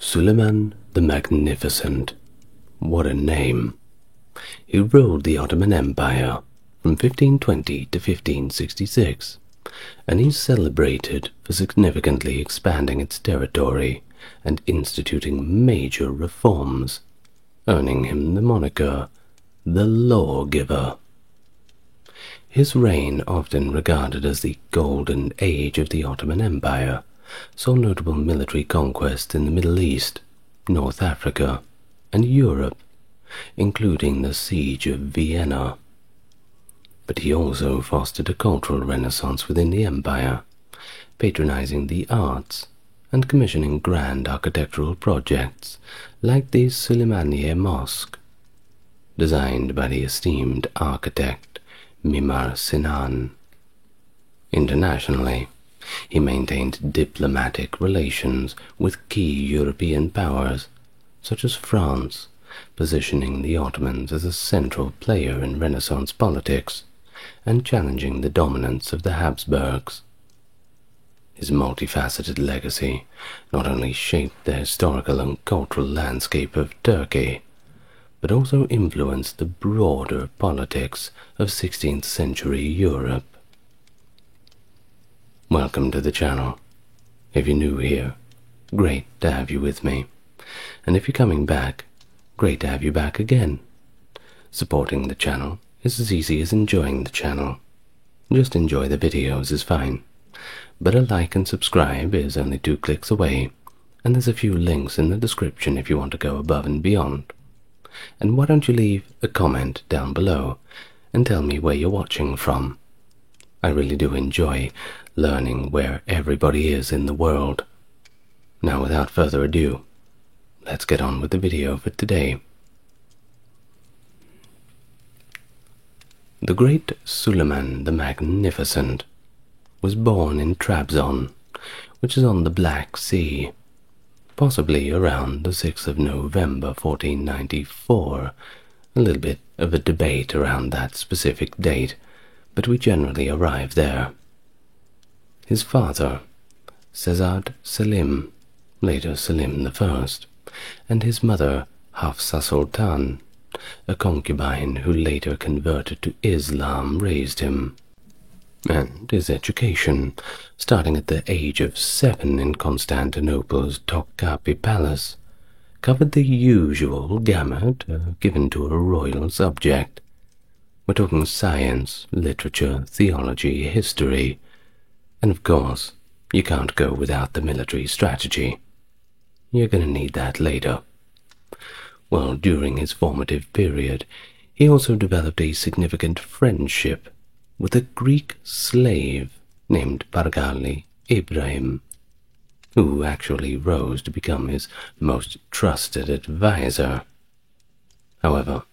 Suleiman the Magnificent. What a name. He ruled the Ottoman Empire from 1520 to 1566, and he's celebrated for significantly expanding its territory and instituting major reforms, earning him the moniker the Lawgiver. His reign, often regarded as the Golden Age of the Ottoman Empire, saw notable military conquests in the Middle East, North Africa, and Europe, including the Siege of Vienna. But he also fostered a cultural renaissance within the empire, patronizing the arts and commissioning grand architectural projects like the Süleymaniye Mosque, designed by the esteemed architect Mimar Sinan. Internationally, he maintained diplomatic relations with key European powers, such as France, positioning the Ottomans as a central player in Renaissance politics and challenging the dominance of the Habsburgs. His multifaceted legacy not only shaped the historical and cultural landscape of Turkey, but also influenced the broader politics of 16th century Europe. Welcome to the channel. If you're new here, great to have you with me. And if you're coming back, great to have you back again. Supporting the channel is as easy as enjoying the channel. Just enjoy the videos is fine. But a like and subscribe is only 2 clicks away, and there's a few links in the description if you want to go above and beyond. And why don't you leave a comment down below and tell me where you're watching from. I really do enjoy learning where everybody is in the world. Now, without further ado, let's get on with the video for today. The great Suleiman the Magnificent was born in Trabzon, which is on the Black Sea, possibly around the 6th of November 1494. A little bit of a debate around that specific date, but we generally arrive there. His father, Sezad Selim, later Selim I, and his mother, Hafsa Sultan, a concubine who later converted to Islam, raised him. And his education, starting at the age of 7 in Constantinople's Topkapi Palace, covered the usual gamut given to a royal subject. We're talking science, literature, theology, history, and of course, you can't go without the military strategy. You're going to need that later. Well, during his formative period, he also developed a significant friendship with a Greek slave named Pargali Ibrahim, who actually rose to become his most trusted advisor. However,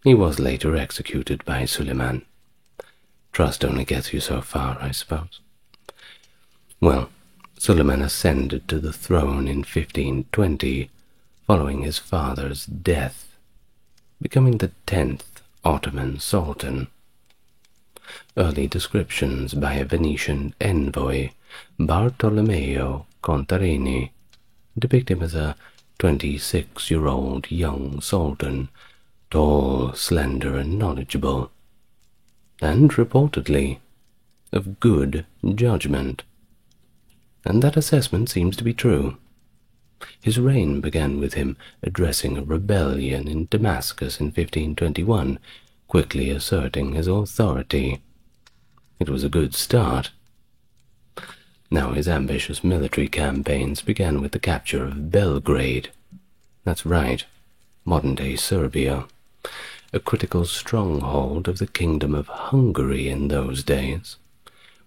he was later executed by Suleiman. Trust only gets you so far, I suppose. Well, Suleiman ascended to the throne in 1520, following his father's death, becoming the 10th Ottoman Sultan. Early descriptions by a Venetian envoy, Bartolomeo Contarini, depict him as a 26-year-old young sultan, tall, slender, and knowledgeable, and reportedly of good judgment. And that assessment seems to be true. His reign began with him addressing a rebellion in Damascus in 1521, quickly asserting his authority. It was a good start. Now his ambitious military campaigns began with the capture of Belgrade. That's right, modern-day Serbia, a critical stronghold of the Kingdom of Hungary in those days,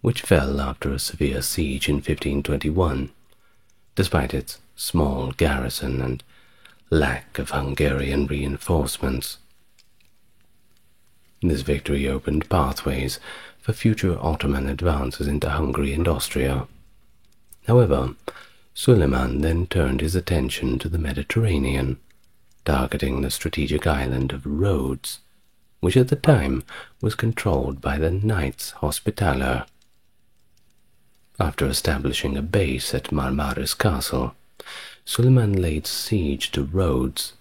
which fell after a severe siege in 1521, despite its small garrison and lack of Hungarian reinforcements. This victory opened pathways for future Ottoman advances into Hungary and Austria. However, Suleiman then turned his attention to the Mediterranean, targeting the strategic island of Rhodes, which at the time was controlled by the Knights Hospitaller. After establishing a base at Marmaris Castle, Suleiman laid siege to Rhodes,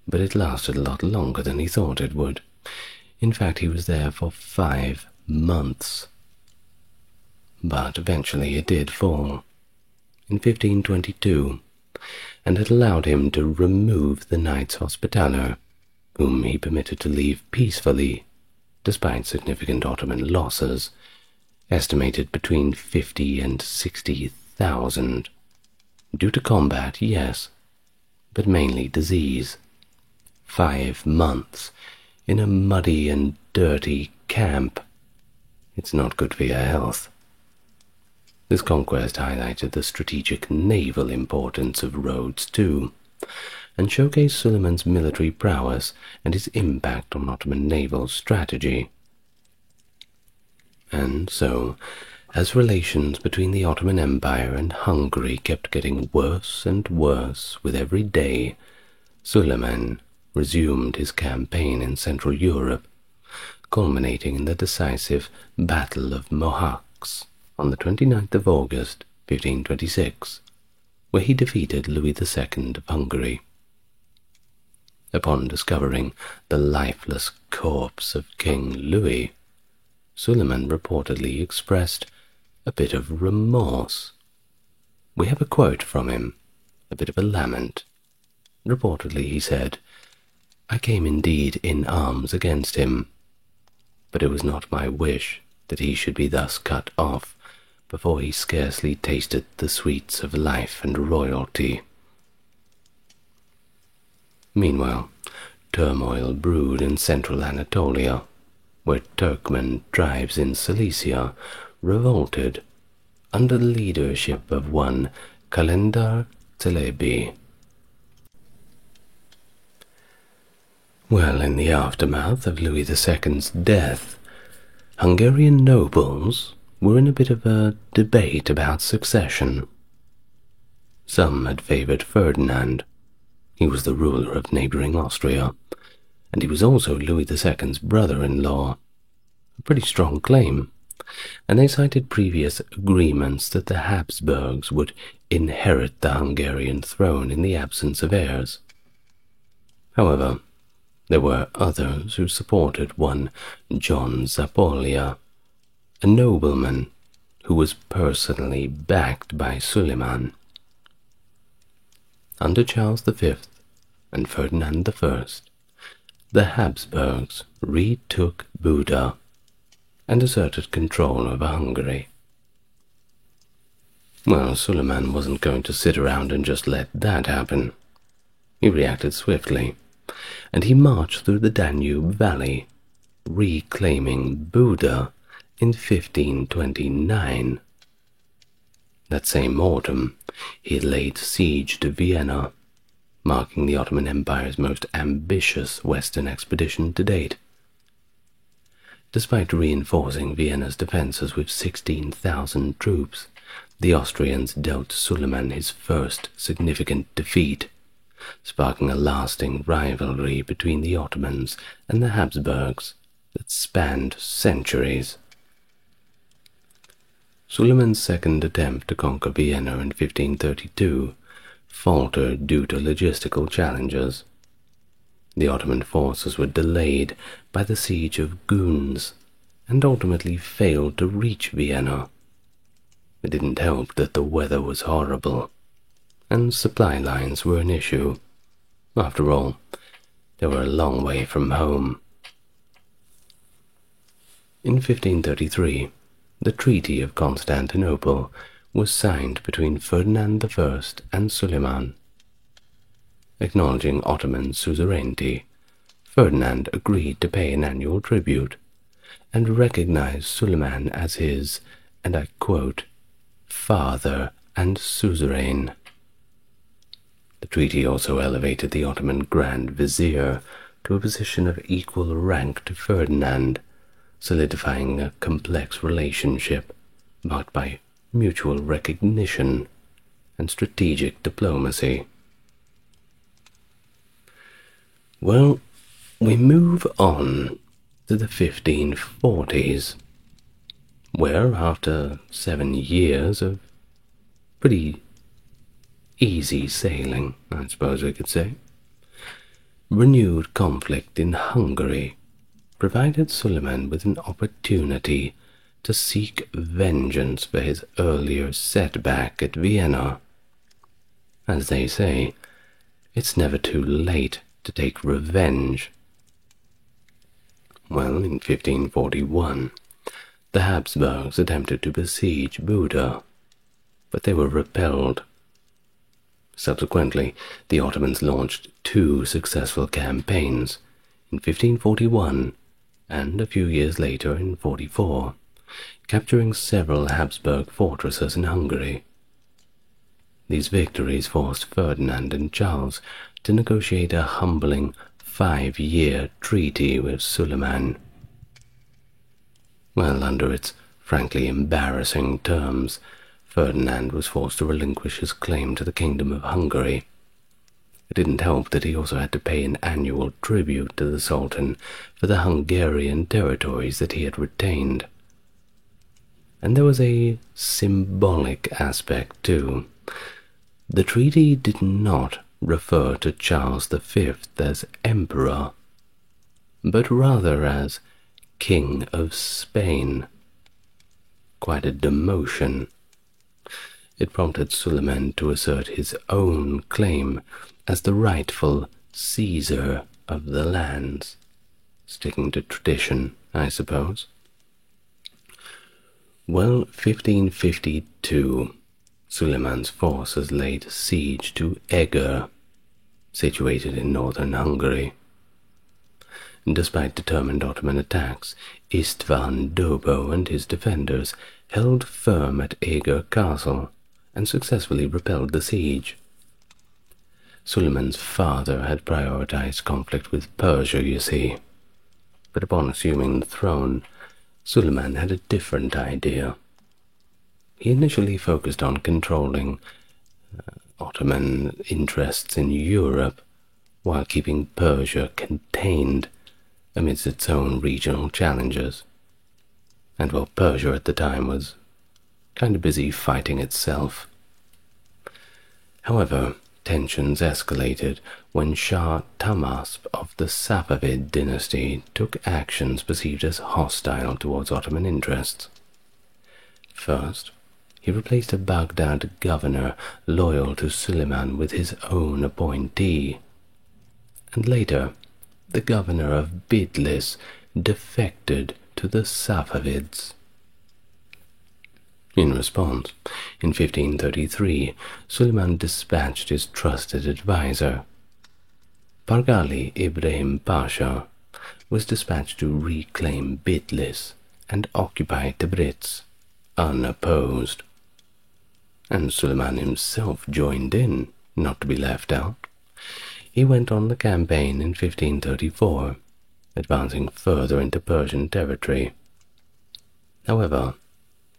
but it lasted a lot longer than he thought it would. In fact, he was there for 5 months. But eventually it did fall, in 1522, and it allowed him to remove the Knights Hospitaller, whom he permitted to leave peacefully, despite significant Ottoman losses, estimated between 50 and 60,000. Due to combat, yes, but mainly disease. 5 months in a muddy and dirty camp. It's not good for your health. This conquest highlighted the strategic naval importance of Rhodes too, and showcased Suleiman's military prowess and his impact on Ottoman naval strategy. And so, as relations between the Ottoman Empire and Hungary kept getting worse and worse with every day, Suleiman resumed his campaign in Central Europe, culminating in the decisive Battle of Mohacs on the 29th of August, 1526, where he defeated Louis II of Hungary. Upon discovering the lifeless corpse of King Louis, Suleiman reportedly expressed a bit of remorse. We have a quote from him, a bit of a lament. Reportedly he said, "I came indeed in arms against him, but it was not my wish that he should be thus cut off before he scarcely tasted the sweets of life and royalty." Meanwhile, turmoil brewed in central Anatolia, where Turkmen tribes in Cilicia revolted under the leadership of one Kalendar Çelebi. Well, in the aftermath of Louis II's death, Hungarian nobles were in a bit of a debate about succession. Some had favoured Ferdinand. He was the ruler of neighbouring Austria, and he was also Louis II's brother-in-law. A pretty strong claim, and they cited previous agreements that the Habsburgs would inherit the Hungarian throne in the absence of heirs. However, there were others who supported one John Zapolya, a nobleman who was personally backed by Suleiman. Under Charles V and Ferdinand I, the Habsburgs retook Buda and asserted control over Hungary. Well, Suleiman wasn't going to sit around and just let that happen. He reacted swiftly, and he marched through the Danube Valley, reclaiming Buda in 1529. That same autumn, he laid siege to Vienna, marking the Ottoman Empire's most ambitious western expedition to date. Despite reinforcing Vienna's defences with 16,000 troops, the Austrians dealt Suleiman his first significant defeat, sparking a lasting rivalry between the Ottomans and the Habsburgs that spanned centuries. Suleiman's second attempt to conquer Vienna in 1532 faltered due to logistical challenges. The Ottoman forces were delayed by the siege of Guns and ultimately failed to reach Vienna. It didn't help that the weather was horrible, and supply lines were an issue. After all, they were a long way from home. In 1533, the Treaty of Constantinople was signed between Ferdinand I and Suleiman. Acknowledging Ottoman suzerainty, Ferdinand agreed to pay an annual tribute and recognized Suleiman as his, and I quote, father and suzerain. The treaty also elevated the Ottoman Grand Vizier to a position of equal rank to Ferdinand, solidifying a complex relationship marked by mutual recognition and strategic diplomacy. Well, we move on to the 1540s, where after 7 years of pretty easy sailing, I suppose we could say. Renewed conflict in Hungary provided Suleiman with an opportunity to seek vengeance for his earlier setback at Vienna. As they say, it's never too late to take revenge. Well, in 1541, the Habsburgs attempted to besiege Buda, but they were repelled. Subsequently, the Ottomans launched two successful campaigns, in 1541 and a few years later in 44, capturing several Habsburg fortresses in Hungary. These victories forced Ferdinand and Charles to negotiate a humbling 5-year treaty with Suleiman. Well, under its frankly embarrassing terms, Ferdinand was forced to relinquish his claim to the Kingdom of Hungary. It didn't help that he also had to pay an annual tribute to the Sultan for the Hungarian territories that he had retained. And there was a symbolic aspect too. The treaty did not refer to Charles V as emperor, but rather as King of Spain. Quite a demotion. It prompted Suleiman to assert his own claim as the rightful Caesar of the lands, sticking to tradition, I suppose. Well, 1552, Suleiman's forces laid siege to Eger, situated in northern Hungary. Despite determined Ottoman attacks, Istvan Dobo and his defenders held firm at Eger Castle and successfully repelled the siege. Suleiman's father had prioritized conflict with Persia, you see, but upon assuming the throne, Suleiman had a different idea. He initially focused on controlling Ottoman interests in Europe while keeping Persia contained amidst its own regional challenges. And while Persia at the time was kind of busy fighting itself. However, tensions escalated when Shah Tahmasp of the Safavid dynasty took actions perceived as hostile towards Ottoman interests. First, he replaced a Baghdad governor loyal to Suleiman with his own appointee, and later the governor of Bitlis defected to the Safavids. In response, in 1533, Suleiman dispatched his trusted advisor. Pargali Ibrahim Pasha was dispatched to reclaim Bitlis and occupy Tabriz, unopposed. And Suleiman himself joined in, not to be left out. He went on the campaign in 1534, advancing further into Persian territory. However,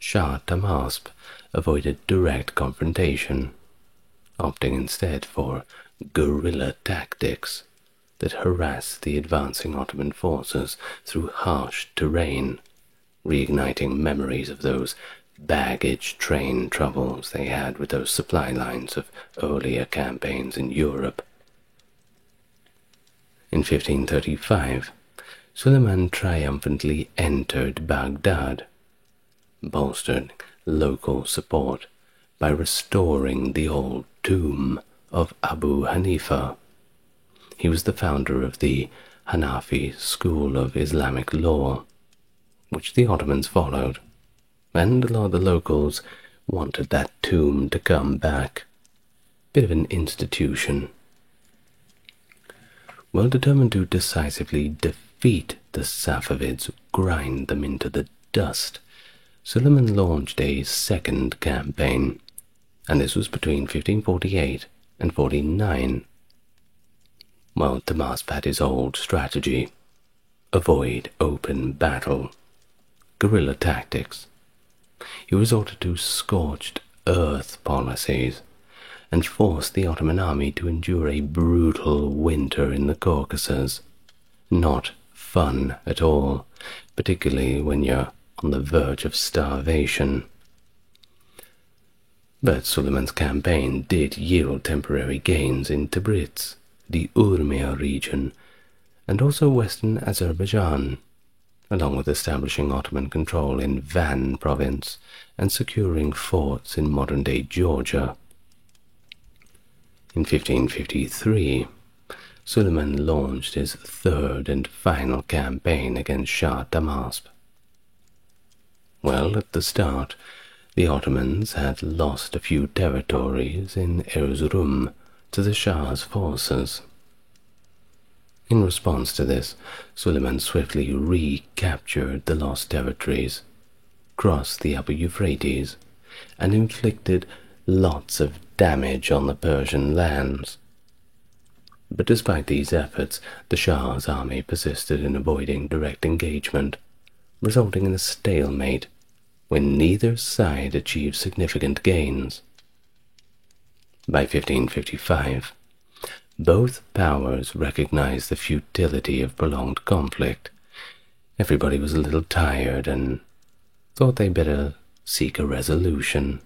Shah Tahmasp avoided direct confrontation, opting instead for guerrilla tactics that harassed the advancing Ottoman forces through harsh terrain, reigniting memories of those baggage train troubles they had with those supply lines of earlier campaigns in Europe. In 1535, Suleiman triumphantly entered Baghdad, bolstered local support by restoring the old tomb of Abu Hanifa. He was the founder of the Hanafi school of Islamic law, which the Ottomans followed, and a lot of the locals wanted that tomb to come back. Bit of an institution. Well, determined to decisively defeat the Safavids, grind them into the dust, Suleiman launched a second campaign, and this was between 1548 and 49. While Tahmasp had his old strategy, avoid open battle, guerrilla tactics, he resorted to scorched earth policies and forced the Ottoman army to endure a brutal winter in the Caucasus. Not fun at all, particularly when you're on the verge of starvation. But Suleiman's campaign did yield temporary gains in Tabriz, the Urmia region, and also western Azerbaijan, along with establishing Ottoman control in Van province and securing forts in modern-day Georgia. In 1553, Suleiman launched his third and final campaign against Shah Tahmasp. Well, at the start, the Ottomans had lost a few territories in Erzurum to the Shah's forces. In response to this, Suleiman swiftly recaptured the lost territories, crossed the upper Euphrates, and inflicted lots of damage on the Persian lands. But despite these efforts, the Shah's army persisted in avoiding direct engagement, resulting in a stalemate when neither side achieved significant gains. By 1555, both powers recognized the futility of prolonged conflict. Everybody was a little tired and thought they'd better seek a resolution.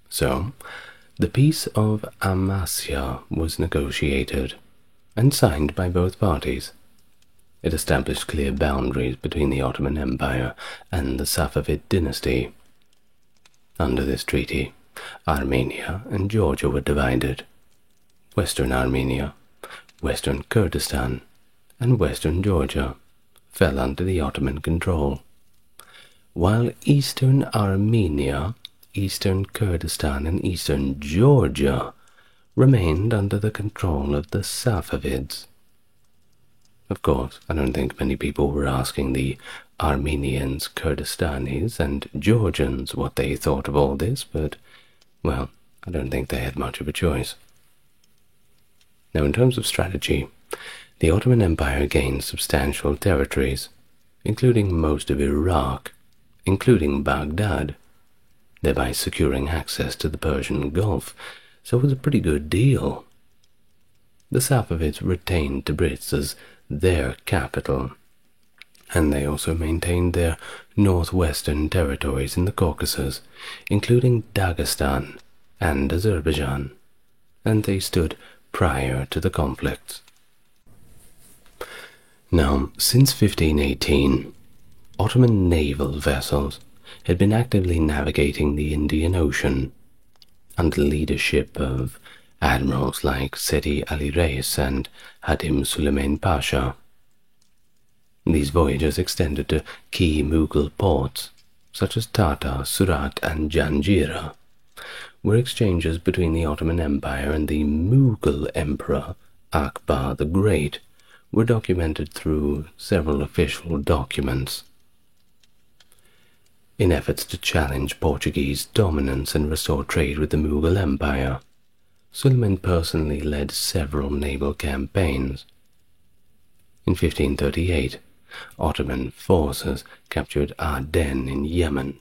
So, the Peace of Amasya was negotiated and signed by both parties. It established clear boundaries between the Ottoman Empire and the Safavid dynasty. Under this treaty, Armenia and Georgia were divided. Western Armenia, Western Kurdistan, and Western Georgia fell under the Ottoman control, while Eastern Armenia, Eastern Kurdistan, and Eastern Georgia remained under the control of the Safavids. Of course, I don't think many people were asking the Armenians, Kurdistanis, and Georgians what they thought of all this, but, well, I don't think they had much of a choice. Now, in terms of strategy, the Ottoman Empire gained substantial territories, including most of Iraq, including Baghdad, thereby securing access to the Persian Gulf, so it was a pretty good deal. The Safavids retained Tabriz as their capital, and they also maintained their northwestern territories in the Caucasus, including Dagestan and Azerbaijan, and they stood prior to the conflicts. Now, since 1518, Ottoman naval vessels had been actively navigating the Indian Ocean under the leadership of admirals like Seti Ali Reis and Hadim Suleiman Pasha. These voyages extended to key Mughal ports, such as Tata, Surat, and Janjira, where exchanges between the Ottoman Empire and the Mughal Emperor Akbar the Great were documented through several official documents. In efforts to challenge Portuguese dominance and restore trade with the Mughal Empire, Suleiman personally led several naval campaigns. In 1538, Ottoman forces captured Aden in Yemen,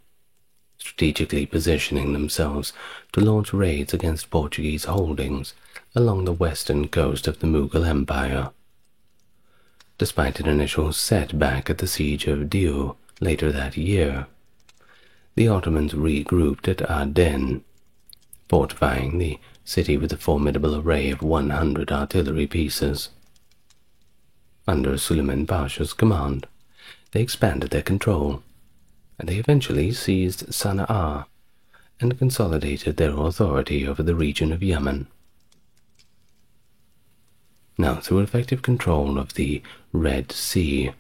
strategically positioning themselves to launch raids against Portuguese holdings along the western coast of the Mughal Empire. Despite an initial setback at the siege of Diu later that year, the Ottomans regrouped at Aden, fortifying the city with a formidable array of 100 artillery pieces. Under Suleiman Pasha's command, they expanded their control, and they eventually seized Sana'a and consolidated their authority over the region of Yemen. Now, through effective control of the Red Sea,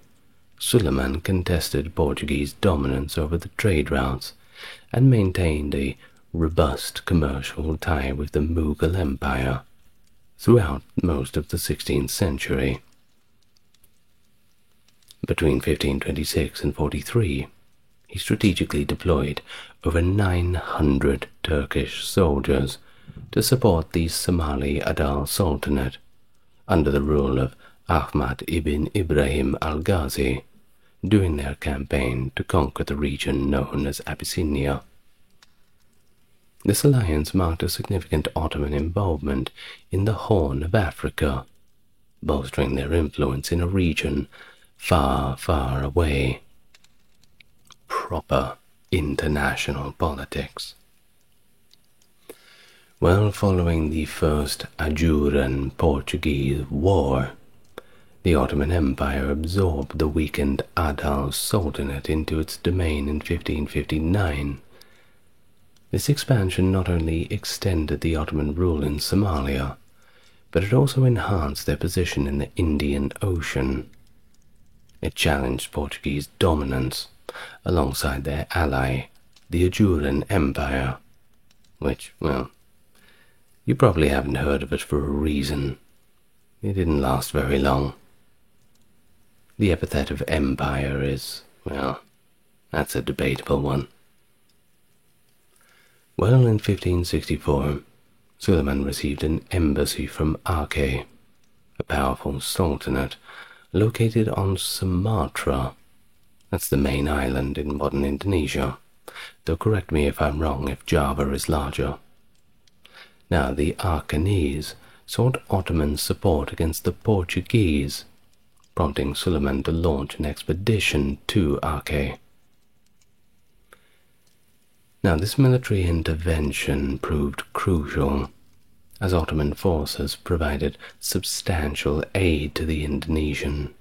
Suleiman contested Portuguese dominance over the trade routes and maintained a robust commercial tie with the Mughal Empire throughout most of the 16th century. Between 1526 and 43, he strategically deployed over 900 Turkish soldiers to support the Somali Adal Sultanate under the rule of Ahmad ibn Ibrahim al-Ghazi during their campaign to conquer the region known as Abyssinia. This alliance marked a significant Ottoman involvement in the Horn of Africa, bolstering their influence in a region far, far away. Proper international politics. Well, following the First Ajuran-Portuguese War, the Ottoman Empire absorbed the weakened Adal Sultanate into its domain in 1559. This expansion not only extended the Ottoman rule in Somalia, but it also enhanced their position in the Indian Ocean. It challenged Portuguese dominance alongside their ally, the Ajuran Empire, which, well, you probably haven't heard of it for a reason. It didn't last very long. The epithet of empire is, well, that's a debatable one. Well, in 1564, Suleiman received an embassy from Aceh, a powerful sultanate located on Sumatra. That's the main island in modern Indonesia, though correct me if I'm wrong if Java is larger. Now, the Achenese sought Ottoman support against the Portuguese, prompting Suleiman to launch an expedition to Aceh. Now, this military intervention proved crucial, as Ottoman forces provided substantial aid to the Indonesians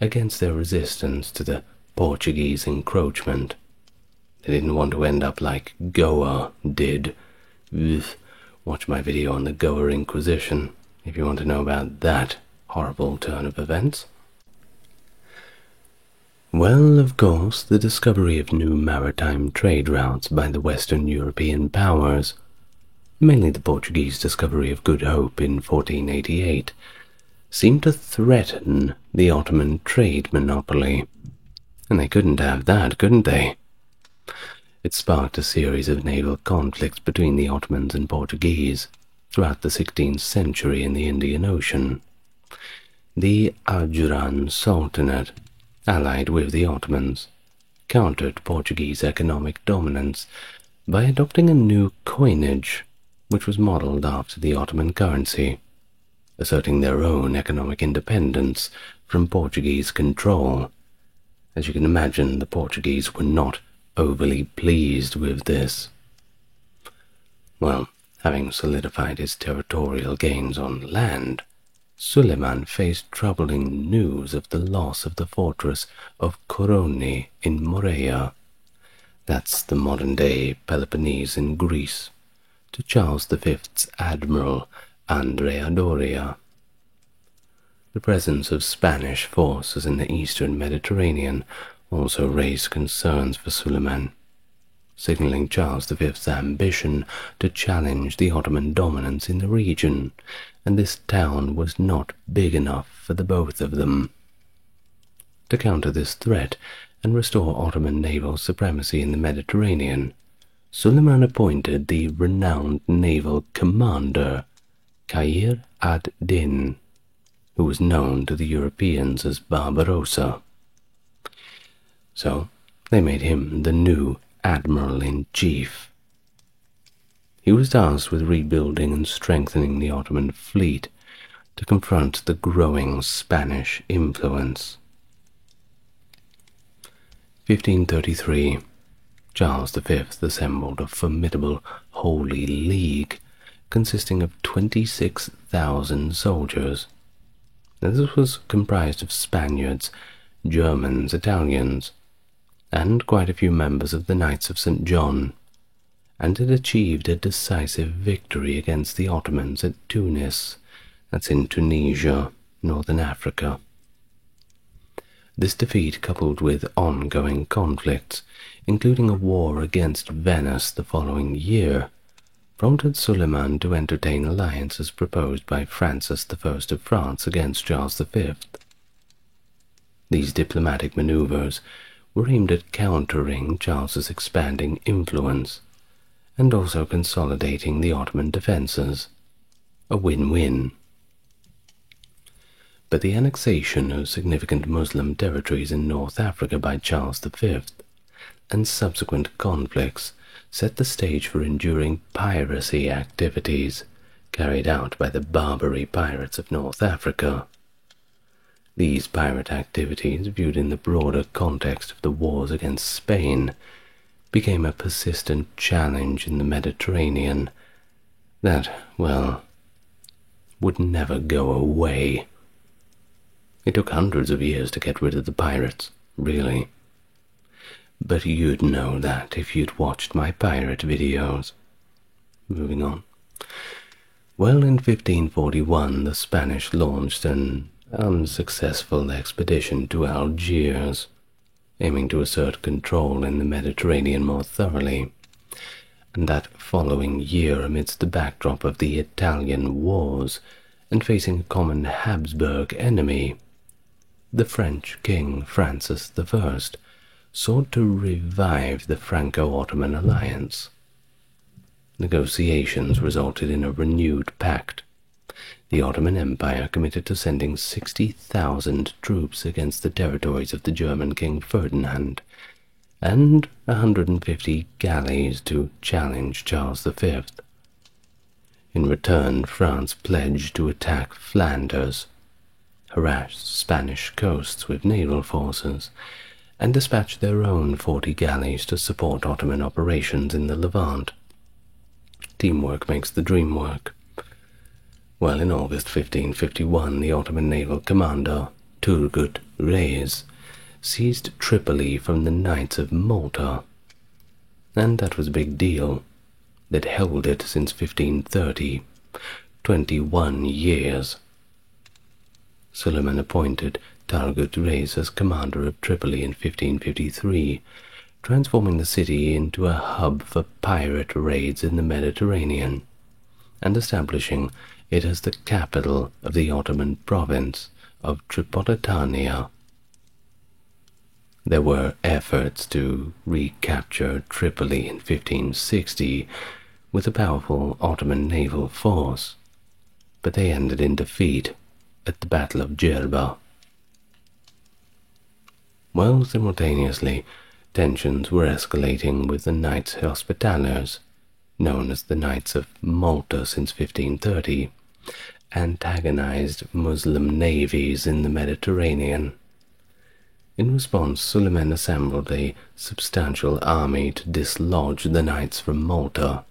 against their resistance to the Portuguese encroachment. They didn't want to end up like Goa did. Watch my video on the Goa Inquisition if you want to know about that horrible turn of events. Well, of course, the discovery of new maritime trade routes by the Western European powers, mainly the Portuguese discovery of Good Hope in 1488, seemed to threaten the Ottoman trade monopoly. And they couldn't have that, couldn't they? It sparked a series of naval conflicts between the Ottomans and Portuguese throughout the 16th century in the Indian Ocean. The Ajuran Sultanate, allied with the Ottomans, countered Portuguese economic dominance by adopting a new coinage, which was modeled after the Ottoman currency, asserting their own economic independence from Portuguese control. As you can imagine, the Portuguese were not overly pleased with this. Well, having solidified his territorial gains on land, Suleiman faced troubling news of the loss of the fortress of Koroni in Morea, that's the modern-day Peloponnese in Greece, to Charles V's admiral Andrea Doria. The presence of Spanish forces in the eastern Mediterranean also raised concerns for Suleiman, signaling Charles V's ambition to challenge the Ottoman dominance in the region, and this town was not big enough for the both of them. To counter this threat and restore Ottoman naval supremacy in the Mediterranean, Suleiman appointed the renowned naval commander Khayr ad-Din, who was known to the Europeans as Barbarossa. So they made him the new admiral-in-chief. He was tasked with rebuilding and strengthening the Ottoman fleet to confront the growing Spanish influence. 1533, Charles V assembled a formidable Holy League consisting of 26,000 soldiers. This was comprised of Spaniards, Germans, Italians, and quite a few members of the Knights of St. John, and had achieved a decisive victory against the Ottomans at Tunis, that's in Tunisia, northern Africa. This defeat, coupled with ongoing conflicts, including a war against Venice the following year, prompted Suleiman to entertain alliances proposed by Francis I of France against Charles V. These diplomatic maneuvers were aimed at countering Charles's expanding influence and also consolidating the Ottoman defences. A win-win. But the annexation of significant Muslim territories in North Africa by Charles V and subsequent conflicts set the stage for enduring piracy activities carried out by the Barbary pirates of North Africa. These pirate activities, viewed in the broader context of the wars against Spain, became a persistent challenge in the Mediterranean, that, well, would never go away. It took hundreds of years to get rid of the pirates, really. But you'd know that if you'd watched my pirate videos. Moving on. Well, in 1541, the Spanish launched an unsuccessful expedition to Algiers, aiming to assert control in the Mediterranean more thoroughly. And that following year, amidst the backdrop of the Italian wars and facing a common Habsburg enemy, the French King Francis I sought to revive the Franco-Ottoman alliance. Negotiations resulted in a renewed pact. The Ottoman Empire committed to sending 60,000 troops against the territories of the German King Ferdinand, and 150 galleys to challenge Charles V. In return, France pledged to attack Flanders, harass Spanish coasts with naval forces, and dispatch their own 40 galleys to support Ottoman operations in the Levant. Teamwork makes the dream work. Well, in August 1551, the Ottoman naval commander, Turgut Reis, seized Tripoli from the Knights of Malta, and that was a big deal. They'd held it since 1530, 21 years. Suleiman appointed Turgut Reis as commander of Tripoli in 1553, transforming the city into a hub for pirate raids in the Mediterranean, and establishing it as the capital of the Ottoman province of Tripolitania. There were efforts to recapture Tripoli in 1560 with a powerful Ottoman naval force, but they ended in defeat at the Battle of Djerba. Well, simultaneously, tensions were escalating with the Knights Hospitallers, known as the Knights of Malta since 1530, antagonized Muslim navies in the Mediterranean. In response, Suleiman assembled a substantial army to dislodge the knights from Malta.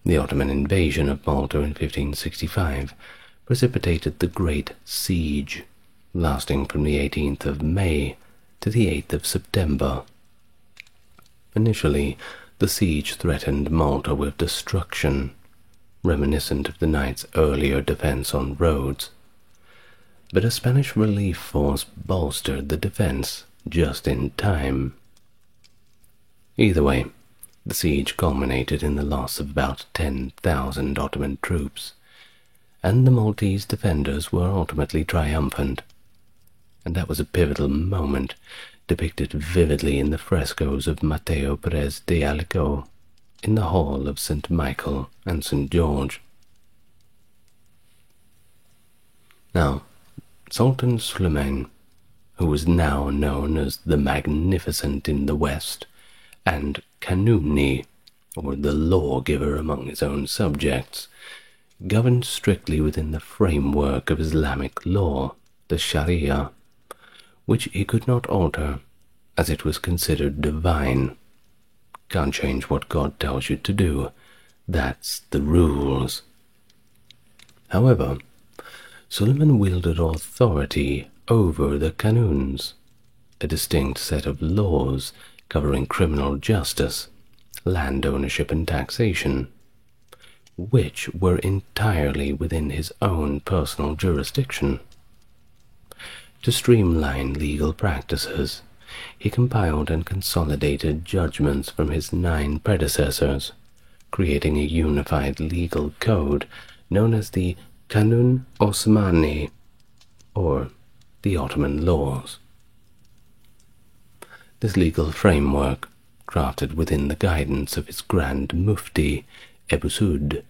The Ottoman invasion of Malta in 1565 precipitated the Great Siege, lasting from the 18th of May to the 8th of September. Initially, the siege threatened Malta with destruction, reminiscent of the knights' earlier defense on Rhodes. But a Spanish relief force bolstered the defense just in time. Either way, the siege culminated in the loss of about 10,000 Ottoman troops, and the Maltese defenders were ultimately triumphant. And that was a pivotal moment depicted vividly in the frescoes of Matteo Perez de Allico in the Hall of St. Michael and St. George. Now, Sultan Suleiman, who was now known as the Magnificent in the West, and Kanuni, or the lawgiver among his own subjects, governed strictly within the framework of Islamic law, the Sharia, which he could not alter, as it was considered divine. Can't change what God tells you to do. That's the rules. However, Suleiman wielded authority over the Qanuns, a distinct set of laws covering criminal justice, land ownership and taxation, which were entirely within his own personal jurisdiction. To streamline legal practices, he compiled and consolidated judgments from his 9 predecessors, creating a unified legal code known as the Kanun Osmani, or the Ottoman laws. This legal framework, crafted within the guidance of his Grand Mufti, Ebu Sud,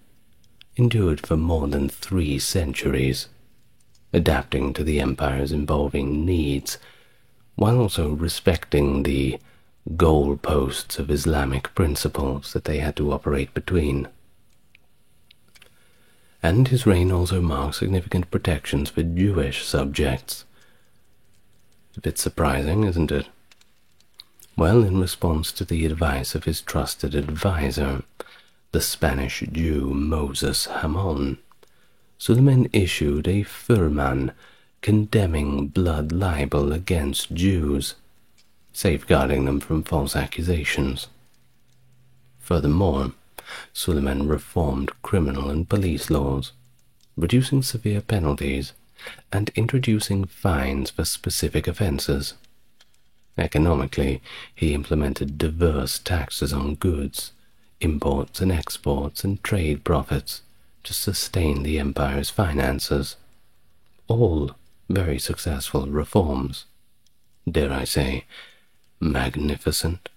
endured for more than 3 centuries, adapting to the empire's evolving needs, while also respecting the goalposts of Islamic principles that they had to operate between. And his reign also marked significant protections for Jewish subjects. A bit surprising, isn't it? Well, in response to the advice of his trusted advisor, the Spanish Jew Moses Hamon, Suleiman issued a firman condemning blood libel against Jews, safeguarding them from false accusations. Furthermore, Suleiman reformed criminal and police laws, reducing severe penalties and introducing fines for specific offenses. Economically, he implemented diverse taxes on goods, imports and exports, and trade profits to sustain the empire's finances. All very successful reforms. Dare I say, magnificent?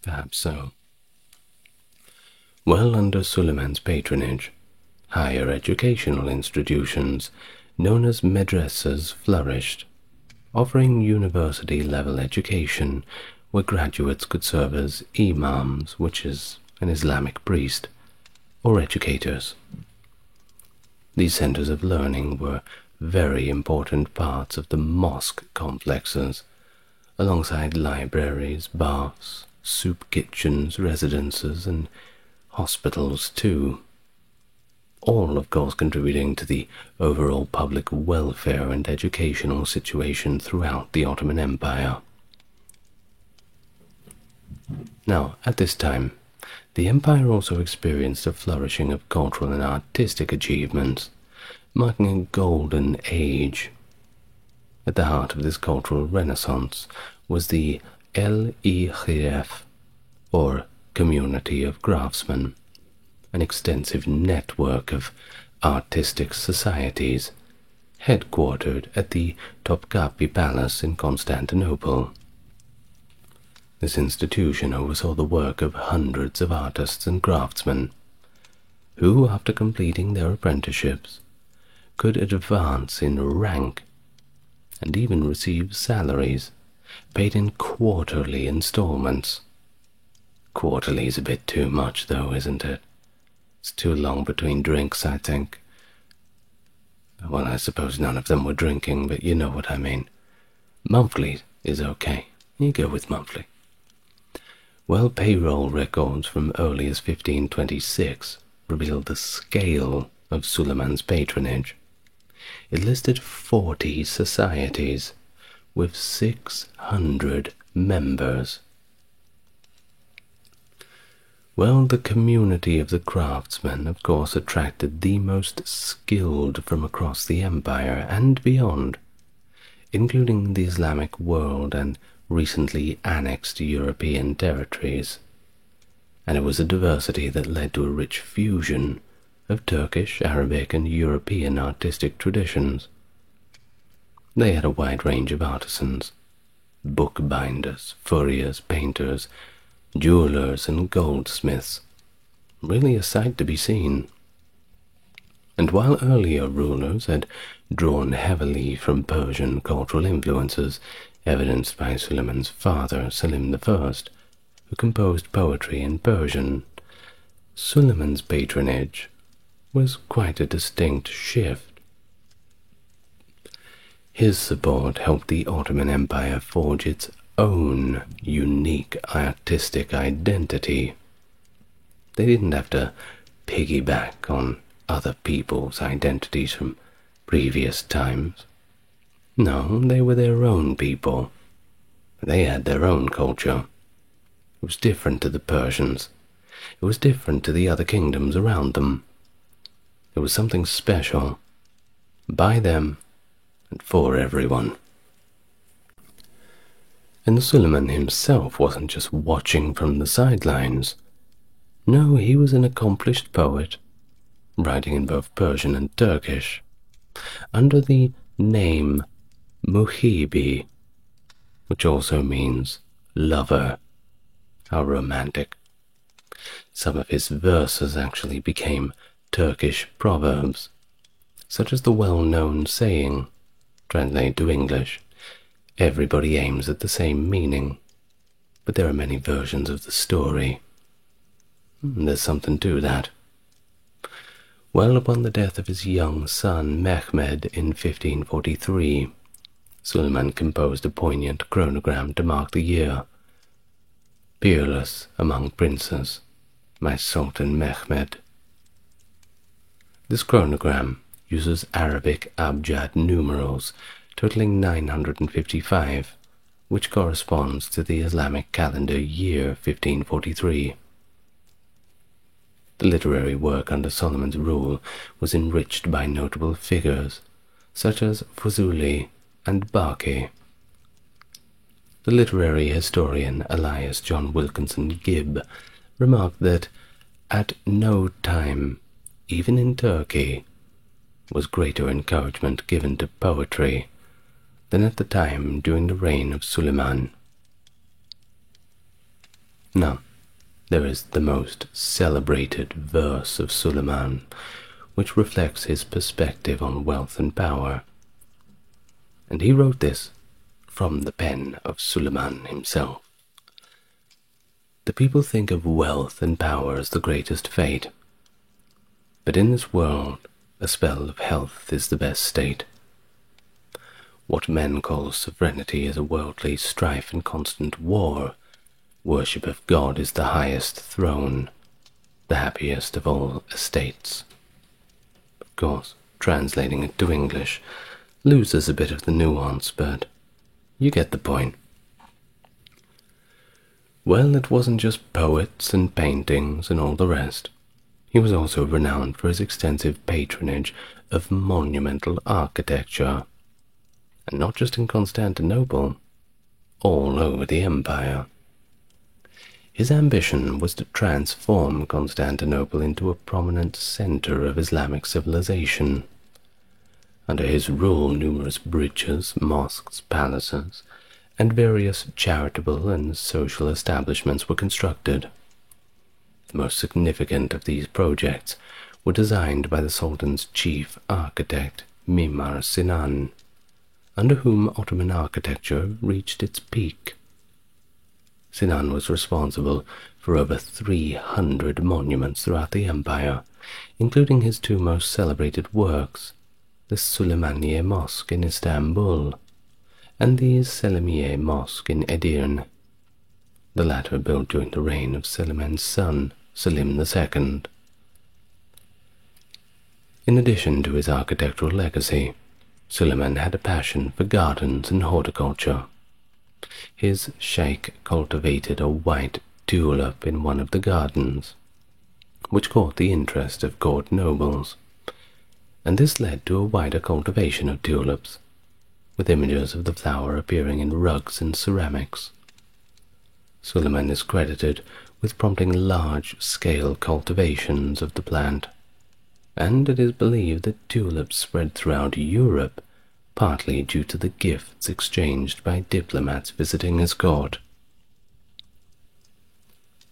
Perhaps so. Well, under Suleiman's patronage, higher educational institutions known as medresas flourished, offering university-level education where graduates could serve as imams, which is an Islamic priest, or educators. These centers of learning were very important parts of the mosque complexes, alongside libraries, baths, soup kitchens, residences, and hospitals too. All, of course, contributing to the overall public welfare and educational situation throughout the Ottoman Empire. Now, at this time, the empire also experienced a flourishing of cultural and artistic achievements, marking a golden age. At the heart of this cultural renaissance was the El-i-Khiref, or Community of Craftsmen, an extensive network of artistic societies, headquartered at the Topkapi Palace in Constantinople. This institution oversaw the work of hundreds of artists and craftsmen, who, after completing their apprenticeships, could advance in rank and even receive salaries paid in quarterly installments. Quarterly is a bit too much, though, isn't it? It's too long between drinks, I think. Well, I suppose none of them were drinking, but you know what I mean. Monthly is okay. You go with monthly. Well, payroll records from early as 1526 revealed the scale of Suleiman's patronage. It listed 40 societies with 600 members. Well, the community of the craftsmen, of course, attracted the most skilled from across the empire and beyond, including the Islamic world and recently annexed European territories. And it was a diversity that led to a rich fusion of Turkish, Arabic, and European artistic traditions. They had a wide range of artisans, bookbinders, furriers, painters, jewelers, and goldsmiths, really a sight to be seen. And while earlier rulers had drawn heavily from Persian cultural influences, evidenced by Suleiman's father, Selim I, who composed poetry in Persian, Suleiman's patronage was quite a distinct shift. His support helped the Ottoman Empire forge its own unique artistic identity. They didn't have to piggyback on other people's identities from previous times. No, they were their own people. They had their own culture. It was different to the Persians. It was different to the other kingdoms around them. It was something special, by them and for everyone. And Suleiman himself wasn't just watching from the sidelines. No, he was an accomplished poet, writing in both Persian and Turkish, under the name Muhibi, which also means lover. How romantic. Some of his verses actually became Turkish proverbs, such as the well-known saying, translated to English, "Everybody aims at the same meaning," but there are many versions of the story. There's something to that. Well, upon the death of his young son Mehmed in 1543, Suleiman composed a poignant chronogram to mark the year. Peerless among princes, my Sultan Mehmed. This chronogram uses Arabic Abjad numerals totaling 955, which corresponds to the Islamic calendar year 1543. The literary work under Solomon's rule was enriched by notable figures such as Fuzuli and Baqi. The literary historian Elias John Wilkinson Gibb remarked that at no time, even in Turkey, was greater encouragement given to poetry than at the time during the reign of Suleiman. Now, there is the most celebrated verse of Suleiman, which reflects his perspective on wealth and power, and he wrote this from the pen of Suleiman himself. The people think of wealth and power as the greatest fate, but in this world a spell of health is the best state. What men call sovereignty is a worldly strife and constant war. Worship of God is the highest throne, the happiest of all estates. Of course, translating it to English loses a bit of the nuance, but you get the point. Well, it wasn't just poets and paintings and all the rest. He was also renowned for his extensive patronage of monumental architecture, and not just in Constantinople, all over the empire. His ambition was to transform Constantinople into a prominent center of Islamic civilization. Under his rule, numerous bridges, mosques, palaces, and various charitable and social establishments were constructed. The most significant of these projects were designed by the Sultan's chief architect, Mimar Sinan, under whom Ottoman architecture reached its peak. Sinan was responsible for over 300 monuments throughout the empire, including his two most celebrated works, the Süleymaniye Mosque in Istanbul and the Selimiye Mosque in Edirne, the latter built during the reign of Suleiman's son, Selim II. In addition to his architectural legacy, Suleiman had a passion for gardens and horticulture. His sheikh cultivated a white tulip in one of the gardens, which caught the interest of court nobles, and this led to a wider cultivation of tulips, with images of the flower appearing in rugs and ceramics. Suleiman is credited with prompting large-scale cultivations of the plant, and it is believed that tulips spread throughout Europe partly due to the gifts exchanged by diplomats visiting his court.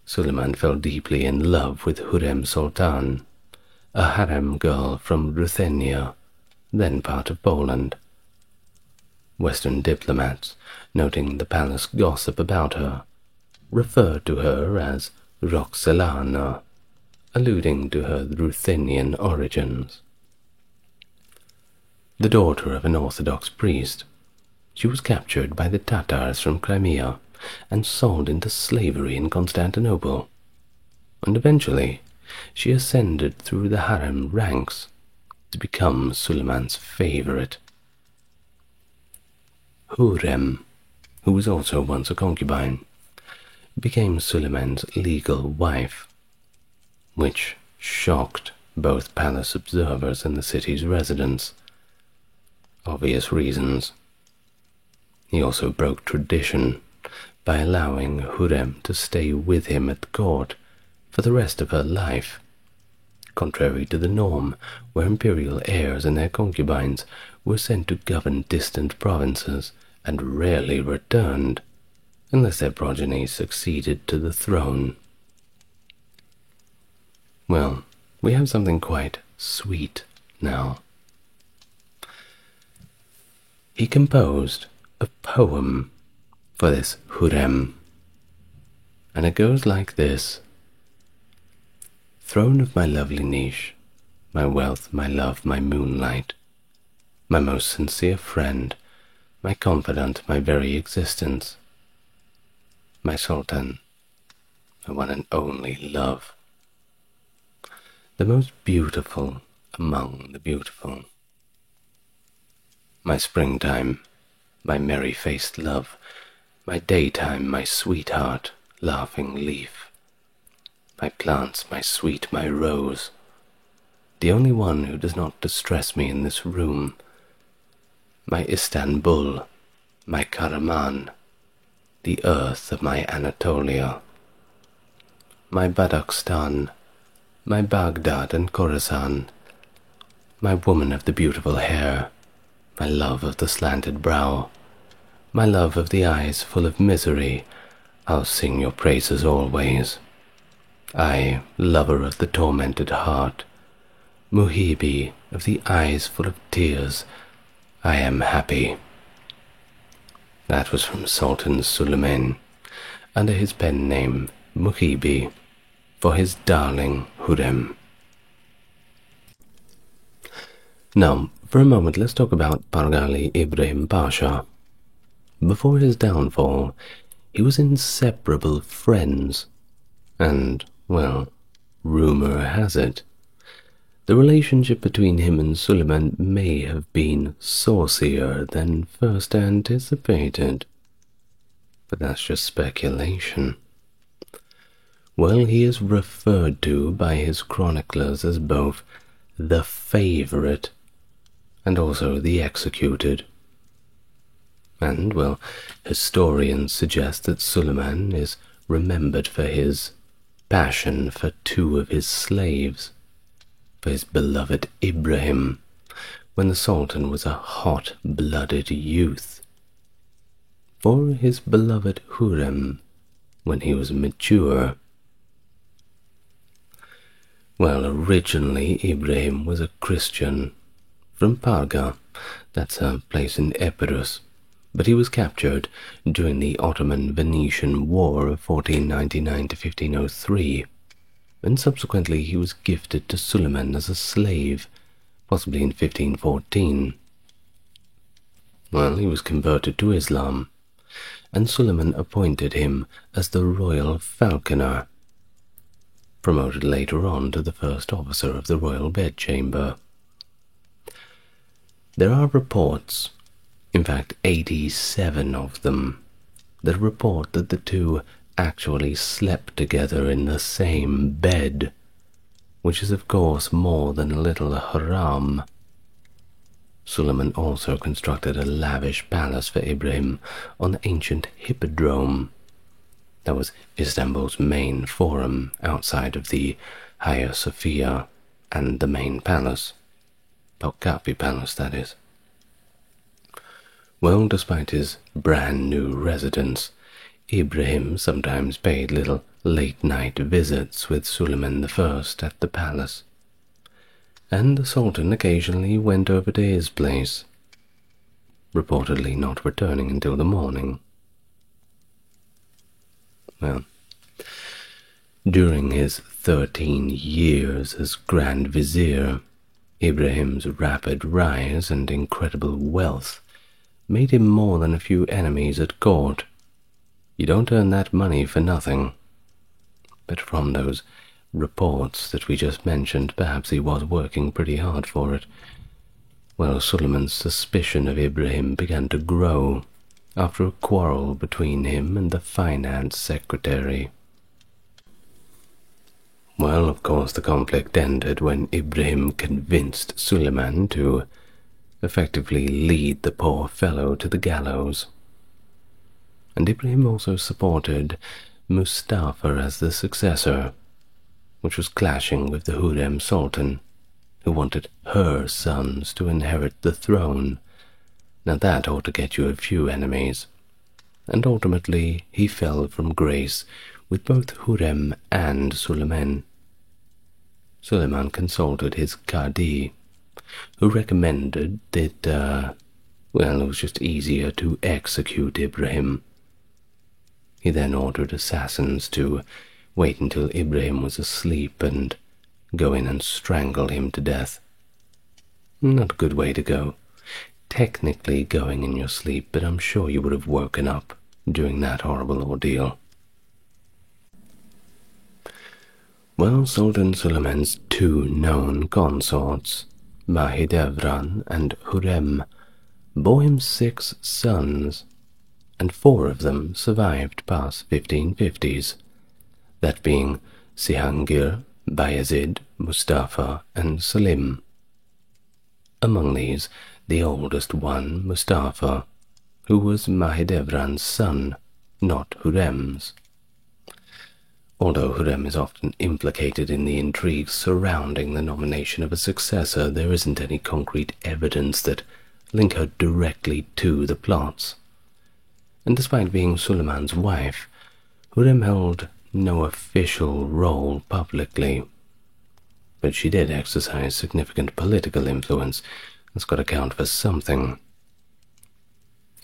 Suleiman fell deeply in love with Hurrem Sultan, a harem girl from Ruthenia, then part of Poland. Western diplomats, noting the palace gossip about her, referred to her as Roxelana, alluding to her Ruthenian origins. The daughter of an Orthodox priest, she was captured by the Tatars from Crimea and sold into slavery in Constantinople, and eventually she ascended through the harem ranks to become Suleiman's favorite. Hurrem, who was also once a concubine, became Suleiman's legal wife, which shocked both palace observers and the city's residents. Obvious reasons. He also broke tradition by allowing Hurrem to stay with him at the court for the rest of her life, contrary to the norm where imperial heirs and their concubines were sent to govern distant provinces and rarely returned unless their progeny succeeded to the throne. Well, we have something quite sweet now. He composed a poem for this Hurrem, and it goes like this. Throne of my lovely niche, my wealth, my love, my moonlight, my most sincere friend, my confidant, my very existence, my Sultan, my one and only love, the most beautiful among the beautiful. My springtime, my merry-faced love, my daytime, my sweetheart, laughing leaf, my plants, my sweet, my rose, the only one who does not distress me in this room, my Istanbul, my Karaman, the earth of my Anatolia, my Badakhshan, my Baghdad and Khorasan, my woman of the beautiful hair, my love of the slanted brow, my love of the eyes full of misery, I'll sing your praises always. I, lover of the tormented heart, Muhibi of the eyes full of tears, I am happy. That was from Sultan Suleiman, under his pen name Muhibi, for his darling Hurrem. Now, for a moment, let's talk about Pargali Ibrahim Pasha. Before his downfall, he was inseparable friends, and, well, rumor has it, the relationship between him and Suleiman may have been saucier than first anticipated. But that's just speculation. Well, he is referred to by his chroniclers as both the favorite and also the executed. And, well, historians suggest that Suleiman is remembered for his passion for two of his slaves, for his beloved Ibrahim, when the Sultan was a hot-blooded youth, for his beloved Hurrem, when he was mature. Well, originally Ibrahim was a Christian from Parga, that's a place in Epirus, but he was captured during the Ottoman-Venetian War of 1499 to 1503, and subsequently he was gifted to Suleiman as a slave, possibly in 1514. Well, he was converted to Islam, and Suleiman appointed him as the royal falconer, promoted later on to the first officer of the royal bedchamber. There are reports, in fact 87 of them, that report that the two actually slept together in the same bed, which is of course more than a little haram. Suleiman also constructed a lavish palace for Ibrahim on the ancient Hippodrome. That was Istanbul's main forum outside of the Hagia Sophia and the main palace, Topkapi Palace, that is. Well, despite his brand new residence, Ibrahim sometimes paid little late-night visits with Suleiman I at the palace, and the Sultan occasionally went over to his place, reportedly not returning until the morning. Well, during his 13 years as Grand Vizier, Ibrahim's rapid rise and incredible wealth made him more than a few enemies at court. You don't earn that money for nothing. But from those reports that we just mentioned, perhaps he was working pretty hard for it. Well, Suleiman's suspicion of Ibrahim began to grow after a quarrel between him and the finance secretary. Well, of course, the conflict ended when Ibrahim convinced Suleiman to effectively lead the poor fellow to the gallows. And Ibrahim also supported Mustafa as the successor, which was clashing with the Hurrem Sultan, who wanted her sons to inherit the throne. Now that ought to get you a few enemies. And ultimately he fell from grace with both Hurrem and Suleiman. Suleiman consulted his Qadi, who recommended that, well, it was just easier to execute Ibrahim. He then ordered assassins to wait until Ibrahim was asleep and go in and strangle him to death. Not a good way to go. Technically going in your sleep, but I'm sure you would have woken up during that horrible ordeal. Well, Sultan Suleiman's two known consorts, Mahidevran and Hurrem, bore him 6 sons, and 4 of them survived past 1550s, that being Cihangir, Bayezid, Mustafa, and Selim. Among these, the oldest one, Mustafa, who was Mahidevran's son, not Hurrem's. Although Hurrem is often implicated in the intrigues surrounding the nomination of a successor, there isn't any concrete evidence that link her directly to the plots. And despite being Suleiman's wife, Hurrem held no official role publicly. But she did exercise significant political influence. That's got to count for something.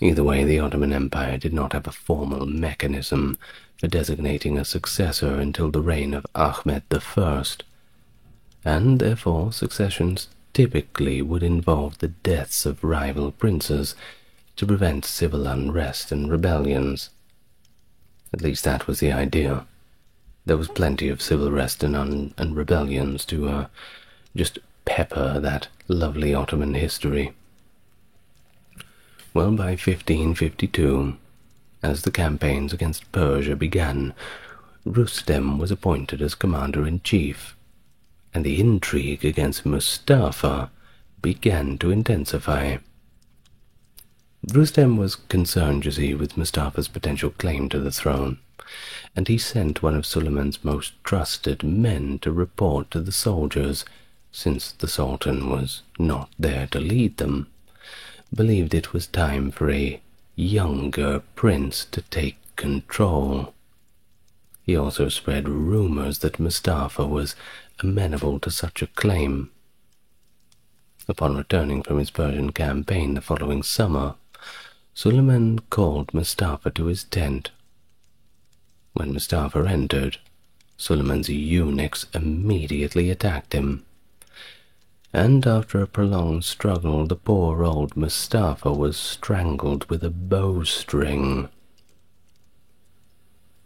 Either way, the Ottoman Empire did not have a formal mechanism for designating a successor until the reign of Ahmed I, and therefore successions typically would involve the deaths of rival princes to prevent civil unrest and rebellions. At least that was the idea. There was plenty of civil unrest and rebellions to just pepper that lovely Ottoman history. Well, by 1552, as the campaigns against Persia began, Rustem was appointed as commander-in-chief, and the intrigue against Mustafa began to intensify. Rustem was concerned, you see, with Mustafa's potential claim to the throne, and he sent one of Suleiman's most trusted men to report to the soldiers, since the Sultan was not there to lead them, believed it was time for a younger prince to take control. He also spread rumors that Mustafa was amenable to such a claim. Upon returning from his Persian campaign the following summer, Suleiman called Mustafa to his tent. When Mustafa entered, Suleiman's eunuchs immediately attacked him, and after a prolonged struggle, the poor old Mustafa was strangled with a bowstring.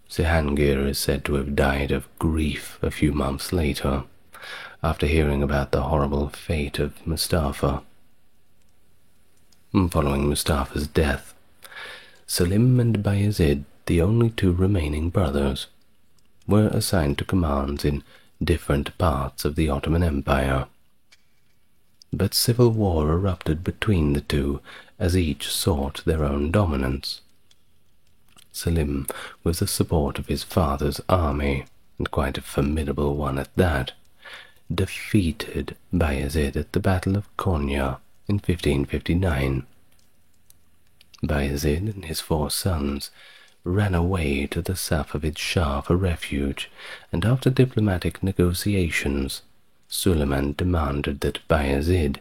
Cihangir is said to have died of grief a few months later, after hearing about the horrible fate of Mustafa. Following Mustafa's death, Selim and Bayezid, the only 2 remaining brothers, were assigned to commands in different parts of the Ottoman Empire. But civil war erupted between the 2 as each sought their own dominance. Selim, with the support of his father's army, and quite a formidable one at that, defeated Bayezid at the Battle of Konya in 1559. Bayezid and his 4 sons ran away to the Safavid Shah for refuge, and after diplomatic negotiations, Suleiman demanded that Bayezid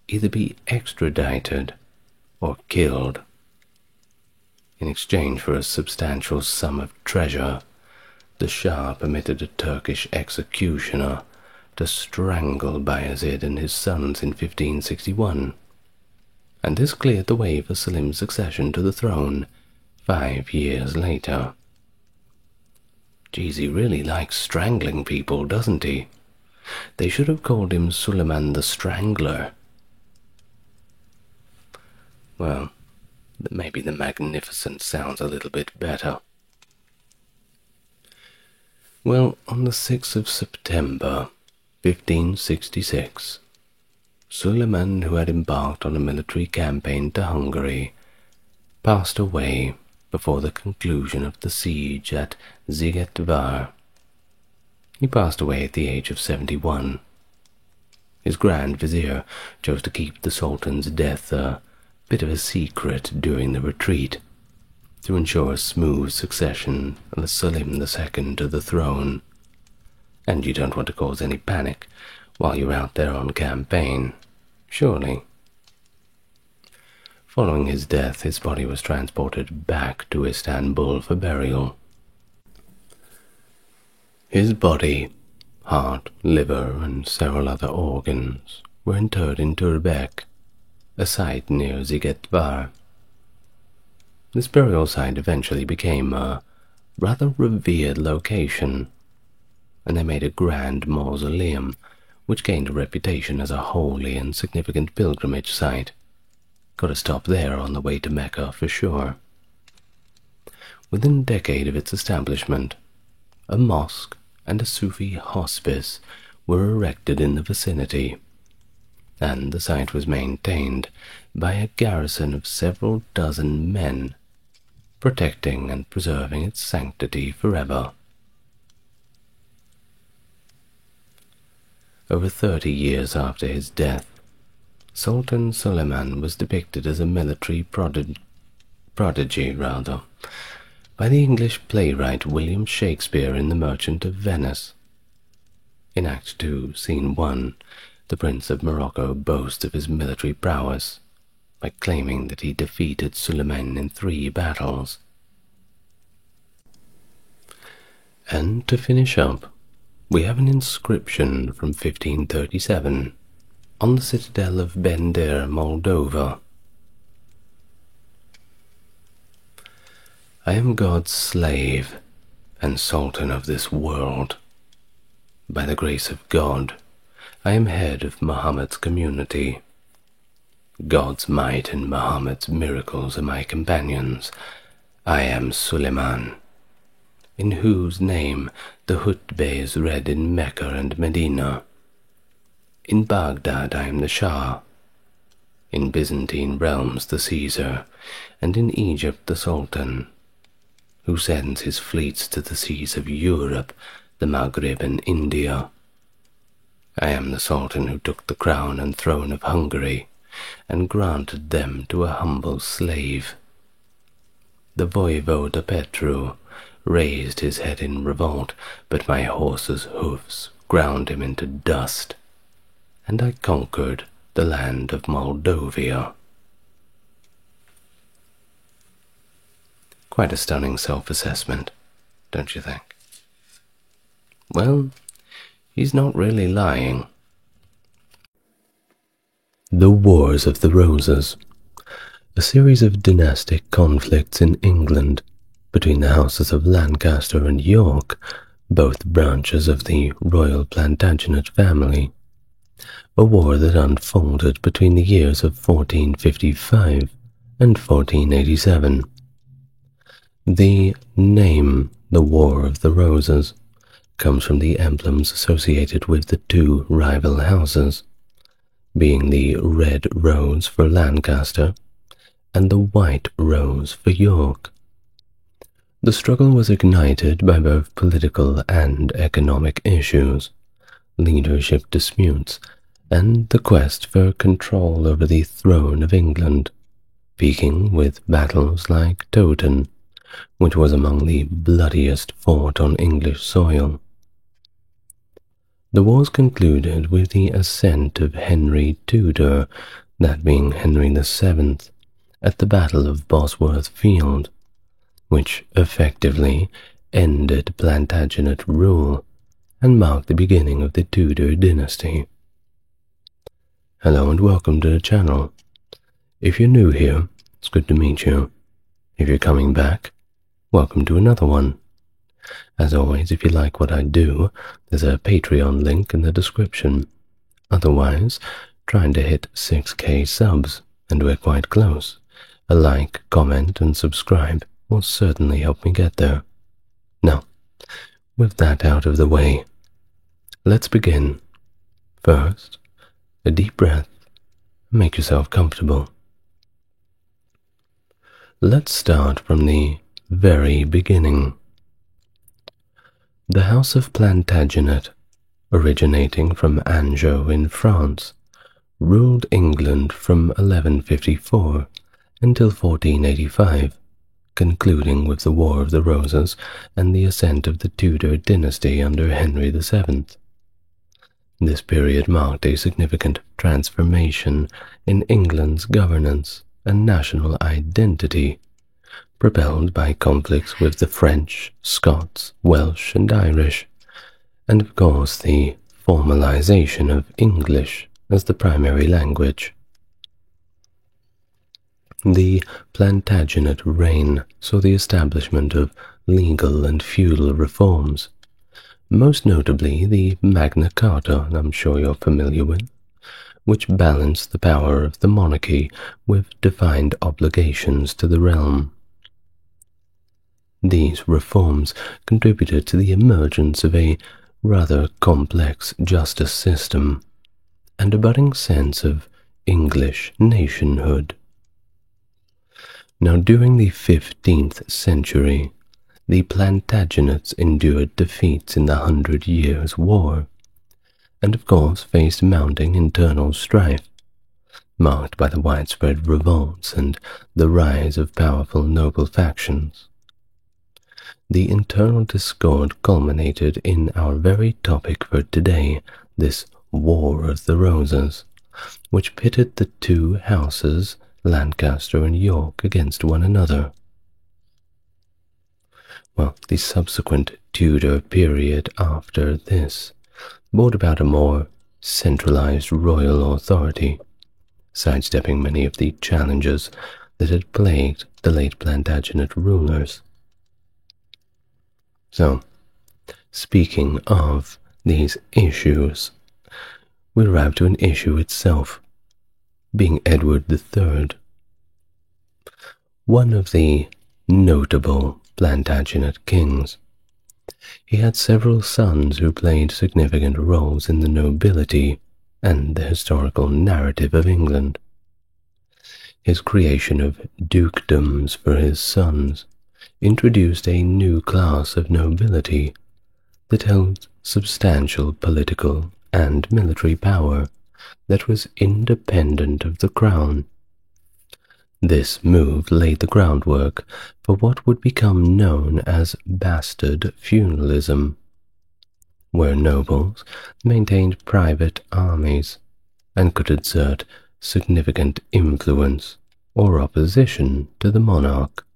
either be extradited or killed. In exchange for a substantial sum of treasure, the Shah permitted a Turkish executioner to strangle Bayezid and his sons in 1561, and this cleared the way for Selim's succession to the throne 5 years later. Geez, he really likes strangling people, doesn't he? They should have called him Suleiman the Strangler. Well, maybe the Magnificent sounds a little bit better. Well, on the 6th of September, 1566, Suleiman, who had embarked on a military campaign to Hungary, passed away before the conclusion of the siege at Szigetvar. He passed away at the age of 71. His Grand Vizier chose to keep the Sultan's death a bit of a secret during the retreat, to ensure a smooth succession of Selim II to the throne. And you don't want to cause any panic while you're out there on campaign, surely. Following his death, his body was transported back to Istanbul for burial. His body, heart, liver, and several other organs were interred in Turbek, a site near Szigetvar. This burial site eventually became a rather revered location, and they made a grand mausoleum, which gained a reputation as a holy and significant pilgrimage site. Got to stop there on the way to Mecca for sure. Within a decade of its establishment, a mosque and a Sufi hospice were erected in the vicinity, and the site was maintained by a garrison of several dozen men, protecting and preserving its sanctity forever. Over 30 years after his death, Sultan Suleiman was depicted as a military prodigy by the English playwright William Shakespeare in The Merchant of Venice. In Act 2, Scene 1, the Prince of Morocco boasts of his military prowess by claiming that he defeated Suleiman in 3 battles. And to finish up, we have an inscription from 1537 on the citadel of Bender, Moldova. I am God's slave and sultan of this world. By the grace of God, I am head of Muhammad's community. God's might and Muhammad's miracles are my companions. I am Suleiman, in whose name the hutbah is read in Mecca and Medina. In Baghdad I am the Shah, in Byzantine realms the Caesar, and in Egypt the Sultan, who sends his fleets to the seas of Europe, the Maghreb and India. I am the Sultan who took the crown and throne of Hungary, and granted them to a humble slave. The voivode Petru raised his head in revolt, but my horse's hoofs ground him into dust, and I conquered the land of Moldavia. Quite a stunning self-assessment, don't you think? Well, he's not really lying. The Wars of the Roses, a series of dynastic conflicts in England between the houses of Lancaster and York, both branches of the royal Plantagenet family. A war that unfolded between the years of 1455 and 1487. The name, the War of the Roses, comes from the emblems associated with the 2 rival houses, being the red rose for Lancaster and the white rose for York. The struggle was ignited by both political and economic issues, leadership disputes, and the quest for control over the throne of England, peaking with battles like Towton, which was among the bloodiest fought on English soil. The wars concluded with the ascent of Henry Tudor, that being Henry VII, at the Battle of Bosworth Field, which effectively ended Plantagenet rule and marked the beginning of the Tudor dynasty. Hello and welcome to the channel. If you're new here, it's good to meet you. If you're coming back, welcome to another one. As always, if you like what I do, there's a Patreon link in the description. Otherwise, trying to hit 6k subs, and we're quite close. A like, comment, and subscribe will certainly help me get there. Now, with that out of the way, let's begin. First, a deep breath. Make yourself comfortable. Let's start from the very beginning. The House of Plantagenet, originating from Anjou in France, ruled England from 1154 until 1485, concluding with the War of the Roses and the ascent of the Tudor dynasty under Henry VII. This period marked a significant transformation in England's governance and national identity, propelled by conflicts with the French, Scots, Welsh, and Irish, and of course the formalization of English as the primary language. The Plantagenet reign saw the establishment of legal and feudal reforms, most notably the Magna Carta, I'm sure you're familiar with, which balanced the power of the monarchy with defined obligations to the realm. These reforms contributed to the emergence of a rather complex justice system and a budding sense of English nationhood. Now, during the 15th century, the Plantagenets endured defeats in the 100 Years' War, and of course faced mounting internal strife, marked by the widespread revolts and the rise of powerful noble factions. The internal discord culminated in our very topic for today, this War of the Roses, which pitted the two houses, Lancaster and York, against one another. Well, the subsequent Tudor period after this brought about a more centralized royal authority, sidestepping many of the challenges that had plagued the late Plantagenet rulers. So, speaking of these issues, we arrive to an issue itself, being Edward III. One of the notable Plantagenet kings. He had several sons who played significant roles in the nobility and the historical narrative of England. His creation of dukedoms for his sons introduced a new class of nobility that held substantial political and military power that was independent of the crown. This move laid the groundwork for what would become known as bastard feudalism, where nobles maintained private armies and could exert significant influence or opposition to the monarch.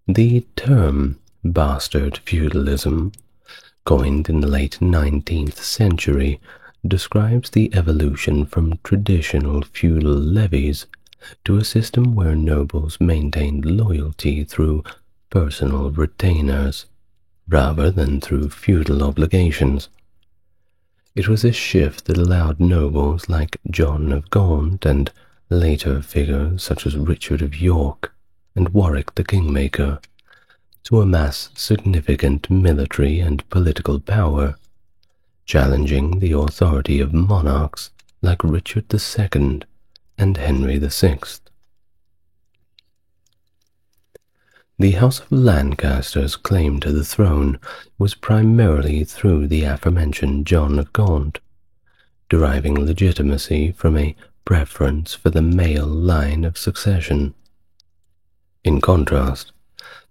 The term bastard feudalism, coined in the late 19th century, describes the evolution from traditional feudal levies to a system where nobles maintained loyalty through personal retainers rather than through feudal obligations. It was this shift that allowed nobles like John of Gaunt and later figures such as Richard of York and Warwick the Kingmaker to amass significant military and political power, challenging the authority of monarchs like Richard II and Henry VI. The House of Lancaster's claim to the throne was primarily through the aforementioned John of Gaunt, deriving legitimacy from a preference for the male line of succession. In contrast,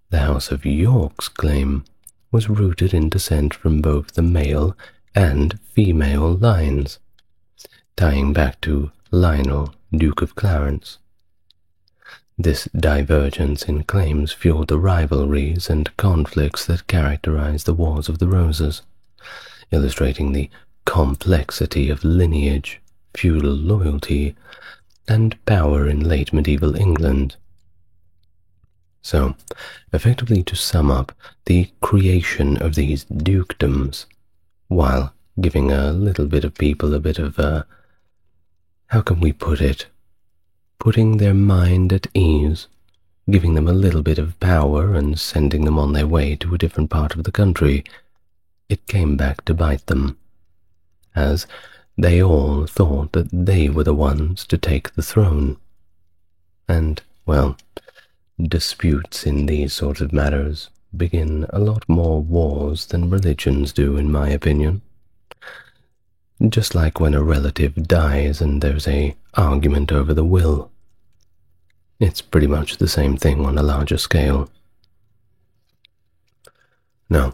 the House of York's claim was rooted in descent from both the male and female lines, tying back to Lionel, Duke of Clarence. This divergence in claims fueled the rivalries and conflicts that characterized the Wars of the Roses, illustrating the complexity of lineage, feudal loyalty, and power in late medieval England. So, effectively to sum up, the creation of these dukedoms, while giving a little bit of people a bit of how can we put it, putting their mind at ease, giving them a little bit of power and sending them on their way to a different part of the country, it came back to bite them, as they all thought that they were the ones to take the throne. And, well, disputes in these sorts of matters begin a lot more wars than religions do, in my opinion. Just like when a relative dies and there's an argument over the will. It's pretty much the same thing on a larger scale. Now,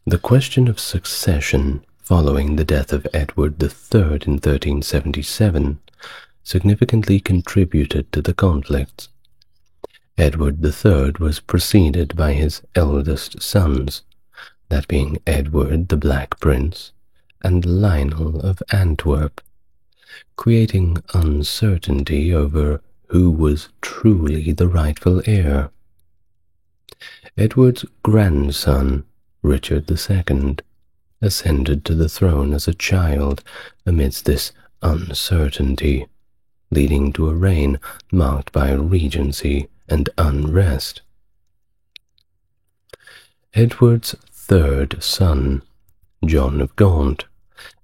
the question of succession following the death of Edward III in 1377 significantly contributed to the conflicts. Edward III was preceded by his eldest sons, that being Edward the Black Prince and Lionel of Antwerp, creating uncertainty over who was truly the rightful heir. Edward's grandson, Richard II ascended to the throne as a child amidst this uncertainty, leading to a reign marked by regency and unrest. Edward's third son, John of Gaunt,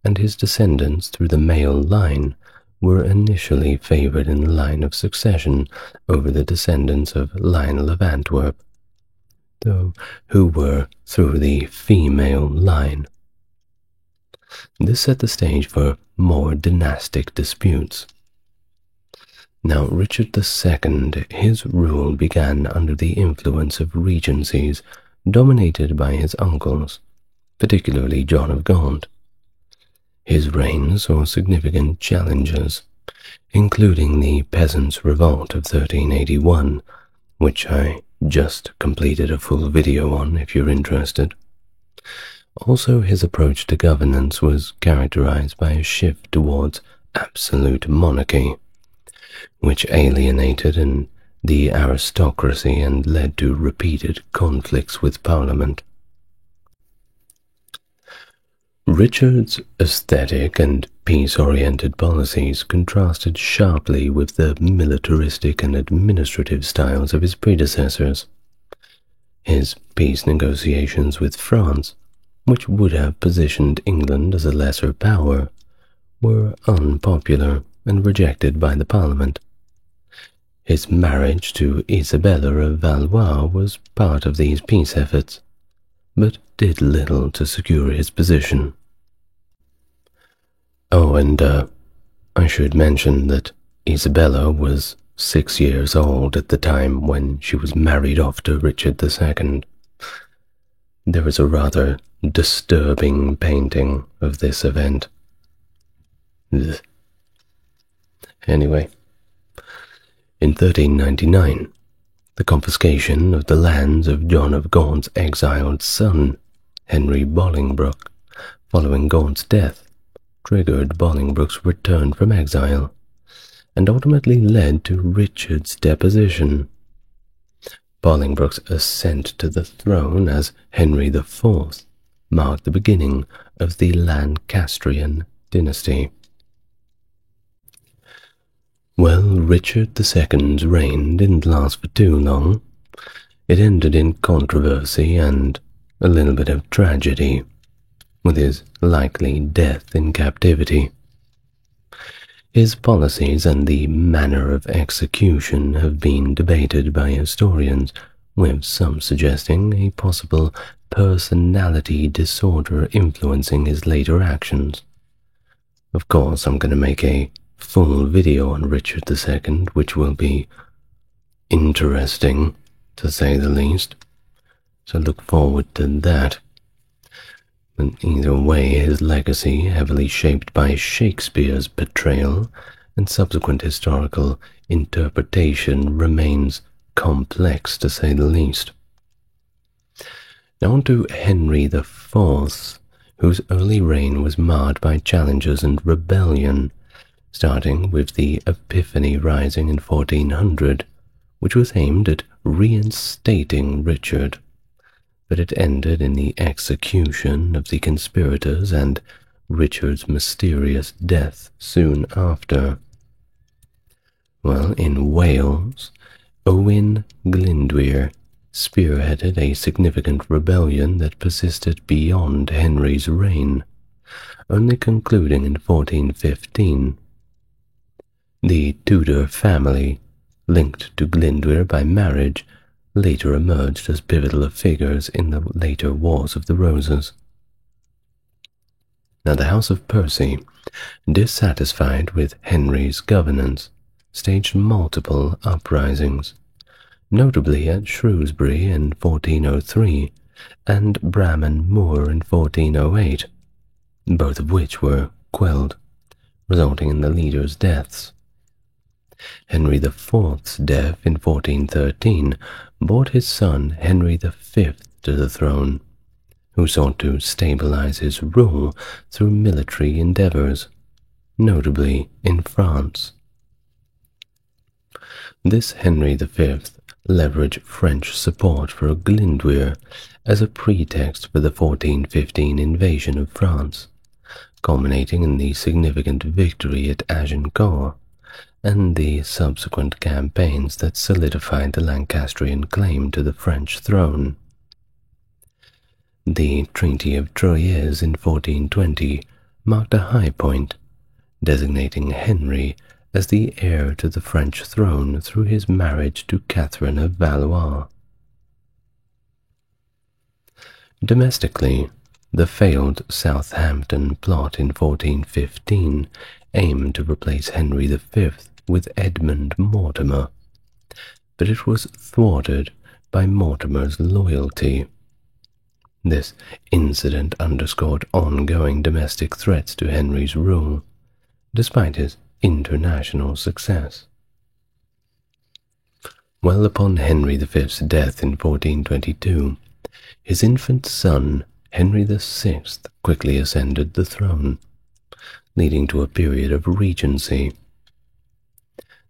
and his descendants through the male line were initially favoured in the line of succession over the descendants of Lionel of Antwerp, though who were through the female line. This set the stage for more dynastic disputes. Now Richard II, his rule began under the influence of regencies dominated by his uncles, particularly John of Gaunt. His reign saw significant challenges, including the Peasants' Revolt of 1381, which I just completed a full video on if you're interested. Also, his approach to governance was characterized by a shift towards absolute monarchy, which alienated the aristocracy and led to repeated conflicts with Parliament. Richard's aesthetic and peace-oriented policies contrasted sharply with the militaristic and administrative styles of his predecessors. His peace negotiations with France, which would have positioned England as a lesser power, were unpopular and rejected by the Parliament. His marriage to Isabella of Valois was part of these peace efforts, but did little to secure his position. Oh, and I should mention that Isabella was 6 years old at the time when she was married off to Richard II. There is a rather disturbing painting of this event. Ugh. Anyway, in 1399, the confiscation of the lands of John of Gaunt's exiled son, Henry Bolingbroke, following Gaunt's death, triggered Bolingbroke's return from exile, and ultimately led to Richard's deposition. Bolingbroke's ascent to the throne as Henry IV marked the beginning of the Lancastrian dynasty. Well, Richard II's reign didn't last for too long. It ended in controversy and a little bit of tragedy, with his likely death in captivity. His policies and the manner of execution have been debated by historians, with some suggesting a possible personality disorder influencing his later actions. Of course, I'm going to make a full video on Richard II, which will be interesting, to say the least, so look forward to that. But either way, his legacy, heavily shaped by Shakespeare's portrayal and subsequent historical interpretation, remains complex, to say the least. Now on to Henry IV, whose early reign was marred by challenges and rebellion, starting with the Epiphany Rising in 1400, which was aimed at reinstating Richard, but it ended in the execution of the conspirators and Richard's mysterious death soon after. Well, in Wales, Owain Glyndwr spearheaded a significant rebellion that persisted beyond Henry's reign, only concluding in 1415. The Tudor family, linked to Glyndwr by marriage, later emerged as pivotal figures in the later Wars of the Roses. Now the House of Percy, dissatisfied with Henry's governance, staged multiple uprisings, notably at Shrewsbury in 1403 and Bramham Moor in 1408, both of which were quelled, resulting in the leaders' deaths. Henry IV's death in 1413 brought his son Henry V to the throne, who sought to stabilize his rule through military endeavors, notably in France. This Henry V leveraged French support for Glyndwr as a pretext for the 1415 invasion of France, culminating in the significant victory at Agincourt and the subsequent campaigns that solidified the Lancastrian claim to the French throne. The Treaty of Troyes in 1420 marked a high point, designating Henry as the heir to the French throne through his marriage to Catherine of Valois. Domestically, the failed Southampton plot in 1415 aimed to replace Henry V with Edmund Mortimer, but it was thwarted by Mortimer's loyalty. This incident underscored ongoing domestic threats to Henry's rule, despite his international success. Well upon Henry V's death in 1422, his infant son, Henry VI, quickly ascended the throne, leading to a period of regency.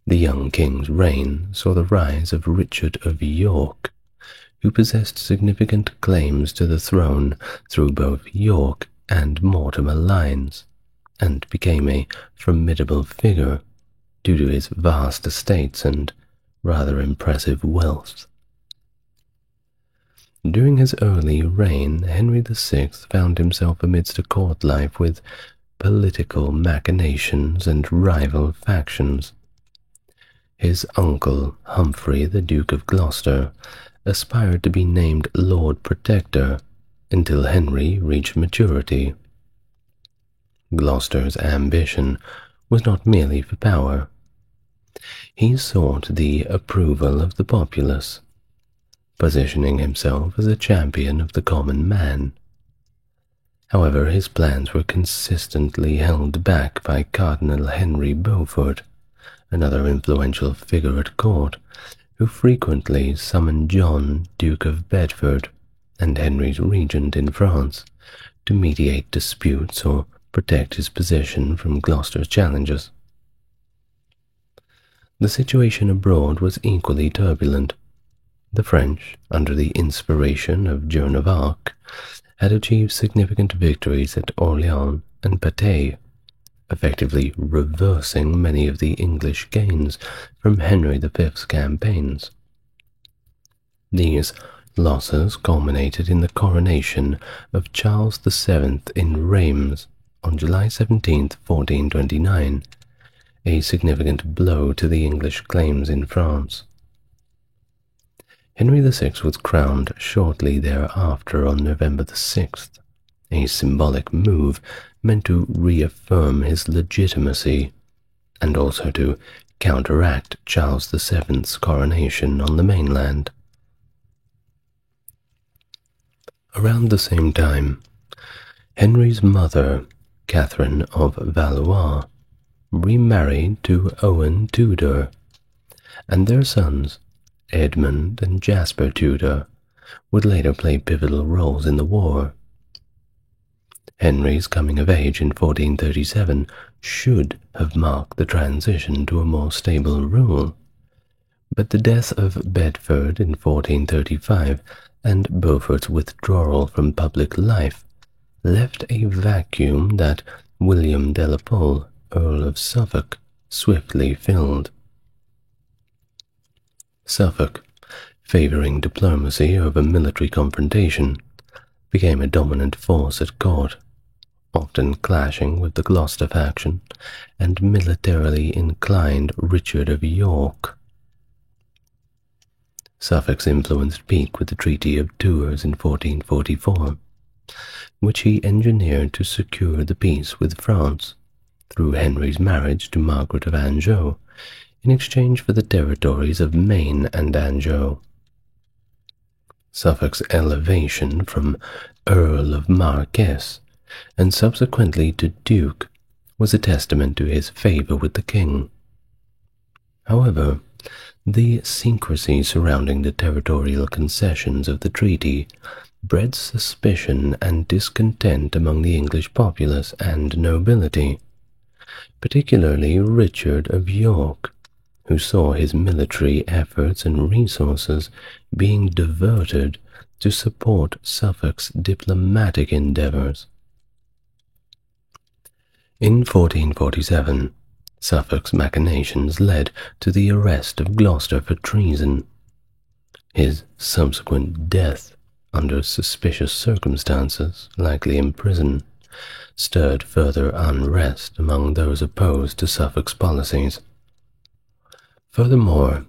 The young king's reign saw the rise of Richard of York, who possessed significant claims to the throne through both York and Mortimer lines, and became a formidable figure due to his vast estates and rather impressive wealth. During his early reign, Henry VI found himself amidst a court life with political machinations and rival factions. His uncle, Humphrey, the Duke of Gloucester, aspired to be named Lord Protector until Henry reached maturity. Gloucester's ambition was not merely for power. He sought the approval of the populace, positioning himself as a champion of the common man. However, his plans were consistently held back by Cardinal Henry Beaufort, another influential figure at court, who frequently summoned John, Duke of Bedford, and Henry's regent in France, to mediate disputes or protect his position from Gloucester's challenges. The situation abroad was equally turbulent. The French, under the inspiration of Joan of Arc, had achieved significant victories at Orléans and Patay, effectively reversing many of the English gains from Henry V's campaigns. These losses culminated in the coronation of Charles VII in Reims on July 17, 1429, a significant blow to the English claims in France. Henry VI was crowned shortly thereafter on November 6th, a symbolic move meant to reaffirm his legitimacy and also to counteract Charles VII's coronation on the mainland. Around the same time, Henry's mother, Catherine of Valois, remarried to Owen Tudor, and their sons, Edmund and Jasper Tudor, would later play pivotal roles in the war. Henry's coming of age in 1437 should have marked the transition to a more stable rule, but the death of Bedford in 1435 and Beaufort's withdrawal from public life left a vacuum that William de la Pole, Earl of Suffolk, swiftly filled. Suffolk, favoring diplomacy over military confrontation, became a dominant force at court, often clashing with the Gloucester faction and militarily inclined Richard of York. Suffolk's influence peaked with the Treaty of Tours in 1444, which he engineered to secure the peace with France through Henry's marriage to Margaret of Anjou in exchange for the territories of Maine and Anjou. Suffolk's elevation from Earl of Marquess and subsequently to Duke was a testament to his favor with the king. However, the secrecy surrounding the territorial concessions of the treaty bred suspicion and discontent among the English populace and nobility, particularly Richard of York, who saw his military efforts and resources being diverted to support Suffolk's diplomatic endeavours. In 1447, Suffolk's machinations led to the arrest of Gloucester for treason. His subsequent death, under suspicious circumstances, likely in prison, stirred further unrest among those opposed to Suffolk's policies. Furthermore,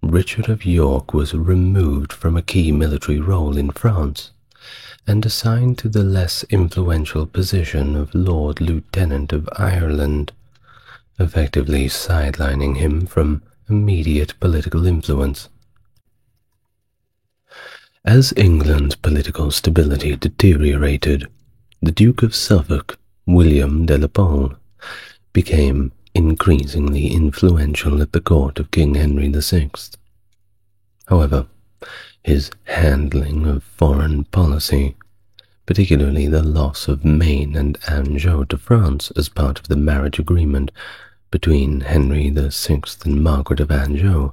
Richard of York was removed from a key military role in France and assigned to the less influential position of Lord Lieutenant of Ireland, effectively sidelining him from immediate political influence. As England's political stability deteriorated, the Duke of Suffolk, William de la Pole, became increasingly influential at the court of King Henry VI. However, his handling of foreign policy, particularly the loss of Maine and Anjou to France as part of the marriage agreement between Henry VI and Margaret of Anjou,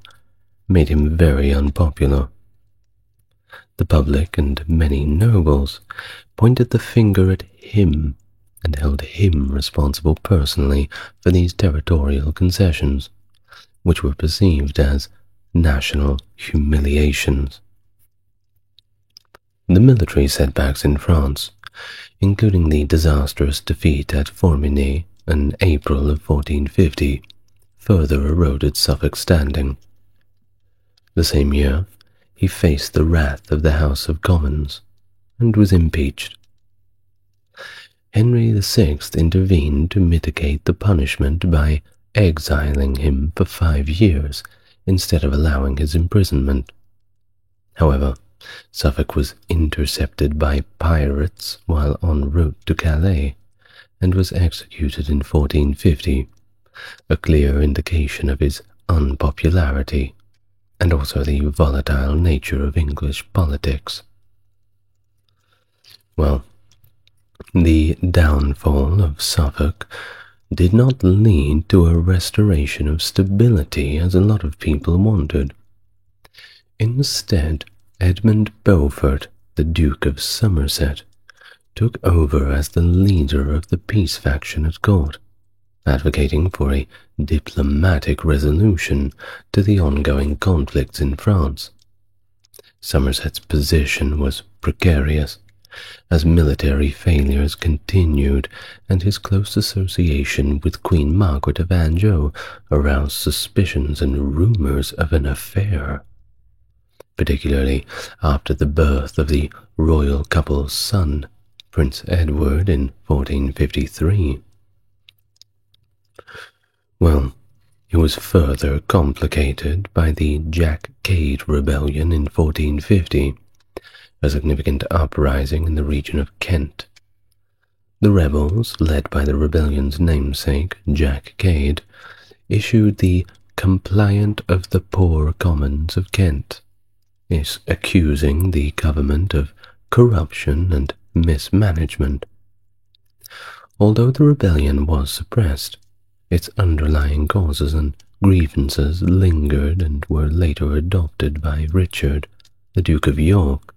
made him very unpopular. The public and many nobles pointed the finger at him and held him responsible personally for these territorial concessions, which were perceived as national humiliations. The military setbacks in France, including the disastrous defeat at Formigny in April of 1450, further eroded Suffolk's standing. The same year, he faced the wrath of the House of Commons and was impeached. Henry VI intervened to mitigate the punishment by exiling him for 5 years instead of allowing his imprisonment. However, Suffolk was intercepted by pirates while en route to Calais and was executed in 1450, a clear indication of his unpopularity and also the volatile nature of English politics. Well, the downfall of Suffolk did not lead to a restoration of stability as a lot of people wanted. Instead, Edmund Beaufort, the Duke of Somerset, took over as the leader of the peace faction at court, advocating for a diplomatic resolution to the ongoing conflicts in France. Somerset's position was precarious, as military failures continued and his close association with Queen Margaret of Anjou aroused suspicions and rumors of an affair, particularly after the birth of the royal couple's son, Prince Edward, in 1453. Well, it was further complicated by the Jack Cade Rebellion in 1450, a significant uprising in the region of Kent. The rebels, led by the rebellion's namesake, Jack Cade, issued the Complaint of the Poor Commons of Kent, accusing the government of corruption and mismanagement. Although the rebellion was suppressed, its underlying causes and grievances lingered and were later adopted by Richard, the Duke of York,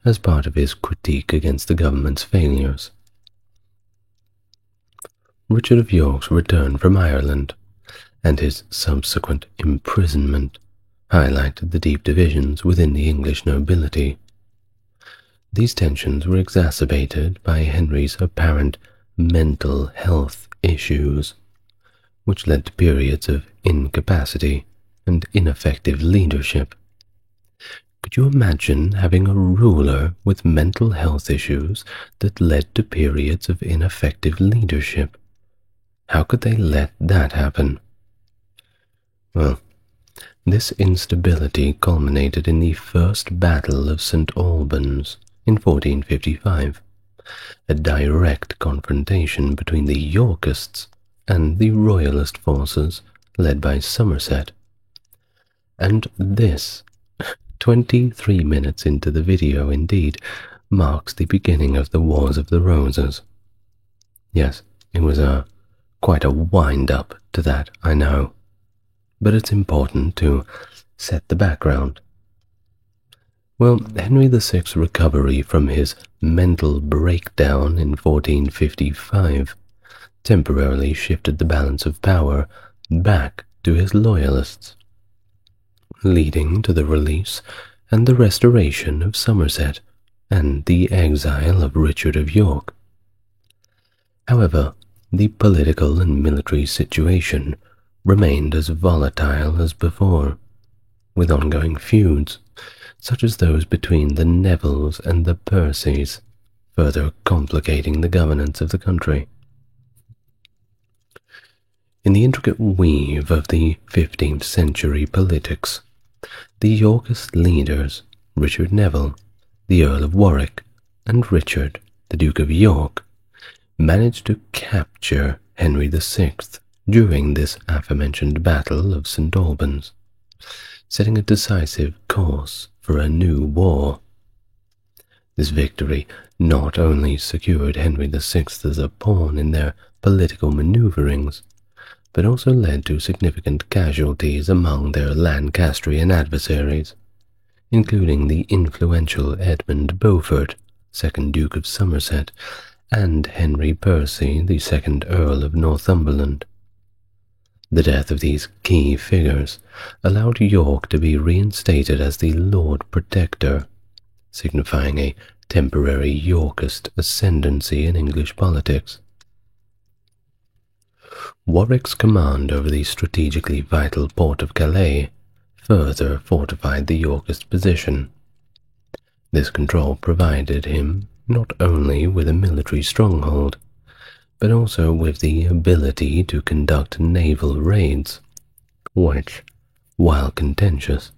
as part of his critique against the government's failures. Richard of York's return from Ireland and his subsequent imprisonment highlighted the deep divisions within the English nobility. These tensions were exacerbated by Henry's apparent mental health issues, which led to periods of incapacity and ineffective leadership. Could you imagine having a ruler with mental health issues that led to periods of ineffective leadership? How could they let that happen? Well, this instability culminated in the First Battle of St. Albans in 1455, a direct confrontation between the Yorkists and the Royalist forces led by Somerset. And this, 23 minutes into the video indeed, marks the beginning of the Wars of the Roses. Yes, it was quite a wind-up to that, I know, but it's important to set the background. Well, Henry VI's recovery from his mental breakdown in 1455 temporarily shifted the balance of power back to his loyalists, leading to the release and the restoration of Somerset and the exile of Richard of York. However, the political and military situation remained as volatile as before, with ongoing feuds, such as those between the Nevilles and the Percys, further complicating the governance of the country. In the intricate weave of the 15th century politics, the Yorkist leaders, Richard Neville, the Earl of Warwick, and Richard, the Duke of York, managed to capture Henry VI during this aforementioned Battle of St. Albans, setting a decisive course for a new war. This victory not only secured Henry VI as a pawn in their political maneuverings, but also led to significant casualties among their Lancastrian adversaries, including the influential Edmund Beaufort, 2nd Duke of Somerset, and Henry Percy, the 2nd Earl of Northumberland. The death of these key figures allowed York to be reinstated as the Lord Protector, signifying a temporary Yorkist ascendancy in English politics. Warwick's command over the strategically vital port of Calais further fortified the Yorkist position. This control provided him not only with a military stronghold, but also with the ability to conduct naval raids, which, while contentious,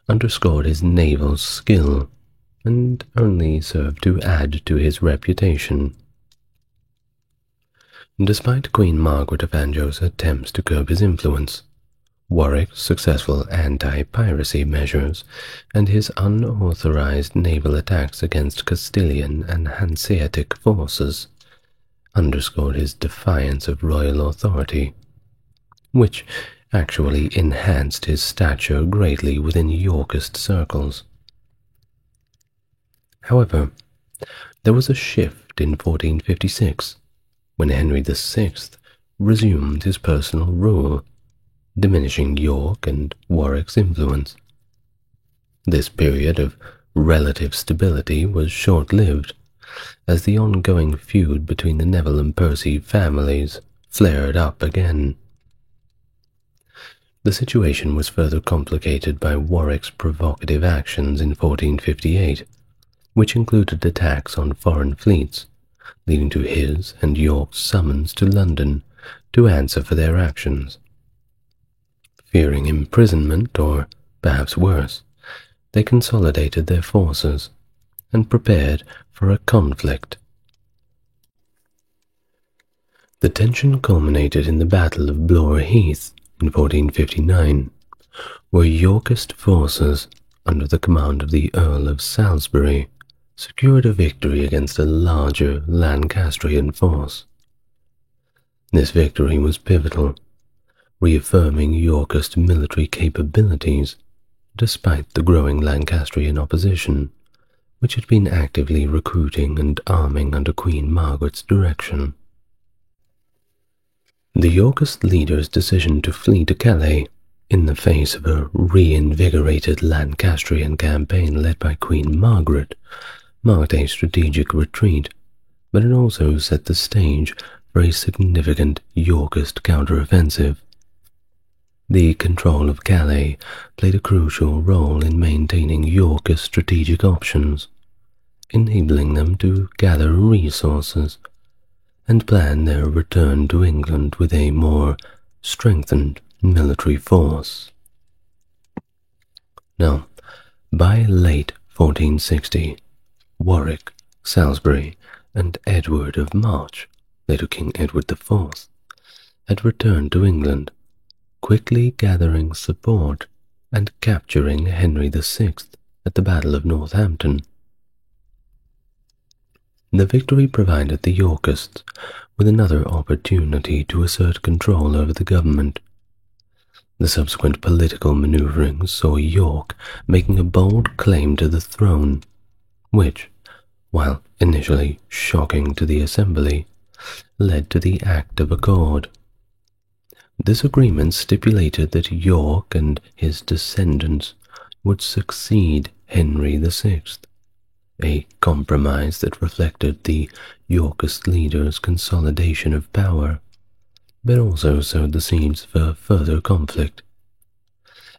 underscored his naval skill and only served to add to his reputation. Despite Queen Margaret of Anjou's attempts to curb his influence, Warwick's successful anti-piracy measures and his unauthorized naval attacks against Castilian and Hanseatic forces underscored his defiance of royal authority, which actually enhanced his stature greatly within Yorkist circles. However, there was a shift in 1456, when Henry VI resumed his personal rule, diminishing York and Warwick's influence. This period of relative stability was short-lived, as the ongoing feud between the Neville and Percy families flared up again. The situation was further complicated by Warwick's provocative actions in 1458, which included attacks on foreign fleets, leading to his and York's summons to London to answer for their actions. Fearing imprisonment, or perhaps worse, they consolidated their forces and prepared for a conflict. The tension culminated in the Battle of Blore Heath in 1459, where Yorkist forces, under the command of the Earl of Salisbury, secured a victory against a larger Lancastrian force. This victory was pivotal, reaffirming Yorkist military capabilities despite the growing Lancastrian opposition, which had been actively recruiting and arming under Queen Margaret's direction. The Yorkist leaders' decision to flee to Calais in the face of a reinvigorated Lancastrian campaign led by Queen Margaret marked a strategic retreat, but it also set the stage for a significant Yorkist counteroffensive. The control of Calais played a crucial role in maintaining Yorkist strategic options, enabling them to gather resources and plan their return to England with a more strengthened military force. Now, by late 1460, Warwick, Salisbury, and Edward of March, later King Edward IV, had returned to England, quickly gathering support and capturing Henry VI at the Battle of Northampton. The victory provided the Yorkists with another opportunity to assert control over the government. The subsequent political maneuvering saw York making a bold claim to the throne, which, while initially shocking to the assembly, led to the Act of Accord. This agreement stipulated that York and his descendants would succeed Henry VI, a compromise that reflected the Yorkist leaders' consolidation of power, but also sowed the seeds for further conflict,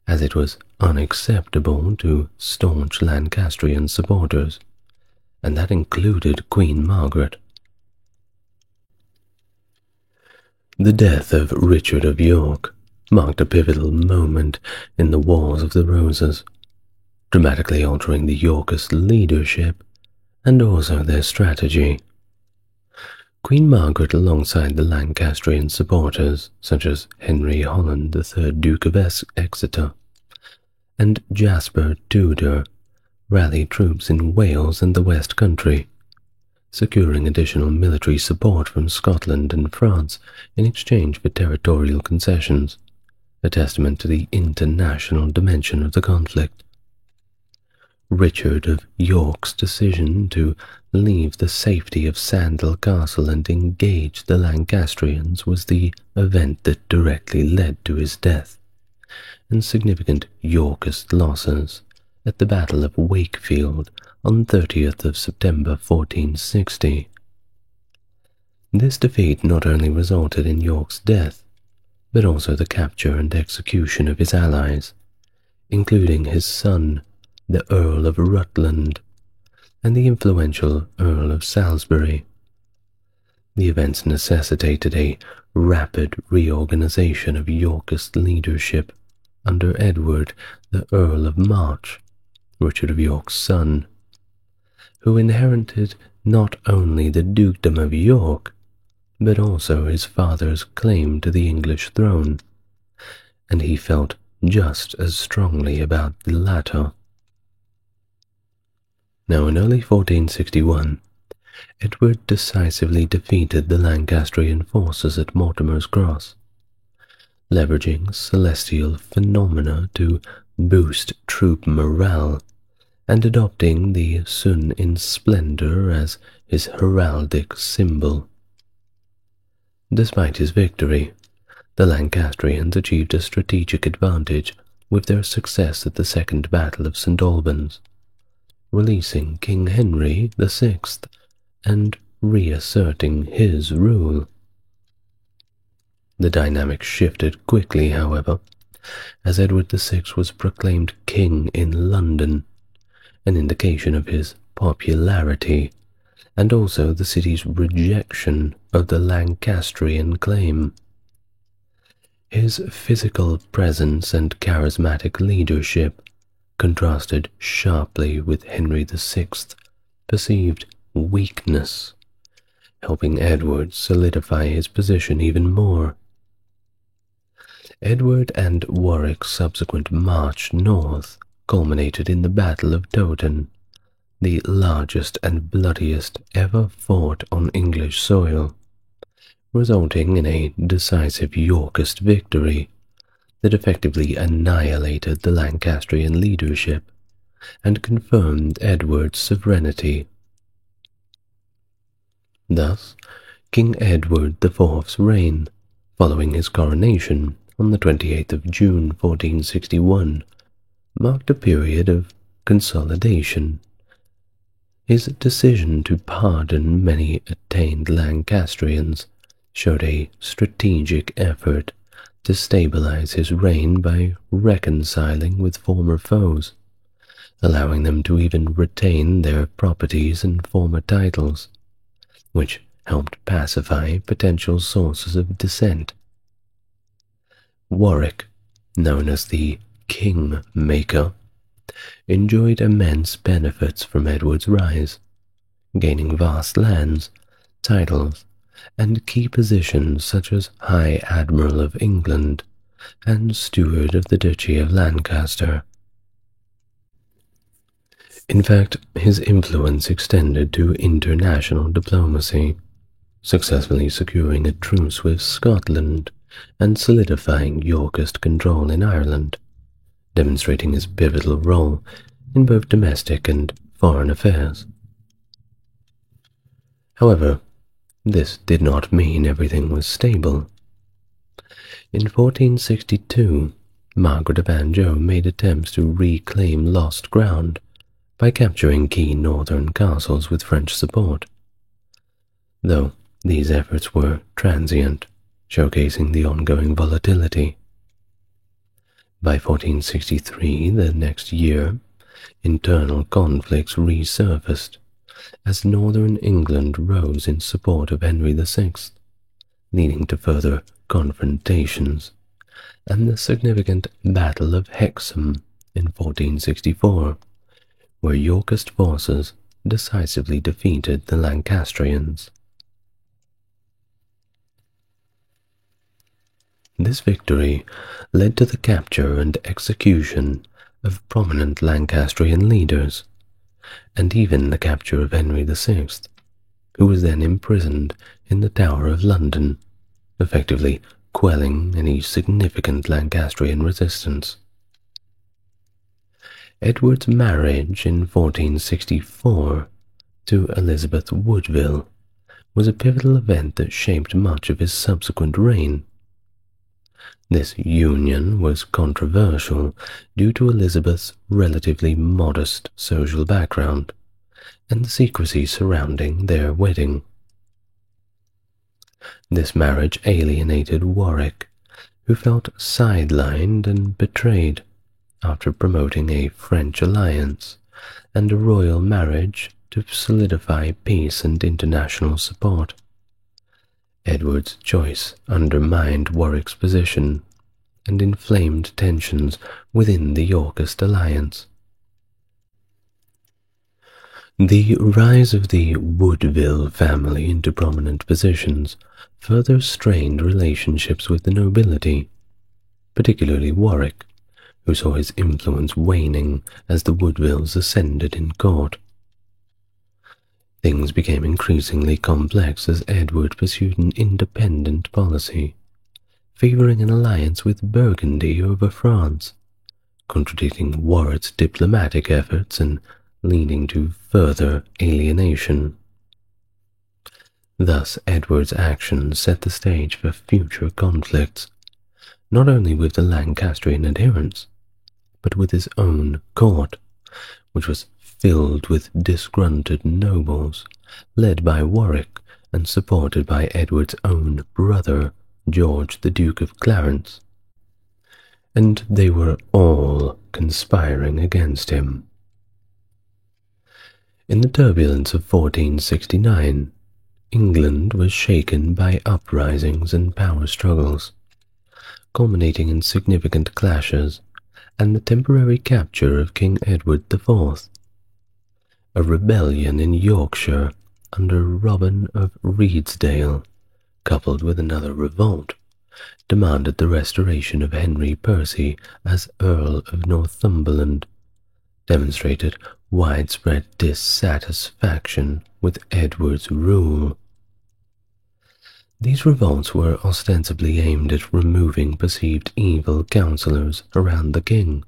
as it was unacceptable to staunch Lancastrian supporters, and that included Queen Margaret. The death of Richard of York marked a pivotal moment in the Wars of the Roses, dramatically altering the Yorkist leadership and also their strategy. Queen Margaret, alongside the Lancastrian supporters such as Henry Holland, the 3rd Duke of Exeter, and Jasper Tudor, rallied troops in Wales and the West Country, securing additional military support from Scotland and France in exchange for territorial concessions, a testament to the international dimension of the conflict. Richard of York's decision to leave the safety of Sandal Castle and engage the Lancastrians was the event that directly led to his death, and significant Yorkist losses at the Battle of Wakefield on 30th of September 1460. This defeat not only resulted in York's death, but also the capture and execution of his allies, including his son, the Earl of Rutland, and the influential Earl of Salisbury. The events necessitated a rapid reorganization of Yorkist leadership under Edward, the Earl of March, Richard of York's son, who inherited not only the dukedom of York, but also his father's claim to the English throne, and he felt just as strongly about the latter. Now, in early 1461, Edward decisively defeated the Lancastrian forces at Mortimer's Cross, leveraging celestial phenomena to boost troop morale and adopting the sun in splendor as his heraldic symbol. Despite his victory, the Lancastrians achieved a strategic advantage with their success at the Second Battle of St. Albans, releasing King Henry VI and reasserting his rule. The dynamic shifted quickly, however, as Edward VI was proclaimed king in London, an indication of his popularity and also the city's rejection of the Lancastrian claim. His physical presence and charismatic leadership contrasted sharply with Henry VI's perceived weakness, helping Edward solidify his position even more. Edward and Warwick's subsequent march north culminated in the Battle of Towton, the largest and bloodiest ever fought on English soil, resulting in a decisive Yorkist victory that effectively annihilated the Lancastrian leadership and confirmed Edward's sovereignty. Thus, King Edward IV's reign, following his coronation on the 28th of June 1461, marked a period of consolidation. His decision to pardon many attainted Lancastrians showed a strategic effort to stabilize his reign by reconciling with former foes, allowing them to even retain their properties and former titles, which helped pacify potential sources of dissent. Warwick, known as the King-Maker, enjoyed immense benefits from Edward's rise, gaining vast lands, titles, and key positions such as High Admiral of England and Steward of the Duchy of Lancaster. In fact, his influence extended to international diplomacy, successfully securing a truce with Scotland and solidifying Yorkist control in Ireland, demonstrating his pivotal role in both domestic and foreign affairs. However, this did not mean everything was stable. In 1462, Margaret of Anjou made attempts to reclaim lost ground by capturing key northern castles with French support, though these efforts were transient, showcasing the ongoing volatility. By 1463, the next year, internal conflicts resurfaced as northern England rose in support of Henry VI, leading to further confrontations, and the significant Battle of Hexham in 1464, where Yorkist forces decisively defeated the Lancastrians. This victory led to the capture and execution of prominent Lancastrian leaders, and even the capture of Henry VI, who was then imprisoned in the Tower of London, effectively quelling any significant Lancastrian resistance. Edward's marriage in 1464 to Elizabeth Woodville was a pivotal event that shaped much of his subsequent reign. This union was controversial due to Elizabeth's relatively modest social background and the secrecy surrounding their wedding. This marriage alienated Warwick, who felt sidelined and betrayed after promoting a French alliance and a royal marriage to solidify peace and international support. Edward's choice undermined Warwick's position and inflamed tensions within the Yorkist alliance. The rise of the Woodville family into prominent positions further strained relationships with the nobility, particularly Warwick, who saw his influence waning as the Woodvilles ascended in court. Things became increasingly complex as Edward pursued an independent policy, favoring an alliance with Burgundy over France, contradicting Warwick's diplomatic efforts and leading to further alienation. Thus, Edward's actions set the stage for future conflicts, not only with the Lancastrian adherents, but with his own court, which was filled with disgruntled nobles, led by Warwick and supported by Edward's own brother, George the Duke of Clarence, and they were all conspiring against him. In the turbulence of 1469, England was shaken by uprisings and power struggles, culminating in significant clashes and the temporary capture of King Edward IV. A rebellion in Yorkshire under Robin of Redesdale, coupled with another revolt, demanded the restoration of Henry Percy as Earl of Northumberland, demonstrated widespread dissatisfaction with Edward's rule. These revolts were ostensibly aimed at removing perceived evil counsellors around the king,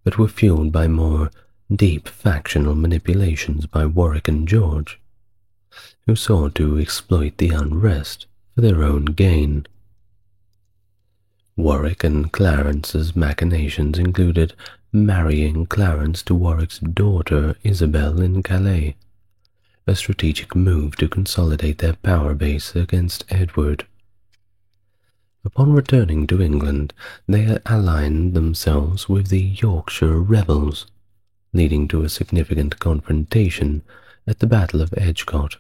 but were fueled by more deep factional manipulations by Warwick and George, who sought to exploit the unrest for their own gain. Warwick and Clarence's machinations included marrying Clarence to Warwick's daughter Isabel in Calais, a strategic move to consolidate their power base against Edward. Upon returning to England, they aligned themselves with the Yorkshire rebels, leading to a significant confrontation at the Battle of Edgecote,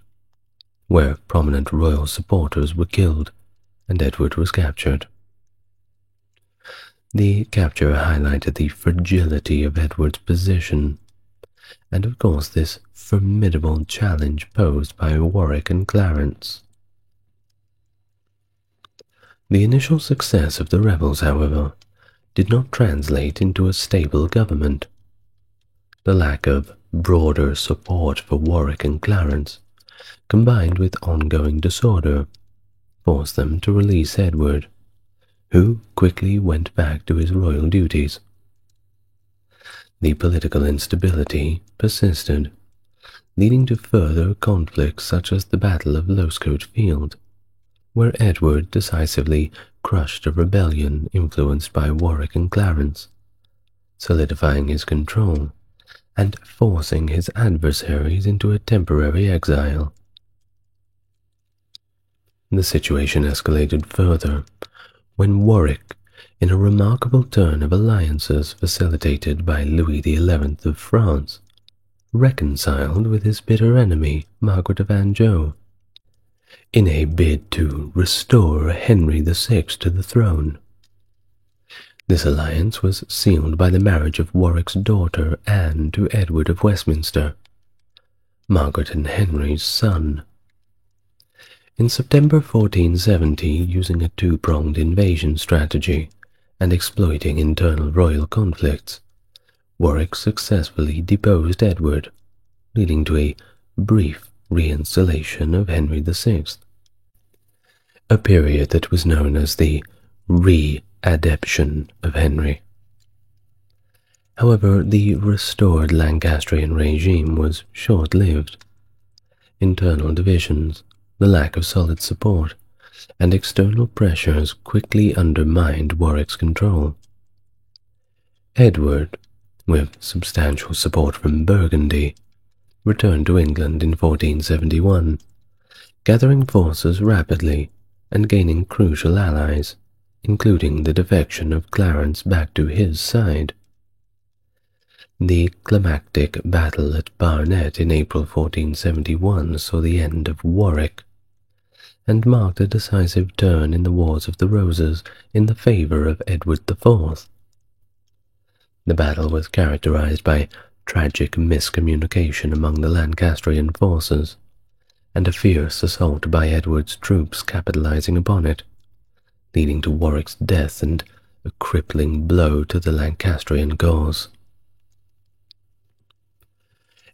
where prominent royal supporters were killed and Edward was captured. The capture highlighted the fragility of Edward's position, and of course this formidable challenge posed by Warwick and Clarence. The initial success of the rebels, however, did not translate into a stable government. The lack of broader support for Warwick and Clarence, combined with ongoing disorder, forced them to release Edward who quickly went back to his royal duties. The political instability persisted, leading to further conflicts such as the Battle of Losecoat Field, where Edward decisively crushed a rebellion influenced by Warwick and Clarence, solidifying his control and forcing his adversaries into a temporary exile. The situation escalated further when Warwick, in a remarkable turn of alliances facilitated by Louis XI of France, reconciled with his bitter enemy Margaret of Anjou, in a bid to restore Henry VI to the throne. This alliance was sealed by the marriage of Warwick's daughter Anne to Edward of Westminster, Margaret and Henry's son. In September 1470, using a two-pronged invasion strategy and exploiting internal royal conflicts, Warwick successfully deposed Edward, leading to a brief reinstallation of Henry VI, a period that was known as the re-adeption of Henry. However, the restored Lancastrian regime was short-lived. Internal divisions, the lack of solid support, and external pressures quickly undermined Warwick's control. Edward, with substantial support from Burgundy, returned to England in 1471, gathering forces rapidly and gaining crucial allies, including the defection of Clarence back to his side. The climactic battle at Barnet in April 1471 saw the end of Warwick, and marked a decisive turn in the Wars of the Roses in the favour of Edward IV. The battle was characterized by tragic miscommunication among the Lancastrian forces, and a fierce assault by Edward's troops capitalizing upon it, leading to Warwick's death and a crippling blow to the Lancastrian cause.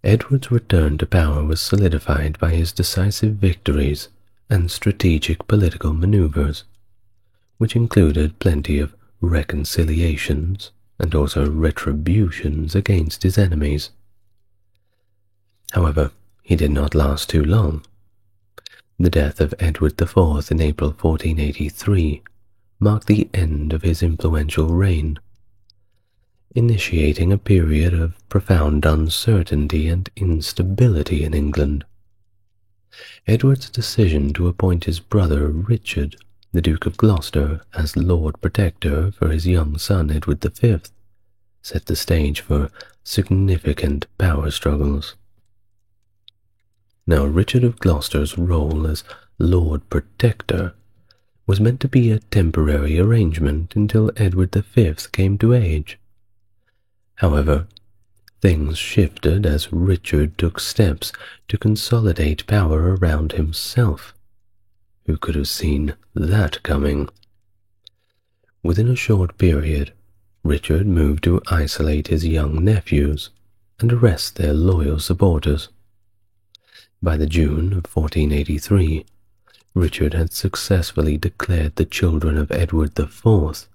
Edward's return to power was solidified by his decisive victories and strategic political maneuvers, which included plenty of reconciliations and also retributions against his enemies. However, he did not last too long. The death of Edward IV in April 1483 marked the end of his influential reign, initiating a period of profound uncertainty and instability in England. Edward's decision to appoint his brother Richard, the Duke of Gloucester, as Lord Protector for his young son Edward V set the stage for significant power struggles. Now, Richard of Gloucester's role as Lord Protector was meant to be a temporary arrangement until Edward V came to age. However, things shifted as Richard took steps to consolidate power around himself. Who could have seen that coming? Within a short period, Richard moved to isolate his young nephews and arrest their loyal supporters. By the June of 1483, Richard had successfully declared the children of Edward IV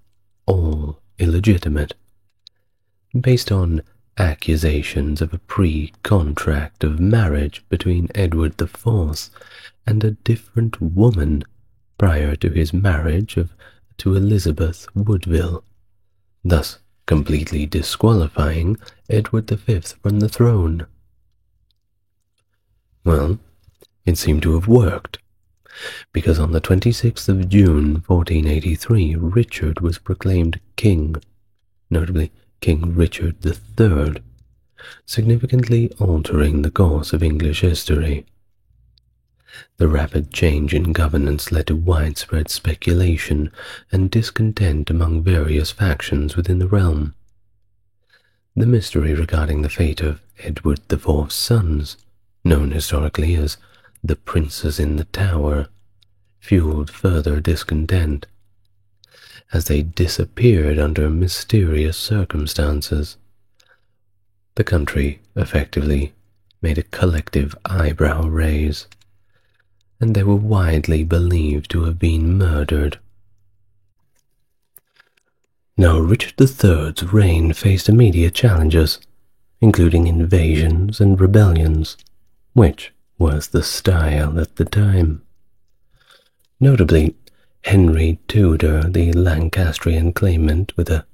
all illegitimate, based on accusations of a pre-contract of marriage between Edward IV and a different woman prior to his marriage to Elizabeth Woodville, thus completely disqualifying Edward V from the throne. Well, it seemed to have worked, because on the 26th of June 1483 Richard was proclaimed king, notably King Richard III, significantly altering the course of English history. The rapid change in governance led to widespread speculation and discontent among various factions within the realm. The mystery regarding the fate of Edward IV's sons, known historically as the Princes in the Tower, fueled further discontent, as they disappeared under mysterious circumstances. The country effectively made a collective eyebrow raise, and they were widely believed to have been murdered. Now, Richard III's reign faced immediate challenges, including invasions and rebellions, which was the style at the time. Notably, Henry Tudor, the Lancastrian claimant with a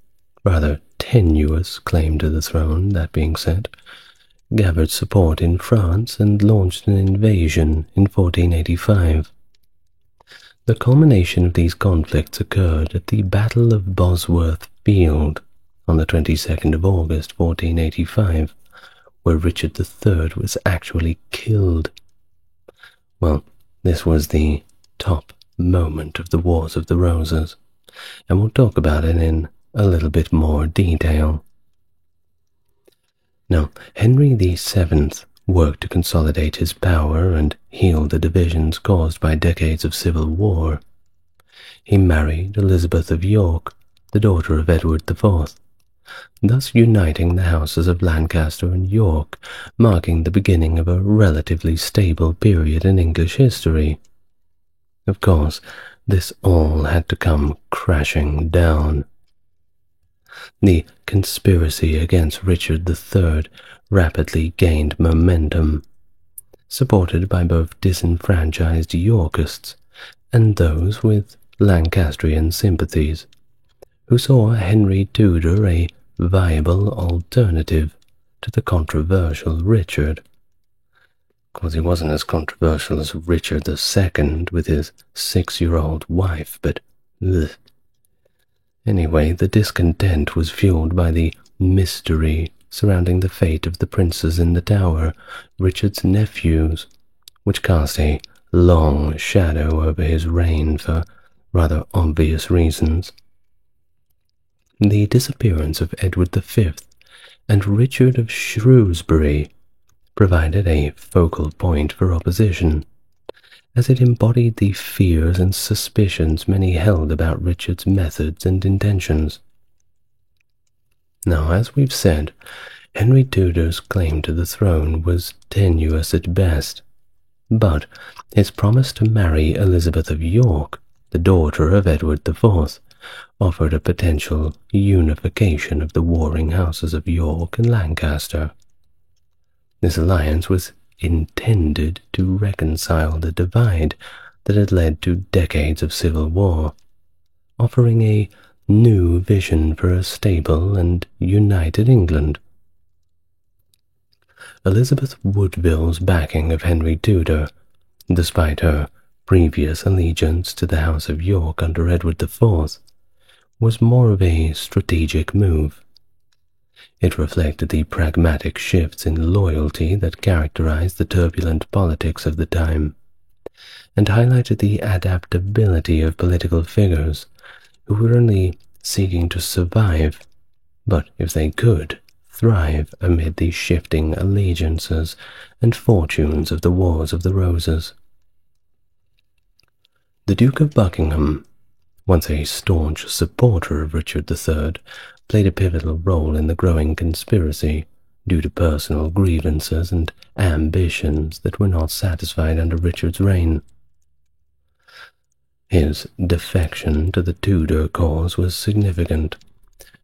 rather tenuous claim to the throne, that being said, gathered support in France and launched an invasion in 1485. The culmination of these conflicts occurred at the Battle of Bosworth Field on the 22nd of August 1485, where Richard III was actually killed. Well, this was the top moment of the Wars of the Roses, and we'll talk about it in a little bit more detail. Now, Henry VII worked to consolidate his power and heal the divisions caused by decades of civil war. He married Elizabeth of York, the daughter of Edward IV, thus uniting the houses of Lancaster and York, marking the beginning of a relatively stable period in English history. Of course, this all had to come crashing down. The conspiracy against Richard III rapidly gained momentum, supported by both disenfranchised Yorkists and those with Lancastrian sympathies, who saw Henry Tudor a viable alternative to the controversial Richard. Of course, he wasn't as controversial as Richard II with his 6-year-old wife, but ugh. Anyway, the discontent was fueled by the mystery surrounding the fate of the princes in the Tower, Richard's nephews, which cast a long shadow over his reign for rather obvious reasons. The disappearance of Edward V and Richard of Shrewsbury provided a focal point for opposition, as it embodied the fears and suspicions many held about Richard's methods and intentions. Now, as we've said, Henry Tudor's claim to the throne was tenuous at best, but his promise to marry Elizabeth of York, the daughter of Edward IV, offered a potential unification of the warring houses of York and Lancaster. This alliance was intended to reconcile the divide that had led to decades of civil war, offering a new vision for a stable and united England. Elizabeth Woodville's backing of Henry Tudor, despite her previous allegiance to the House of York under Edward IV, was more of a strategic move. It reflected the pragmatic shifts in loyalty that characterized the turbulent politics of the time, and highlighted the adaptability of political figures who were only seeking to survive, but if they could, thrive amid the shifting allegiances and fortunes of the Wars of the Roses. The Duke of Buckingham, once a staunch supporter of Richard III, played a pivotal role in the growing conspiracy due to personal grievances and ambitions that were not satisfied under Richard's reign. His defection to the Tudor cause was significant,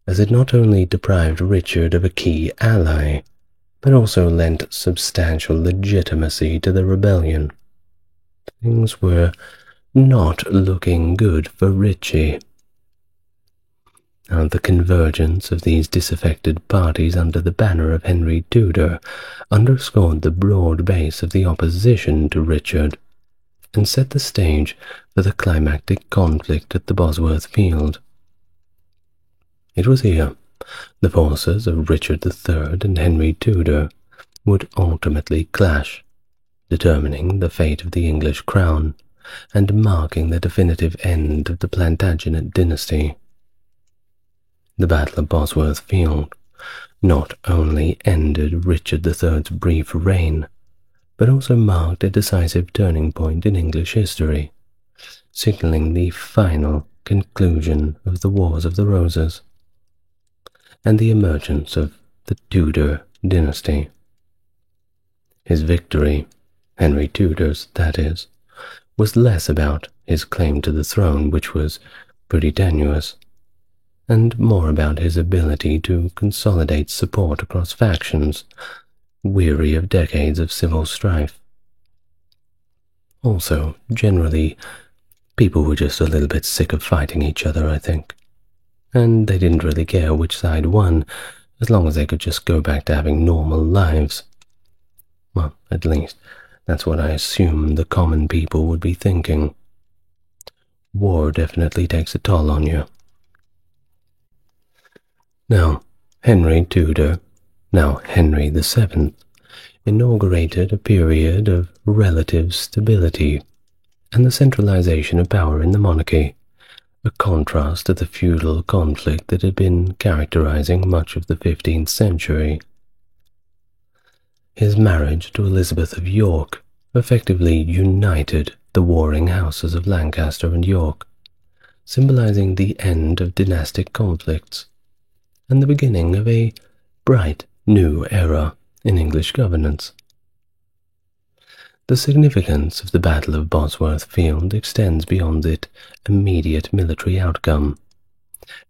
as it not only deprived Richard of a key ally, but also lent substantial legitimacy to the rebellion. Things were not looking good for Richie. Now, the convergence of these disaffected parties under the banner of Henry Tudor underscored the broad base of the opposition to Richard, and set the stage for the climactic conflict at the Bosworth Field. It was here the forces of Richard III and Henry Tudor would ultimately clash, determining the fate of the English crown and marking the definitive end of the Plantagenet dynasty. The Battle of Bosworth Field not only ended Richard III's brief reign, but also marked a decisive turning point in English history, signalling the final conclusion of the Wars of the Roses and the emergence of the Tudor dynasty. His victory, Henry Tudor's that is, was less about his claim to the throne, which was pretty tenuous, and more about his ability to consolidate support across factions, weary of decades of civil strife. Also, generally, people were just a little bit sick of fighting each other, I think. And they didn't really care which side won, as long as they could just go back to having normal lives. Well, at least, that's what I assume the common people would be thinking. War definitely takes a toll on you. Now, Henry Tudor, now Henry VII, inaugurated a period of relative stability and the centralization of power in the monarchy, a contrast to the feudal conflict that had been characterizing much of the 15th century. His marriage to Elizabeth of York effectively united the warring houses of Lancaster and York, symbolizing the end of dynastic conflicts and the beginning of a bright new era in English governance. The significance of the Battle of Bosworth Field extends beyond its immediate military outcome,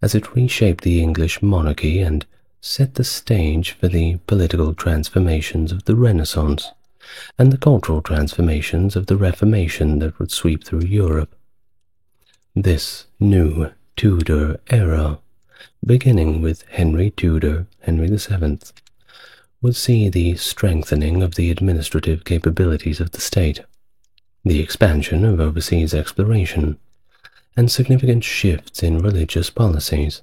as it reshaped the English monarchy and set the stage for the political transformations of the Renaissance and the cultural transformations of the Reformation that would sweep through Europe. This new Tudor era, beginning with Henry Tudor, Henry VII, would see the strengthening of the administrative capabilities of the state, the expansion of overseas exploration, and significant shifts in religious policies.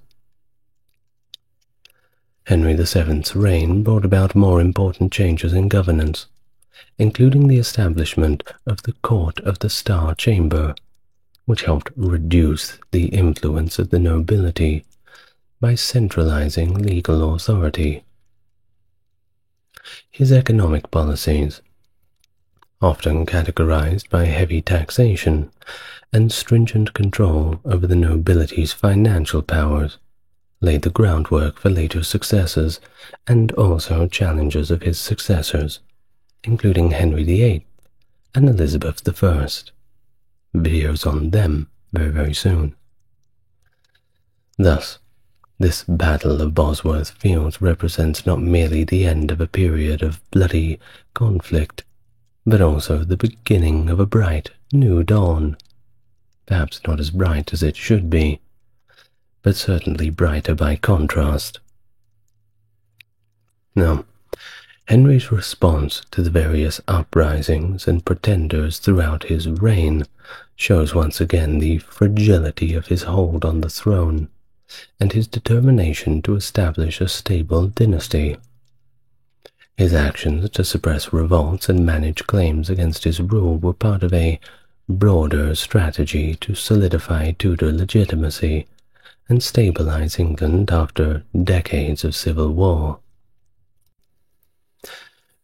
Henry VII's reign brought about more important changes in governance, including the establishment of the Court of the Star Chamber, which helped reduce the influence of the nobility by centralizing legal authority. His economic policies, often categorized by heavy taxation and stringent control over the nobility's financial powers, laid the groundwork for later successors and also challenges of his successors, including Henry VIII and Elizabeth I. Videos on them very soon. Thus, this Battle of Bosworth Fields represents not merely the end of a period of bloody conflict, but also the beginning of a bright new dawn. Perhaps not as bright as it should be, but certainly brighter by contrast. Now, Henry's response to the various uprisings and pretenders throughout his reign shows once again the fragility of his hold on the throne and his determination to establish a stable dynasty. His actions to suppress revolts and manage claims against his rule were part of a broader strategy to solidify Tudor legitimacy and stabilize England after decades of civil war.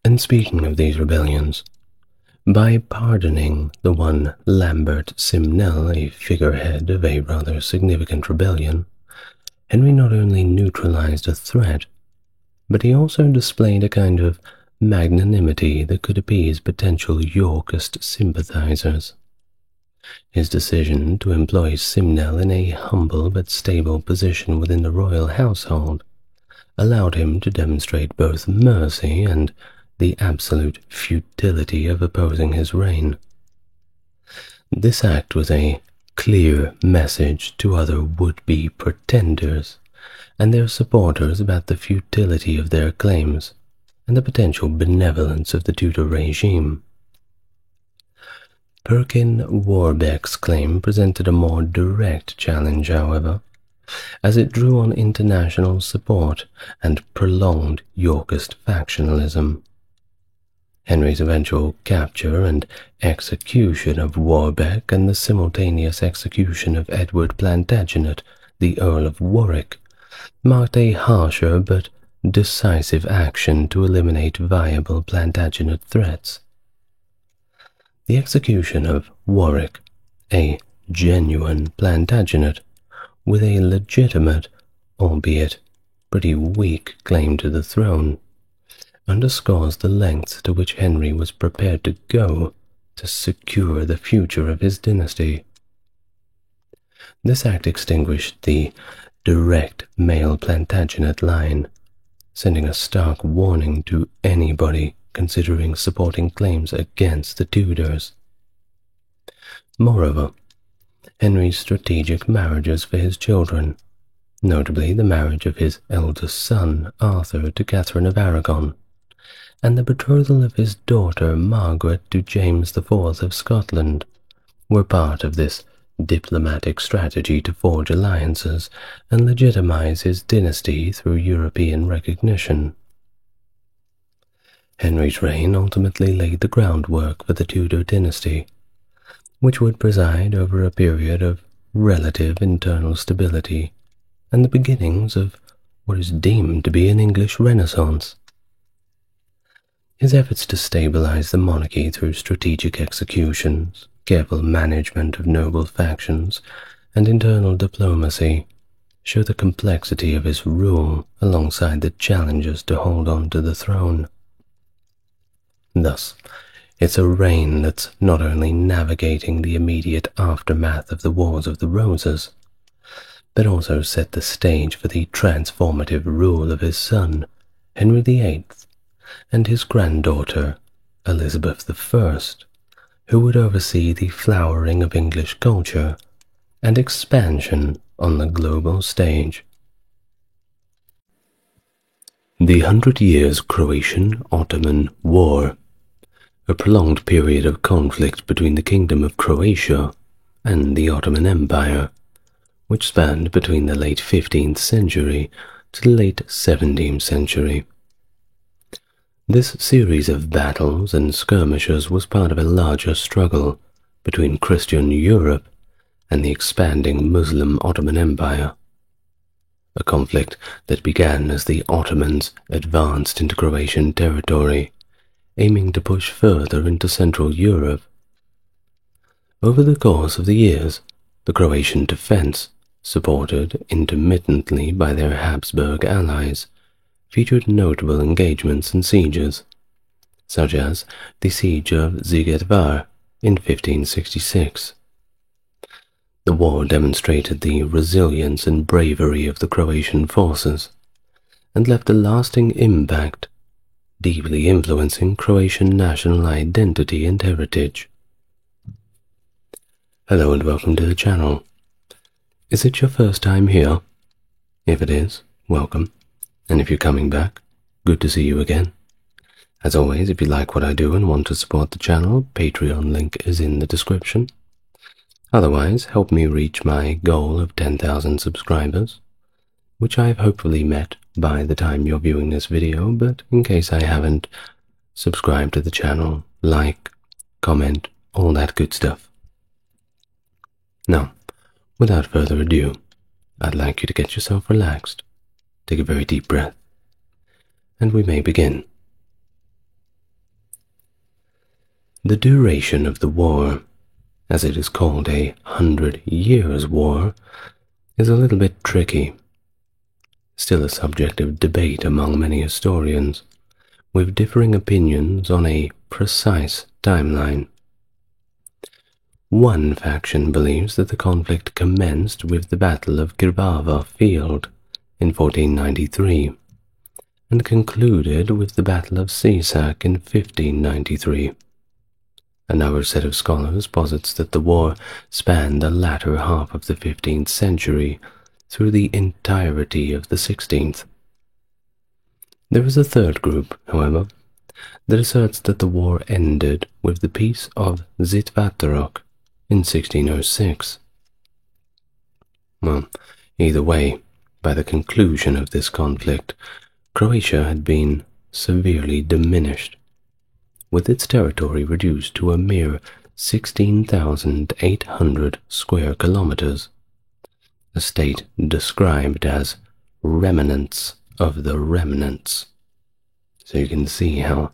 And speaking of these rebellions, by pardoning the one Lambert Simnel, a figurehead of a rather significant rebellion, Henry not only neutralized a threat, but he also displayed a kind of magnanimity that could appease potential Yorkist sympathizers. His decision to employ Simnel in a humble but stable position within the royal household allowed him to demonstrate both mercy and the absolute futility of opposing his reign. This act was a clear message to other would-be pretenders and their supporters about the futility of their claims and the potential benevolence of the Tudor regime. Perkin Warbeck's claim presented a more direct challenge, however, as it drew on international support and prolonged Yorkist factionalism. Henry's eventual capture and execution of Warbeck and the simultaneous execution of Edward Plantagenet, the Earl of Warwick, marked a harsher but decisive action to eliminate viable Plantagenet threats. The execution of Warwick, a genuine Plantagenet, with a legitimate, albeit pretty weak, claim to the throne, underscores the lengths to which Henry was prepared to go to secure the future of his dynasty. This act extinguished the direct male Plantagenet line, sending a stark warning to anybody considering supporting claims against the Tudors. Moreover, Henry's strategic marriages for his children, notably the marriage of his eldest son, Arthur, to Catherine of Aragon, and the betrothal of his daughter Margaret to James IV of Scotland, were part of this diplomatic strategy to forge alliances and legitimize his dynasty through European recognition. Henry's reign ultimately laid the groundwork for the Tudor dynasty, which would preside over a period of relative internal stability and the beginnings of what is deemed to be an English Renaissance. His efforts to stabilize the monarchy through strategic executions, careful management of noble factions, and internal diplomacy show the complexity of his rule alongside the challenges to hold on to the throne. Thus, it's a reign that's not only navigating the immediate aftermath of the Wars of the Roses, but also set the stage for the transformative rule of his son, Henry VIII, and his granddaughter, Elizabeth I, who would oversee the flowering of English culture and expansion on the global stage. The 100 Years Croatian-Ottoman War, a prolonged period of conflict between the Kingdom of Croatia and the Ottoman Empire, which spanned between the late 15th century to the late 17th century. This series of battles and skirmishes was part of a larger struggle between Christian Europe and the expanding Muslim Ottoman Empire, a conflict that began as the Ottomans advanced into Croatian territory, aiming to push further into Central Europe. Over the course of the years, the Croatian defense, supported intermittently by their Habsburg allies, featured notable engagements and sieges, such as the Siege of Sigetvar in 1566. The war demonstrated the resilience and bravery of the Croatian forces, and left a lasting impact, deeply influencing Croatian national identity and heritage. Hello and welcome to the channel. Is it your first time here? If it is, welcome. And if you're coming back, good to see you again. As always, if you like what I do and want to support the channel, Patreon link is in the description. Otherwise, help me reach my goal of 10,000 subscribers, which I've hopefully met by the time you're viewing this video, but in case I haven't, subscribe to the channel, like, comment, all that good stuff. Now, without further ado, I'd like you to get yourself relaxed, take a very deep breath, and we may begin. The duration of the war, as it is called a 100 Years' War, is a little bit tricky, still a subject of debate among many historians, with differing opinions on a precise timeline. One faction believes that the conflict commenced with the Battle of Grbavar Field in 1493, and concluded with the Battle of Sisak in 1593. Another set of scholars posits that the war spanned the latter half of the 15th century through the entirety of the 16th. There is a third group, however, that asserts that the war ended with the Peace of Zitvatarok in 1606. Well, either way, by the conclusion of this conflict, Croatia had been severely diminished, with its territory reduced to a mere 16,800 square kilometers, a state described as remnants of the remnants. So you can see how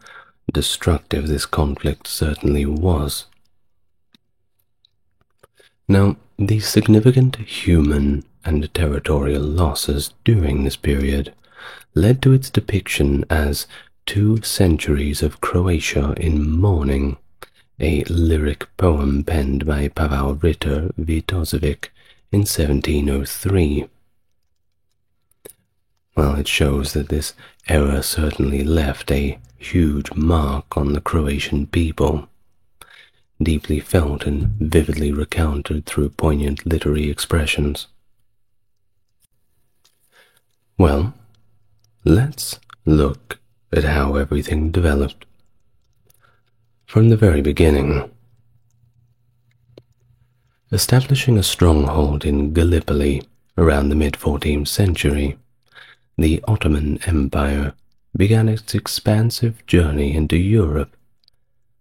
destructive this conflict certainly was. Now, the significant human and territorial losses during this period led to its depiction as 2 centuries of Croatia in mourning, a lyric poem penned by Pavel Ritter Vitosevic in 1703. Well, it shows that this era certainly left a huge mark on the Croatian people, deeply felt and vividly recounted through poignant literary expressions. Well, let's look at how everything developed. From the very beginning, establishing a stronghold in Gallipoli around the mid-14th century, the Ottoman Empire began its expansive journey into Europe,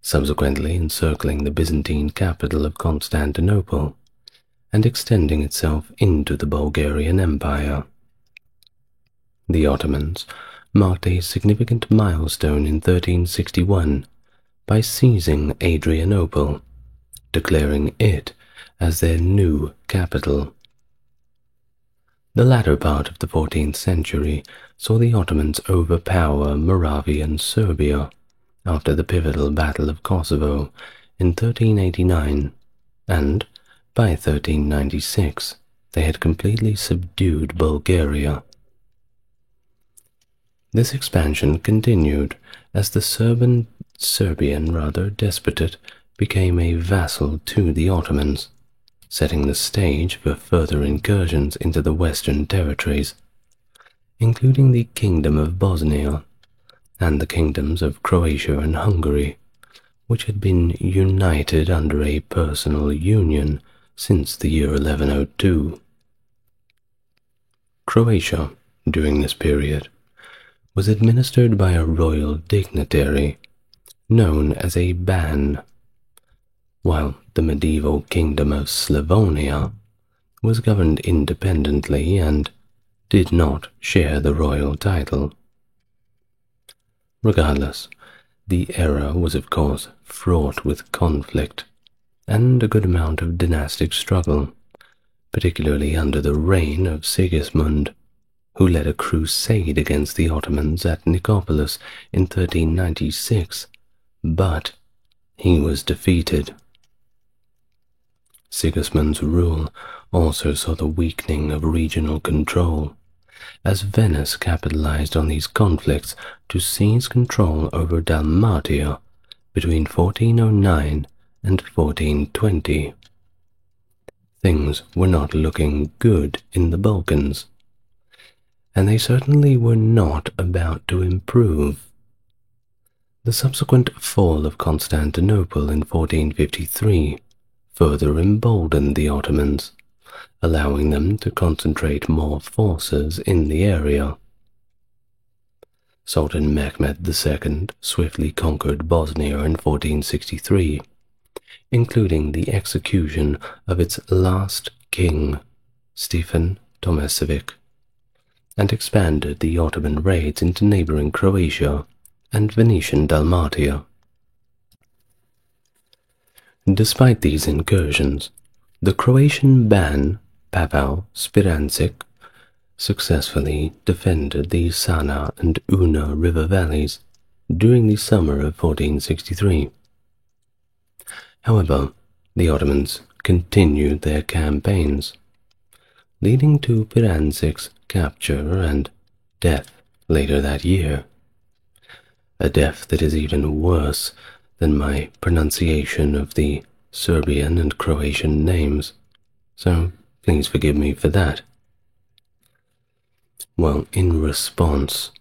subsequently encircling the Byzantine capital of Constantinople and extending itself into the Bulgarian Empire. The Ottomans marked a significant milestone in 1361 by seizing Adrianople, declaring it as their new capital. The latter part of the 14th century saw the Ottomans overpower Moravian Serbia after the pivotal Battle of Kosovo in 1389, and by 1396 they had completely subdued Bulgaria. This expansion continued as the Serbian despotate became a vassal to the Ottomans, setting the stage for further incursions into the Western territories, including the Kingdom of Bosnia and the kingdoms of Croatia and Hungary, which had been united under a personal union since the year 1102. Croatia, during this period, was administered by a royal dignitary known as a ban, while the medieval kingdom of Slavonia was governed independently and did not share the royal title. Regardless, the era was of course fraught with conflict and a good amount of dynastic struggle, particularly under the reign of Sigismund, who led a crusade against the Ottomans at Nicopolis in 1396, but he was defeated. Sigismund's rule also saw the weakening of regional control, as Venice capitalized on these conflicts to seize control over Dalmatia between 1409 and 1420. Things were not looking good in the Balkans, and they certainly were not about to improve. The subsequent fall of Constantinople in 1453 further emboldened the Ottomans, allowing them to concentrate more forces in the area. Sultan Mehmed II swiftly conquered Bosnia in 1463, including the execution of its last king, Stefan Tomasevic, and expanded the Ottoman raids into neighboring Croatia and Venetian Dalmatia. Despite these incursions, the Croatian ban, Pavel Spirancic, successfully defended the Sana and Una river valleys during the summer of 1463. However, the Ottomans continued their campaigns, leading to Spirancic's capture and death later that year. A death that is even worse than my pronunciation of the Serbian and Croatian names, so please forgive me for that. Well, in response,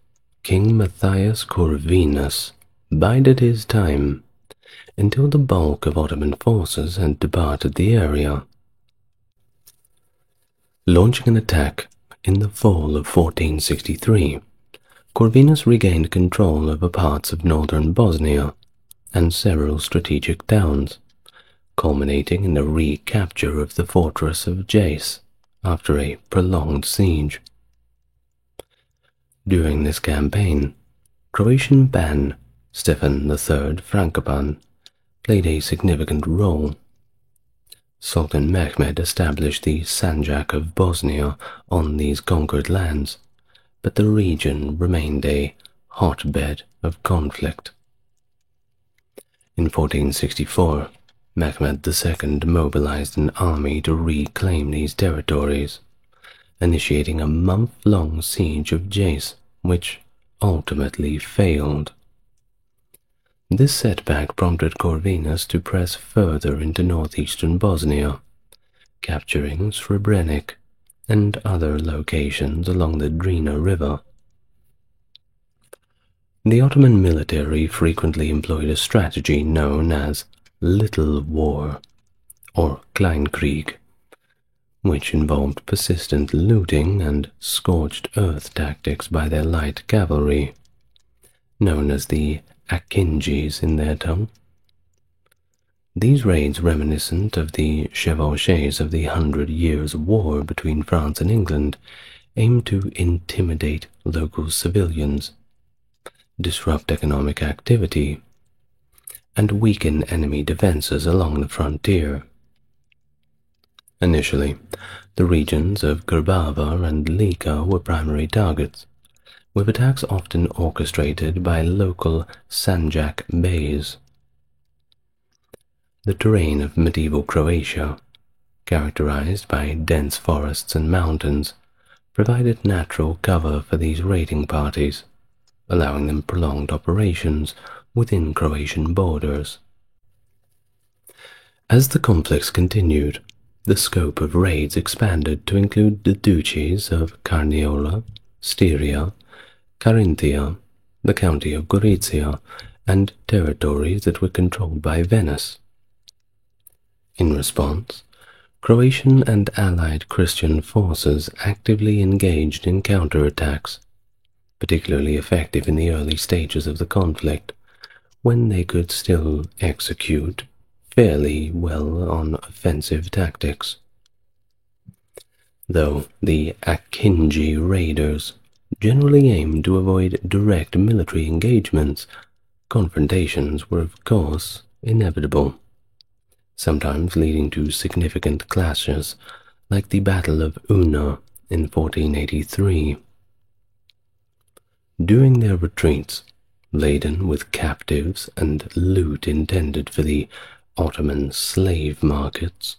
King Matthias Corvinus bided his time until the bulk of Ottoman forces had departed the area. Launching an attack in the fall of 1463, Corvinus regained control over parts of northern Bosnia and several strategic towns, culminating in the recapture of the fortress of Jace after a prolonged siege. During this campaign, Croatian ban Stefan III Frankopan played a significant role. Sultan Mehmed established the Sanjak of Bosnia on these conquered lands, but the region remained a hotbed of conflict. In 1464, Mehmed II mobilized an army to reclaim these territories, initiating a month-long siege of Jace, which ultimately failed. This setback prompted Corvinus to press further into northeastern Bosnia, capturing Srebrenik and other locations along the Drina River. The Ottoman military frequently employed a strategy known as Little War, or Kleinkrieg, which involved persistent looting and scorched earth tactics by their light cavalry, known as the Akinjis in their tongue. These raids, reminiscent of the chevauchés of the 100 Years' War between France and England, aimed to intimidate local civilians, disrupt economic activity, and weaken enemy defenses along the frontier. Initially, the regions of Grbava and Lika were primary targets, with attacks often orchestrated by local Sanjak Beys. The terrain of medieval Croatia, characterized by dense forests and mountains, provided natural cover for these raiding parties, allowing them prolonged operations within Croatian borders. As the conflicts continued, the scope of raids expanded to include the duchies of Carniola, Styria, Carinthia, the county of Gorizia, and territories that were controlled by Venice. In response, Croatian and allied Christian forces actively engaged in counterattacks, particularly effective in the early stages of the conflict, when they could still execute fairly well on offensive tactics. Though the Akinji raiders generally aimed to avoid direct military engagements, confrontations were of course inevitable, sometimes leading to significant clashes like the Battle of Una in 1483. During their retreats, laden with captives and loot intended for the Ottoman slave markets,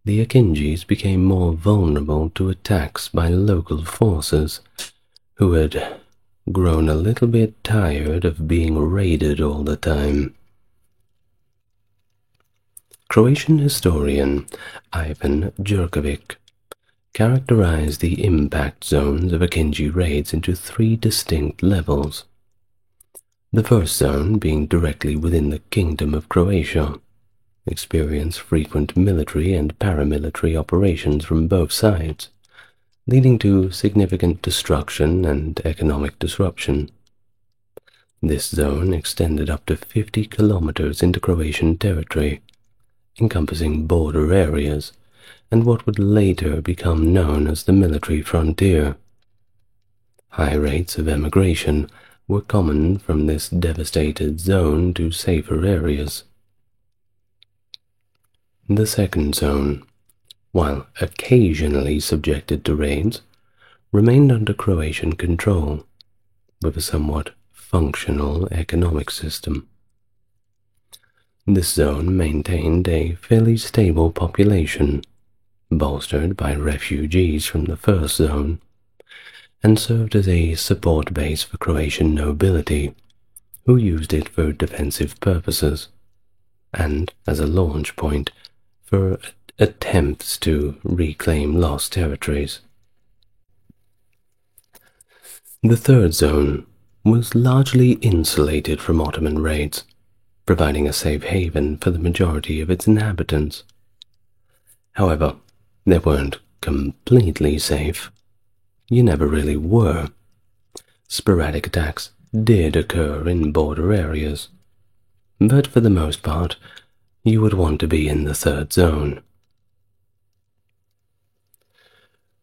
the Akinjis became more vulnerable to attacks by local forces who had grown a little bit tired of being raided all the time. Croatian historian Ivan Jurkovic characterized the impact zones of Akinji raids into 3 distinct levels. The first zone, being directly within the Kingdom of Croatia, experienced frequent military and paramilitary operations from both sides, leading to significant destruction and economic disruption. This zone extended up to 50 kilometers into Croatian territory, encompassing border areas and what would later become known as the military frontier. High rates of emigration were common from this devastated zone to safer areas. The second zone, while occasionally subjected to raids, remained under Croatian control, with a somewhat functional economic system. This zone maintained a fairly stable population, bolstered by refugees from the first zone, and served as a support base for Croatian nobility, who used it for defensive purposes, and as a launch point for attempts to reclaim lost territories. The third zone was largely insulated from Ottoman raids, providing a safe haven for the majority of its inhabitants. However, they weren't completely safe. You never really were. Sporadic attacks did occur in border areas, but for the most part, you would want to be in the third zone.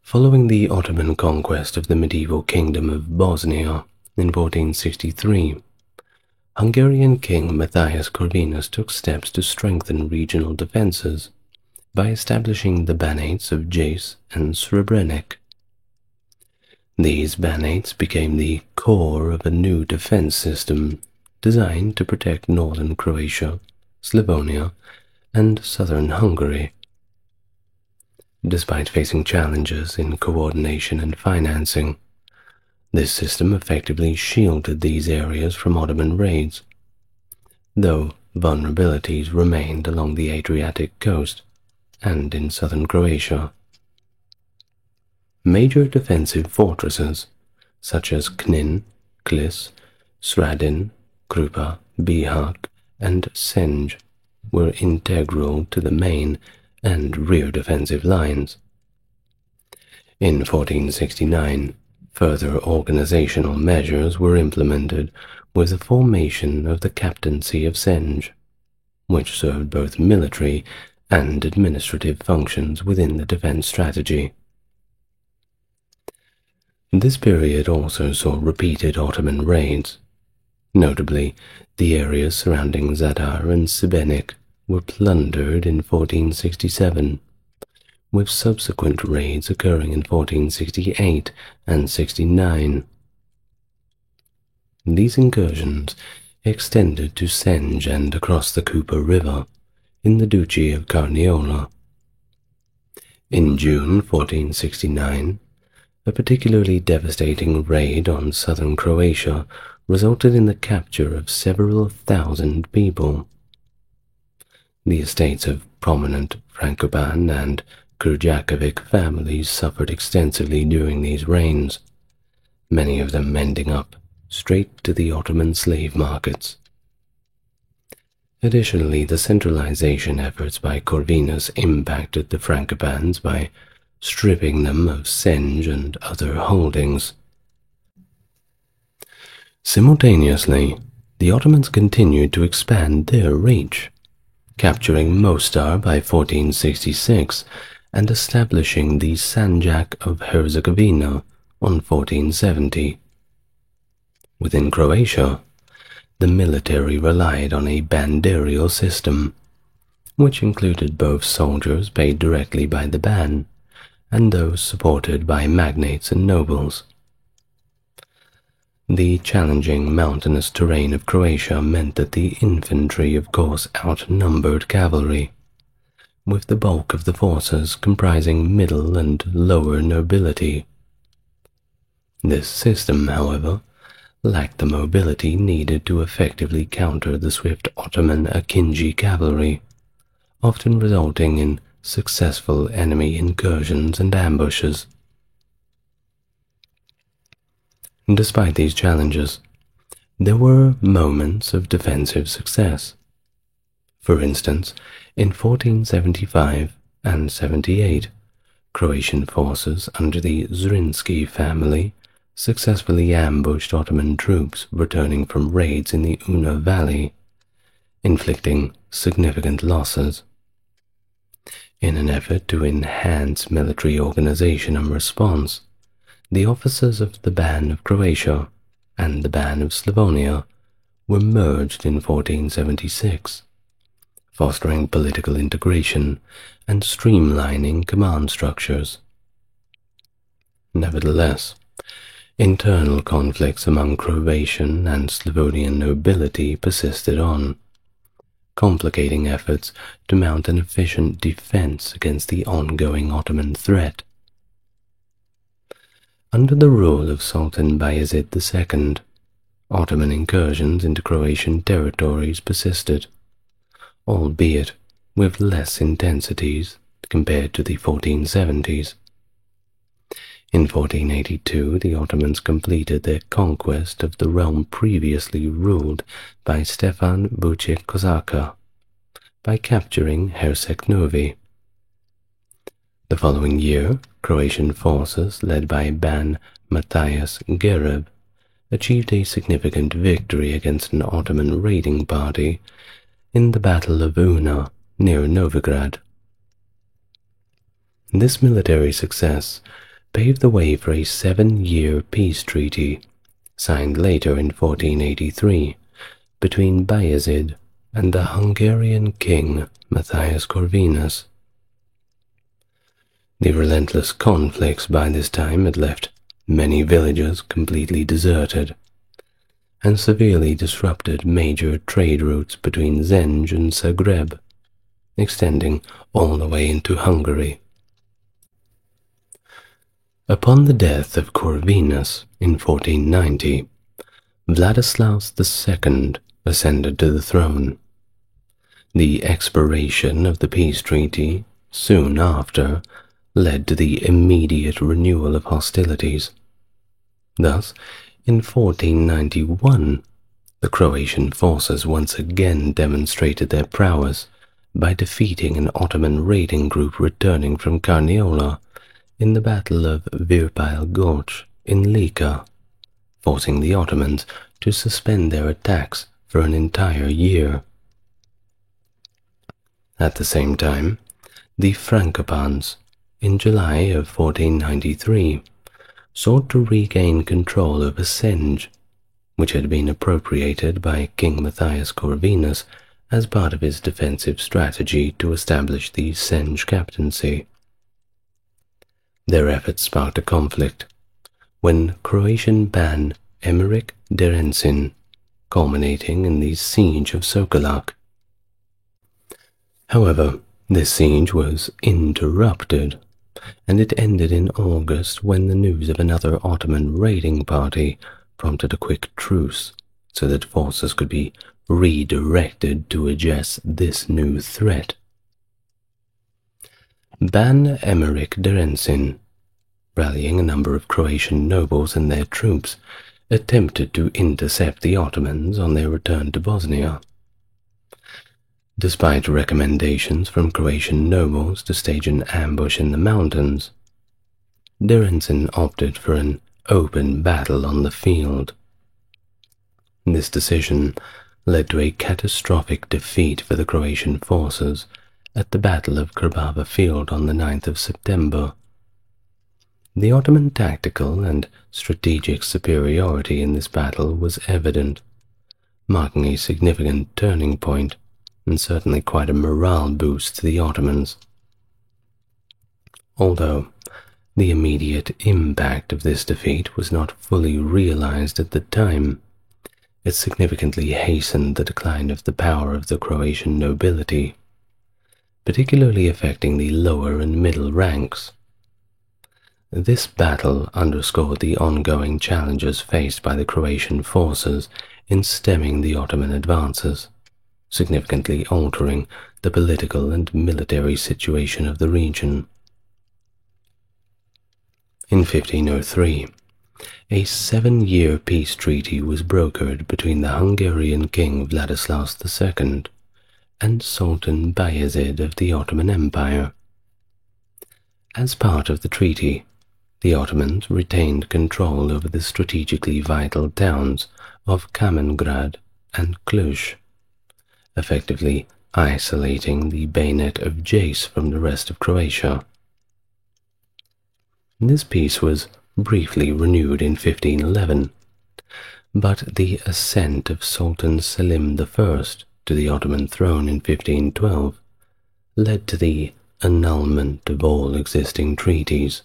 Following the Ottoman conquest of the medieval Kingdom of Bosnia in 1463, Hungarian King Matthias Corvinus took steps to strengthen regional defenses by establishing the Banates of Jace and Srebrenik. These Banates became the core of a new defense system designed to protect northern Croatia, Slavonia, and southern Hungary. Despite facing challenges in coordination and financing, this system effectively shielded these areas from Ottoman raids, though vulnerabilities remained along the Adriatic coast and in southern Croatia. Major defensive fortresses, such as Knin, Klis, Sradin, Krupa, Bihać, and Senj, were integral to the main and rear defensive lines. In 1469, further organizational measures were implemented with the formation of the Captaincy of Senj, which served both military and administrative functions within the defense strategy. This period also saw repeated Ottoman raids. Notably, the areas surrounding Zadar and Šibenik were plundered in 1467, with subsequent raids occurring in 1468 and 69. These incursions extended to Senj and across the Kupa River in the Duchy of Carniola. In June 1469, a particularly devastating raid on southern Croatia resulted in the capture of several thousand people. The estates of prominent Frankopan and Krjakovic families suffered extensively during these reigns, many of them ending up straight to the Ottoman slave markets. Additionally, the centralization efforts by Corvinus impacted the Frankopans by stripping them of Senj and other holdings. Simultaneously, the Ottomans continued to expand their reach, capturing Mostar by 1466 and establishing the Sanjak of Herzegovina on 1470. Within Croatia, the military relied on a banderial system, which included both soldiers paid directly by the ban and those supported by magnates and nobles. The challenging mountainous terrain of Croatia meant that the infantry of course outnumbered cavalry, with the bulk of the forces comprising middle and lower nobility. This system, however, lacked the mobility needed to effectively counter the swift Ottoman Akinji cavalry, often resulting in successful enemy incursions and ambushes. Despite these challenges, there were moments of defensive success. For instance, in 1475 and 78, Croatian forces under the Zrinski family successfully ambushed Ottoman troops returning from raids in the Una Valley, inflicting significant losses. In an effort to enhance military organization and response, the officers of the Ban of Croatia and the Ban of Slavonia were merged in 1476, fostering political integration and streamlining command structures. Nevertheless, internal conflicts among Croatian and Slavonian nobility persisted on, complicating efforts to mount an efficient defense against the ongoing Ottoman threat. Under the rule of Sultan Bayezid II, Ottoman incursions into Croatian territories persisted, albeit with less intensities compared to the 1470s. In 1482, the Ottomans completed their conquest of the realm previously ruled by Stefan Vuček-Kosača by capturing Herceg Novi. The following year, Croatian forces led by Ban Matthias Gereb achieved a significant victory against an Ottoman raiding party in the Battle of Una near Novigrad. This military success paved the way for a 7-year peace treaty, signed later in 1483, between Bayezid and the Hungarian king Matthias Corvinus. The relentless conflicts by this time had left many villages completely deserted, and severely disrupted major trade routes between Zenj and Zagreb, extending all the way into Hungary. Upon the death of Corvinus in 1490, Vladislaus II ascended to the throne. The expiration of the peace treaty soon after led to the immediate renewal of hostilities. Thus, in 1491, the Croatian forces once again demonstrated their prowess by defeating an Ottoman raiding group returning from Carniola in the Battle of Virpile Gorge in Lika, forcing the Ottomans to suspend their attacks for an entire year. At the same time, the Frankopans, in July of 1493, sought to regain control over Senge, which had been appropriated by King Matthias Corvinus as part of his defensive strategy to establish the Senge captaincy. Their efforts sparked a conflict when Croatian Ban Emeric Derensin, culminating in the siege of Sokolac. However, this siege was interrupted, and it ended in August when the news of another Ottoman raiding party prompted a quick truce so that forces could be redirected to address this new threat. Ban Emeric Derensin, rallying a number of Croatian nobles and their troops, attempted to intercept the Ottomans on their return to Bosnia. Despite recommendations from Croatian nobles to stage an ambush in the mountains, Derensin opted for an open battle on the field. This decision led to a catastrophic defeat for the Croatian forces at the Battle of Krbava Field on the 9th of September. The Ottoman tactical and strategic superiority in this battle was evident, marking a significant turning point and certainly quite a morale boost to the Ottomans. Although the immediate impact of this defeat was not fully realized at the time, it significantly hastened the decline of the power of the Croatian nobility, particularly affecting the lower and middle ranks. This battle underscored the ongoing challenges faced by the Croatian forces in stemming the Ottoman advances, significantly altering the political and military situation of the region. In 1503, a 7-year peace treaty was brokered between the Hungarian King Vladislaus II and Sultan Bayezid of the Ottoman Empire. As part of the treaty, the Ottomans retained control over the strategically vital towns of Kamengrad and Cluj, effectively isolating the Bayonet of Jace from the rest of Croatia. This peace was briefly renewed in 1511, but the ascent of Sultan Selim I to the Ottoman throne in 1512 led to the annulment of all existing treaties.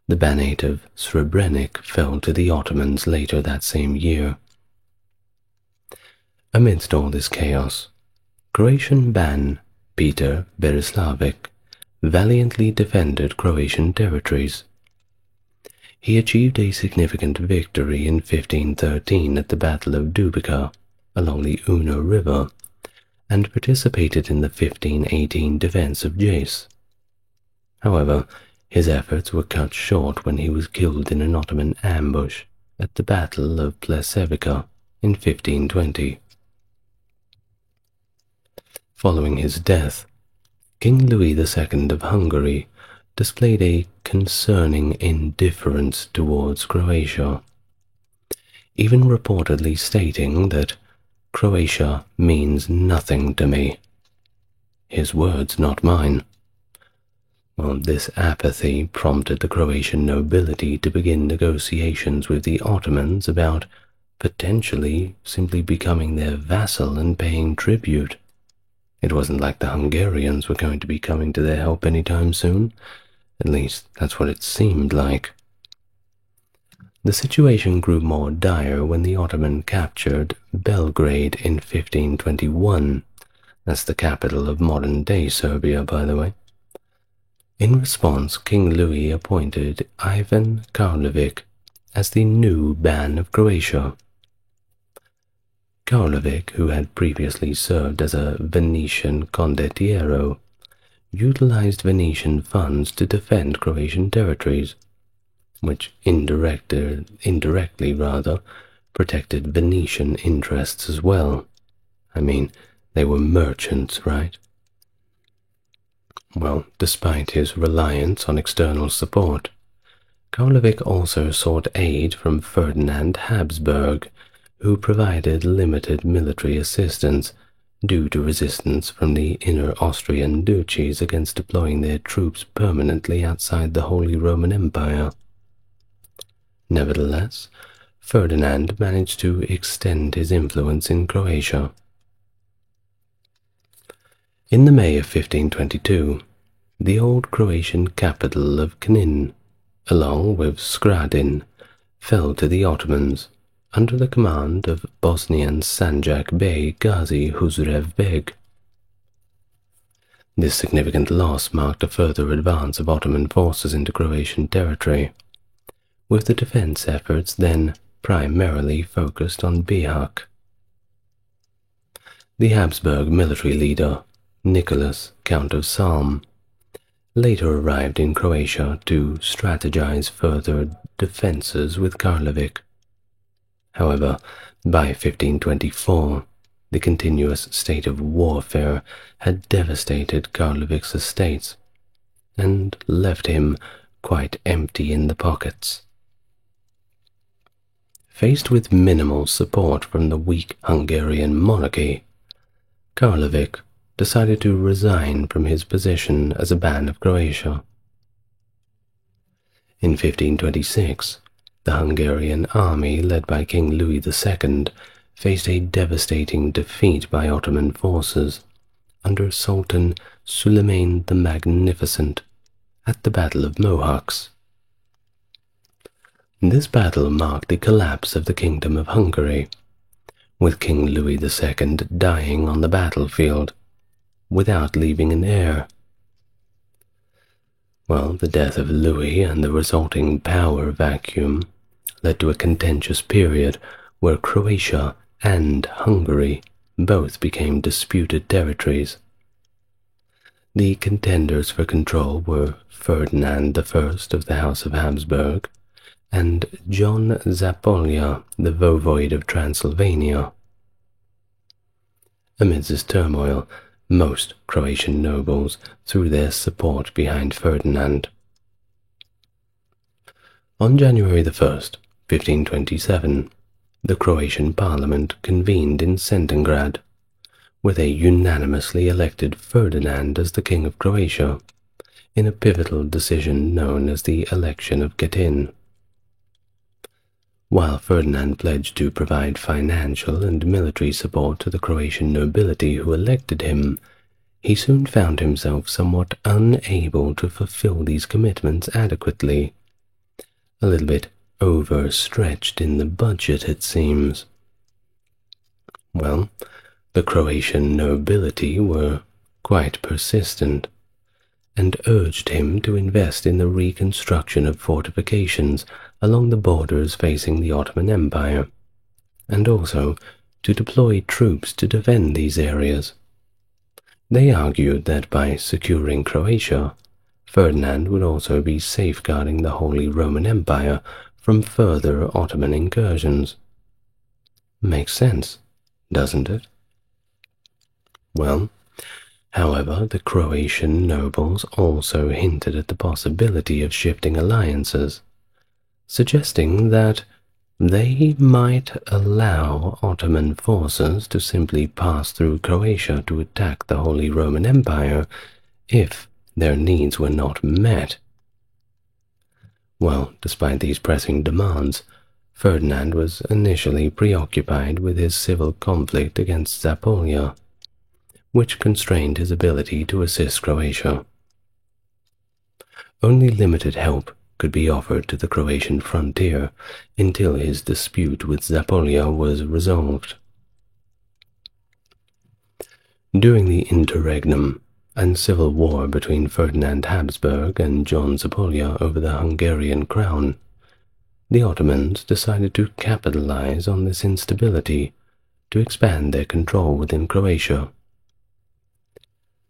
The Banate of Srebrenik fell to the Ottomans later that same year. Amidst all this chaos, Croatian Ban Peter Berislavic valiantly defended Croatian territories. He achieved a significant victory in 1513 at the Battle of Dubica along the Una River and participated in the 1518 defense of Jace. However, his efforts were cut short when he was killed in an Ottoman ambush at the Battle of Plesevica in 1520. Following his death, King Louis II of Hungary displayed a concerning indifference towards Croatia, even reportedly stating that Croatia means nothing to me. His words, not mine. Well, this apathy prompted the Croatian nobility to begin negotiations with the Ottomans about potentially simply becoming their vassal and paying tribute. It wasn't like the Hungarians were going to be coming to their help anytime soon. At least, that's what it seemed like. The situation grew more dire when the Ottoman captured Belgrade in 1521. That's the capital of modern-day Serbia, by the way. In response, King Louis appointed Ivan Karlovic as the new Ban of Croatia. Karlovic, who had previously served as a Venetian condottiero, utilized Venetian funds to defend Croatian territories, which indirectly protected Venetian interests as well. I mean, they were merchants, right? Well, despite his reliance on external support, Karlovic also sought aid from Ferdinand Habsburg, who provided limited military assistance due to resistance from the inner Austrian duchies against deploying their troops permanently outside the Holy Roman Empire. Nevertheless, Ferdinand managed to extend his influence in Croatia. In the May of 1522, the old Croatian capital of Knin, along with Skradin, fell to the Ottomans under the command of Bosnian Sanjak Bey Gazi Huzrev Beg. This significant loss marked a further advance of Ottoman forces into Croatian territory, with the defense efforts then primarily focused on Bihać. The Habsburg military leader, Nicholas, Count of Salm, later arrived in Croatia to strategize further defenses with Karlovic. However, by 1524, the continuous state of warfare had devastated Karlovic's estates and left him quite empty in the pockets. Faced with minimal support from the weak Hungarian monarchy, Karlovic decided to resign from his position as a Ban of Croatia. In 1526, the Hungarian army, led by King Louis II, faced a devastating defeat by Ottoman forces under Sultan Suleiman the Magnificent at the Battle of Mohacs. This battle marked the collapse of the Kingdom of Hungary, with King Louis II dying on the battlefield without leaving an heir. Well, the death of Louis and the resulting power vacuum led to a contentious period where Croatia and Hungary both became disputed territories. The contenders for control were Ferdinand I of the House of Habsburg and John Zapolya, the Voivode of Transylvania. Amidst this turmoil, most Croatian nobles threw their support behind Ferdinand. On January 1st, 1527, the Croatian parliament convened in Cetingrad, with a unanimously elected Ferdinand as the King of Croatia, in a pivotal decision known as the election of Katyn. While Ferdinand pledged to provide financial and military support to the Croatian nobility who elected him, he soon found himself somewhat unable to fulfill these commitments adequately. A little bit overstretched in the budget, it seems. Well, the Croatian nobility were quite persistent, and urged him to invest in the reconstruction of fortifications along the borders facing the Ottoman Empire, and also to deploy troops to defend these areas. They argued that by securing Croatia, Ferdinand would also be safeguarding the Holy Roman Empire from further Ottoman incursions. Makes sense, doesn't it? Well, however, the Croatian nobles also hinted at the possibility of shifting alliances, suggesting that they might allow Ottoman forces to simply pass through Croatia to attack the Holy Roman Empire if their needs were not met. Well, despite these pressing demands, Ferdinand was initially preoccupied with his civil conflict against Zapolya, which constrained his ability to assist Croatia. Only limited help could be offered to the Croatian frontier until his dispute with Zapolya was resolved. During the interregnum, and civil war between Ferdinand Habsburg and John Zapolya over the Hungarian crown, the Ottomans decided to capitalize on this instability to expand their control within Croatia.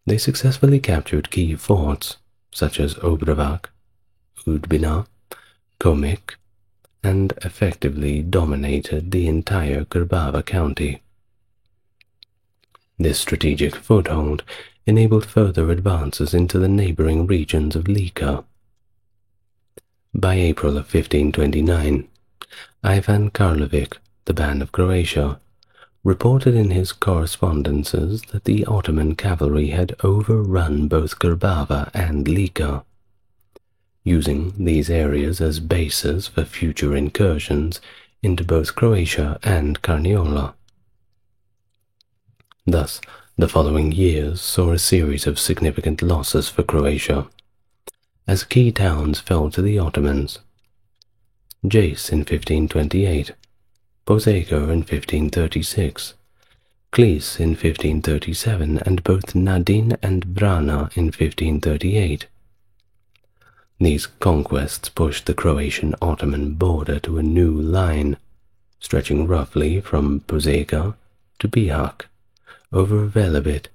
They successfully captured key forts such as Obravac, Udbina, Komik, and effectively dominated the entire Grbava county. This strategic foothold enabled further advances into the neighboring regions of Lika. By April of 1529, Ivan Karlovic, the Ban of Croatia, reported in his correspondences that the Ottoman cavalry had overrun both Grbava and Lika, using these areas as bases for future incursions into both Croatia and Carniola. Thus, the following years saw a series of significant losses for Croatia, as key towns fell to the Ottomans. Jace in 1528, Požega in 1536, Klis in 1537, and both Nadin and Vrana in 1538. These conquests pushed the Croatian-Ottoman border to a new line, stretching roughly from Požega to Bihać, over Velebit,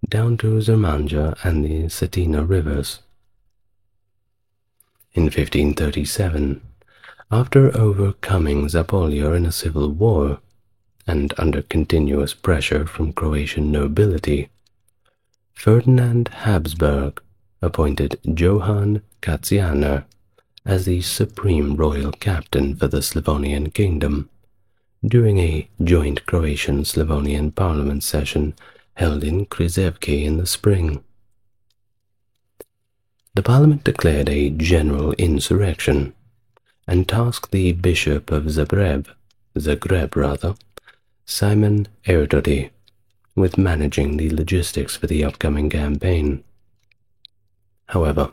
down to Zermanja and the Cetina rivers. In 1537, after overcoming Zapolya in a civil war, and under continuous pressure from Croatian nobility, Ferdinand Habsburg appointed Johann Katianer as the supreme royal captain for the Slavonian kingdom during a joint Croatian-Slavonian parliament session held in Krizevki in the spring. The parliament declared a general insurrection and tasked the bishop of Zagreb, Simon Erdődy, with managing the logistics for the upcoming campaign. However,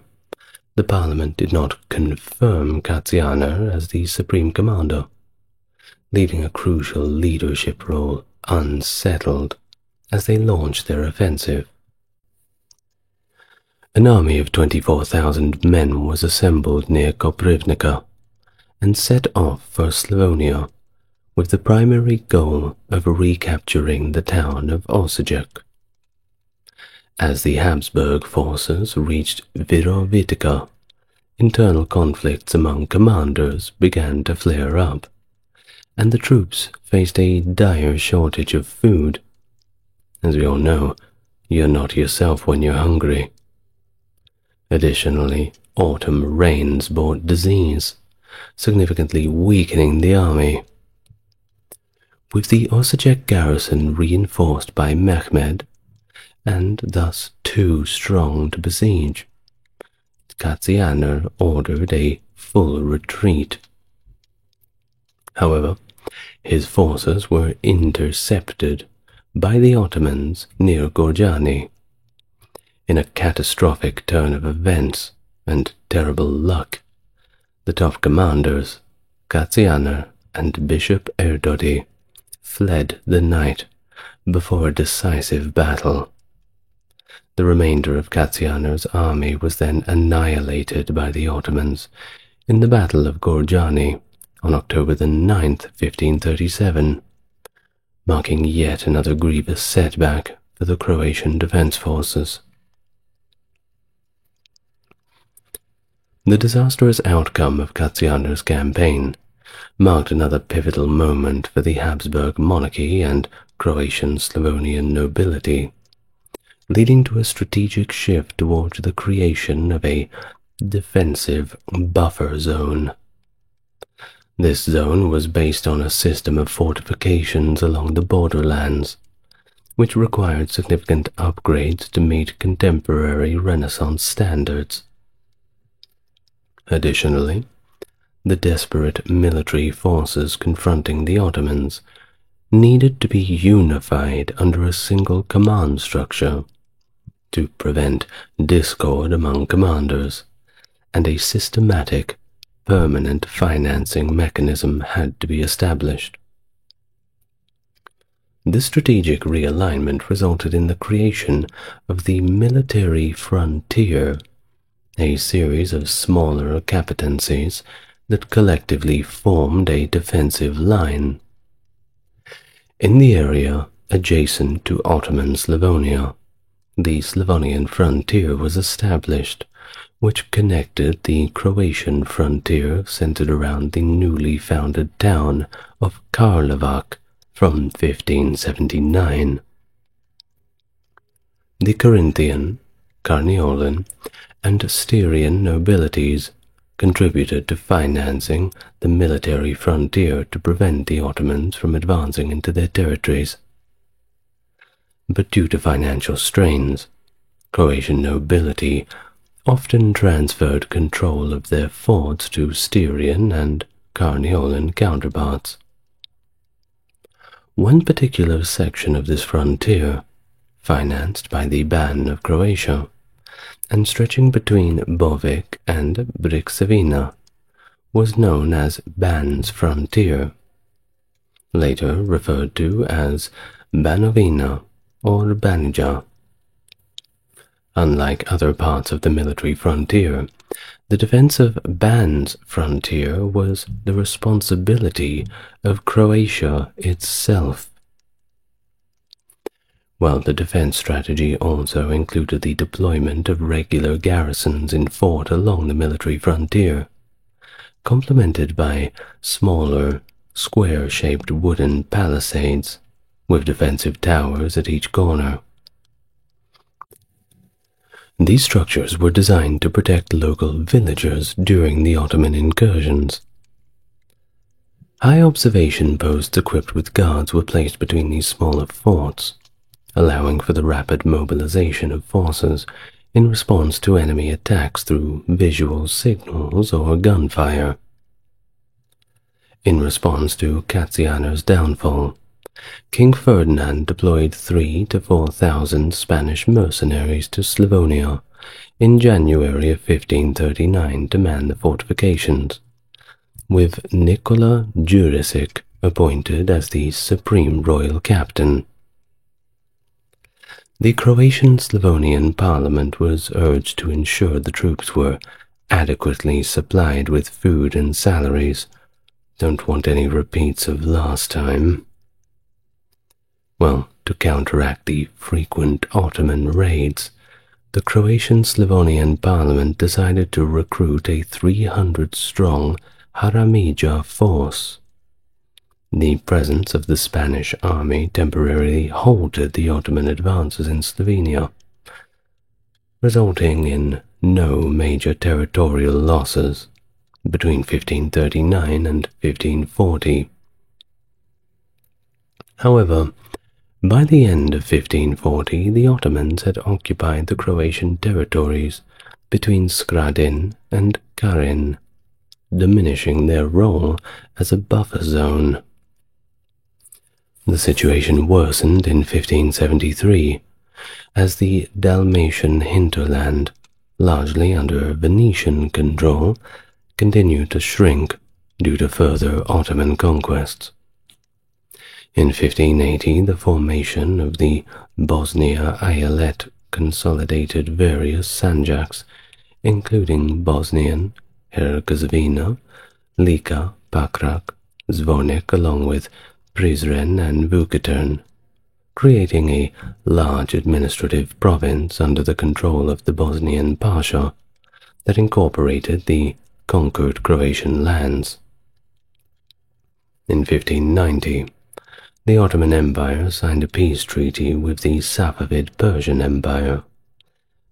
the parliament did not confirm Katianer as the supreme commander, leaving a crucial leadership role unsettled as they launched their offensive. An army of 24,000 men was assembled near Koprivnica and set off for Slavonia with the primary goal of recapturing the town of Osijek. As the Habsburg forces reached Virovitica, internal conflicts among commanders began to flare up, and the troops faced a dire shortage of food. As we all know, you're not yourself when you're hungry. Additionally, autumn rains brought disease, significantly weakening the army. With the Osijek garrison reinforced by Mehmed, and thus too strong to besiege, Katianer ordered a full retreat. However, his forces were intercepted by the Ottomans near Gorjani. In a catastrophic turn of events and terrible luck, the top commanders, Katianer and Bishop Erdődy, fled the night before a decisive battle. The remainder of Katianer's army was then annihilated by the Ottomans in the Battle of Gorjani on October the 9th, 1537, marking yet another grievous setback for the Croatian defense forces. The disastrous outcome of Katianer's campaign marked another pivotal moment for the Habsburg monarchy and Croatian-Slavonian nobility, leading to a strategic shift towards the creation of a defensive buffer zone. This zone was based on a system of fortifications along the borderlands, which required significant upgrades to meet contemporary Renaissance standards. Additionally, the desperate military forces confronting the Ottomans needed to be unified under a single command structure to prevent discord among commanders, and a systematic, permanent financing mechanism had to be established. This strategic realignment resulted in the creation of the military frontier, a series of smaller capitancies that collectively formed a defensive line. In the area adjacent to Ottoman Slavonia, the Slavonian frontier was established, which connected the Croatian frontier centered around the newly founded town of Karlovac from 1579. The Carinthian, Carniolan, and Styrian nobilities contributed to financing the military frontier to prevent the Ottomans from advancing into their territories. But due to financial strains, Croatian nobility often transferred control of their forts to Styrian and Carniolan counterparts. One particular section of this frontier, financed by the Ban of Croatia, and stretching between Bovic and Brixevina, was known as Ban's frontier, later referred to as Banovina or Banija. Unlike other parts of the military frontier, the defense of Ban's frontier was the responsibility of Croatia itself. While the defense strategy also included the deployment of regular garrisons in fort along the military frontier, complemented by smaller, square-shaped wooden palisades with defensive towers at each corner. These structures were designed to protect local villagers during the Ottoman incursions. High observation posts equipped with guards were placed between these smaller forts, allowing for the rapid mobilization of forces in response to enemy attacks through visual signals or gunfire. In response to Catiano's downfall, King Ferdinand deployed 3,000 to 4,000 Spanish mercenaries to Slavonia in January of 1539 to man the fortifications, with Nikola Jurisic appointed as the supreme royal captain. The Croatian-Slavonian parliament was urged to ensure the troops were adequately supplied with food and salaries. Don't want any repeats of last time. Well, to counteract the frequent Ottoman raids, the Croatian-Slavonian parliament decided to recruit a 300-strong Haramija force. The presence of the Spanish army temporarily halted the Ottoman advances in Slovenia, resulting in no major territorial losses between 1539 and 1540. However, by the end of 1540, the Ottomans had occupied the Croatian territories between Skradin and Karin, diminishing their role as a buffer zone. The situation worsened in 1573 as the Dalmatian hinterland, largely under Venetian control, continued to shrink due to further Ottoman conquests. In 1580, the formation of the Bosnia Eyalet consolidated various sanjaks, including Bosnian, Herzegovina, Lika, Pakrac, Zvonik, along with Prizren and Vukotin, creating a large administrative province under the control of the Bosnian Pasha that incorporated the conquered Croatian lands. In 1590, the Ottoman Empire signed a peace treaty with the Safavid Persian Empire,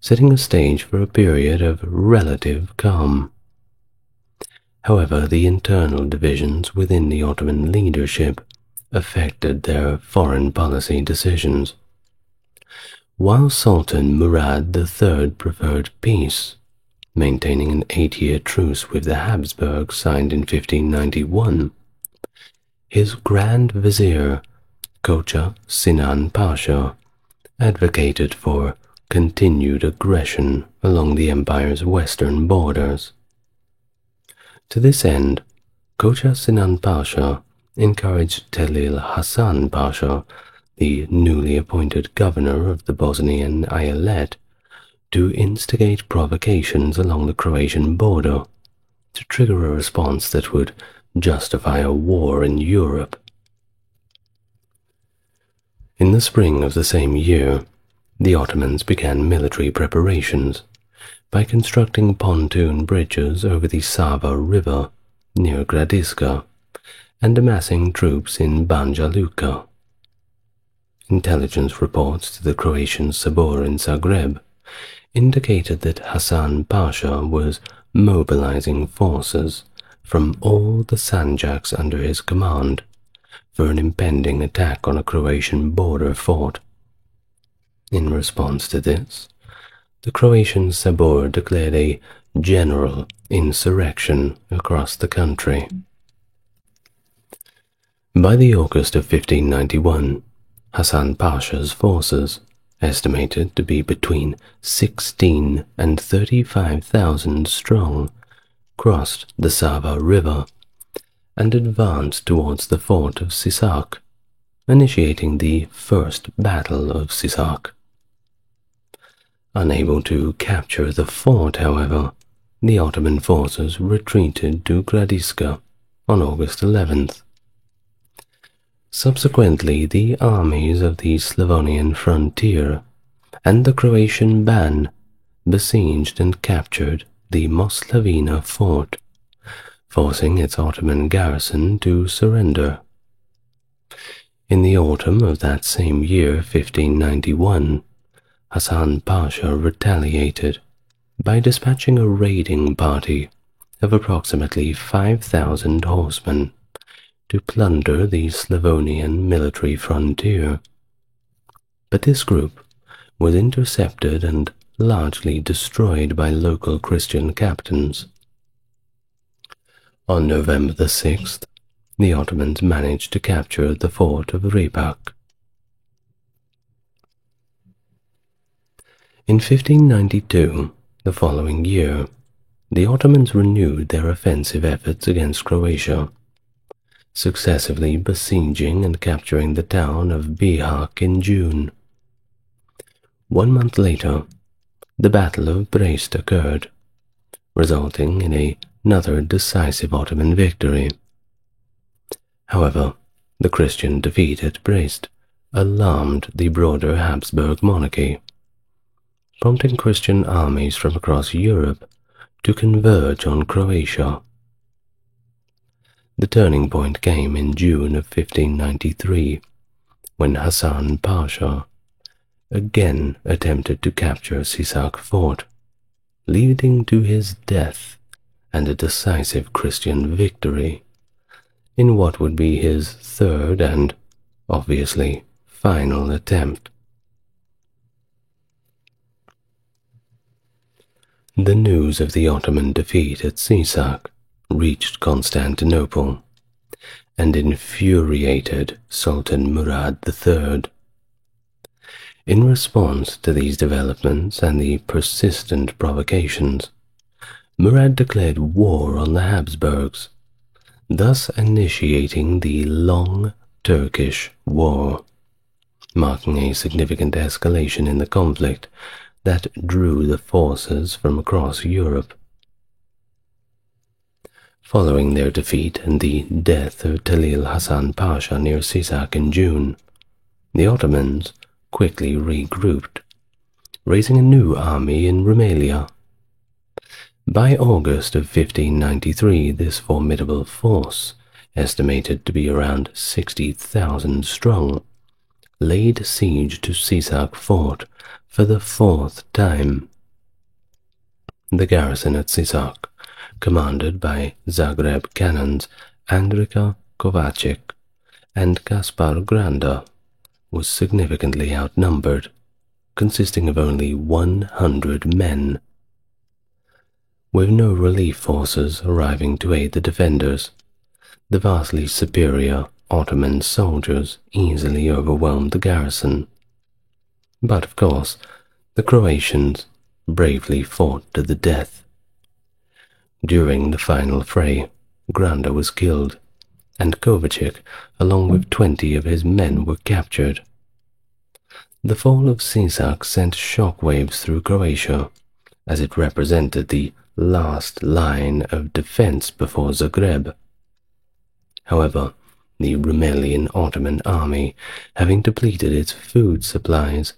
setting the stage for a period of relative calm. However, the internal divisions within the Ottoman leadership affected their foreign policy decisions. While Sultan Murad III preferred peace, maintaining an 8-year truce with the Habsburgs signed in 1591, his Grand Vizier, Kocha Sinan Pasha, advocated for continued aggression along the empire's western borders. To this end, Kocha Sinan Pasha encouraged Telil Hasan Pasha, the newly appointed governor of the Bosnian eyalet, to instigate provocations along the Croatian border to trigger a response that would justify a war in Europe. In the spring of the same year, the Ottomans began military preparations by constructing pontoon bridges over the Sava River near Gradiška and amassing troops in Banja Luka. Intelligence reports to the Croatian Sabor in Zagreb indicated that Hasan Pasha was mobilizing forces from all the Sanjaks under his command for an impending attack on a Croatian border fort. In response to this, the Croatian Sabor declared a general insurrection across the country. By the August of 1591, Hasan Pasha's forces, estimated to be between 16 and 35,000 strong, crossed the Sava River and advanced towards the fort of Sisak, initiating the First Battle of Sisak. Unable to capture the fort, however, the Ottoman forces retreated to Gradiška on August 11th. Subsequently, the armies of the Slavonian frontier and the Croatian Ban besieged and captured the Moslavina fort, forcing its Ottoman garrison to surrender. In the autumn of that same year, 1591, Hasan Pasha retaliated by dispatching a raiding party of approximately 5,000 horsemen to plunder the Slavonian military frontier. But this group was intercepted and largely destroyed by local Christian captains. On November the 6th, the Ottomans managed to capture the fort of Repak. In 1592, the following year, the Ottomans renewed their offensive efforts against Croatia, successively besieging and capturing the town of Bihać in June. 1 month later, the Battle of Brest occurred, resulting in another decisive Ottoman victory. However, the Christian defeat at Brest alarmed the broader Habsburg monarchy, prompting Christian armies from across Europe to converge on Croatia. The turning point came in June of 1593, when Hasan Pasha again attempted to capture Sisak fort, leading to his death and a decisive Christian victory in what would be his third and, obviously, final attempt. The news of the Ottoman defeat at Sisak reached Constantinople and infuriated Sultan Murad III. In response to these developments and the persistent provocations, Murad declared war on the Habsburgs, thus initiating the Long Turkish War, marking a significant escalation in the conflict that drew the forces from across Europe. Following their defeat and the death of Talil Hasan Pasha near Sisak in June, the Ottomans quickly regrouped, raising a new army in Rumelia. By August of 1593, this formidable force, estimated to be around 60,000 strong, laid siege to Sisak fort for the 4th time. The garrison at Sisak, commanded by Zagreb cannons Andrika Kovacic and Kaspar Granda, was significantly outnumbered, consisting of only 100 men. With no relief forces arriving to aid the defenders, the vastly superior Ottoman soldiers easily overwhelmed the garrison. But, of course, the Croatians bravely fought to the death. During the final fray, Granda was killed, and Kovacic, along with 20 of his men, were captured, The fall of Sisak sent shockwaves through Croatia, as it represented the last line of defense before Zagreb. However, the Rumelian Ottoman army, having depleted its food supplies,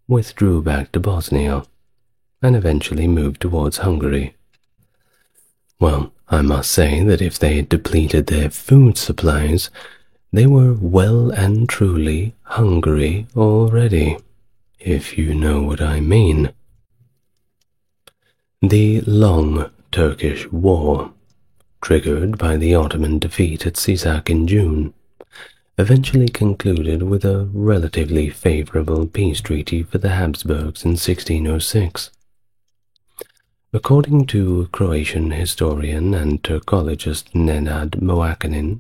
withdrew back to Bosnia and eventually moved towards Hungary. Well, I must say that if they had depleted their food supplies, they were well and truly Hungary already, if you know what I mean. The long Turkish War, triggered by the Ottoman defeat at Sisak in June, eventually concluded with a relatively favorable peace treaty for the Habsburgs in 1606. According to Croatian historian and Turkologist Nenad Moakanin,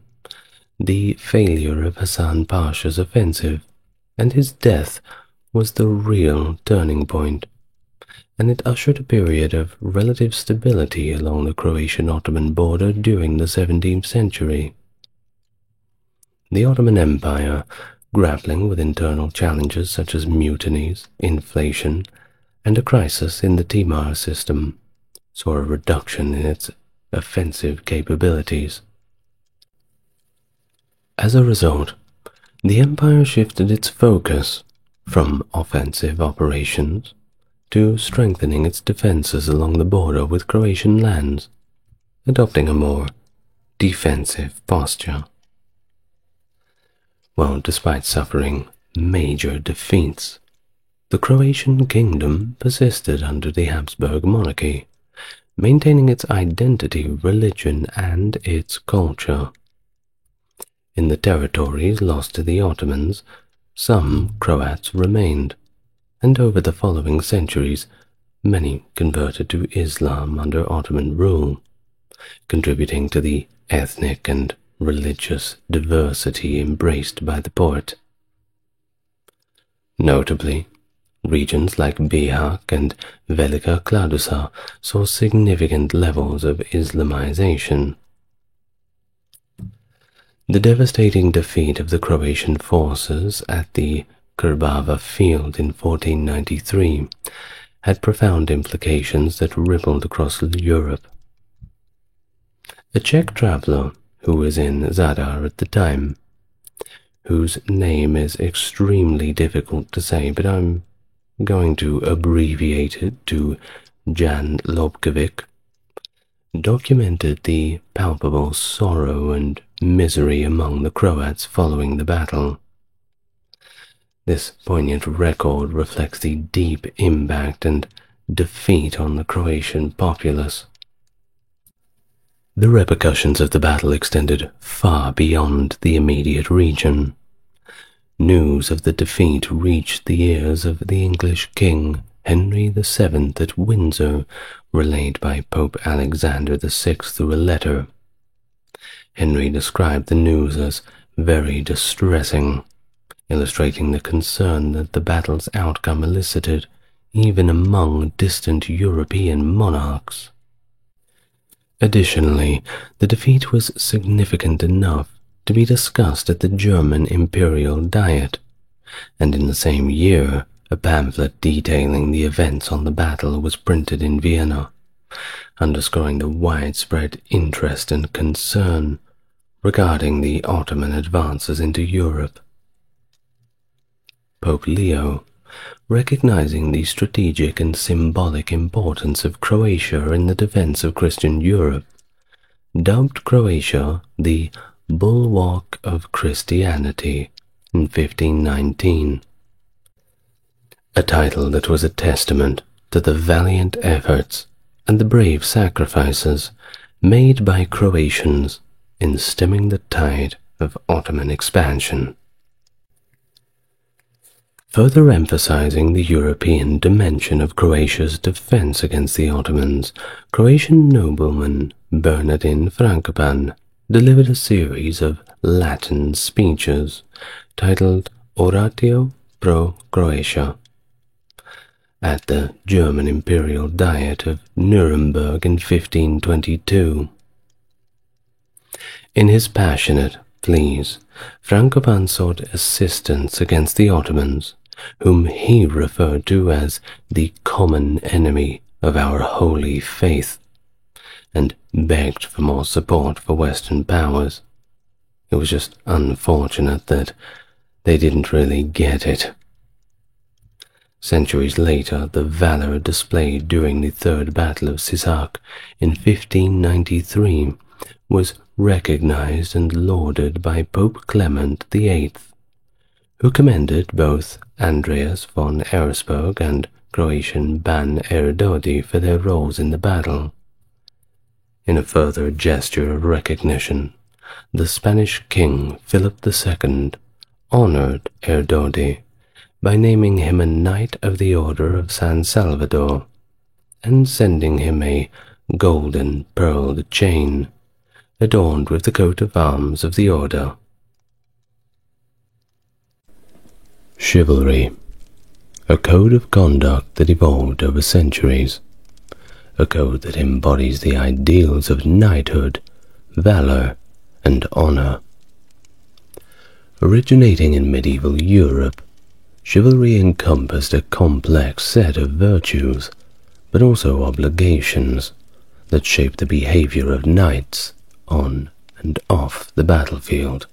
the failure of Hasan Pasha's offensive and his death was the real turning point, and it ushered a period of relative stability along the Croatian-Ottoman border during the 17th century. The Ottoman Empire, grappling with internal challenges such as mutinies, inflation, and a crisis in the Timar system, saw a reduction in its offensive capabilities. As a result, the empire shifted its focus from offensive operations to strengthening its defenses along the border with Croatian lands, adopting a more defensive posture. Well, despite suffering major defeats, the Croatian kingdom persisted under the Habsburg monarchy, maintaining its identity, religion, and its culture. In the territories lost to the Ottomans, some Croats remained, and over the following centuries, many converted to Islam under Ottoman rule, contributing to the ethnic and religious diversity embraced by the Porte. Notably, regions like Bihać and Velika Kladuša saw significant levels of Islamization. The devastating defeat of the Croatian forces at the Krbava field in 1493 had profound implications that rippled across Europe. A Czech traveler who was in Zadar at the time, whose name is extremely difficult to say, but I'm going to abbreviate it to Jan Lobkovic, documented the palpable sorrow and misery among the Croats following the battle. This poignant record reflects the deep impact and defeat on the Croatian populace. The repercussions of the battle extended far beyond the immediate region. News of the defeat reached the ears of the English king Henry VII at Windsor, relayed by Pope Alexander VI through a letter. Henry described the news as very distressing, illustrating the concern that the battle's outcome elicited even among distant European monarchs. Additionally, the defeat was significant enough to be discussed at the German Imperial Diet, and in the same year a pamphlet detailing the events on the battle was printed in Vienna, underscoring the widespread interest and concern regarding the Ottoman advances into Europe. Pope Leo, recognizing the strategic and symbolic importance of Croatia in the defense of Christian Europe, dubbed Croatia the Bulwark of Christianity in 1519, a title that was a testament to the valiant efforts and the brave sacrifices made by Croatians in stemming the tide of Ottoman expansion. Further emphasizing the European dimension of Croatia's defense against the Ottomans, Croatian nobleman Bernardin Frankopan delivered a series of Latin speeches titled Oratio pro Croatia at the German Imperial Diet of Nuremberg in 1522. In his passionate pleas, Frankopan sought assistance against the Ottomans, whom he referred to as the common enemy of our holy faith, and begged for more support for Western powers. It was just unfortunate that they didn't really get it. Centuries later, the valor displayed during the Third Battle of Sisak in 1593 was recognized and lauded by Pope Clement VIII, who commended both Andreas von Eresburg and Croatian Ban Erdodi for their roles in the battle. In a further gesture of recognition, the Spanish king Philip II honored Erdodi by naming him a Knight of the Order of San Salvador and sending him a golden pearled chain adorned with the coat of arms of the order. Chivalry, a code of conduct that evolved over centuries, a code that embodies the ideals of knighthood, valor, and honor. Originating in medieval Europe, chivalry encompassed a complex set of virtues, but also obligations that shaped the behavior of knights on and off the battlefield.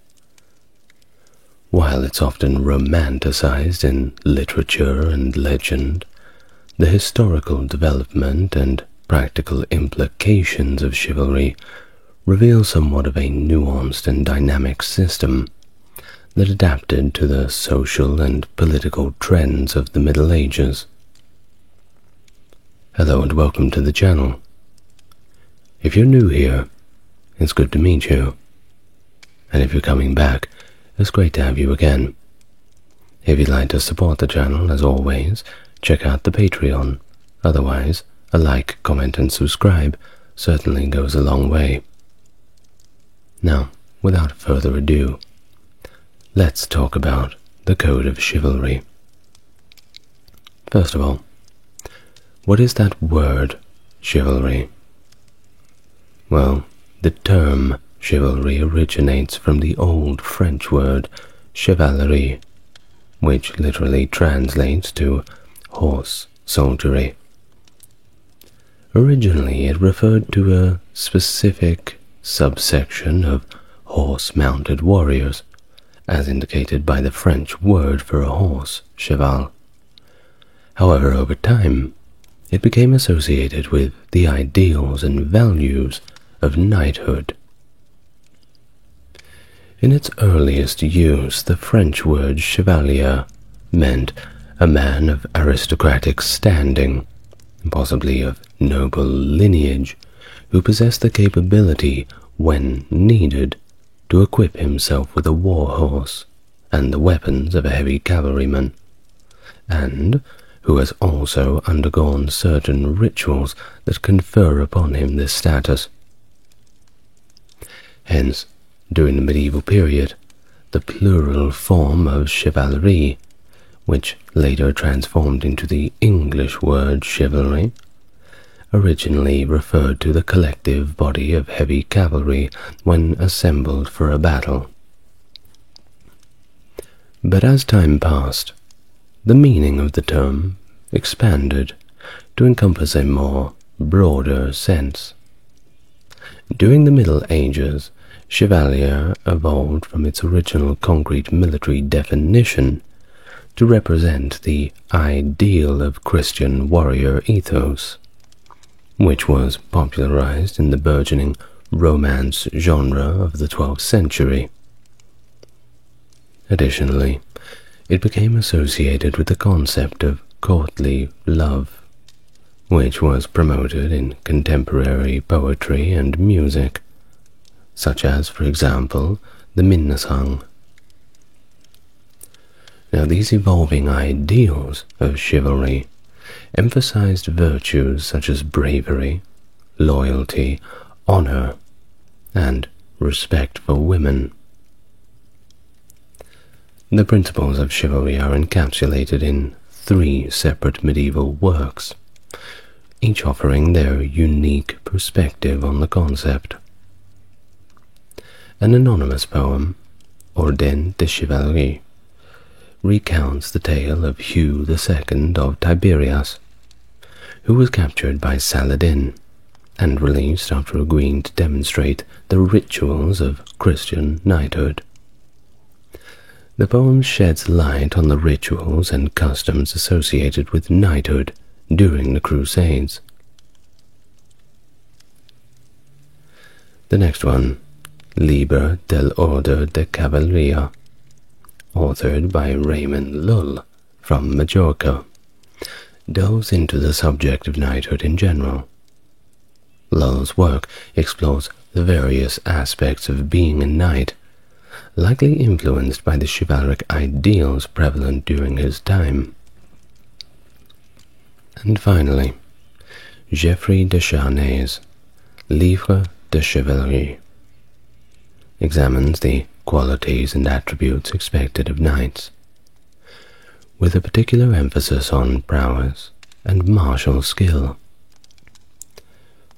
While it's often romanticized in literature and legend, the historical development and practical implications of chivalry reveal somewhat of a nuanced and dynamic system that adapted to the social and political trends of the Middle Ages. Hello and welcome to the channel. If you're new here, it's good to meet you. And if you're coming back, it's great to have you again. If you'd like to support the channel, as always, check out the Patreon. Otherwise, a like, comment, and subscribe certainly goes a long way. Now, without further ado, let's talk about the Code of Chivalry. First of all, what is that word, chivalry? Well, the term chivalry originates from the old French word chevalerie, which literally translates to horse soldiery. Originally, it referred to a specific subsection of horse-mounted warriors, as indicated by the French word for a horse, cheval. However, over time, it became associated with the ideals and values of knighthood. In its earliest use, the French word chevalier meant a man of aristocratic standing, possibly of noble lineage, who possessed the capability, when needed, to equip himself with a war horse and the weapons of a heavy cavalryman, and who has also undergone certain rituals that confer upon him this status. Hence, during the medieval period, the plural form of chivalry, which later transformed into the English word chivalry, originally referred to the collective body of heavy cavalry when assembled for a battle. But as time passed, the meaning of the term expanded to encompass a more broader sense. During the Middle Ages, chevalier evolved from its original concrete military definition to represent the ideal of Christian warrior ethos, which was popularized in the burgeoning Romance genre of the 12th century. Additionally, it became associated with the concept of courtly love, which was promoted in contemporary poetry and music, such as, for example, the Minnesang. Now, these evolving ideals of chivalry emphasized virtues such as bravery, loyalty, honor, and respect for women. The principles of chivalry are encapsulated in 3 separate medieval works, each offering their unique perspective on the concept. An anonymous poem, Ordine de Chevalerie, recounts the tale of Hugh II of Tiberias, who was captured by Saladin and released after agreeing to demonstrate the rituals of Christian knighthood. The poem sheds light on the rituals and customs associated with knighthood during the Crusades. The next one, Liber del Order de Cavalleria, authored by Raymond Lull from Majorca, delves into the subject of knighthood in general. Lull's work explores the various aspects of being a knight, likely influenced by the chivalric ideals prevalent during his time. And finally, Geoffrey de Charnay's Livre de Chevalerie examines the qualities and attributes expected of knights, with a particular emphasis on prowess and martial skill.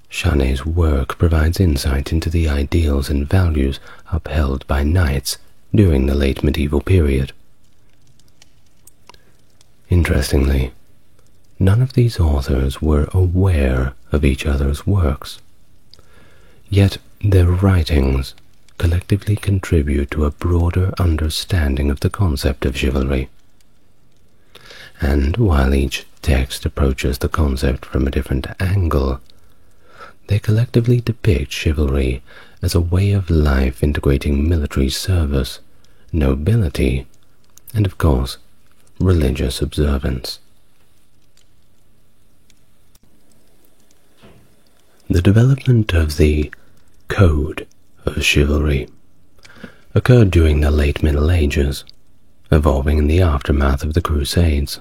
Charnay's work provides insight into the ideals and values upheld by knights during the late medieval period. Interestingly, none of these authors were aware of each other's works, yet their writings collectively contribute to a broader understanding of the concept of chivalry. And while each text approaches the concept from a different angle, they collectively depict chivalry as a way of life integrating military service, nobility, and of course, religious observance. The development of the code of chivalry occurred during the late Middle Ages, evolving in the aftermath of the Crusades.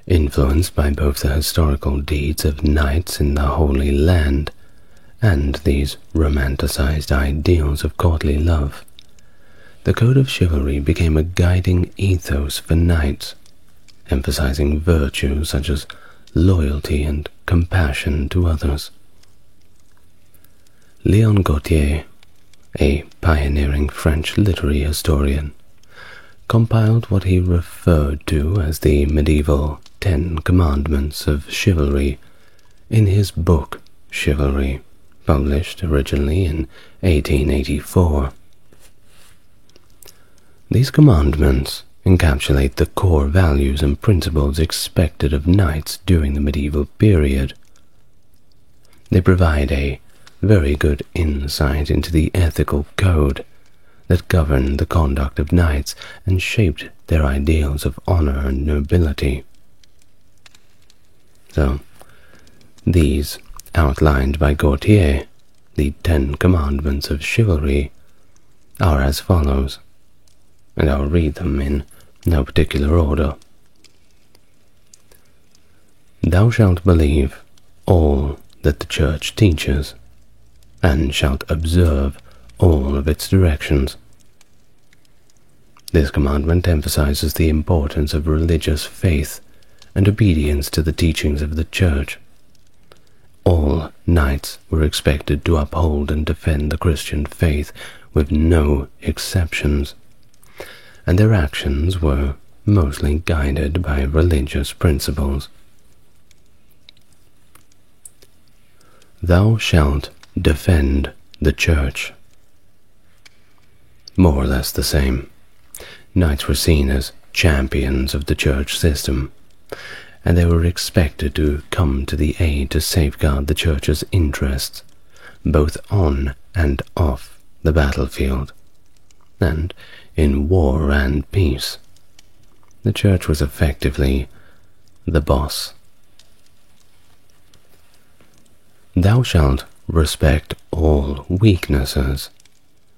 Influenced by both the historical deeds of knights in the Holy Land and these romanticized ideals of courtly love, the code of chivalry became a guiding ethos for knights, emphasizing virtues such as loyalty and compassion to others. Léon Gautier, a pioneering French literary historian, compiled what he referred to as the medieval 10 Commandments of Chivalry in his book Chivalry, published originally in 1884. These commandments encapsulate the core values and principles expected of knights during the medieval period. They provide a very good insight into the ethical code that governed the conduct of knights and shaped their ideals of honor and nobility. So, these, outlined by Gautier, the 10 Commandments of Chivalry, are as follows, and I'll read them in no particular order. Thou shalt believe all that the Church teaches, and shalt observe all of its directions. This commandment emphasizes the importance of religious faith and obedience to the teachings of the Church. All knights were expected to uphold and defend the Christian faith with no exceptions, and their actions were mostly guided by religious principles. Thou shalt defend the Church. More or less the same. Knights were seen as champions of the Church system, and they were expected to come to the aid to safeguard the Church's interests, both on and off the battlefield, and in war and peace. The Church was effectively the boss. Thou shalt respect all weaknesses,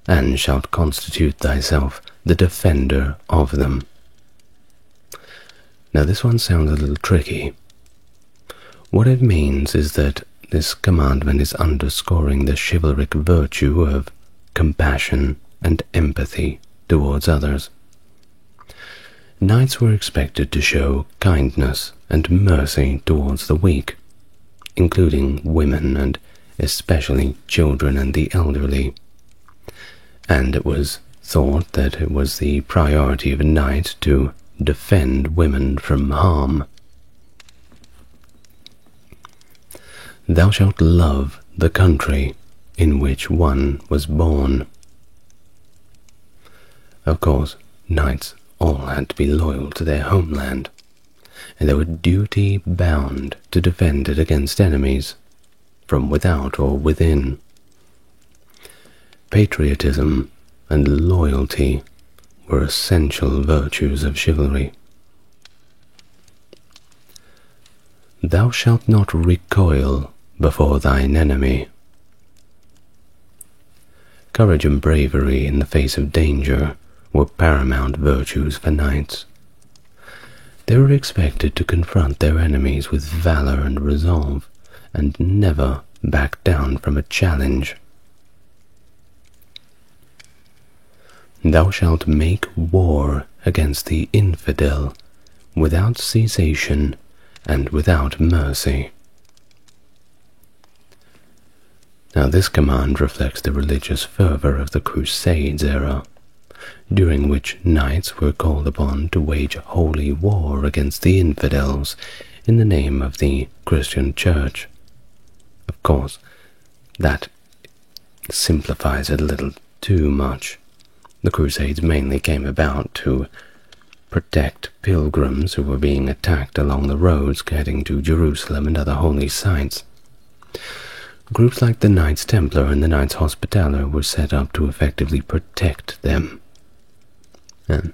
and shalt constitute thyself the defender of them. Now this one sounds a little tricky. What it means is that this commandment is underscoring the chivalric virtue of compassion and empathy towards others. Knights were expected to show kindness and mercy towards the weak, including women and especially children and the elderly, and it was thought that it was the priority of a knight to defend women from harm. Thou shalt love the country in which one was born. Of course, knights all had to be loyal to their homeland, and they were duty bound to defend it against enemies, from without or within. Patriotism and loyalty were essential virtues of chivalry. Thou shalt not recoil before thine enemy. Courage and bravery in the face of danger were paramount virtues for knights. They were expected to confront their enemies with valor and resolve, and never back down from a challenge. Thou shalt make war against the infidel without cessation and without mercy. Now this command reflects the religious fervor of the Crusades era, during which knights were called upon to wage holy war against the infidels in the name of the Christian Church. Of course, that simplifies it a little too much. The Crusades mainly came about to protect pilgrims who were being attacked along the roads heading to Jerusalem and other holy sites. Groups like the Knights Templar and the Knights Hospitaller were set up to effectively protect them. And,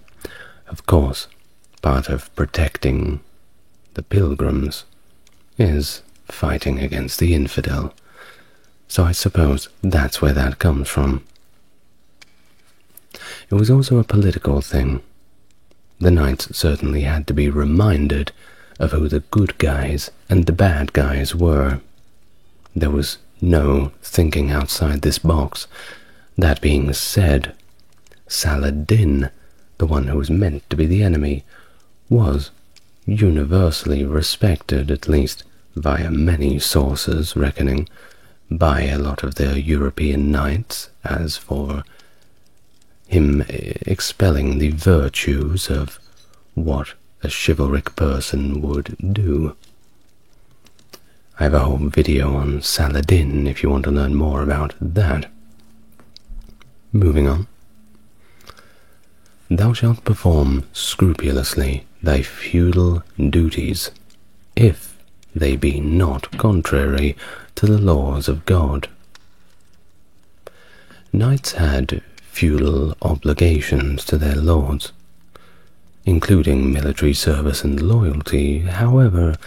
of course, part of protecting the pilgrims is fighting against the infidel, so I suppose that's where that comes from. It was also a political thing. The knights certainly had to be reminded of who the good guys and the bad guys were. There was no thinking outside this box. That being said, Saladin, the one who was meant to be the enemy, was universally respected, at least via many sources, reckoning by a lot of the European knights as for him expelling the virtues of what a chivalric person would do. I have a whole video on Saladin if you want to learn more about that. Moving on. Thou shalt perform scrupulously thy feudal duties, if they be not contrary to the laws of God. Knights had feudal obligations to their lords, including military service and loyalty. However,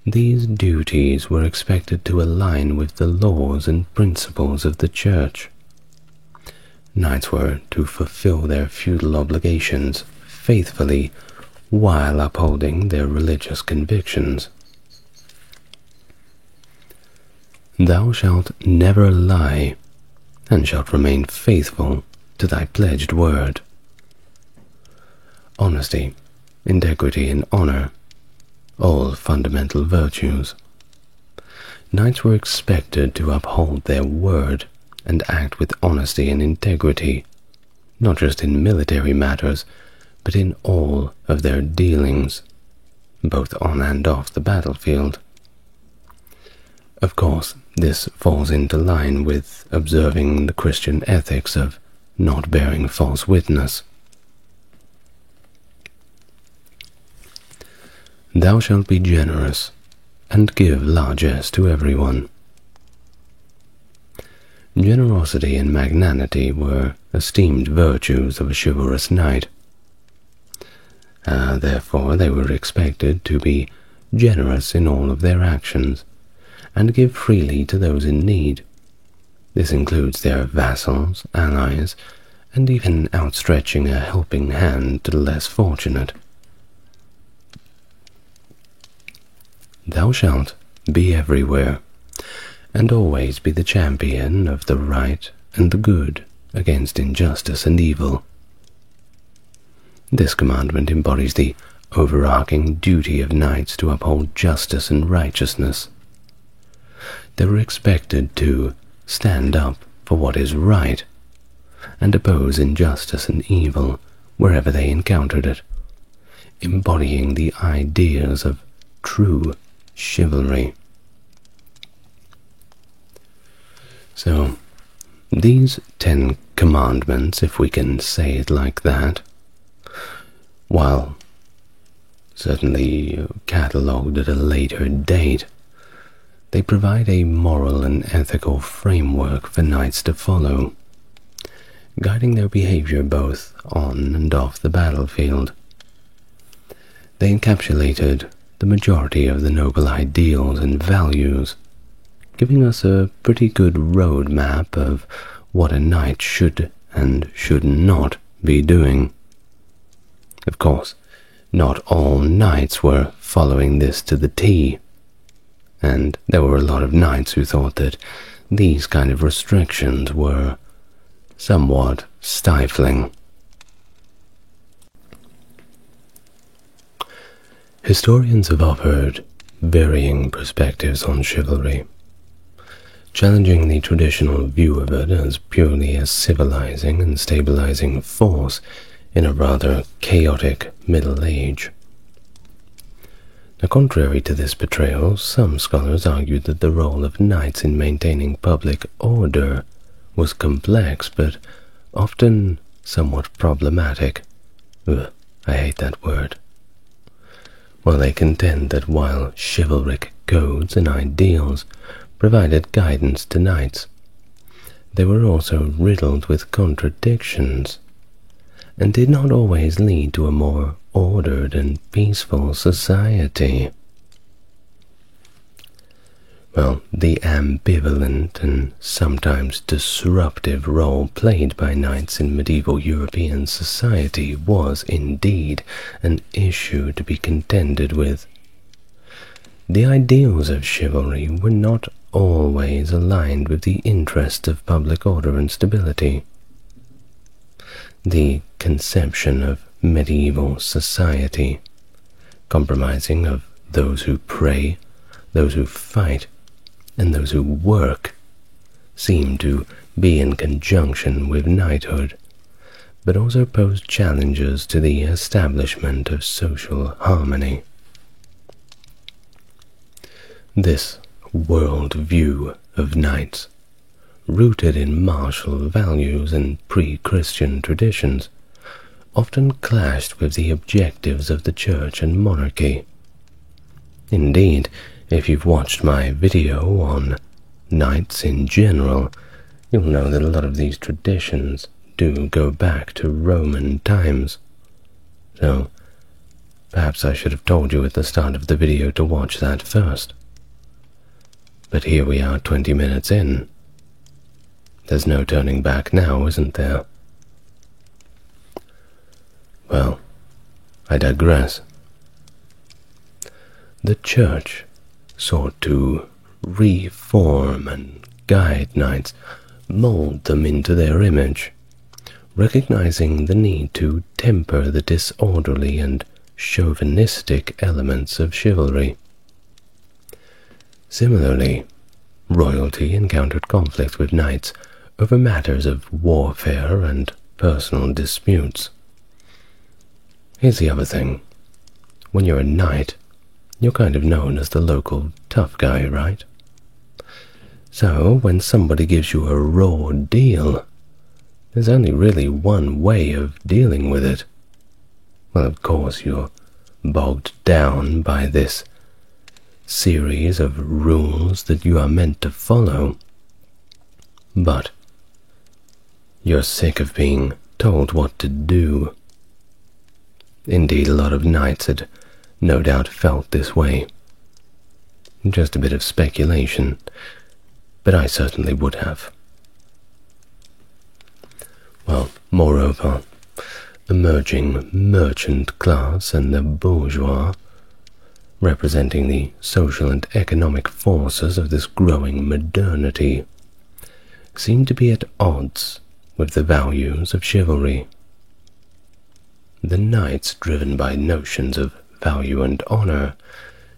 these duties were expected to align with the laws and principles of the Church. Knights were to fulfill their feudal obligations faithfully while upholding their religious convictions. Thou shalt never lie, and shalt remain faithful to thy pledged word. Honesty, integrity, and honor, all fundamental virtues. Knights were expected to uphold their word and act with honesty and integrity, not just in military matters, but in all of their dealings, both on and off the battlefield. Of course, this falls into line with observing the Christian ethics of not bearing false witness. Thou shalt be generous, and give largesse to everyone. Generosity and magnanimity were esteemed virtues of a chivalrous knight. Therefore, they were expected to be generous in all of their actions, and give freely to those in need. This includes their vassals, allies, and even outstretching a helping hand to the less fortunate. Thou shalt be everywhere, and always be the champion of the right and the good against injustice and evil. This commandment embodies the overarching duty of knights to uphold justice and righteousness. They were expected to stand up for what is right, and oppose injustice and evil wherever they encountered it, embodying the ideas of true chivalry. So, these 10 commandments, if we can say it like that, while certainly catalogued at a later date, they provide a moral and ethical framework for knights to follow, guiding their behavior both on and off the battlefield. They encapsulated the majority of the noble ideals and values, giving us a pretty good roadmap of what a knight should and should not be doing. Of course, not all knights were following this to the T, and there were a lot of knights who thought that these kind of restrictions were somewhat stifling. Historians have offered varying perspectives on chivalry, challenging the traditional view of it as purely a civilizing and stabilizing force in a rather chaotic Middle Age. Now, contrary to this portrayal, some scholars argued that the role of knights in maintaining public order was complex, but often somewhat problematic. Ugh, I hate that word. While they contend that while chivalric codes and ideals provided guidance to knights, they were also riddled with contradictions, and did not always lead to a more ordered and peaceful society. Well, the ambivalent and sometimes disruptive role played by knights in medieval European society was indeed an issue to be contended with. The ideals of chivalry were not always aligned with the interests of public order and stability. The conception of medieval society, comprising of those who pray, those who fight, and those who work, seemed to be in conjunction with knighthood, but also posed challenges to the establishment of social harmony. This world view of knights, rooted in martial values and pre-Christian traditions, often clashed with the objectives of the church and monarchy. Indeed, if you've watched my video on knights in general, you'll know that a lot of these traditions do go back to Roman times. So, perhaps I should have told you at the start of the video to watch that first. But here we are 20 minutes in. There's no turning back now, isn't there? Well, I digress. The church sought to reform and guide knights, mold them into their image, recognizing the need to temper the disorderly and chauvinistic elements of chivalry. Similarly, royalty encountered conflict with knights over matters of warfare and personal disputes. Here's the other thing. When you're a knight, you're kind of known as the local tough guy, right? So, when somebody gives you a raw deal, there's only really one way of dealing with it. Well, of course, you're bogged down by this series of rules that you are meant to follow, but you're sick of being told what to do. Indeed, a lot of knights had no doubt felt this way. Just a bit of speculation, but I certainly would have. Well, moreover, emerging merchant class and the bourgeois, representing the social and economic forces of this growing modernity, seemed to be at odds with the values of chivalry. The knights, driven by notions of value and honor,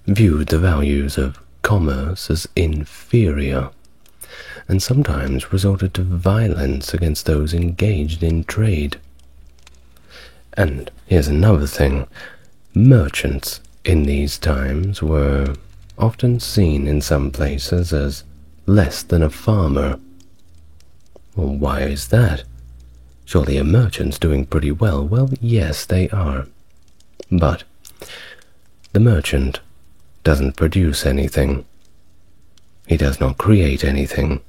viewed the values of commerce as inferior, and sometimes resorted to violence against those engaged in trade. And here's another thing. Merchants in these times were often seen in some places as less than a farmer. Well, why is that? Surely a merchant's doing pretty well. Well, yes, they are. But the merchant doesn't produce anything. He does not create anything.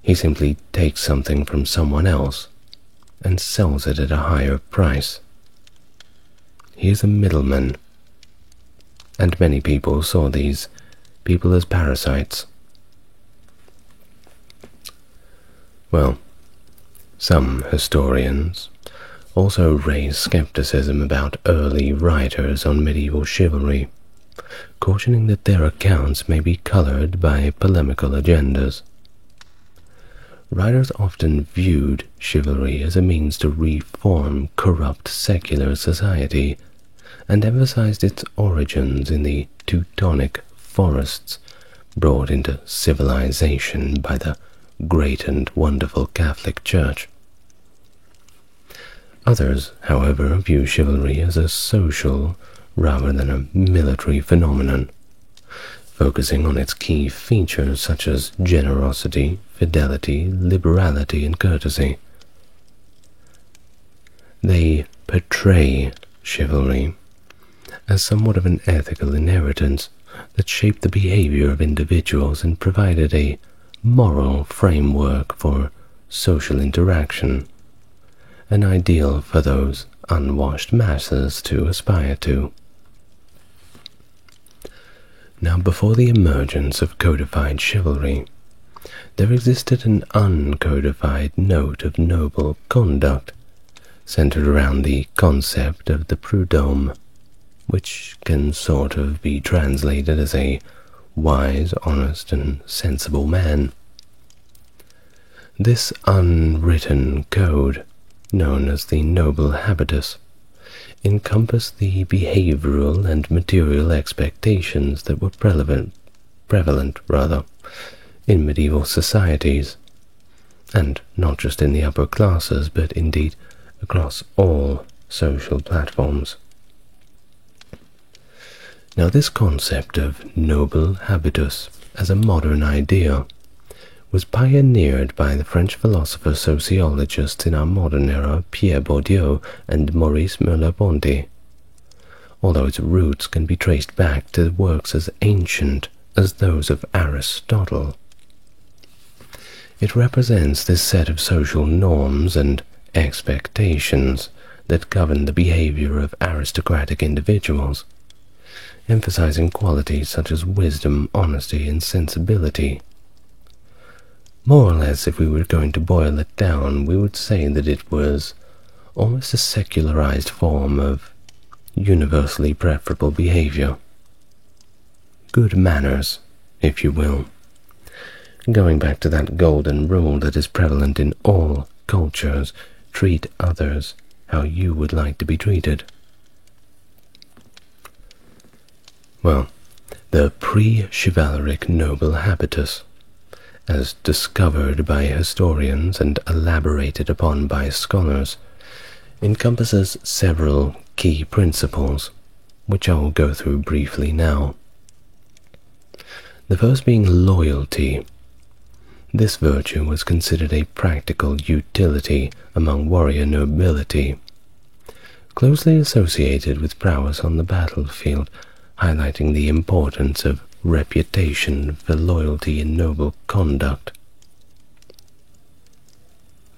He simply takes something from someone else and sells it at a higher price. He is a middleman, and many people saw these people as parasites. Well, some historians also raise skepticism about early writers on medieval chivalry, cautioning that their accounts may be colored by polemical agendas. Writers often viewed chivalry as a means to reform corrupt secular society, and emphasized its origins in the Teutonic forests brought into civilization by the great and wonderful Catholic Church. Others, however, view chivalry as a social rather than a military phenomenon, focusing on its key features such as generosity, fidelity, liberality, and courtesy. They portray chivalry as somewhat of an ethical inheritance that shaped the behavior of individuals and provided a moral framework for social interaction, an ideal for those unwashed masses to aspire to. Now, before the emergence of codified chivalry, there existed an uncodified note of noble conduct centered around the concept of the prud'homme, which can sort of be translated as a wise, honest, and sensible man. This unwritten code, known as the noble habitus, encompassed the behavioral and material expectations that were prevalent in medieval societies, and not just in the upper classes, but indeed across all social platforms. Now, this concept of noble habitus as a modern idea was pioneered by the French philosopher-sociologists in our modern era Pierre Bourdieu and Maurice Merleau-Ponty, although its roots can be traced back to works as ancient as those of Aristotle. It represents this set of social norms and expectations that govern the behavior of aristocratic individuals, emphasizing qualities such as wisdom, honesty, and sensibility. More or less, if we were going to boil it down, we would say that it was almost a secularized form of universally preferable behavior. Good manners, if you will. Going back to that golden rule that is prevalent in all cultures, treat others how you would like to be treated. Well, the pre-chivalric noble habitus, as discovered by historians and elaborated upon by scholars, encompasses several key principles, which I will go through briefly now. The first being loyalty. This virtue was considered a practical utility among warrior nobility, closely associated with prowess on the battlefield, highlighting the importance of reputation for loyalty in noble conduct.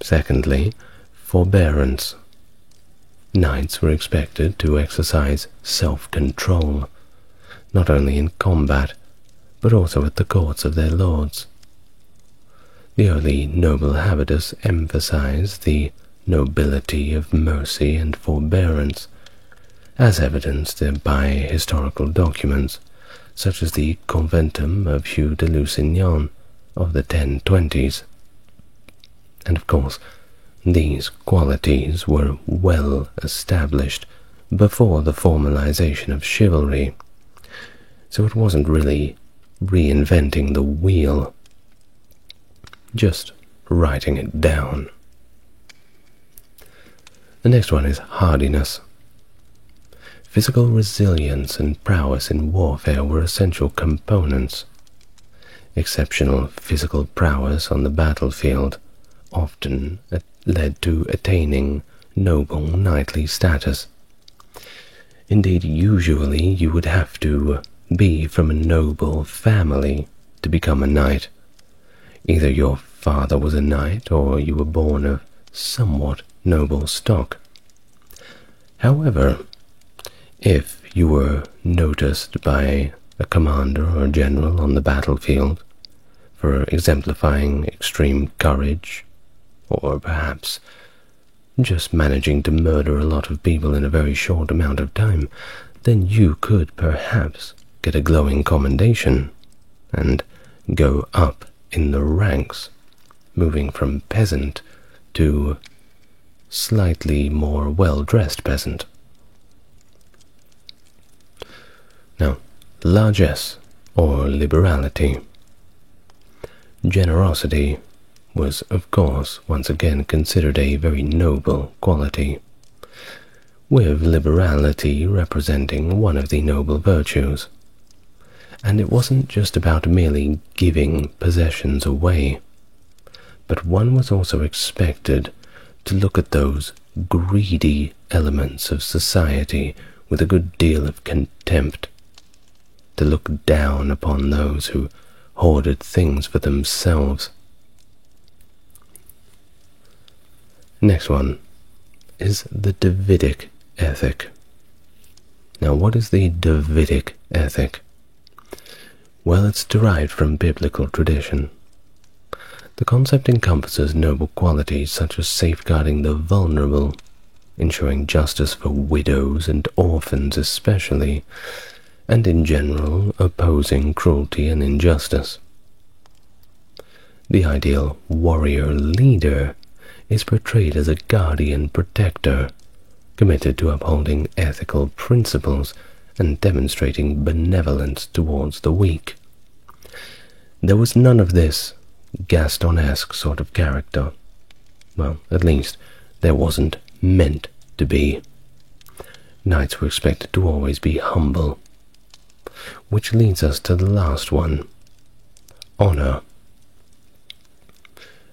Secondly, forbearance. Knights were expected to exercise self-control, not only in combat, but also at the courts of their lords. The early noble habitus emphasized the nobility of mercy and forbearance, as evidenced by historical documents such as the Conventum of Hugh de Lusignan of the 1020s. And of course, these qualities were well established before the formalization of chivalry, so it wasn't really reinventing the wheel. just writing it down. The next one is hardiness. Physical resilience and prowess in warfare were essential components. Exceptional physical prowess on the battlefield often led to attaining noble knightly status. Indeed, usually you would have to be from a noble family to become a knight. Either your father was a knight or you were born of somewhat noble stock. However, if you were noticed by a commander or general on the battlefield for exemplifying extreme courage, or perhaps just managing to murder a lot of people in a very short amount of time, then you could perhaps get a glowing commendation and go up in the ranks, moving from peasant to slightly more well-dressed peasant. Now, largesse or liberality. Generosity was, of course, once again considered a very noble quality, with liberality representing one of the noble virtues. And it wasn't just about merely giving possessions away, but one was also expected to look at those greedy elements of society with a good deal of contempt, to look down upon those who hoarded things for themselves. Next one is the Davidic ethic. Now, what is the Davidic ethic? Well, it's derived from biblical tradition. The concept encompasses noble qualities such as safeguarding the vulnerable, ensuring justice for widows and orphans especially, and in general opposing cruelty and injustice. The ideal warrior leader is portrayed as a guardian protector, committed to upholding ethical principles and demonstrating benevolence towards the weak. There was none of this Gaston-esque sort of character. Well, at least there wasn't meant to be. Knights were expected to always be humble. Which leads us to the last one, honor.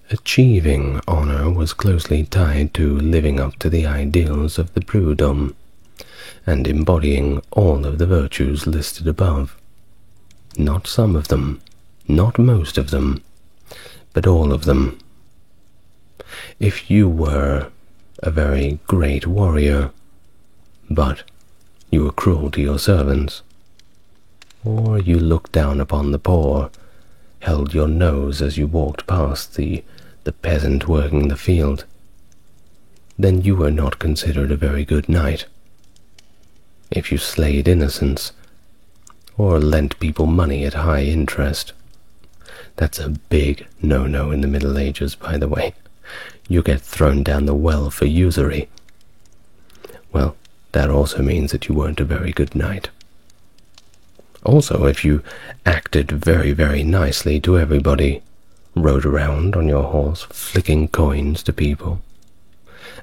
Achieving honor was closely tied to living up to the ideals of the prud'homme and embodying all of the virtues listed above. Not some of them, not most of them, but all of them. If you were a very great warrior, but you were cruel to your servants, or you looked down upon the poor, held your nose as you walked past the peasant working the field, then you were not considered a very good knight. If you slayed innocents, or lent people money at high interest, that's a big no-no in the Middle Ages, by the way. You get thrown down the well for usury. Well, that also means that you weren't a very good knight. Also, if you acted very, very nicely to everybody, rode around on your horse, flicking coins to people,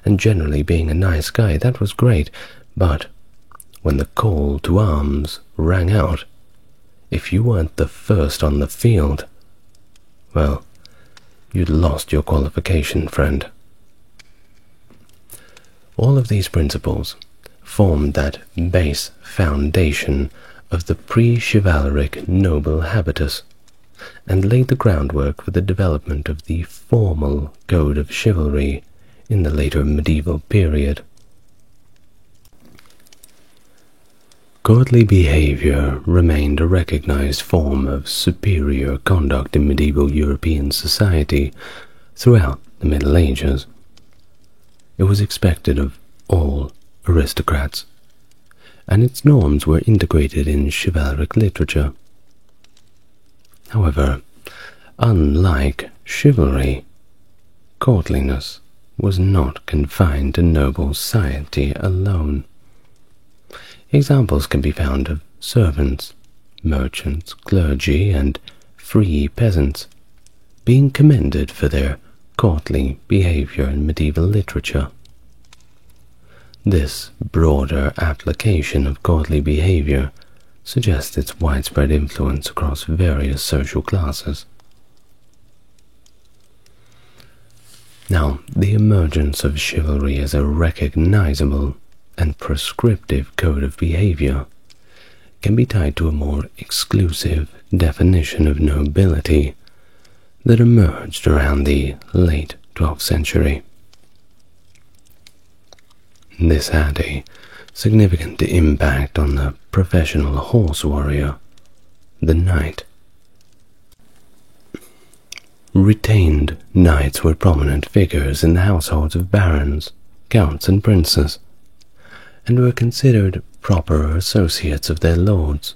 and generally being a nice guy, that was great, but when the call to arms rang out, if you weren't the first on the field, well, you'd lost your qualification, friend. All of these principles formed that base foundation of the pre-chivalric noble habitus, and laid the groundwork for the development of the formal code of chivalry in the later medieval period. Courtly behavior remained a recognized form of superior conduct in medieval European society throughout the Middle Ages. It was expected of all aristocrats, and its norms were integrated in chivalric literature. However, unlike chivalry, courtliness was not confined to noble society alone. Examples can be found of servants, merchants, clergy, and free peasants, being commended for their courtly behavior in medieval literature. This broader application of courtly behavior suggests its widespread influence across various social classes. Now, the emergence of chivalry as a recognizable and prescriptive code of behavior can be tied to a more exclusive definition of nobility that emerged around the late 12th century. This had a significant impact on the professional horse warrior, the knight. Retained knights were prominent figures in the households of barons, counts, and princes, and were considered proper associates of their lords.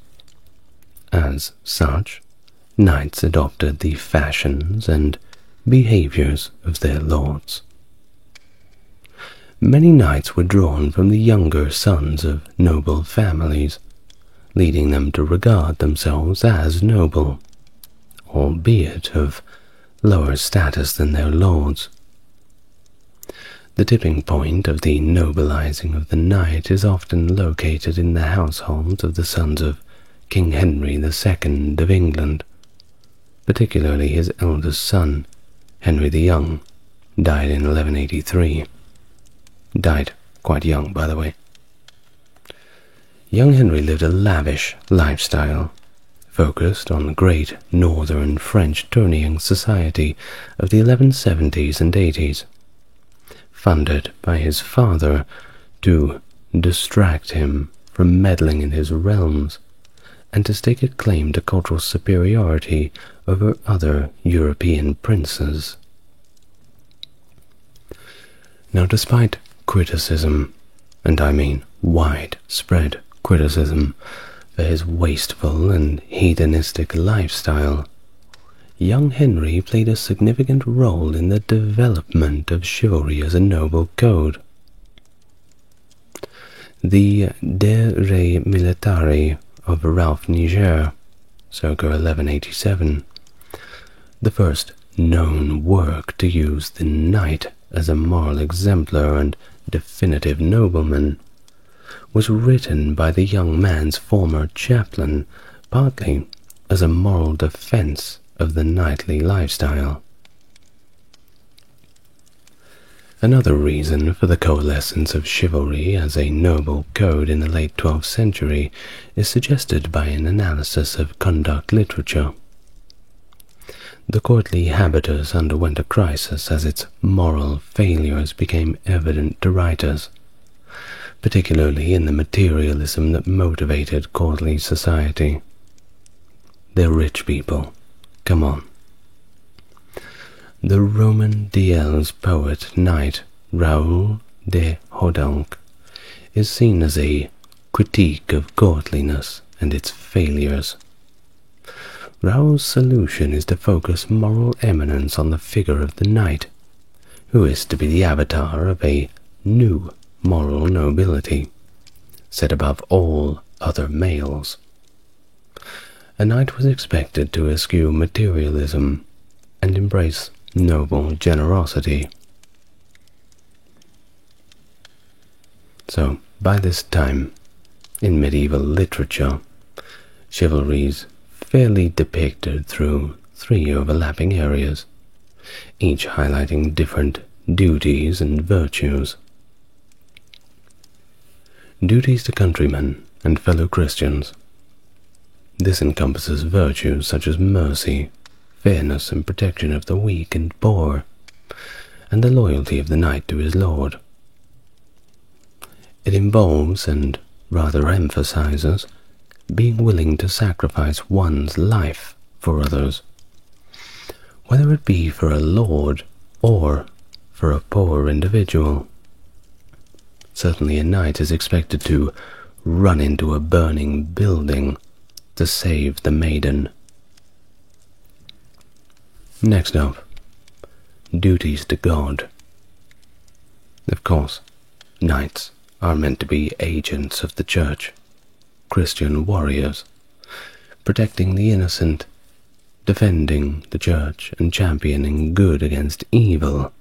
As such, knights adopted the fashions and behaviors of their lords. Many knights were drawn from the younger sons of noble families, leading them to regard themselves as noble, albeit of lower status than their lords. The tipping point of the nobilizing of the knight is often located in the households of the sons of King Henry II of England, particularly his eldest son, Henry the Young, died in 1183. Died quite young, by the way. Young Henry lived a lavish lifestyle, focused on the great northern French tourneying society of the 1170s and 80s, funded by his father to distract him from meddling in his realms and to stake a claim to cultural superiority over other European princes. Now, despite criticism, and I mean widespread criticism, for his wasteful and hedonistic lifestyle, young Henry played a significant role in the development of chivalry as a noble code. The De Re Militari of Ralph Niger, circa 1187, the first known work to use the knight as a moral exemplar and definitive nobleman, was written by the young man's former chaplain, partly as a moral defense of the knightly lifestyle. Another reason for the coalescence of chivalry as a noble code in the late 12th century is suggested by an analysis of conduct literature. The courtly habitus underwent a crisis as its moral failures became evident to writers, particularly in the materialism that motivated courtly society. They're rich people. Come on. The Roman Diel's poet knight Raoul de Hodenc is seen as a critique of courtliness and its failures. Raoul's solution is to focus moral eminence on the figure of the knight, who is to be the avatar of a new moral nobility, set above all other males. A knight was expected to eschew materialism and embrace noble generosity. So, by this time, in medieval literature, chivalry's fairly depicted through 3 overlapping areas, each highlighting different duties and virtues. Duties to countrymen and fellow Christians. This encompasses virtues such as mercy, fairness, and protection of the weak and poor, and the loyalty of the knight to his lord. It involves, and rather emphasizes, being willing to sacrifice one's life for others, whether it be for a lord or for a poor individual. Certainly a knight is expected to run into a burning building to save the maiden. Next up, duties to God. Of course, knights are meant to be agents of the church, Christian warriors, protecting the innocent, defending the church and championing good against evil,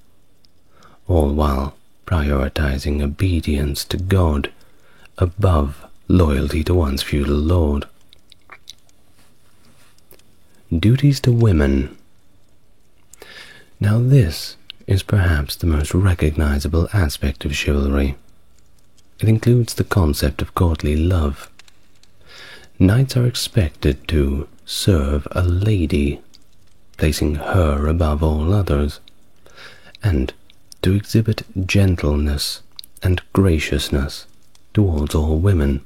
all while prioritizing obedience to God above loyalty to one's feudal lord. Duties to women. Now this is perhaps the most recognizable aspect of chivalry. It includes the concept of courtly love. Knights are expected to serve a lady, placing her above all others, and to exhibit gentleness and graciousness towards all women.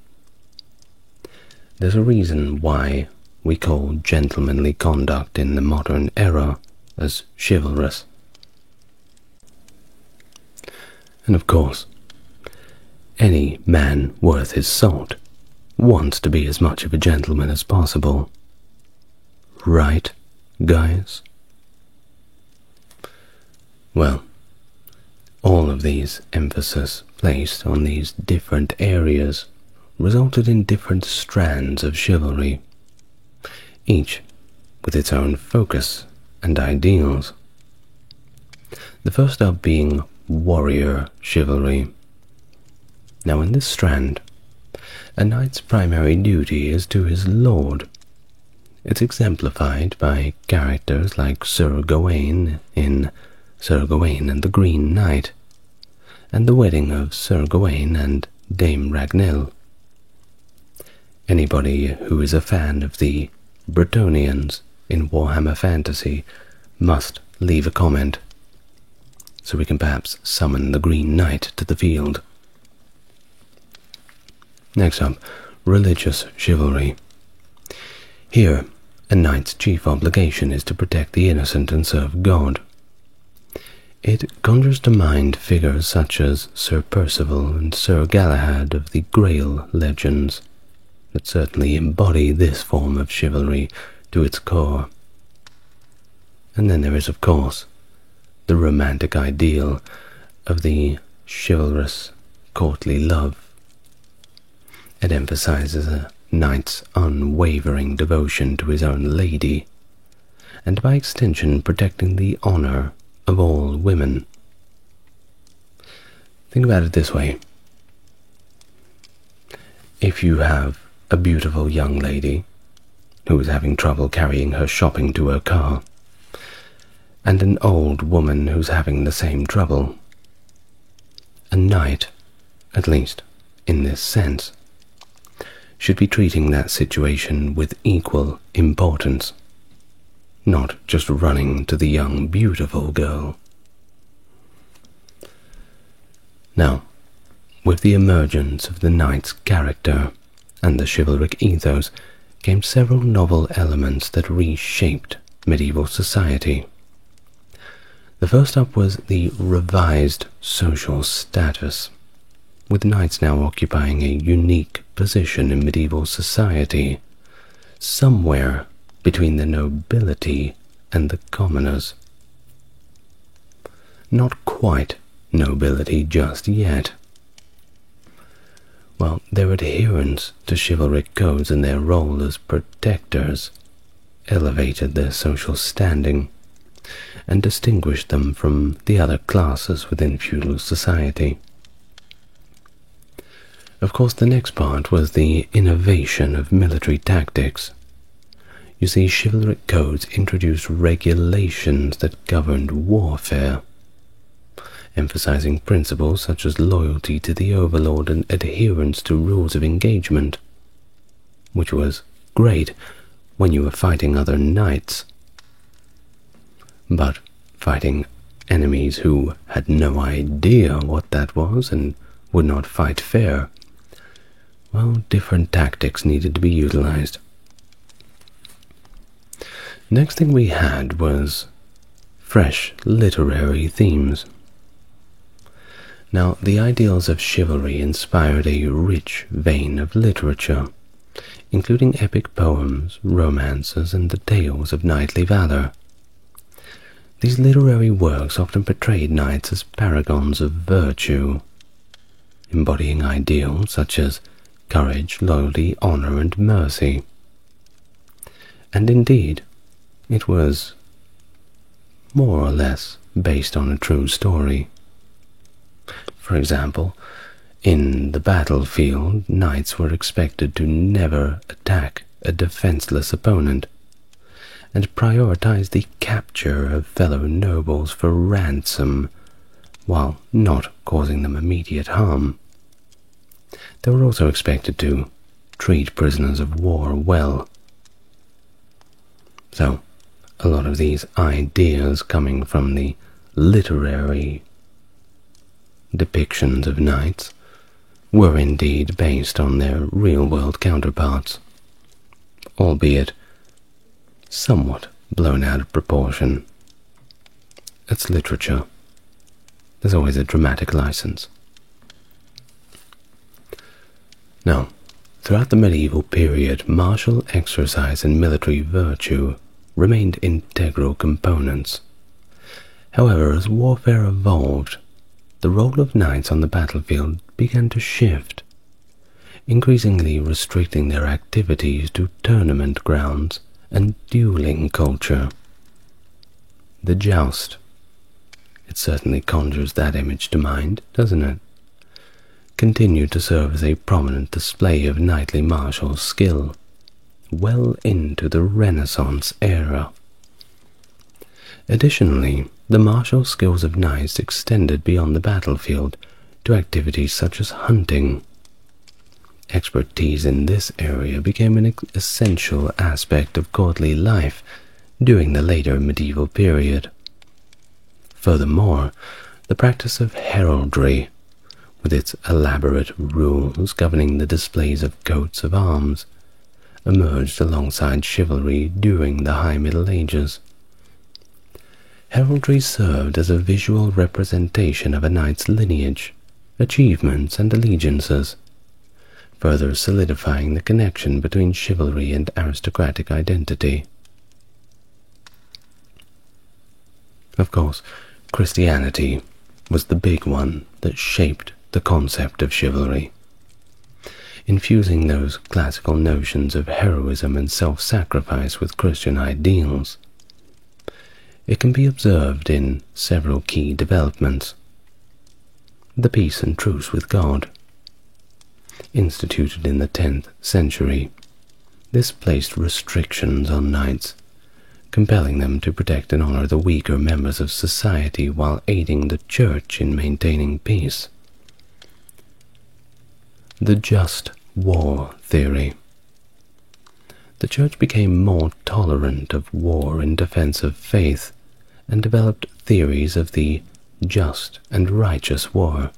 There's a reason why we call gentlemanly conduct in the modern era as chivalrous. And of course, any man worth his salt wants to be as much of a gentleman as possible. Right, guys? Well, all of these emphasis placed on these different areas resulted in different strands of chivalry, each with its own focus and ideals. The first up being warrior chivalry. Now in this strand, a knight's primary duty is to his lord. It's exemplified by characters like Sir Gawain in Sir Gawain and the Green Knight, and the wedding of Sir Gawain and Dame Ragnell. Anybody who is a fan of the Bretonnians in Warhammer Fantasy must leave a comment, so we can perhaps summon the Green Knight to the field. Next up, religious chivalry. Here, a knight's chief obligation is to protect the innocent and serve God. It conjures to mind figures such as Sir Percival and Sir Galahad of the Grail legends that certainly embody this form of chivalry to its core. And then there is, of course, the romantic ideal of the chivalrous, courtly love. It emphasizes a knight's unwavering devotion to his own lady, and by extension protecting the honor of all women. Think about it this way. If you have a beautiful young lady who is having trouble carrying her shopping to her car, and an old woman who's having the same trouble, a knight, at least in this sense, should be treating that situation with equal importance, not just running to the young, beautiful girl. Now, with the emergence of the knight's character and the chivalric ethos came several novel elements that reshaped medieval society. The first up was the revised social status, with knights now occupying a unique position in medieval society, somewhere between the nobility and the commoners. Not quite nobility just yet. While their adherence to chivalric codes and their role as protectors elevated their social standing and distinguished them from the other classes within feudal society. Of course, the next part was the innovation of military tactics. You see, chivalric codes introduced regulations that governed warfare, emphasizing principles such as loyalty to the overlord and adherence to rules of engagement, which was great when you were fighting other knights. But fighting enemies who had no idea what that was and would not fight fair, well, different tactics needed to be utilized. Next thing we had was fresh literary themes. Now, the ideals of chivalry inspired a rich vein of literature, including epic poems, romances, and the tales of knightly valor. These literary works often portrayed knights as paragons of virtue, embodying ideals such as courage, loyalty, honor, and mercy. And indeed, It was more or less based on a true story. For example, in the battlefield, knights were expected to never attack a defenseless opponent, and prioritize the capture of fellow nobles for ransom, while not causing them immediate harm. They were also expected to treat prisoners of war well. So, a lot of these ideas coming from the literary depictions of knights were indeed based on their real-world counterparts, albeit somewhat blown out of proportion. It's literature. There's always a dramatic license. Now, throughout the medieval period, martial exercise and military virtue remained integral components. However, as warfare evolved, the role of knights on the battlefield began to shift, increasingly restricting their activities to tournament grounds and dueling culture. The joust. It certainly conjures that image to mind, doesn't it? Continued to serve as a prominent display of knightly martial skill well into the Renaissance era. Additionally, the martial skills of knights extended beyond the battlefield to activities such as hunting. Expertise in this area became an essential aspect of courtly life during the later medieval period. Furthermore, the practice of heraldry, with its elaborate rules governing the displays of coats of arms, emerged alongside chivalry during the High Middle Ages. Heraldry served as a visual representation of a knight's lineage, achievements, and allegiances, further solidifying the connection between chivalry and aristocratic identity. Of course, Christianity was the big one that shaped the concept of chivalry, infusing those classical notions of heroism and self-sacrifice with Christian ideals. It can be observed in several key developments. The peace and truce with God. Instituted in the 10th century, this placed restrictions on knights, compelling them to protect and honor the weaker members of society while aiding the church in maintaining peace. The just war theory. The church became more tolerant of war in defense of faith and developed theories of the just and righteous war,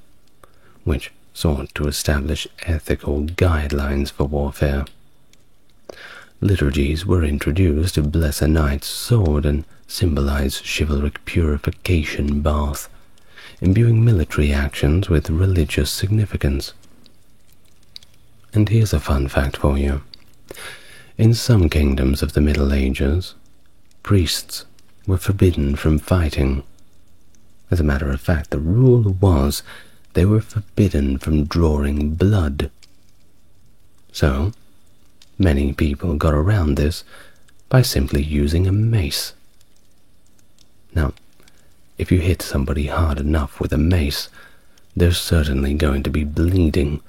which sought to establish ethical guidelines for warfare. Liturgies were introduced to bless a knight's sword and symbolize chivalric purification bath, imbuing military actions with religious significance. And here's a fun fact for you. In some kingdoms of the Middle Ages, priests were forbidden from fighting. As a matter of fact, the rule was they were forbidden from drawing blood. So, many people got around this by simply using a mace. Now, if you hit somebody hard enough with a mace, there's certainly going to be bleeding,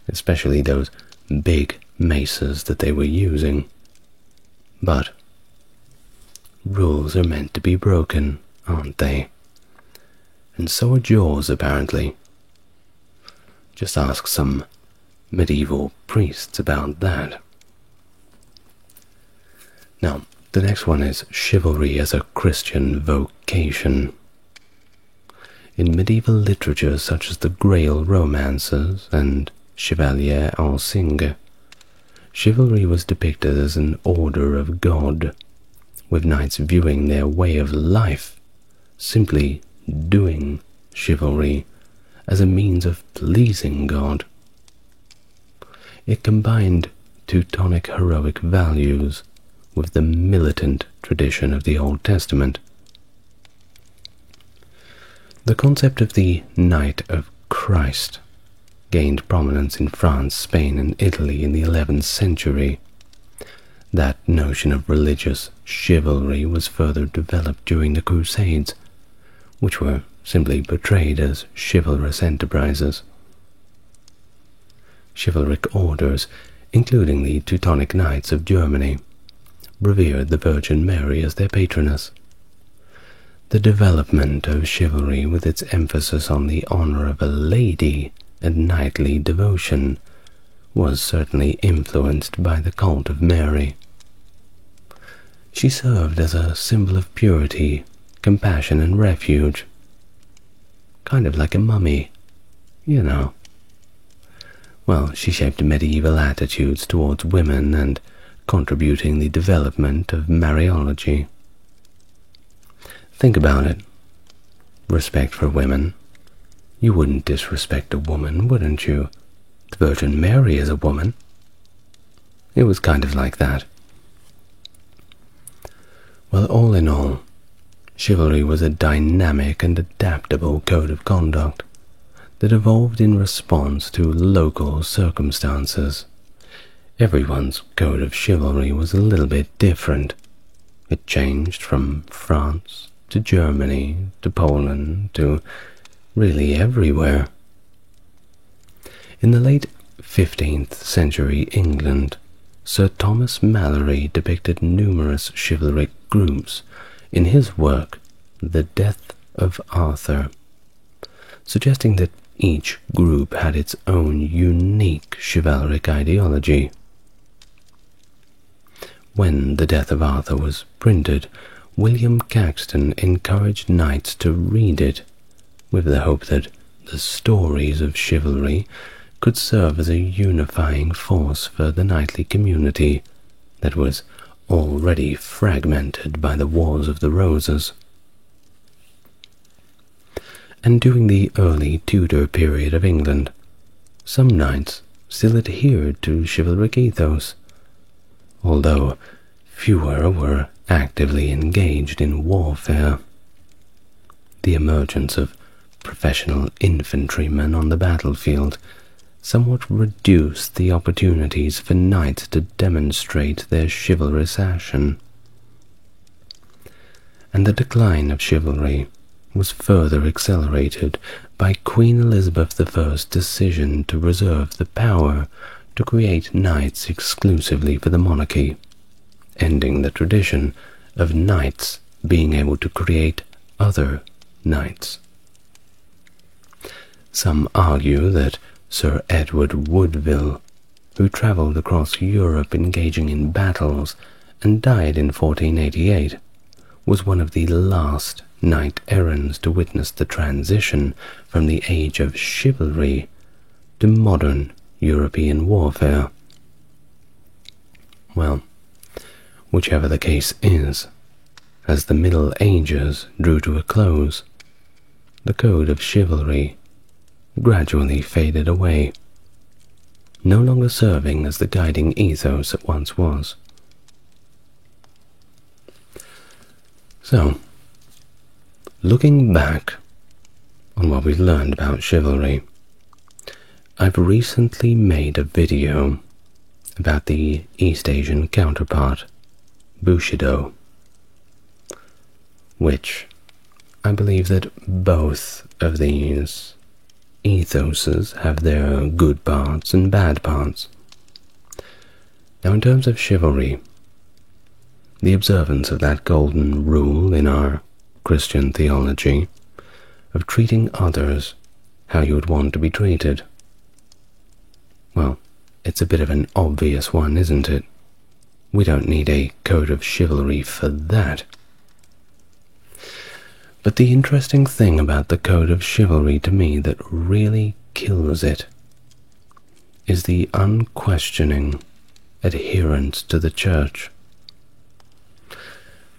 especially those big maces that they were using. But rules are meant to be broken, aren't they? And so are jaws, apparently. Just ask some medieval priests about that. Now, the next one is chivalry as a Christian vocation. In medieval literature such as the Grail romances and Chevalier en Cygne, chivalry was depicted as an order of God, with knights viewing their way of life, simply doing chivalry, as a means of pleasing God. It combined Teutonic heroic values with the militant tradition of the Old Testament. The concept of the Knight of Christ gained prominence in France, Spain, and Italy in the 11th century. That notion of religious chivalry was further developed during the Crusades, which were simply portrayed as chivalrous enterprises. Chivalric orders, including the Teutonic Knights of Germany, revered the Virgin Mary as their patroness. The development of chivalry, with its emphasis on the honor of a lady and knightly devotion, was certainly influenced by the cult of Mary. She served as a symbol of purity, compassion, and refuge. Kind of like a mummy, you know. Well, she shaped medieval attitudes towards women and contributing the development of Mariology. Think about it. Respect for women. You wouldn't disrespect a woman, wouldn't you? The Virgin Mary is a woman. It was kind of like that. Well, all in all, chivalry was a dynamic and adaptable code of conduct that evolved in response to local circumstances. Everyone's code of chivalry was a little bit different. It changed from France to Germany to Poland to really everywhere. In the late 15th century England, Sir Thomas Malory depicted numerous chivalric groups in his work The Death of Arthur, suggesting that each group had its own unique chivalric ideology. When The Death of Arthur was printed, William Caxton encouraged knights to read it, with the hope that the stories of chivalry could serve as a unifying force for the knightly community that was already fragmented by the Wars of the Roses. And during the early Tudor period of England, some knights still adhered to chivalric ethos, although fewer were actively engaged in warfare. The emergence of professional infantrymen on the battlefield somewhat reduced the opportunities for knights to demonstrate their chivalrous action. And the decline of chivalry was further accelerated by Queen Elizabeth I's decision to reserve the power to create knights exclusively for the monarchy, ending the tradition of knights being able to create other knights. Some argue that Sir Edward Woodville, who travelled across Europe engaging in battles and died in 1488, was one of the last knight-errants to witness the transition from the age of chivalry to modern European warfare. Well, whichever the case is, as the Middle Ages drew to a close, the code of chivalry gradually faded away, no longer serving as the guiding ethos it once was. So, looking back on what we've learned about chivalry, I've recently made a video about the East Asian counterpart, Bushido, which I believe that both of these ethoses have their good parts and bad parts. Now, in terms of chivalry, the observance of that golden rule in our Christian theology of treating others how you would want to be treated, well, it's a bit of an obvious one, isn't it? We don't need a code of chivalry for that. But the interesting thing about the code of chivalry to me that really kills it is the unquestioning adherence to the church.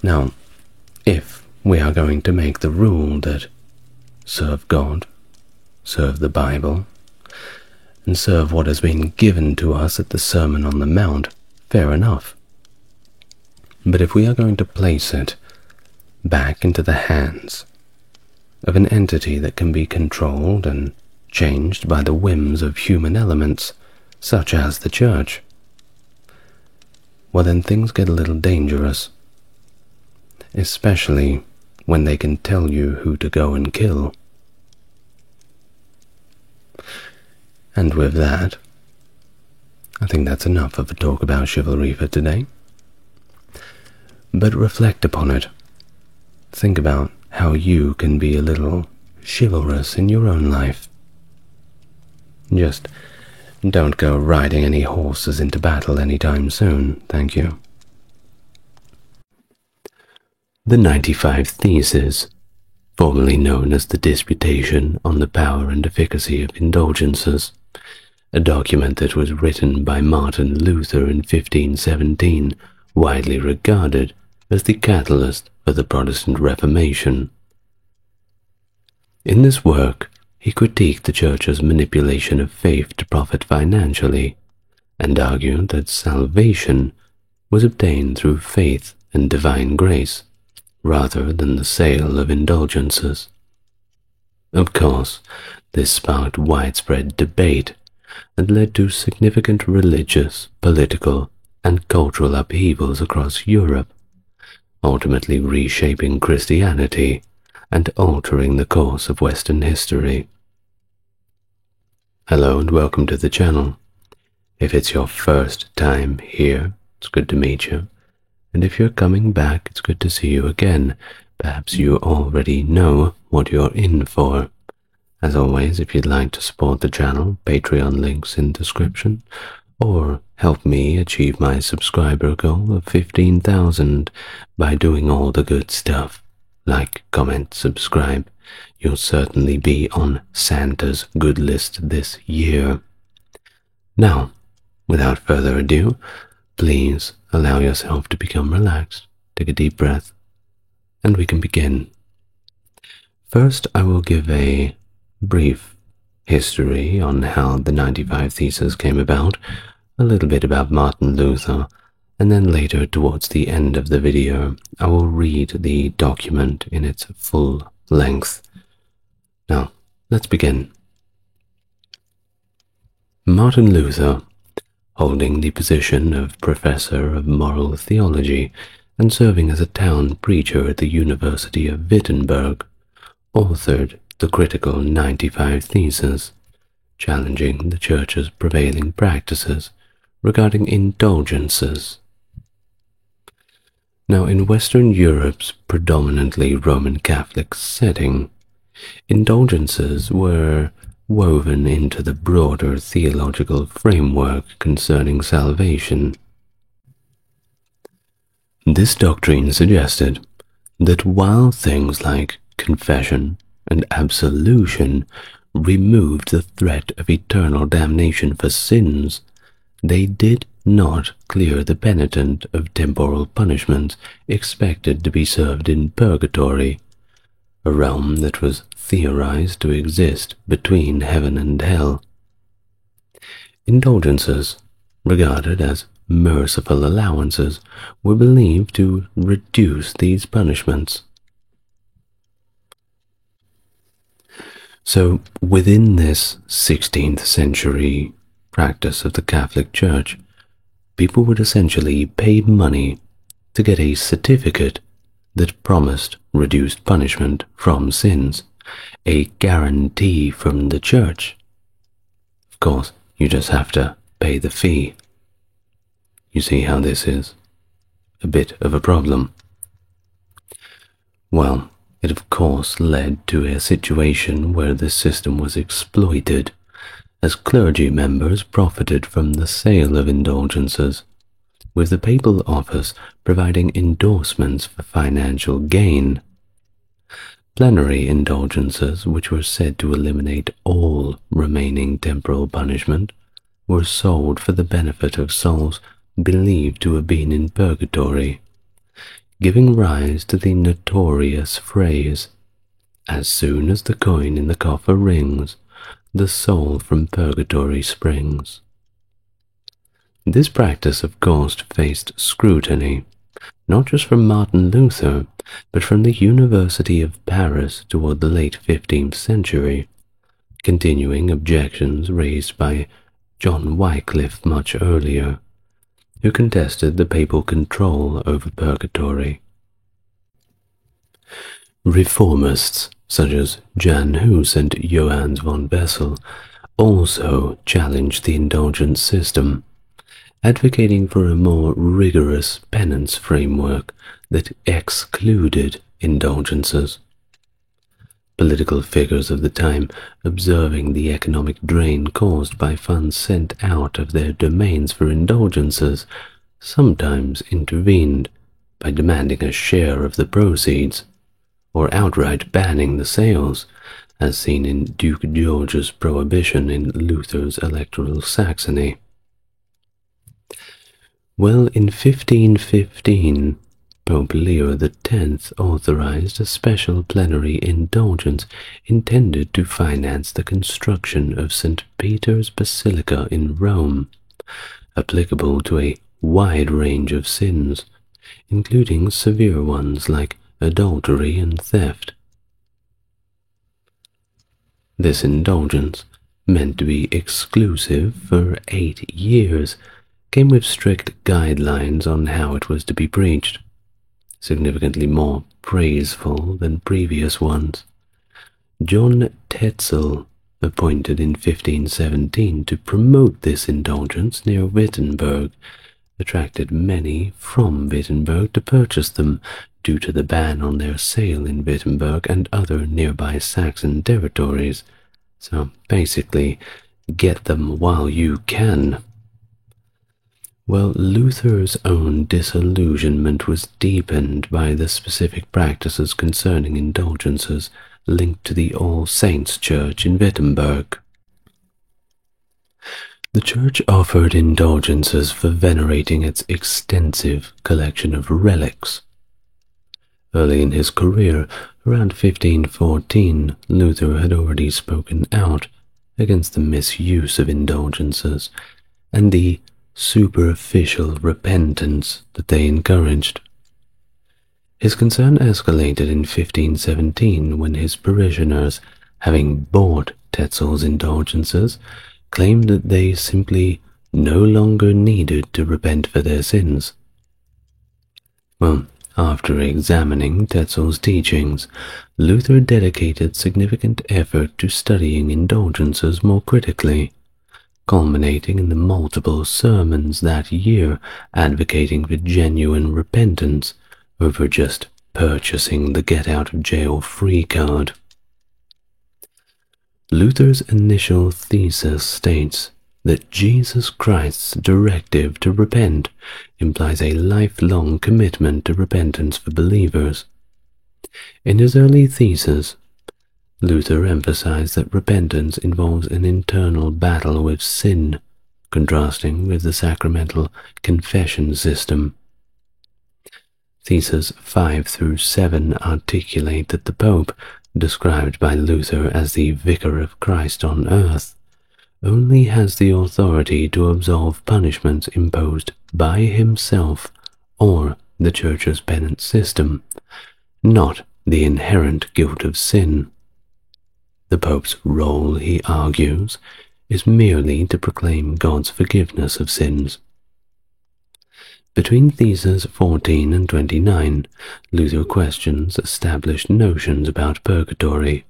Now, if we are going to make the rule that serve God, serve the Bible, and serve what has been given to us at the Sermon on the Mount, fair enough. But if we are going to place it back into the hands of an entity that can be controlled and changed by the whims of human elements, such as the church, well then things get a little dangerous, especially when they can tell you who to go and kill. And with that, I think that's enough of a talk about chivalry for today. But reflect upon it. Think about how you can be a little chivalrous in your own life. Just don't go riding any horses into battle anytime soon, thank you. The 95 Theses, formerly known as the Disputation on the Power and Efficacy of Indulgences, a document that was written by Martin Luther in 1517, widely regarded as the catalyst for the Protestant Reformation. In this work, he critiqued the Church's manipulation of faith to profit financially, and argued that salvation was obtained through faith and divine grace, rather than the sale of indulgences. Of course, this sparked widespread debate and led to significant religious, political, and cultural upheavals across Europe, ultimately reshaping Christianity and altering the course of Western history. Hello and welcome to the channel. If it's your first time here, it's good to meet you. And if you're coming back, it's good to see you again. Perhaps you already know what you're in for. As always, if you'd like to support the channel, Patreon links in description, or help me achieve my subscriber goal of 15,000 by doing all the good stuff. Like, comment, subscribe. You'll certainly be on Santa's good list this year. Now, without further ado, please allow yourself to become relaxed. Take a deep breath, and we can begin. First, I will give a brief history on how the 95 Theses came about, a little bit about Martin Luther, and then later, towards the end of the video, I will read the document in its full length. Now, let's begin. Martin Luther, holding the position of Professor of Moral Theology and serving as a town preacher at the University of Wittenberg, authored the critical 95 Theses, challenging the Church's prevailing practices regarding indulgences. Now, in Western Europe's predominantly Roman Catholic setting, indulgences were woven into the broader theological framework concerning salvation. This doctrine suggested that while things like confession and absolution removed the threat of eternal damnation for sins, they did not clear the penitent of temporal punishment expected to be served in purgatory, a realm that was theorized to exist between heaven and hell. Indulgences, regarded as merciful allowances, were believed to reduce these punishments. So, within this 16th century practice of the Catholic Church, people would essentially pay money to get a certificate that promised reduced punishment from sins, a guarantee from the Church. Of course, you just have to pay the fee. You see how this is a bit of a problem. Well, it of course led to a situation where the system was exploited, as clergy members profited from the sale of indulgences, with the papal office providing endorsements for financial gain. Plenary indulgences, which were said to eliminate all remaining temporal punishment, were sold for the benefit of souls believed to have been in purgatory, giving rise to the notorious phrase, "As soon as the coin in the coffer rings, the soul from purgatory springs." This practice, of course, faced scrutiny, not just from Martin Luther, but from the University of Paris toward the late 15th century, continuing objections raised by John Wycliffe much earlier, who contested the papal control over purgatory. Reformists such as Jan Hus and Johannes von Bessel also challenged the indulgence system, advocating for a more rigorous penance framework that excluded indulgences. Political figures of the time, observing the economic drain caused by funds sent out of their domains for indulgences, sometimes intervened by demanding a share of the proceeds, or outright banning the sales, as seen in Duke George's prohibition in Luther's electoral Saxony. Well, in 1515, Pope Leo X authorized a special plenary indulgence intended to finance the construction of St. Peter's Basilica in Rome, applicable to a wide range of sins, including severe ones like adultery and theft. This indulgence, meant to be exclusive for 8 years, came with strict guidelines on how it was to be preached, significantly more praiseful than previous ones. John Tetzel, appointed in 1517 to promote this indulgence near Wittenberg, attracted many from Wittenberg to purchase them due to the ban on their sale in Wittenberg and other nearby Saxon territories. So basically, get them while you can. Well, Luther's own disillusionment was deepened by the specific practices concerning indulgences linked to the All Saints' Church in Wittenberg. The church offered indulgences for venerating its extensive collection of relics. Early in his career, around 1514, Luther had already spoken out against the misuse of indulgences and the superficial repentance that they encouraged. His concern escalated in 1517 when his parishioners, having bought Tetzel's indulgences, claimed that they simply no longer needed to repent for their sins. Well, after examining Tetzel's teachings, Luther dedicated significant effort to studying indulgences more critically, culminating in the multiple sermons that year advocating for genuine repentance over just purchasing the get-out-of-jail-free card. Luther's initial thesis states that Jesus Christ's directive to repent implies a lifelong commitment to repentance for believers. In his early thesis, Luther emphasized that repentance involves an internal battle with sin, contrasting with the sacramental confession system. Theses 5 through 7 articulate that the Pope, described by Luther as the Vicar of Christ on earth, only has the authority to absolve punishments imposed by himself or the Church's penance system, not the inherent guilt of sin. The Pope's role, he argues, is merely to proclaim God's forgiveness of sins. Between Theses 14 and 29, Luther questions established notions about purgatory,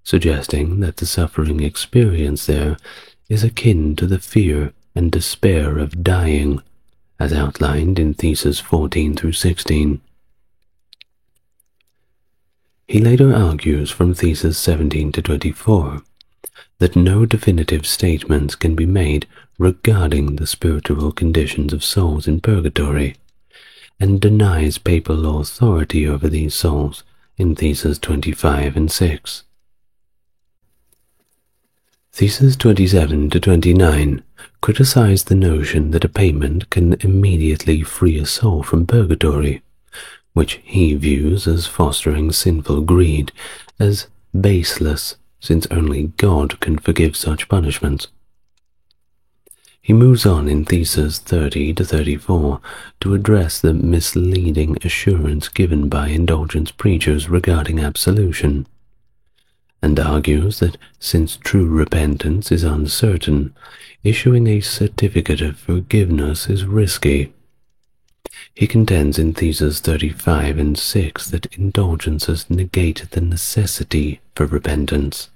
suggesting that the suffering experienced there is akin to the fear and despair of dying, as outlined in Theses 14 through 16. He later argues from Theses 17 to 24 that no definitive statements can be made regarding the spiritual conditions of souls in purgatory, and denies papal authority over these souls in Theses 25 and 6. Theses 27 to 29 criticize the notion that a payment can immediately free a soul from purgatory, which he views as fostering sinful greed, as baseless, since only God can forgive such punishments. He moves on in Theses 30 to 34 to address the misleading assurance given by indulgence preachers regarding absolution, and argues that since true repentance is uncertain, issuing a certificate of forgiveness is risky. He contends in Theses 35 and 6 that indulgences negate the necessity for repentance.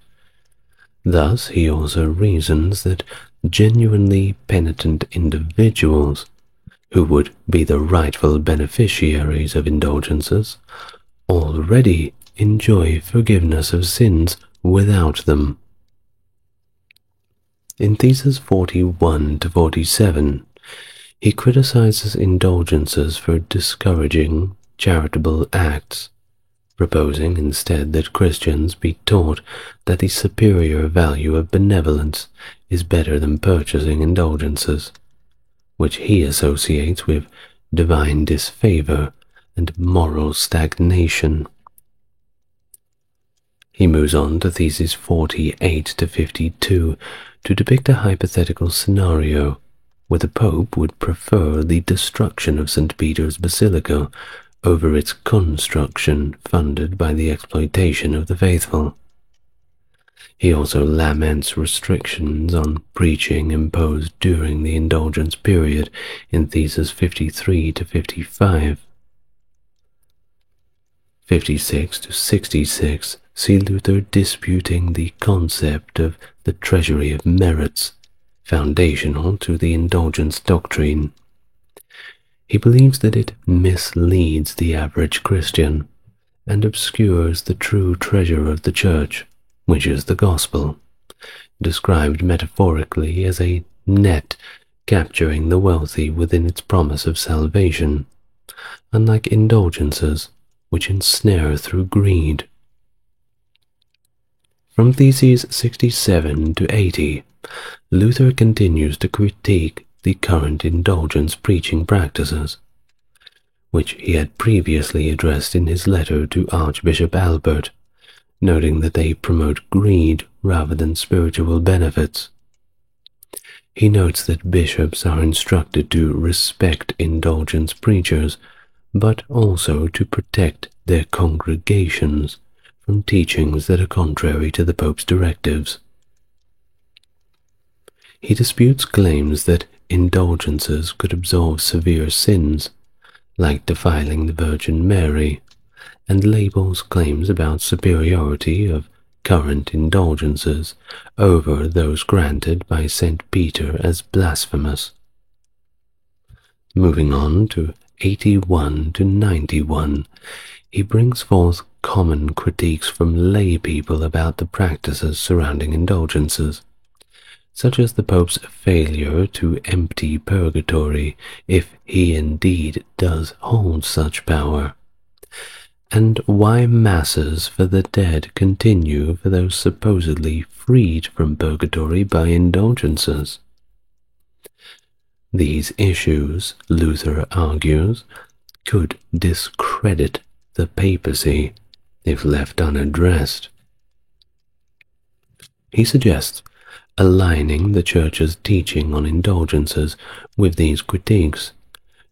Thus, he also reasons that genuinely penitent individuals, who would be the rightful beneficiaries of indulgences, already enjoy forgiveness of sins without them. In Theses 41 to 47, he criticizes indulgences for discouraging charitable acts, proposing instead that Christians be taught that the superior value of benevolence is better than purchasing indulgences, which he associates with divine disfavor and moral stagnation. He moves on to Theses 48 to 52 to depict a hypothetical scenario where the Pope would prefer the destruction of St. Peter's Basilica over its construction funded by the exploitation of the faithful. He also laments restrictions on preaching imposed during the indulgence period in Theses 53 to 55. 56 to 66 see Luther disputing the concept of the treasury of merits, foundational to the indulgence doctrine. He believes that it misleads the average Christian and obscures the true treasure of the Church, which is the gospel, described metaphorically as a net capturing the wealthy within its promise of salvation, unlike indulgences, which ensnare through greed. From Theses 67 to 80, Luther continues to critique the current indulgence preaching practices, which he had previously addressed in his letter to Archbishop Albert, noting that they promote greed rather than spiritual benefits. He notes that bishops are instructed to respect indulgence preachers, but also to protect their congregations from teachings that are contrary to the Pope's directives. He disputes claims that indulgences could absolve severe sins, like defiling the Virgin Mary, and labels claims about superiority of current indulgences over those granted by St. Peter as blasphemous. Moving on to 81 to 91, he brings forth common critiques from lay people about the practices surrounding indulgences, such as the Pope's failure to empty purgatory if he indeed does hold such power, and why masses for the dead continue for those supposedly freed from purgatory by indulgences. These issues, Luther argues, could discredit the papacy if left unaddressed. He suggests aligning the Church's teaching on indulgences with these critiques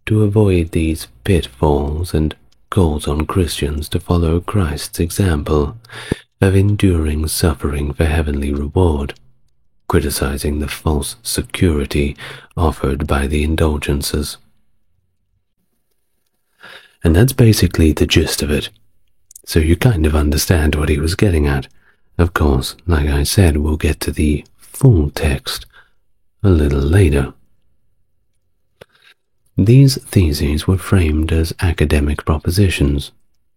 to avoid these pitfalls, and calls on Christians to follow Christ's example of enduring suffering for heavenly reward, criticizing the false security offered by the indulgences. And that's basically the gist of it, so you kind of understand what he was getting at. Of course, like I said, we'll get to the full text a little later. These theses were framed as academic propositions,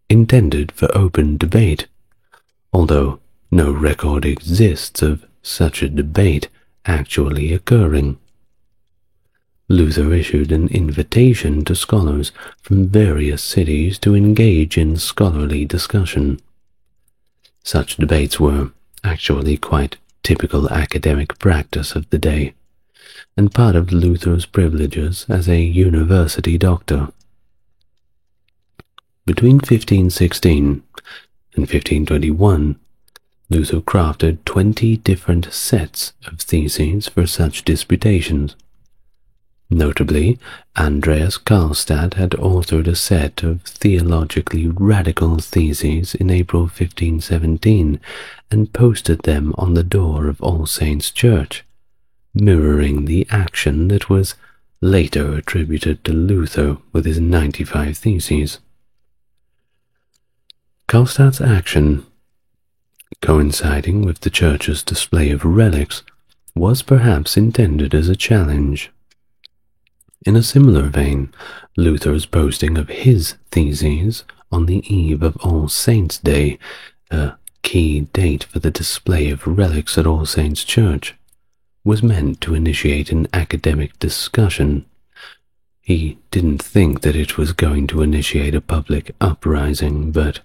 intended for open debate, although no record exists of such a debate actually occurring. Luther issued an invitation to scholars from various cities to engage in scholarly discussion. Such debates were actually quite typical academic practice of the day, and part of Luther's privileges as a university doctor. Between 1516 and 1521, Luther crafted 20 different sets of theses for such disputations. Notably, Andreas Karlstadt had authored a set of theologically radical theses in April 1517 and posted them on the door of All Saints' Church, mirroring the action that was later attributed to Luther with his 95 Theses. Karlstadt's action, coinciding with the church's display of relics, was perhaps intended as a challenge. In a similar vein, Luther's posting of his Theses on the eve of All Saints' Day, a key date for the display of relics at All Saints' Church, was meant to initiate an academic discussion. He didn't think that it was going to initiate a public uprising, but,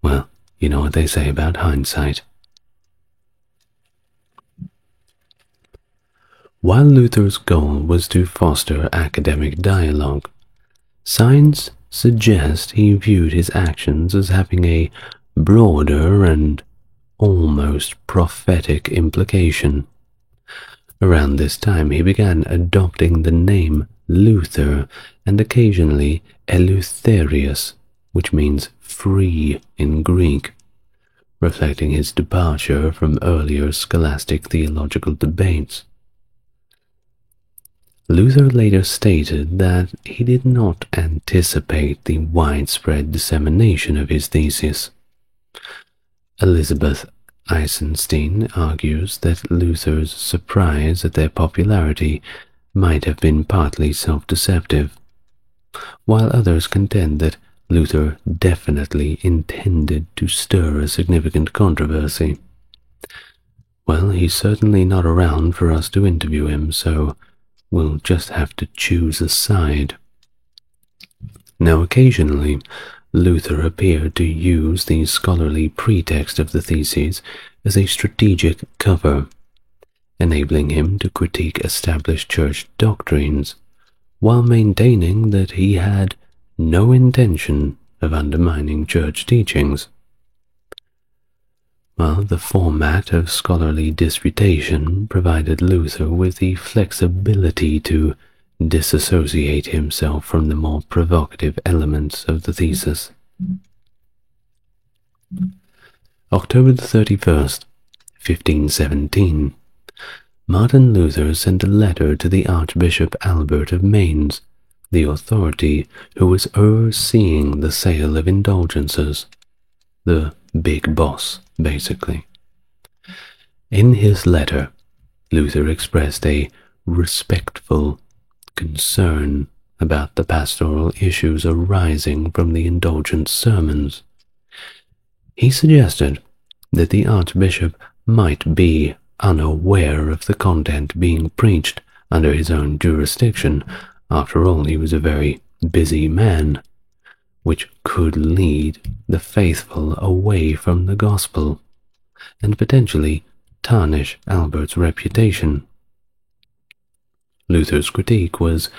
well, you know what they say about hindsight. While Luther's goal was to foster academic dialogue, signs suggest he viewed his actions as having a broader and almost prophetic implication. Around this time he began adopting the name Luther and occasionally Eleutherius, which means free in Greek, reflecting his departure from earlier scholastic theological debates. Luther later stated that he did not anticipate the widespread dissemination of his thesis. Elizabeth Eisenstein argues that Luther's surprise at their popularity might have been partly self-deceptive, while others contend that Luther definitely intended to stir a significant controversy. Well, he's certainly not around for us to interview him, so we'll just have to choose a side. Now, occasionally, Luther appeared to use the scholarly pretext of the Theses as a strategic cover, enabling him to critique established church doctrines, while maintaining that he had no intention of undermining church teachings. Well, the format of scholarly disputation provided Luther with the flexibility to disassociate himself from the more provocative elements of the thesis. October 31st, 1517, Martin Luther sent a letter to the Archbishop Albert of Mainz, the authority who was overseeing the sale of indulgences, the big boss, basically. In his letter, Luther expressed a respectful concern about the pastoral issues arising from the indulgence sermons. He suggested that the Archbishop might be unaware of the content being preached under his own jurisdiction. After all, he was a very busy man, which could lead the faithful away from the gospel and potentially tarnish Albert's reputation. Luther's critique was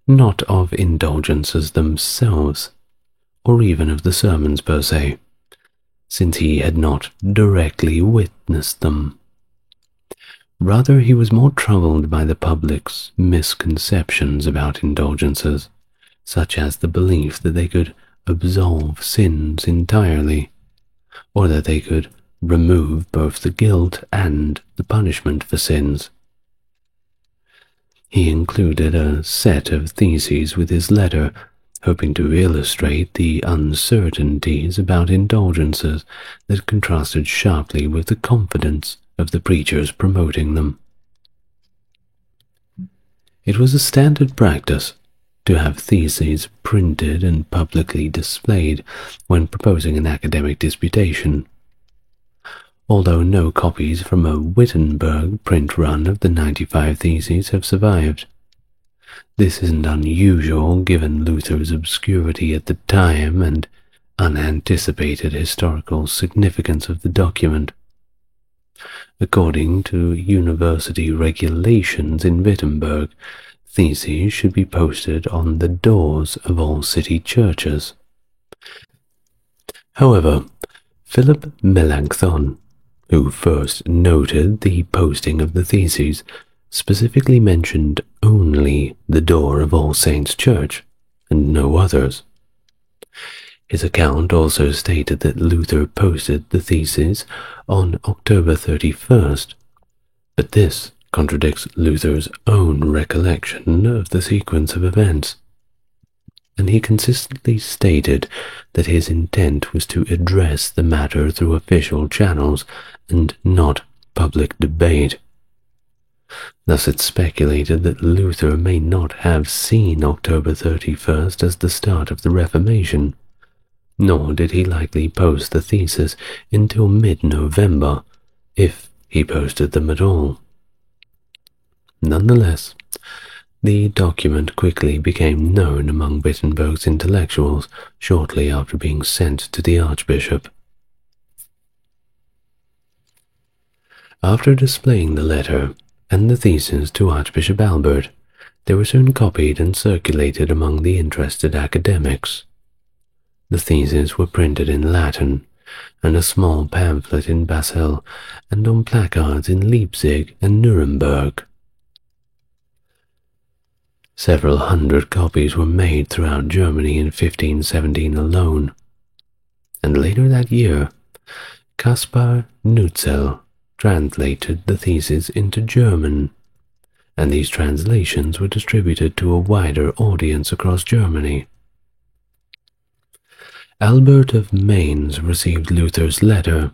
not of indulgences themselves, or even of the sermons per se, since he had not directly witnessed them. Rather, he was more troubled by the public's misconceptions about indulgences, such as the belief that they could absolve sins entirely, or that they could remove both the guilt and the punishment for sins. He included a set of theses with his letter, hoping to illustrate the uncertainties about indulgences that contrasted sharply with the confidence of the preachers promoting them. It was a standard practice to have theses printed and publicly displayed when proposing an academic disputation, although no copies from a Wittenberg print run of the 95 Theses have survived. This isn't unusual given Luther's obscurity at the time and unanticipated historical significance of the document. According to university regulations in Wittenberg, theses should be posted on the doors of all city churches. However, Philip Melanchthon, who first noted the posting of the theses, specifically mentioned only the door of All Saints' Church and no others. His account also stated that Luther posted the theses on October 31st, but this contradicts Luther's own recollection of the sequence of events, and he consistently stated that his intent was to address the matter through official channels and not public debate. Thus it's speculated that Luther may not have seen October 31st as the start of the Reformation, nor did he likely post the theses until mid-November, if he posted them at all. Nonetheless, the document quickly became known among Wittenberg's intellectuals shortly after being sent to the Archbishop. After displaying the letter and the theses to Archbishop Albert, they were soon copied and circulated among the interested academics. The theses were printed in Latin, and a small pamphlet in Basel, and on placards in Leipzig and Nuremberg. Several hundred copies were made throughout Germany in 1517 alone, and later that year, Caspar Nutzel translated the theses into German, and these translations were distributed to a wider audience across Germany. Albert of Mainz received Luther's letter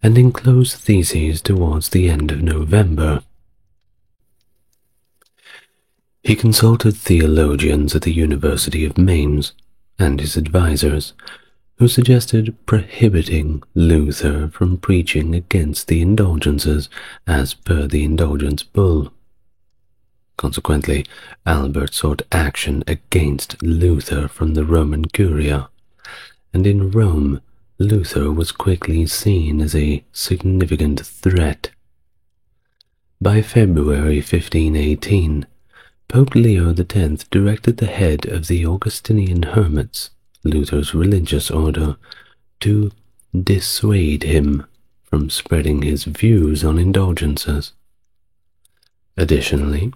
and enclosed theses towards the end of November. He consulted theologians at the University of Mainz and his advisors, who suggested prohibiting Luther from preaching against the indulgences as per the indulgence bull. Consequently, Albert sought action against Luther from the Roman Curia, and in Rome, Luther was quickly seen as a significant threat. By February 1518, Pope Leo X directed the head of the Augustinian Hermits, Luther's religious order, to dissuade him from spreading his views on indulgences. Additionally,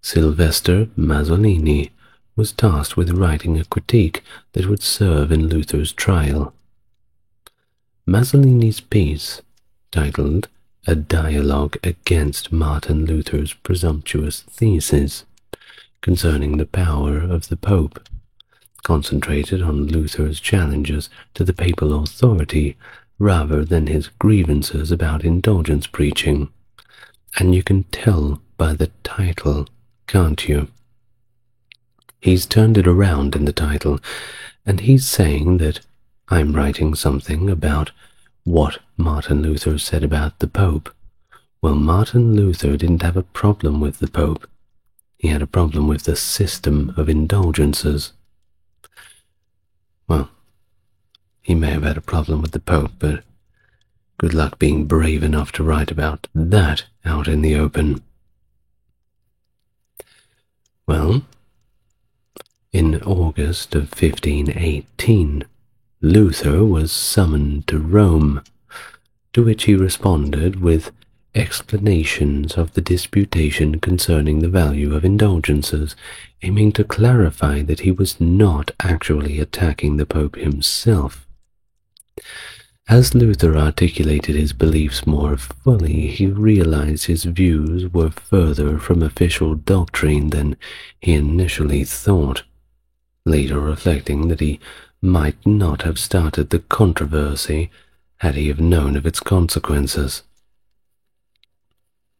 Sylvester Mazzolini was tasked with writing a critique that would serve in Luther's trial. Mazzolini's piece, titled A Dialogue Against Martin Luther's Presumptuous Theses concerning the power of the Pope, concentrated on Luther's challenges to the papal authority rather than his grievances about indulgence preaching. And you can tell by the title, can't you? He's turned it around in the title, and he's saying that I'm writing something about what Martin Luther said about the Pope. Well, Martin Luther didn't have a problem with the Pope. He had a problem with the system of indulgences. Well, he may have had a problem with the Pope, but good luck being brave enough to write about that out in the open. Well, in August of 1518, Luther was summoned to Rome, to which he responded with explanations of the disputation concerning the value of indulgences, aiming to clarify that he was not actually attacking the Pope himself. As Luther articulated his beliefs more fully, he realized his views were further from official doctrine than he initially thought, later reflecting that he might not have started the controversy had he have known of its consequences.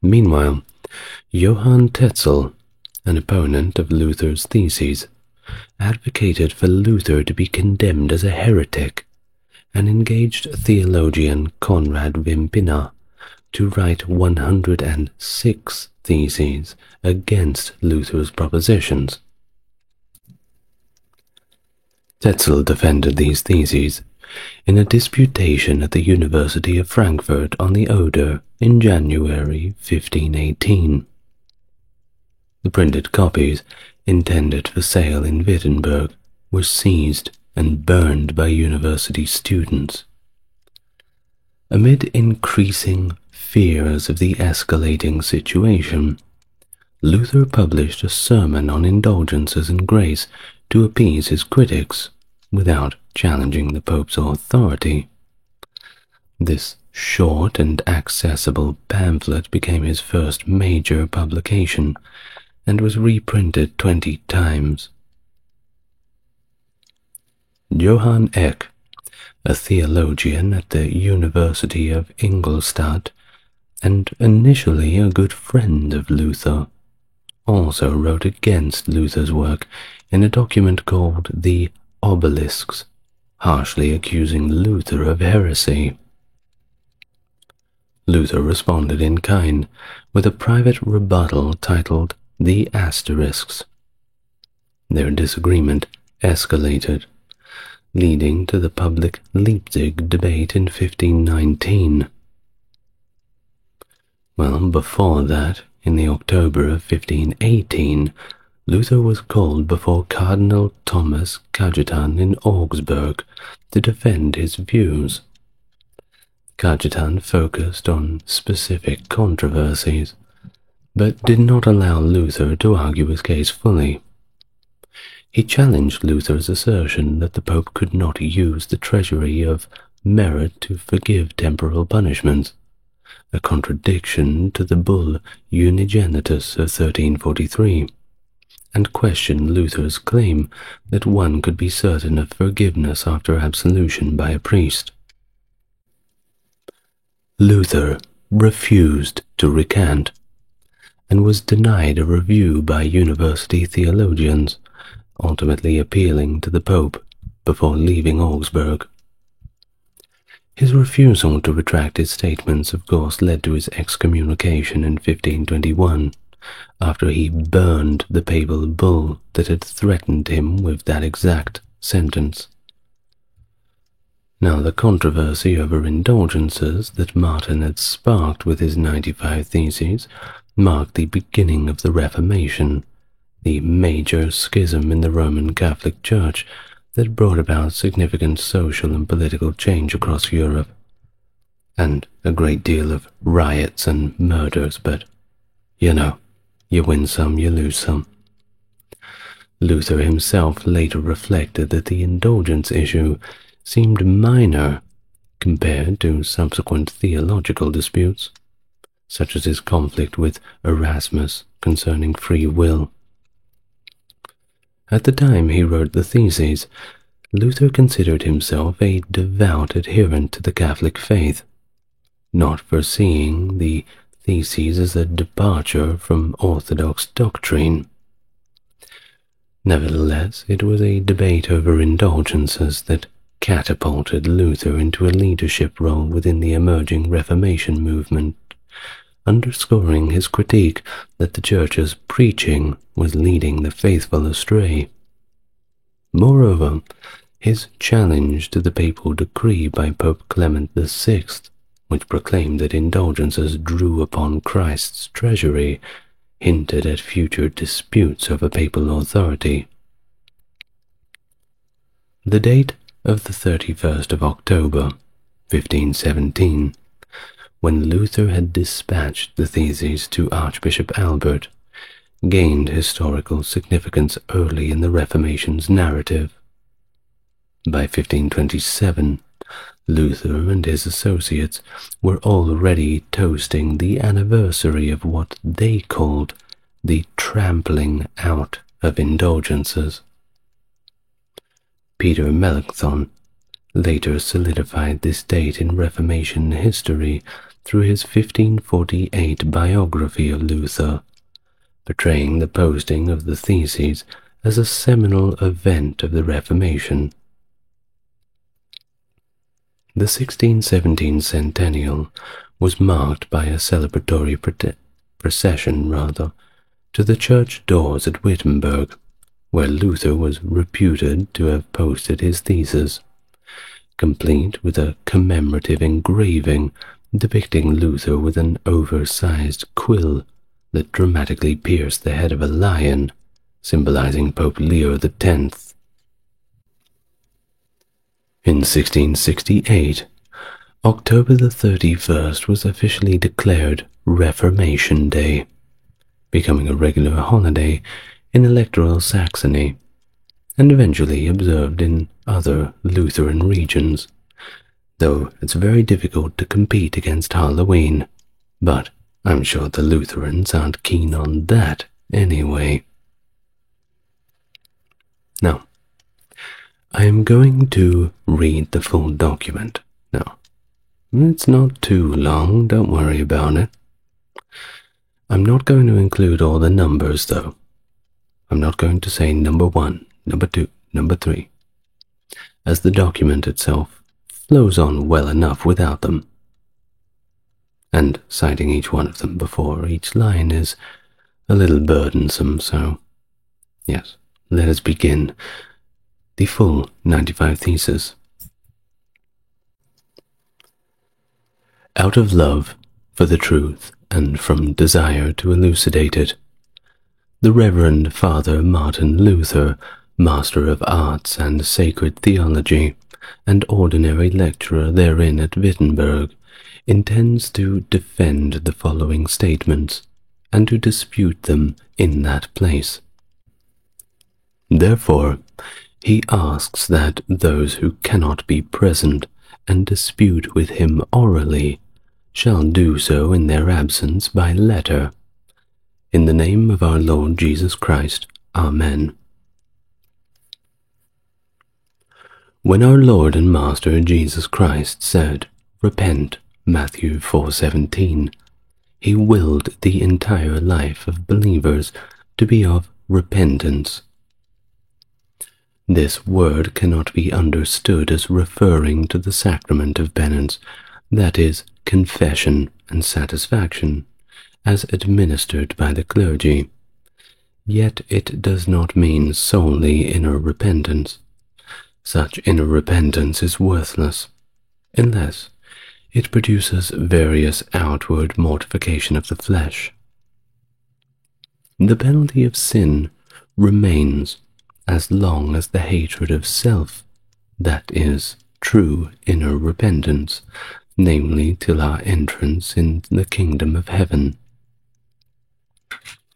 Meanwhile, Johann Tetzel, an opponent of Luther's theses, advocated for Luther to be condemned as a heretic and engaged theologian Conrad Wimpina to write 106 theses against Luther's propositions. Tetzel defended these theses in a disputation at the University of Frankfurt on the Oder in January 1518. The printed copies, intended for sale in Wittenberg, were seized and burned by university students. Amid increasing fears of the escalating situation, Luther published a sermon on indulgences and grace to appease his critics without challenging the Pope's authority. This short and accessible pamphlet became his first major publication and was reprinted 20 times. Johann Eck, a theologian at the University of Ingolstadt and initially a good friend of Luther, also wrote against Luther's work in a document called the Obelisks, harshly accusing Luther of heresy. Luther responded in kind with a private rebuttal titled The Asterisks. Their disagreement escalated, leading to the public Leipzig debate in 1519. Well, before that, in the October of 1518, Luther was called before Cardinal Thomas Cajetan in Augsburg to defend his views. Cajetan focused on specific controversies, but did not allow Luther to argue his case fully. He challenged Luther's assertion that the Pope could not use the treasury of merit to forgive temporal punishments, a contradiction to the bull Unigenitus of 1343, and questioned Luther's claim that one could be certain of forgiveness after absolution by a priest. Luther refused to recant, and was denied a review by university theologians, ultimately appealing to the Pope before leaving Augsburg. His refusal to retract his statements, of course, led to his excommunication in 1521, after he burned the papal bull that had threatened him with that exact sentence. Now, the controversy over indulgences that Martin had sparked with his 95 Theses marked the beginning of the Reformation, the major schism in the Roman Catholic Church that brought about significant social and political change across Europe, and a great deal of riots and murders, but, you know, you win some, you lose some. Luther himself later reflected that the indulgence issue seemed minor compared to subsequent theological disputes, such as his conflict with Erasmus concerning free will. At the time he wrote the Theses, Luther considered himself a devout adherent to the Catholic faith, not foreseeing the Theses as a departure from orthodox doctrine. Nevertheless, it was a debate over indulgences that catapulted Luther into a leadership role within the emerging Reformation movement, underscoring his critique that the Church's preaching was leading the faithful astray. Moreover, his challenge to the papal decree by Pope Clement VI, which proclaimed that indulgences drew upon Christ's treasury, hinted at future disputes over papal authority. The date of the 31st of October, 1517, when Luther had dispatched the Theses to Archbishop Albert, gained historical significance early in the Reformation's narrative. By 1527, Luther and his associates were already toasting the anniversary of what they called the trampling out of indulgences. Peter Melanchthon later solidified this date in Reformation history through his 1548 biography of Luther, portraying the posting of the Theses as a seminal event of the Reformation. The 1617 centennial was marked by a celebratory procession to the church doors at Wittenberg, where Luther was reputed to have posted his theses, complete with a commemorative engraving depicting Luther with an oversized quill that dramatically pierced the head of a lion, symbolizing Pope Leo X. In 1668, October the 31st was officially declared Reformation Day, becoming a regular holiday in electoral Saxony, and eventually observed in other Lutheran regions, though it's very difficult to compete against Halloween. But I'm sure the Lutherans aren't keen on that anyway. Now, I am going to read the full document. Now, it's not too long, don't worry about it. I'm not going to include all the numbers, though. I'm not going to say number 1, number 2, number 3, as the document itself flows on well enough without them. And citing each one of them before each line is a little burdensome, so yes, let us begin the full 95 Theses. Out of love for the truth and from desire to elucidate it, the Reverend Father Martin Luther, Master of Arts and Sacred Theology, and ordinary lecturer therein at Wittenberg, intends to defend the following statements, and to dispute them in that place. Therefore, he asks that those who cannot be present and dispute with him orally shall do so in their absence by letter. In the name of our Lord Jesus Christ. Amen. When our Lord and Master Jesus Christ said, "Repent," Matthew 4:17, he willed the entire life of believers to be of repentance. This word cannot be understood as referring to the sacrament of penance, that is, confession and satisfaction, as administered by the clergy. Yet it does not mean solely inner repentance. Such inner repentance is worthless, unless it produces various outward mortification of the flesh. The penalty of sin remains as long as the hatred of self, that is, true inner repentance, namely till our entrance in the kingdom of heaven.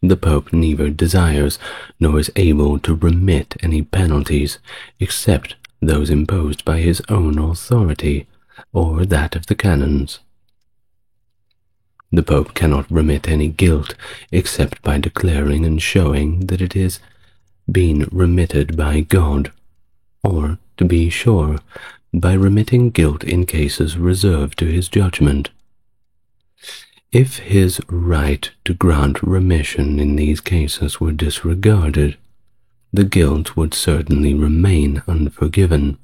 The Pope neither desires nor is able to remit any penalties except those imposed by his own authority or that of the canons. The Pope cannot remit any guilt except by declaring and showing that it is been remitted by God, or, to be sure, by remitting guilt in cases reserved to his judgment. If his right to grant remission in these cases were disregarded, the guilt would certainly remain unforgiven.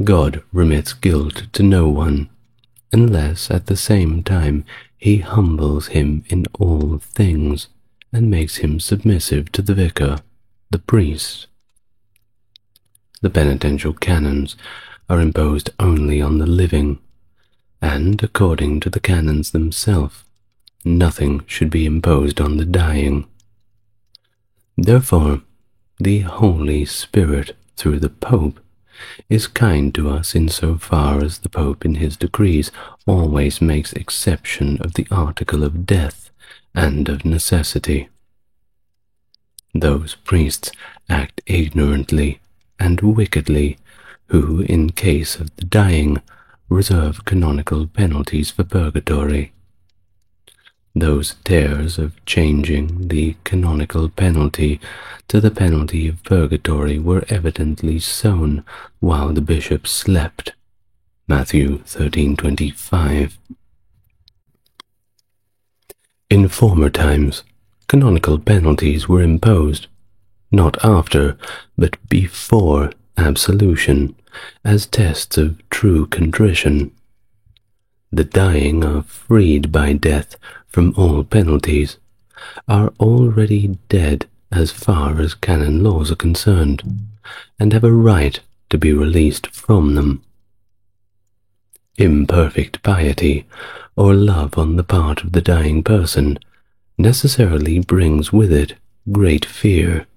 God remits guilt to no one, unless at the same time he humbles him in all things, and makes him submissive to the vicar, the priest. The penitential canons are imposed only on the living, and according to the canons themselves, nothing should be imposed on the dying. Therefore, the Holy Spirit, through the Pope, is kind to us in so far as the Pope in his decrees always makes exception of the article of death and of necessity. Those priests act ignorantly and wickedly who, in case of the dying, reserve canonical penalties for purgatory. Those dares of changing the canonical penalty to the penalty of purgatory were evidently sown while the bishop slept. Matthew 13:25. In former times, canonical penalties were imposed, not after, but before absolution, as tests of true contrition. The dying are freed by death from all penalties, are already dead as far as canon laws are concerned, and have a right to be released from them. Imperfect piety, or love on the part of the dying person, necessarily brings with it great fear,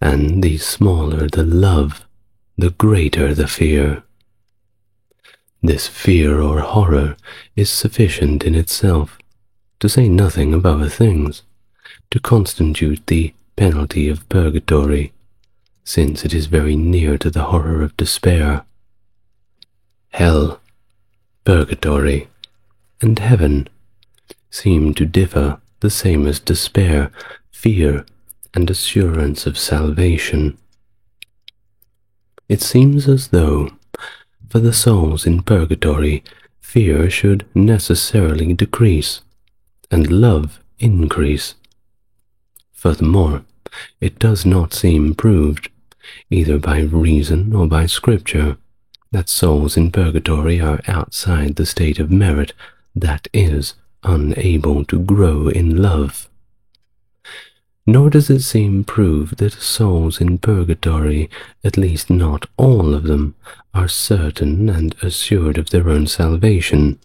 and the smaller the love, the greater the fear. This fear or horror is sufficient in itself, to say nothing of other things, to constitute the penalty of purgatory, since it is very near to the horror of despair. Hell, purgatory, and heaven seem to differ the same as despair, fear, and assurance of salvation. It seems as though, for the souls in purgatory, fear should necessarily decrease, and love increase. Furthermore, it does not seem proved, either by reason or by scripture, that souls in purgatory are outside the state of merit, that is, unable to grow in love. Nor does it seem proved that souls in purgatory, at least not all of them, are certain and assured of their own salvation,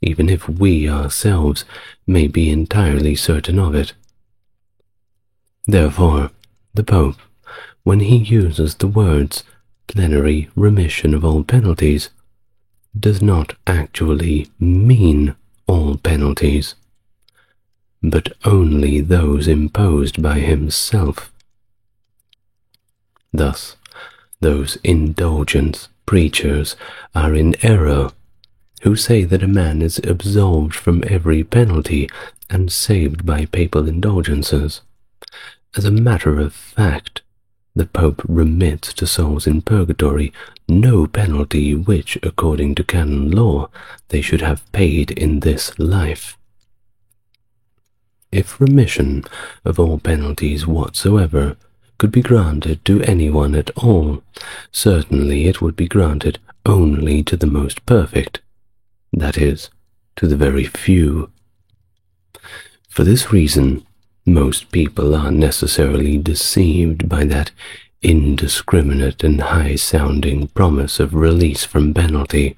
even if we ourselves may be entirely certain of it. Therefore, the Pope, when he uses the words plenary remission of all penalties, does not actually mean all penalties, but only those imposed by himself. Thus, those indulgent preachers are in error who say that a man is absolved from every penalty and saved by papal indulgences. As a matter of fact, the Pope remits to souls in purgatory no penalty which, according to canon law, they should have paid in this life. If remission of all penalties whatsoever could be granted to anyone at all, certainly it would be granted only to the most perfect, that is, to the very few. For this reason, most people are necessarily deceived by that indiscriminate and high-sounding promise of release from penalty.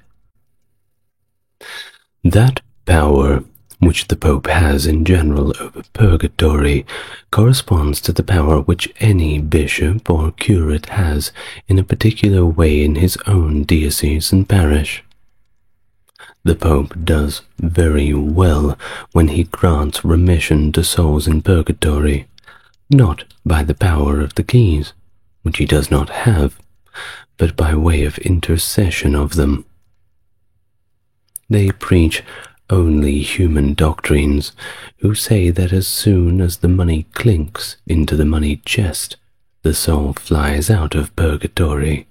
That power which the Pope has in general over purgatory corresponds to the power which any bishop or curate has in a particular way in his own diocese and parish. The Pope does very well when he grants remission to souls in purgatory, not by the power of the keys, which he does not have, but by way of intercession of them. They preach only human doctrines, who say that as soon as the money clinks into the money chest, the soul flies out of purgatory.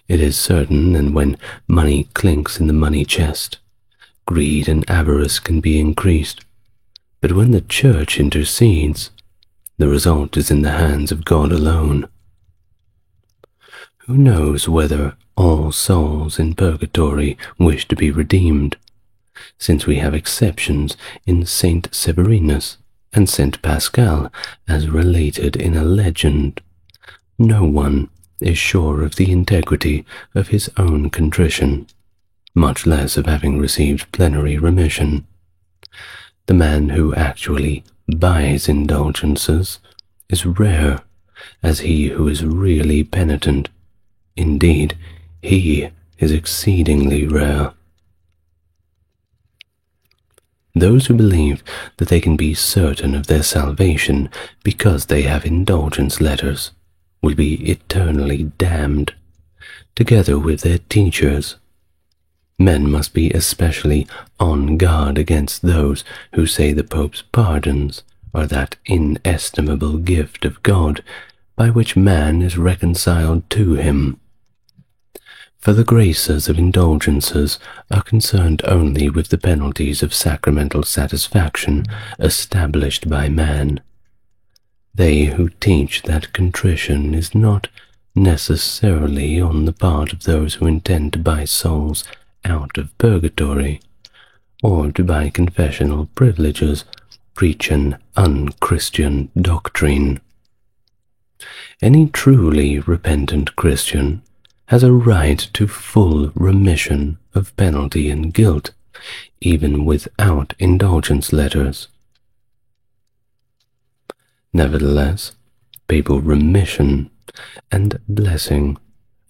It is certain that when money clinks in the money chest, greed and avarice can be increased, but when the Church intercedes, the result is in the hands of God alone. Who knows whether all souls in purgatory wish to be redeemed, since we have exceptions in Saint Severinus and Saint Pascal as related in a legend. No one is sure of the integrity of his own contrition, much less of having received plenary remission. The man who actually buys indulgences is rare, as he who is really penitent. Indeed, he is exceedingly rare. Those who believe that they can be certain of their salvation because they have indulgence letters will be eternally damned, together with their teachers. Men must be especially on guard against those who say the Pope's pardons are that inestimable gift of God by which man is reconciled to him. For the graces of indulgences are concerned only with the penalties of sacramental satisfaction established by man. They who teach that contrition is not necessarily on the part of those who intend to buy souls out of purgatory, or to buy confessional privileges, preach an unchristian doctrine. Any truly repentant Christian has a right to full remission of penalty and guilt, even without indulgence letters. Nevertheless, papal remission and blessing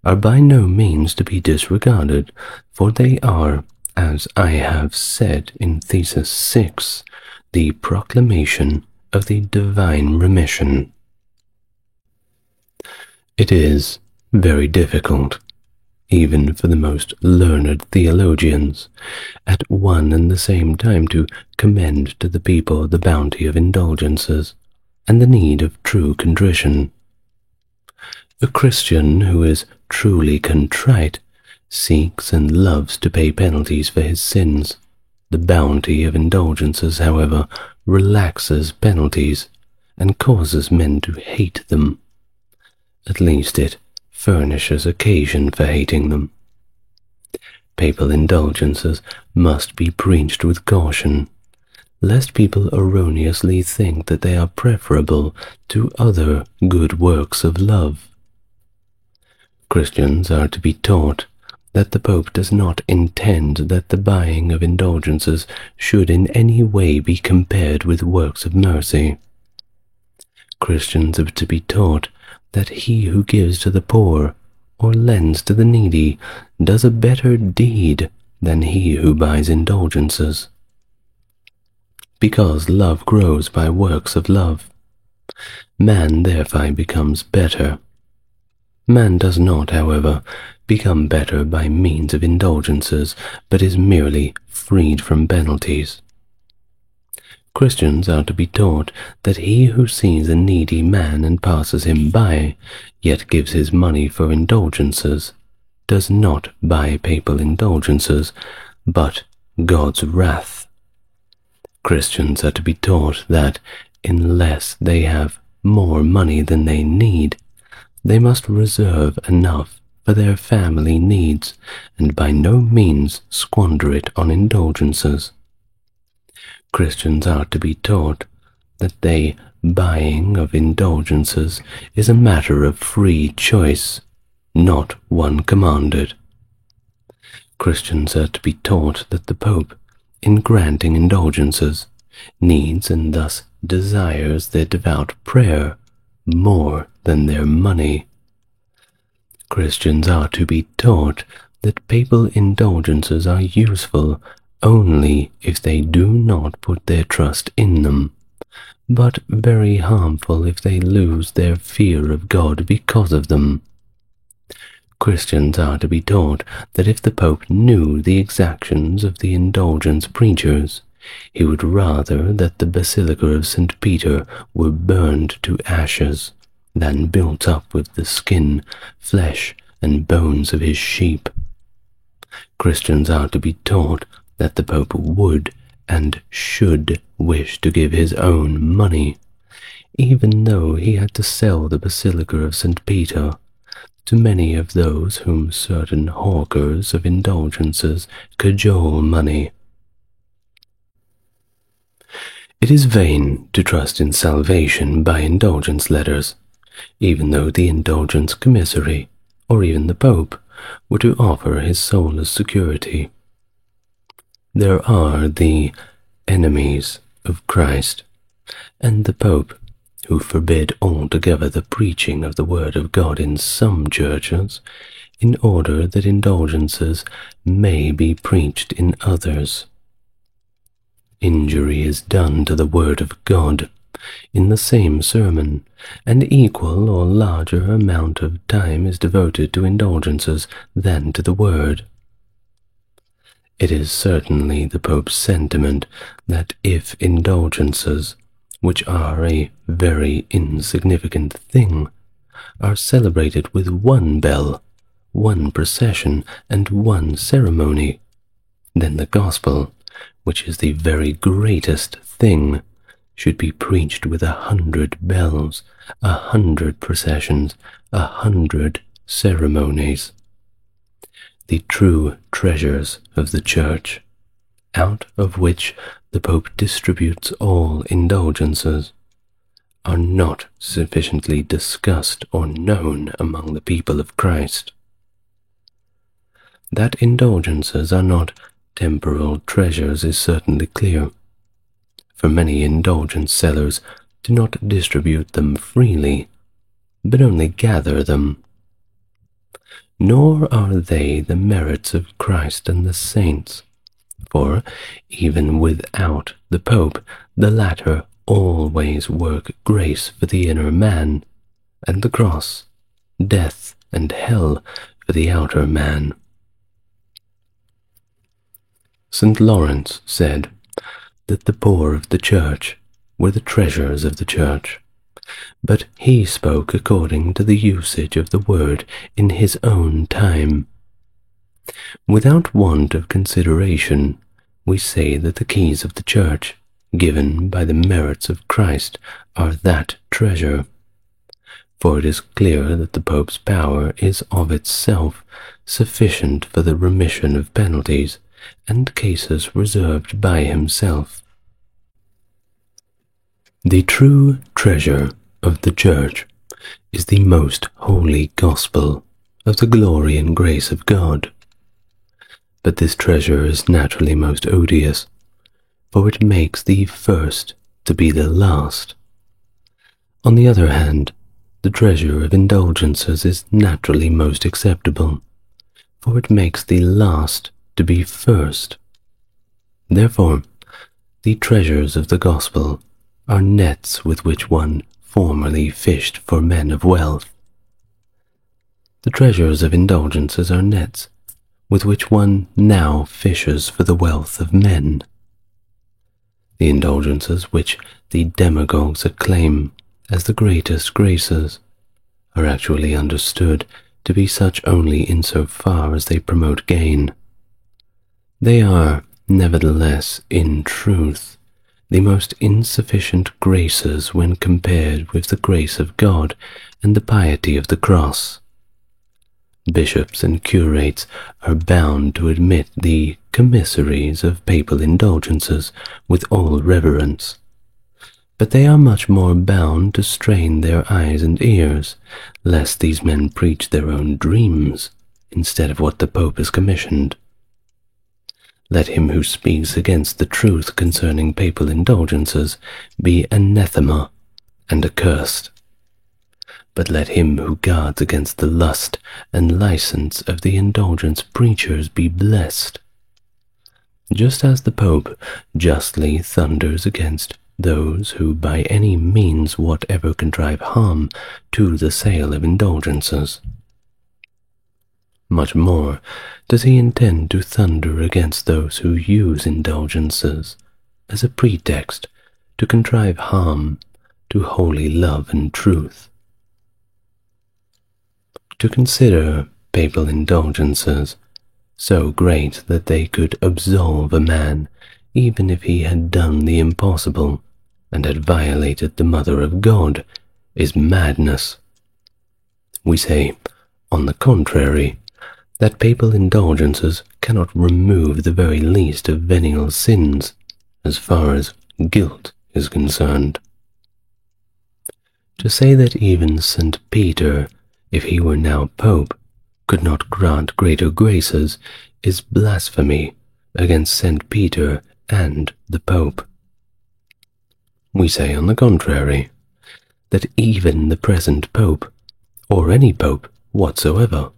are by no means to be disregarded, for they are, as I have said in Thesis 6, the proclamation of the divine remission. It is very difficult, even for the most learned theologians, at one and the same time to commend to the people the bounty of indulgences and the need of true contrition. A Christian who is truly contrite seeks and loves to pay penalties for his sins. The bounty of indulgences, however, relaxes penalties and causes men to hate them. At least it furnishes occasion for hating them. Papal indulgences must be preached with caution, lest people erroneously think that they are preferable to other good works of love. Christians are to be taught that the Pope does not intend that the buying of indulgences should in any way be compared with works of mercy. Christians are to be taught that he who gives to the poor or lends to the needy does a better deed than he who buys indulgences. Because love grows by works of love, man thereby becomes better. Man does not, however, become better by means of indulgences, but is merely freed from penalties. Christians are to be taught that he who sees a needy man and passes him by, yet gives his money for indulgences, does not buy papal indulgences, but God's wrath. Christians are to be taught that, unless they have more money than they need, they must reserve enough for their family needs and by no means squander it on indulgences. Christians are to be taught that the buying of indulgences is a matter of free choice, not one commanded. Christians are to be taught that the Pope, in granting indulgences, needs and thus desires their devout prayer more than their money. Christians are to be taught that papal indulgences are useful only if they do not put their trust in them, but very harmful if they lose their fear of God because of them. Christians are to be taught that if the Pope knew the exactions of the indulgence preachers, he would rather that the Basilica of St. Peter were burned to ashes than built up with the skin, flesh, and bones of his sheep. Christians are to be taught that the Pope would and should wish to give his own money, even though he had to sell the Basilica of St. Peter, to many of those whom certain hawkers of indulgences cajole money. It is vain to trust in salvation by indulgence letters, even though the indulgence commissary, or even the Pope, were to offer his soul as security. There are the enemies of Christ, and the Pope, who forbid altogether the preaching of the Word of God in some churches, in order that indulgences may be preached in others. Injury is done to the Word of God in the same sermon, and equal or larger amount of time is devoted to indulgences than to the Word. It is certainly the Pope's sentiment that if indulgences, which are a very insignificant thing, are celebrated with one bell, one procession, and one ceremony, then the Gospel, which is the very greatest thing, should be preached with 100 bells, 100 processions, 100 ceremonies. The true treasures of the Church, out of which the Pope distributes all indulgences, are not sufficiently discussed or known among the people of Christ. That indulgences are not temporal treasures is certainly clear, for many indulgence sellers do not distribute them freely, but only gather them. Nor are they the merits of Christ and the saints, for even without the Pope, the latter always work grace for the inner man, and the cross, death, and hell for the outer man. St. Lawrence said that the poor of the church were the treasures of the church, but he spoke according to the usage of the word in his own time. Without want of consideration, we say that the keys of the church, given by the merits of Christ, are that treasure. For it is clear that the Pope's power is of itself sufficient for the remission of penalties and cases reserved by himself. The true treasure of the Church is the most holy gospel of the glory and grace of God. But this treasure is naturally most odious, for it makes the first to be the last. On the other hand, the treasure of indulgences is naturally most acceptable, for it makes the last to be first. Therefore, the treasures of the gospel are nets with which one formerly fished for men of wealth. The treasures of indulgences are nets with which one now fishes for the wealth of men. The indulgences which the demagogues acclaim as the greatest graces are actually understood to be such only in so far as they promote gain. They are, nevertheless, in truth, the most insufficient graces when compared with the grace of God and the piety of the cross. Bishops and curates are bound to admit the commissaries of papal indulgences with all reverence, but they are much more bound to strain their eyes and ears, lest these men preach their own dreams instead of what the Pope has commissioned. Let him who speaks against the truth concerning papal indulgences be anathema and accursed. But let him who guards against the lust and license of the indulgence preachers be blessed. Just as the Pope justly thunders against those who by any means whatever contrive harm to the sale of indulgences, much more does he intend to thunder against those who use indulgences as a pretext to contrive harm to holy love and truth. To consider papal indulgences so great that they could absolve a man even if he had done the impossible and had violated the Mother of God is madness. We say, on the contrary, that papal indulgences cannot remove the very least of venial sins as far as guilt is concerned. To say that even St. Peter, if he were now Pope, could not grant greater graces is blasphemy against St. Peter and the Pope. We say, on the contrary, that even the present Pope, or any Pope whatsoever,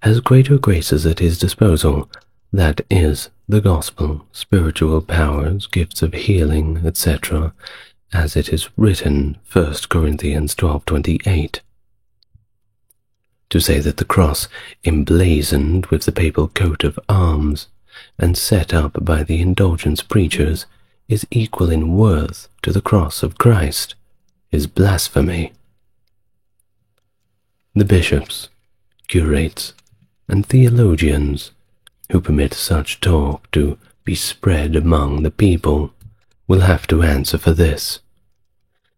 has greater graces at his disposal, that is, the gospel, spiritual powers, gifts of healing, etc., as it is written, 1 Corinthians 12:28. To say that the cross emblazoned with the papal coat of arms and set up by the indulgence preachers is equal in worth to the cross of Christ is blasphemy. The bishops, curates, and theologians who permit such talk to be spread among the people will have to answer for this.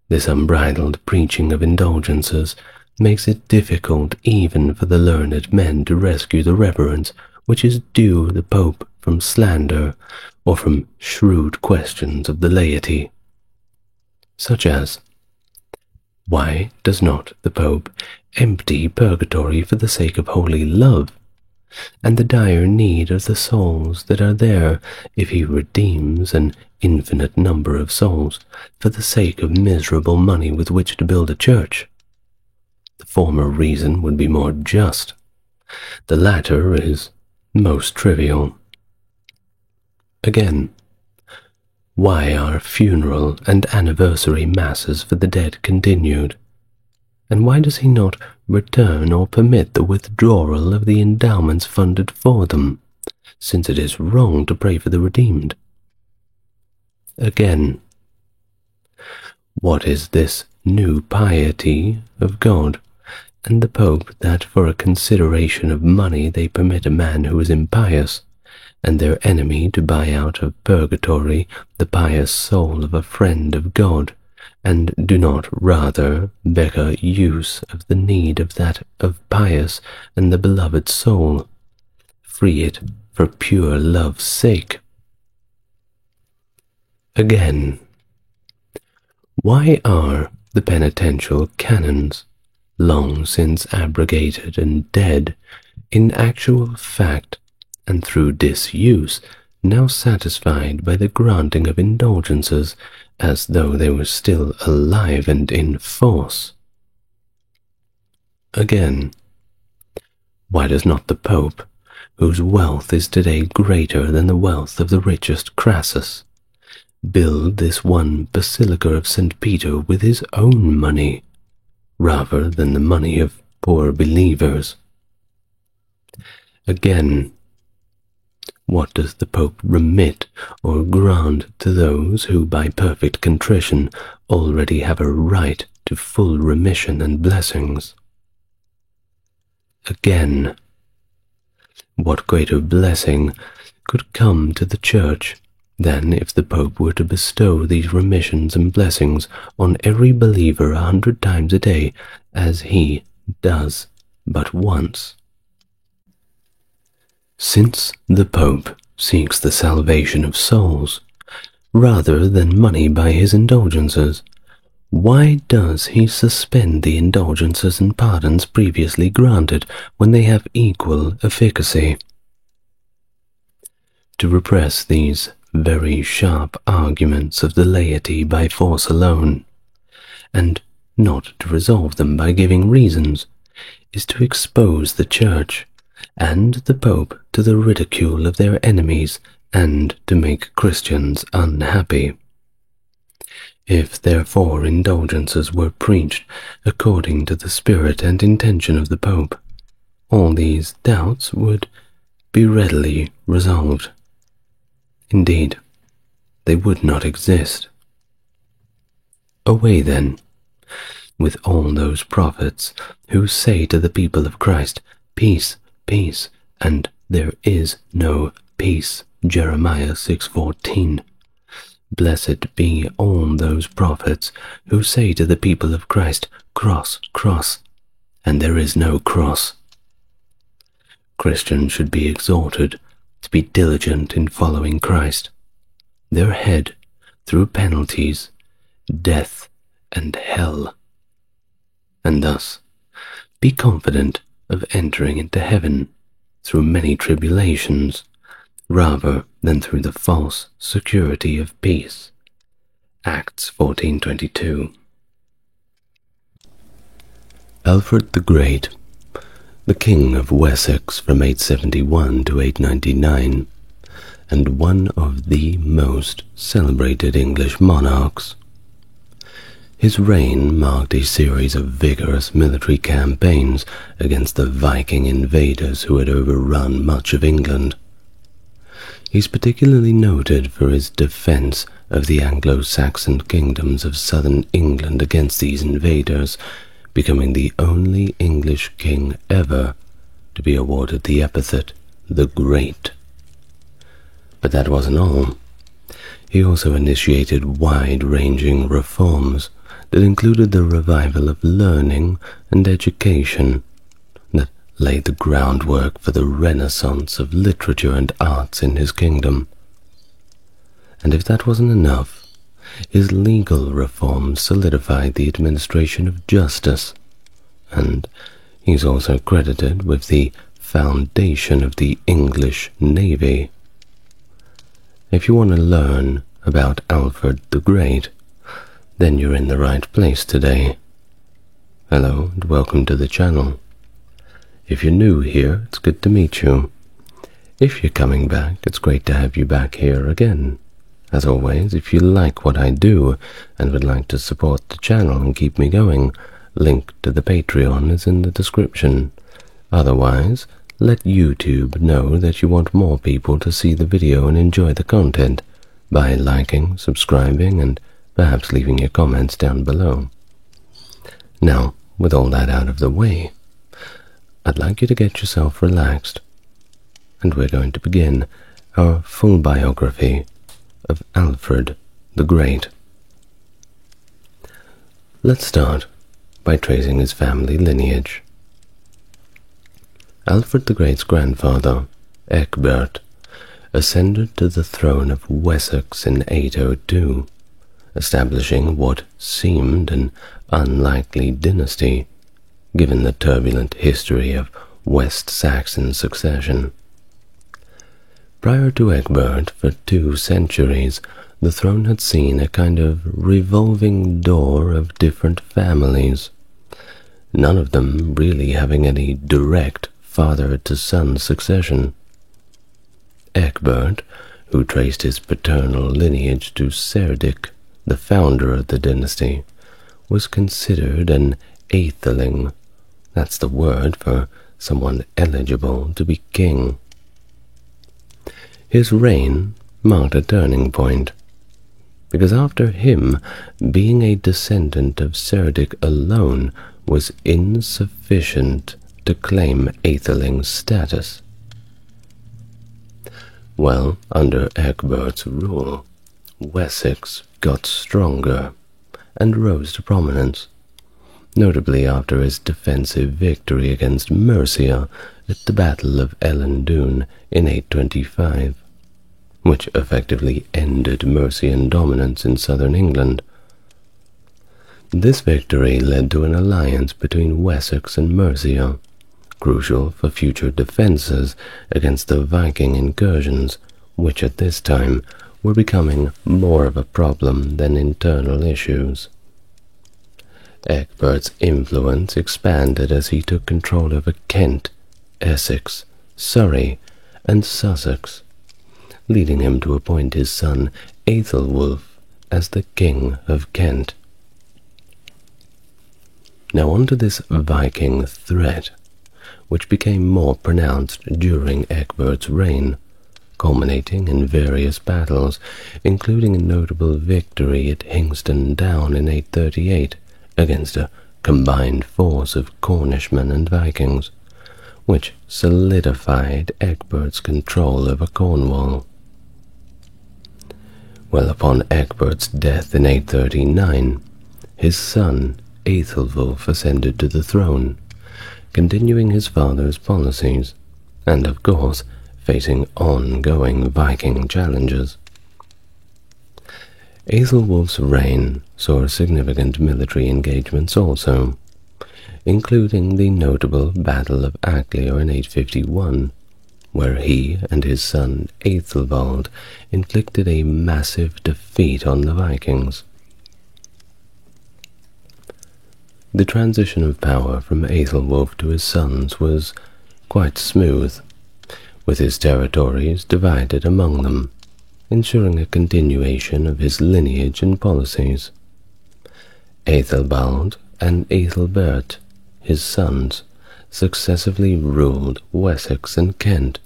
This unbridled preaching of indulgences makes it difficult even for the learned men to rescue the reverence which is due the Pope from slander or from shrewd questions of the laity, such as, why does not the Pope empty purgatory for the sake of holy love, and the dire need of the souls that are there if he redeems an infinite number of souls for the sake of miserable money with which to build a church? The former reason would be more just. The latter is most trivial. Again, why are funeral and anniversary masses for the dead continued? And why does he not return or permit the withdrawal of the endowments funded for them, since it is wrong to pray for the redeemed. Again, what is this new piety of God and the Pope that for a consideration of money they permit a man who is impious and their enemy to buy out of purgatory the pious soul of a friend of God, and do not rather better use of the need of that of pious and the beloved soul, free it for pure love's sake? Again, why are the penitential canons, long since abrogated and dead, in actual fact and through disuse, now satisfied by the granting of indulgences as though they were still alive and in force? Again, why does not the Pope, whose wealth is today greater than the wealth of the richest Crassus, build this one basilica of St. Peter with his own money, rather than the money of poor believers? Again, what does the Pope remit or grant to those who by perfect contrition already have a right to full remission and blessings? Again, what greater blessing could come to the Church than if the Pope were to bestow these remissions and blessings on every believer 100 times a day, as he does but once? Since the Pope seeks the salvation of souls, rather than money by his indulgences, why does he suspend the indulgences and pardons previously granted when they have equal efficacy? To repress these very sharp arguments of the laity by force alone, and not to resolve them by giving reasons, is to expose the Church and the Pope to the ridicule of their enemies and to make Christians unhappy. If therefore indulgences were preached according to the spirit and intention of the Pope, all these doubts would be readily resolved. Indeed, they would not exist. Away then with all those prophets who say to the people of Christ, "Peace, peace," and there is no peace, Jeremiah 6:14. Blessed be all those prophets who say to the people of Christ, "Cross, cross," and there is no cross. Christians should be exhorted to be diligent in following Christ, their head through penalties, death, and hell, and thus be confident of entering into heaven through many tribulations, rather than through the false security of peace. Acts 14:22. Alfred the Great, the King of Wessex from 871 to 899, and one of the most celebrated English monarchs. His reign marked a series of vigorous military campaigns against the Viking invaders who had overrun much of England. He is particularly noted for his defense of the Anglo-Saxon kingdoms of southern England against these invaders, becoming the only English king ever to be awarded the epithet the Great. But that wasn't all. He also initiated wide-ranging reforms that included the revival of learning and education that laid the groundwork for the renaissance of literature and arts in his kingdom. And if that wasn't enough, his legal reforms solidified the administration of justice, and he's also credited with the foundation of the English Navy. If you want to learn about Alfred the Great, then you're in the right place today. Hello and welcome to the channel. If you're new here, it's good to meet you. If you're coming back, it's great to have you back here again. As always, if you like what I do and would like to support the channel and keep me going, Link to the Patreon is in the description. Otherwise, let YouTube know that you want more people to see the video and enjoy the content by liking, subscribing, and perhaps leaving your comments down below. Now, with all that out of the way, I'd like you to get yourself relaxed, and we're going to begin our full biography of Alfred the Great. Let's start by tracing his family lineage. Alfred the Great's grandfather, Egbert, ascended to the throne of Wessex in 802, establishing what seemed an unlikely dynasty, given the turbulent history of West Saxon succession. Prior to Egbert, for 2 centuries, the throne had seen a kind of revolving door of different families, none of them really having any direct father-to-son succession. Egbert, who traced his paternal lineage to Cerdic, the founder of the dynasty, was considered an aetheling. That's the word for someone eligible to be king. His reign marked a turning point, because after him, being a descendant of Cerdic alone was insufficient to claim aetheling status. Well, under Egbert's rule, Wessex got stronger and rose to prominence, notably after his defensive victory against Mercia at the Battle of Elendune in 825, which effectively ended Mercian dominance in southern England. This victory led to an alliance between Wessex and Mercia, crucial for future defenses against the Viking incursions, which at this time were becoming more of a problem than internal issues. Egbert's influence expanded as he took control over Kent, Essex, Surrey, and Sussex, leading him to appoint his son Aethelwulf as the King of Kent. Now on to this Viking threat, which became more pronounced during Egbert's reign, culminating in various battles, including a notable victory at Hingston Down in 838 against a combined force of Cornishmen and Vikings, which solidified Egbert's control over Cornwall. Well, upon Egbert's death in 839, his son Aethelwulf ascended to the throne, continuing his father's policies, and of course facing ongoing Viking challenges. Aethelwulf's reign saw significant military engagements also, including the notable Battle of Aclear in 851, where he and his son Aethelwald inflicted a massive defeat on the Vikings. The transition of power from Aethelwulf to his sons was quite smooth, with his territories divided among them, ensuring a continuation of his lineage and policies. Aethelbald and Aethelbert, his sons, successively ruled Wessex and Kent,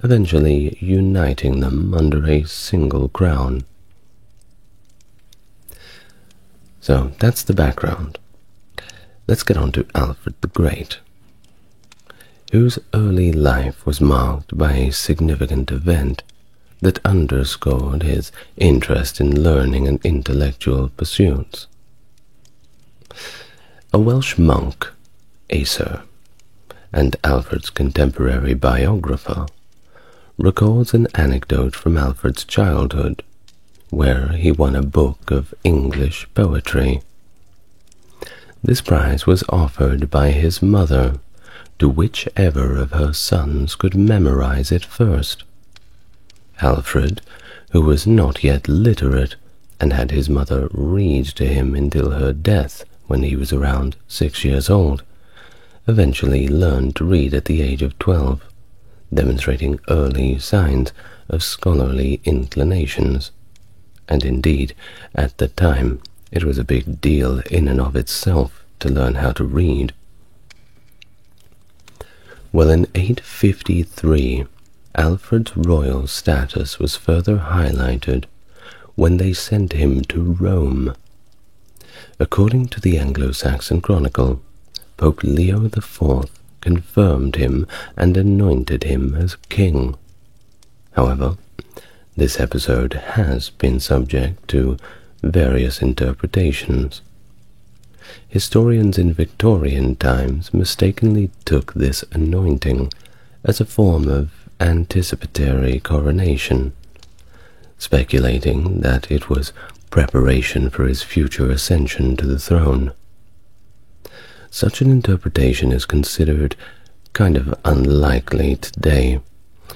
eventually uniting them under a single crown. So that's the background. Let's get on to Alfred the Great, whose early life was marked by a significant event that underscored his interest in learning and intellectual pursuits. A Welsh monk, Acer, and Alfred's contemporary biographer, records an anecdote from Alfred's childhood, where he won a book of English poetry. This prize was offered by his mother to whichever of her sons could memorize it first. Alfred, who was not yet literate and had his mother read to him until her death when he was around 6 years old, eventually learned to read at the age of 12, demonstrating early signs of scholarly inclinations. And indeed, at the time, it was a big deal in and of itself to learn how to read. Well, in 853, Alfred's royal status was further highlighted when they sent him to Rome. According to the Anglo-Saxon Chronicle, Pope Leo IV confirmed him and anointed him as king. However, this episode has been subject to various interpretations. Historians in Victorian times mistakenly took this anointing as a form of anticipatory coronation, speculating that it was preparation for his future ascension to the throne. Such an interpretation is considered kind of unlikely today,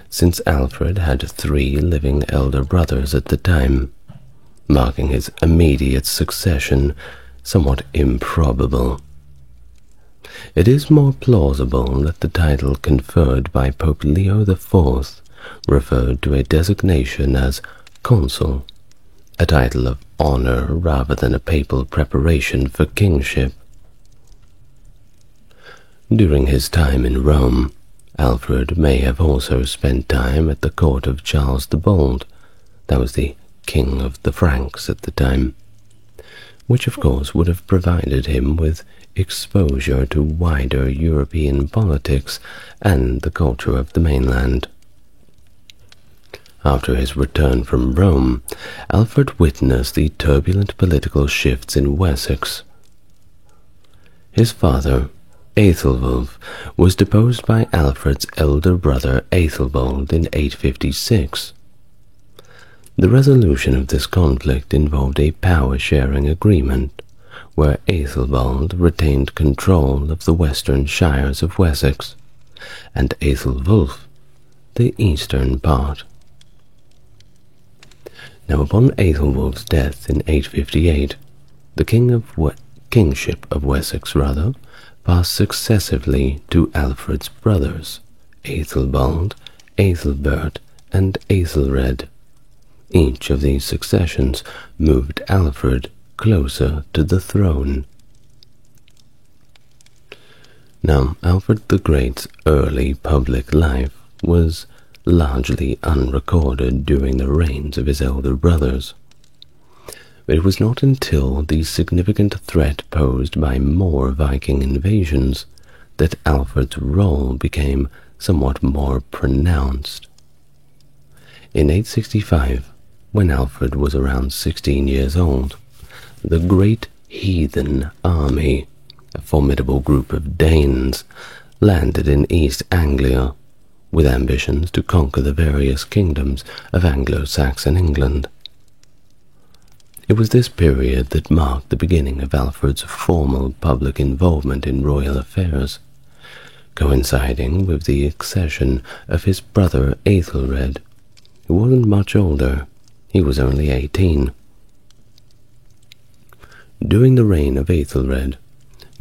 since Alfred had 3 living elder brothers at the time, marking his immediate succession somewhat improbable. It is more plausible that the title conferred by Pope Leo IV referred to a designation as consul, a title of honor rather than a papal preparation for kingship. During his time in Rome, Alfred may have also spent time at the court of Charles the Bold, that was the king of the Franks at the time, which of course would have provided him with exposure to wider European politics and the culture of the mainland. After his return from Rome, Alfred witnessed the turbulent political shifts in Wessex. His father, Aethelwulf, was deposed by Alfred's elder brother Aethelbald in 856. The resolution of this conflict involved a power-sharing agreement, where Aethelbald retained control of the western shires of Wessex, and Aethelwulf the eastern part. Now, upon Aethelwulf's death in 858, the kingship of Wessex passed successively to Alfred's brothers, Aethelbald, Aethelbert, and Aethelred. Each of these successions moved Alfred closer to the throne. Now, Alfred the Great's early public life was largely unrecorded during the reigns of his elder brothers. But it was not until the significant threat posed by more Viking invasions that Alfred's role became somewhat more pronounced. In 865, when Alfred was around 16 years old, the Great Heathen Army, a formidable group of Danes, landed in East Anglia, with ambitions to conquer the various kingdoms of Anglo-Saxon England. It was this period that marked the beginning of Alfred's formal public involvement in royal affairs, coinciding with the accession of his brother Aethelred, who wasn't much older. He was only 18. During the reign of Aethelred,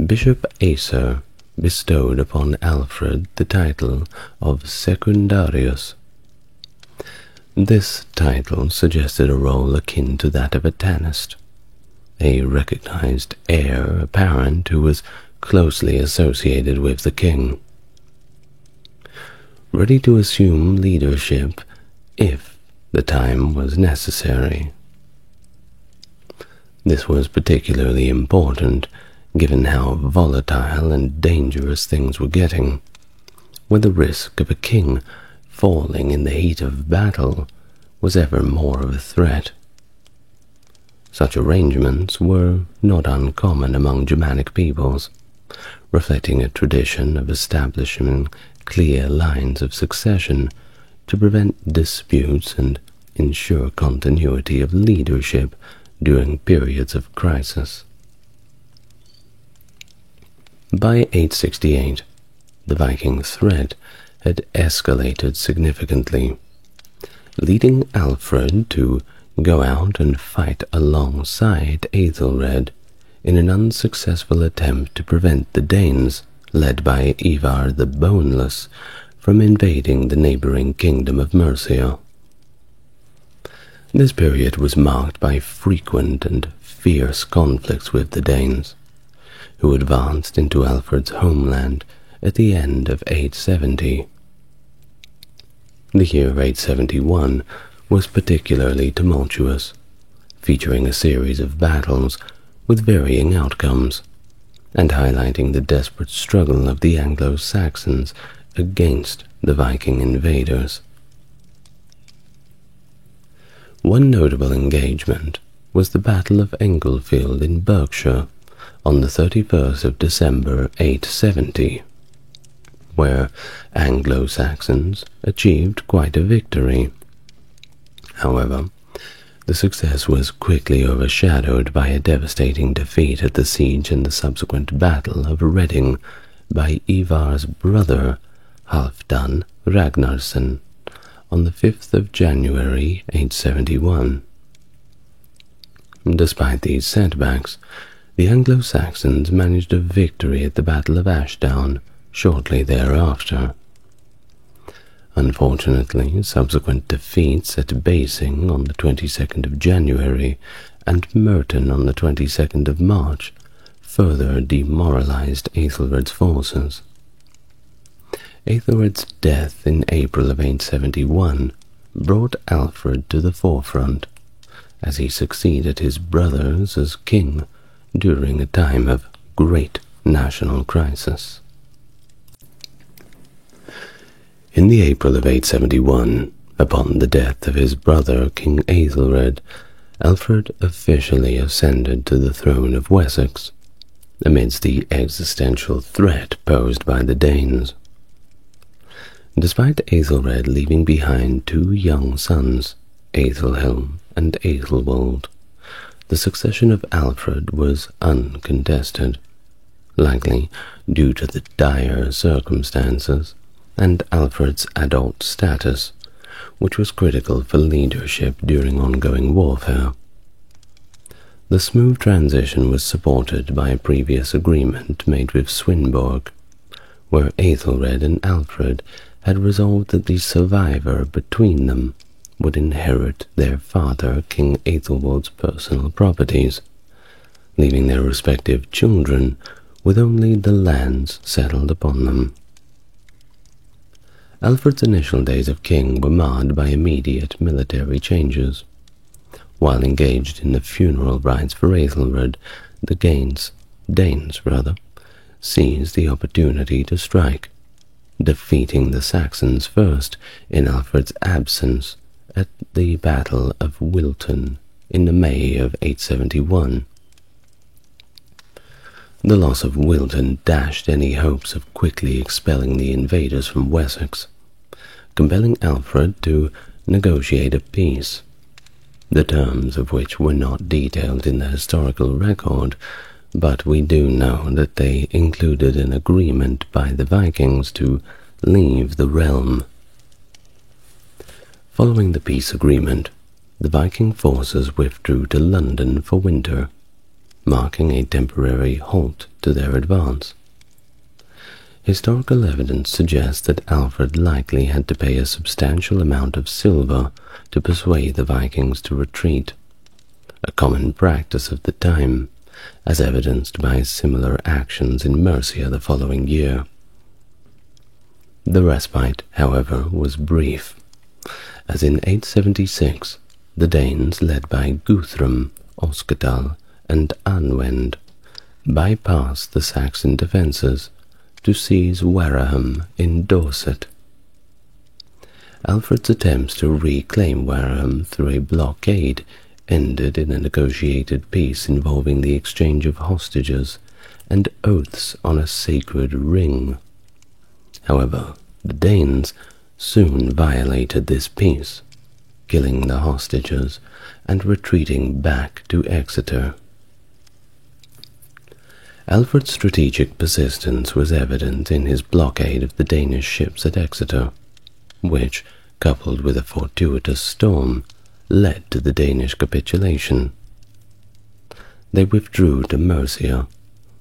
Bishop Acer bestowed upon Alfred the title of Secundarius. This title suggested a role akin to that of a Tanist, a recognized heir apparent who was closely associated with the king, ready to assume leadership if the time was necessary. This was particularly important given how volatile and dangerous things were getting, where the risk of a king falling in the heat of battle was ever more of a threat. Such arrangements were not uncommon among Germanic peoples, reflecting a tradition of establishing clear lines of succession to prevent disputes and ensure continuity of leadership during periods of crisis. By 868, the Viking threat had escalated significantly, leading Alfred to go out and fight alongside Aethelred in an unsuccessful attempt to prevent the Danes, led by Ivar the Boneless, from invading the neighboring kingdom of Mercia. This period was marked by frequent and fierce conflicts with the Danes, who advanced into Alfred's homeland at the end of 870. The year 871 was particularly tumultuous, featuring a series of battles with varying outcomes, and highlighting the desperate struggle of the Anglo-Saxons against the Viking invaders. One notable engagement was the Battle of Englefield in Berkshire on the 31st of December 870, where Anglo-Saxons achieved quite a victory. However, the success was quickly overshadowed by a devastating defeat at the siege and the subsequent Battle of Reading by Ivar's brother Halfdan Ragnarsson on the 5th of January 871. Despite these setbacks, the Anglo-Saxons managed a victory at the Battle of Ashdown shortly thereafter. Unfortunately, subsequent defeats at Basing on the 22nd of January and Merton on the 22nd of March further demoralized Aethelred's forces. Aethelred's death in April of 871 brought Alfred to the forefront, as he succeeded his brothers as king during a time of great national crisis. In the April of 871, upon the death of his brother King Aethelred, Alfred officially ascended to the throne of Wessex, amidst the existential threat posed by the Danes. Despite Aethelred leaving behind two young sons, Aethelhelm and Aethelwold, the succession of Alfred was uncontested, likely due to the dire circumstances and Alfred's adult status, which was critical for leadership during ongoing warfare. The smooth transition was supported by a previous agreement made with Swinburg, where Aethelred and Alfred had resolved that the survivor between them would inherit their father King Aethelwald's personal properties, leaving their respective children with only the lands settled upon them. Alfred's initial days of king were marred by immediate military changes. While engaged in the funeral rites for Aethelred, the Danes seized the opportunity to strike, defeating the Saxons first in Alfred's absence at the Battle of Wilton in the May of 871. The loss of Wilton dashed any hopes of quickly expelling the invaders from Wessex, compelling Alfred to negotiate a peace, the terms of which were not detailed in the historical record, but we do know that they included an agreement by the Vikings to leave the realm. Following the peace agreement, the Viking forces withdrew to London for winter, marking a temporary halt to their advance. Historical evidence suggests that Alfred likely had to pay a substantial amount of silver to persuade the Vikings to retreat, a common practice of the time, as evidenced by similar actions in Mercia the following year. The respite, however, was brief, as in 876 the Danes, led by Guthrum, Oskedal, and Anwend, bypassed the Saxon defences to seize Wareham in Dorset. Alfred's attempts to reclaim Wareham through a blockade ended in a negotiated peace involving the exchange of hostages and oaths on a sacred ring. However, the Danes soon violated this peace, killing the hostages and retreating back to Exeter. Alfred's strategic persistence was evident in his blockade of the Danish ships at Exeter, which, coupled with a fortuitous storm, led to the Danish capitulation. They withdrew to Mercia,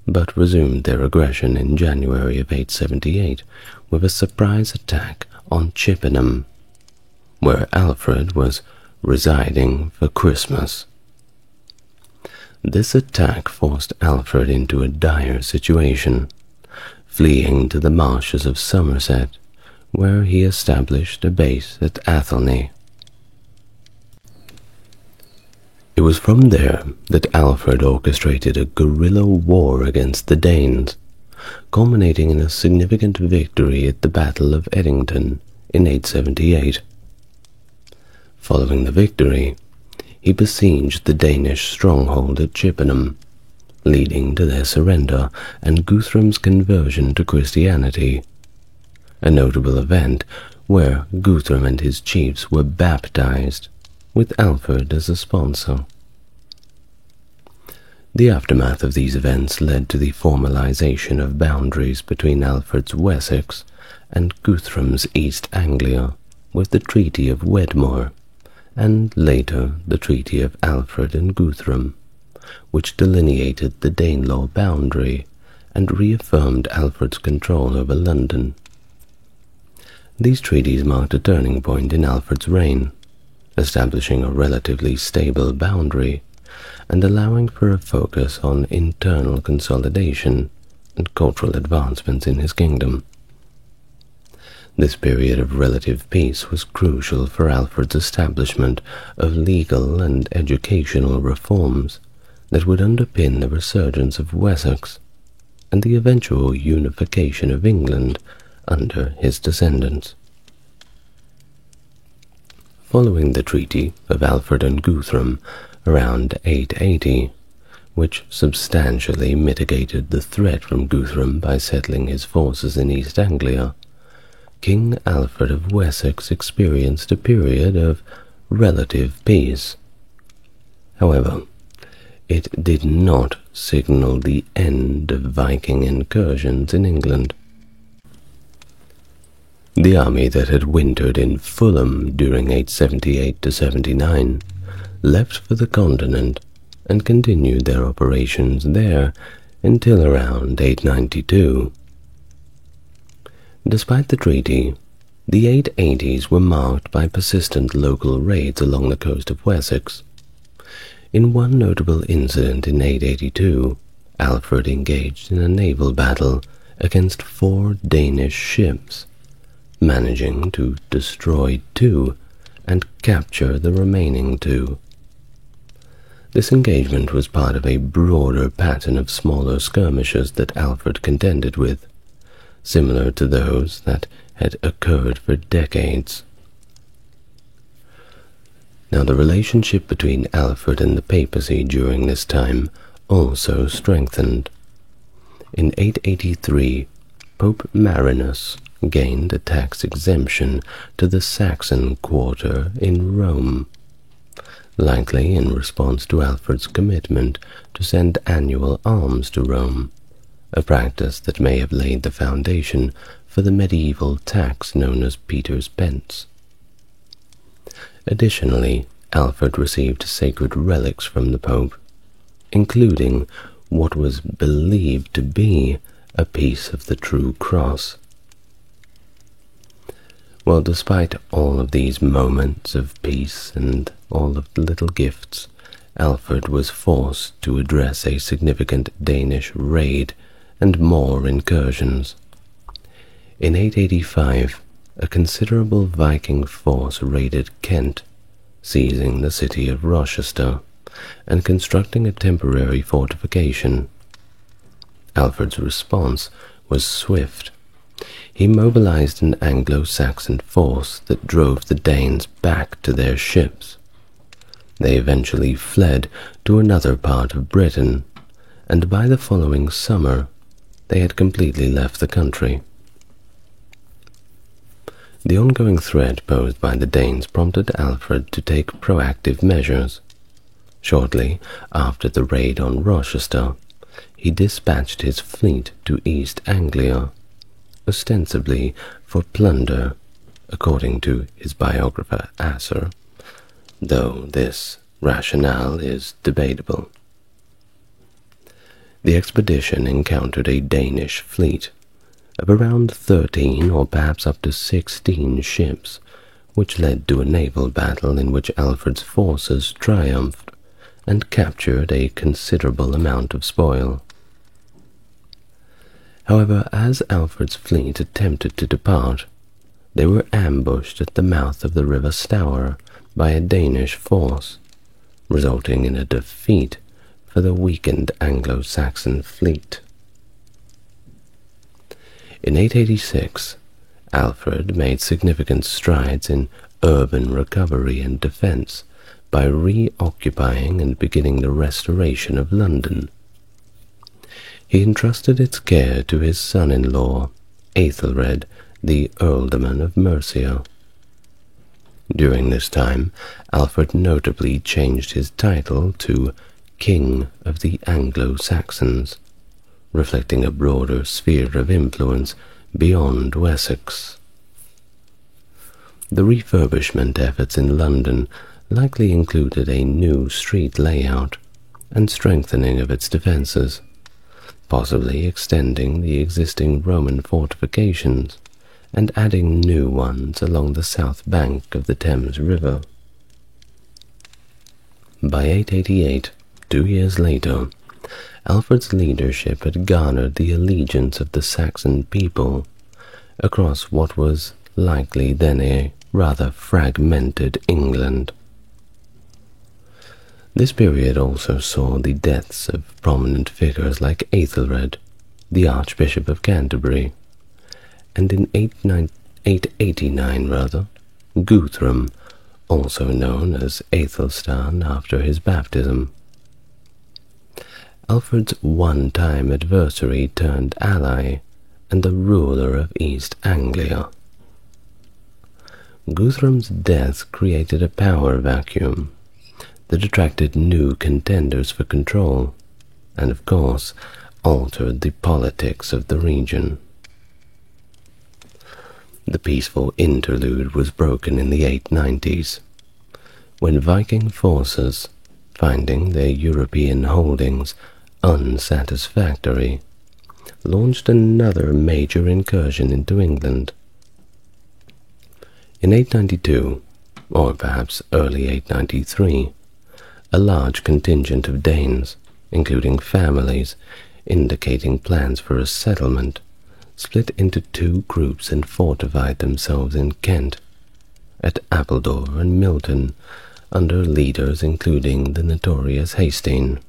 but resumed their aggression in January of 878 with a surprise attack on Chippenham, where Alfred was residing for Christmas. This attack forced Alfred into a dire situation, fleeing to the marshes of Somerset, where he established a base at Athelney. It was from there that Alfred orchestrated a guerrilla war against the Danes, culminating in a significant victory at the Battle of Edington in 878. Following the victory, he besieged the Danish stronghold at Chippenham, leading to their surrender and Guthrum's conversion to Christianity, a notable event where Guthrum and his chiefs were baptized, with Alfred as a sponsor. The aftermath of these events led to the formalization of boundaries between Alfred's Wessex and Guthrum's East Anglia with the Treaty of Wedmore, and later the Treaty of Alfred and Guthrum, which delineated the Danelaw boundary and reaffirmed Alfred's control over London. These treaties marked a turning point in Alfred's reign, establishing a relatively stable boundary and allowing for a focus on internal consolidation and cultural advancements in his kingdom. This period of relative peace was crucial for Alfred's establishment of legal and educational reforms that would underpin the resurgence of Wessex and the eventual unification of England under his descendants. Following the Treaty of Alfred and Guthrum around 880, which substantially mitigated the threat from Guthrum by settling his forces in East Anglia, King Alfred of Wessex experienced a period of relative peace. However, it did not signal the end of Viking incursions in England. The army that had wintered in Fulham during 878–79 left for the continent and continued their operations there until around 892. Despite the treaty, the 880s were marked by persistent local raids along the coast of Wessex. In one notable incident in 882, Alfred engaged in a naval battle against 4 Danish ships, managing to destroy 2 and capture the remaining 2. This engagement was part of a broader pattern of smaller skirmishes that Alfred contended with, similar to those that had occurred for decades. Now, the relationship between Alfred and the papacy during this time also strengthened. In 883, Pope Marinus gained a tax exemption to the Saxon quarter in Rome, likely in response to Alfred's commitment to send annual alms to Rome, a practice that may have laid the foundation for the medieval tax known as Peter's Pence. Additionally, Alfred received sacred relics from the Pope, including what was believed to be a piece of the True Cross. Well, despite all of these moments of peace and all of the little gifts, Alfred was forced to address a significant Danish raid and more incursions. In 885, a considerable Viking force raided Kent, seizing the city of Rochester and constructing a temporary fortification. Alfred's response was swift. He mobilized an Anglo-Saxon force that drove the Danes back to their ships. They eventually fled to another part of Britain, and by the following summer, they had completely left the country. The ongoing threat posed by the Danes prompted Alfred to take proactive measures. Shortly after the raid on Rochester, he dispatched his fleet to East Anglia, ostensibly for plunder, according to his biographer Asser, though this rationale is debatable. The expedition encountered a Danish fleet of around 13 or perhaps up to 16 ships, which led to a naval battle in which Alfred's forces triumphed and captured a considerable amount of spoil. However, as Alfred's fleet attempted to depart, they were ambushed at the mouth of the River Stour by a Danish force, resulting in a defeat for the weakened Anglo-Saxon fleet. In 886, Alfred made significant strides in urban recovery and defence by reoccupying and beginning the restoration of London. He entrusted its care to his son-in-law, Aethelred, the Earldom of Mercia. During this time, Alfred notably changed his title to King of the Anglo-Saxons, reflecting a broader sphere of influence beyond Wessex. The refurbishment efforts in London likely included a new street layout and strengthening of its defences, possibly extending the existing Roman fortifications and adding new ones along the south bank of the Thames River. By 888, 2 years later, Alfred's leadership had garnered the allegiance of the Saxon people across what was likely then a rather fragmented England. This period also saw the deaths of prominent figures like Aethelred, the Archbishop of Canterbury, and in 889, Guthrum, also known as Aethelstan after his baptism. Alfred's one-time adversary turned ally and the ruler of East Anglia. Guthrum's death created a power vacuum that attracted new contenders for control, and of course altered the politics of the region. The peaceful interlude was broken in the 890s, when Viking forces, finding their European holdings unsatisfactory, launched another major incursion into England. In 892, or perhaps early 893, a large contingent of Danes, including families, indicating plans for a settlement, split into two groups and fortified themselves in Kent, at Appledore and Milton, under leaders including the notorious Hastin.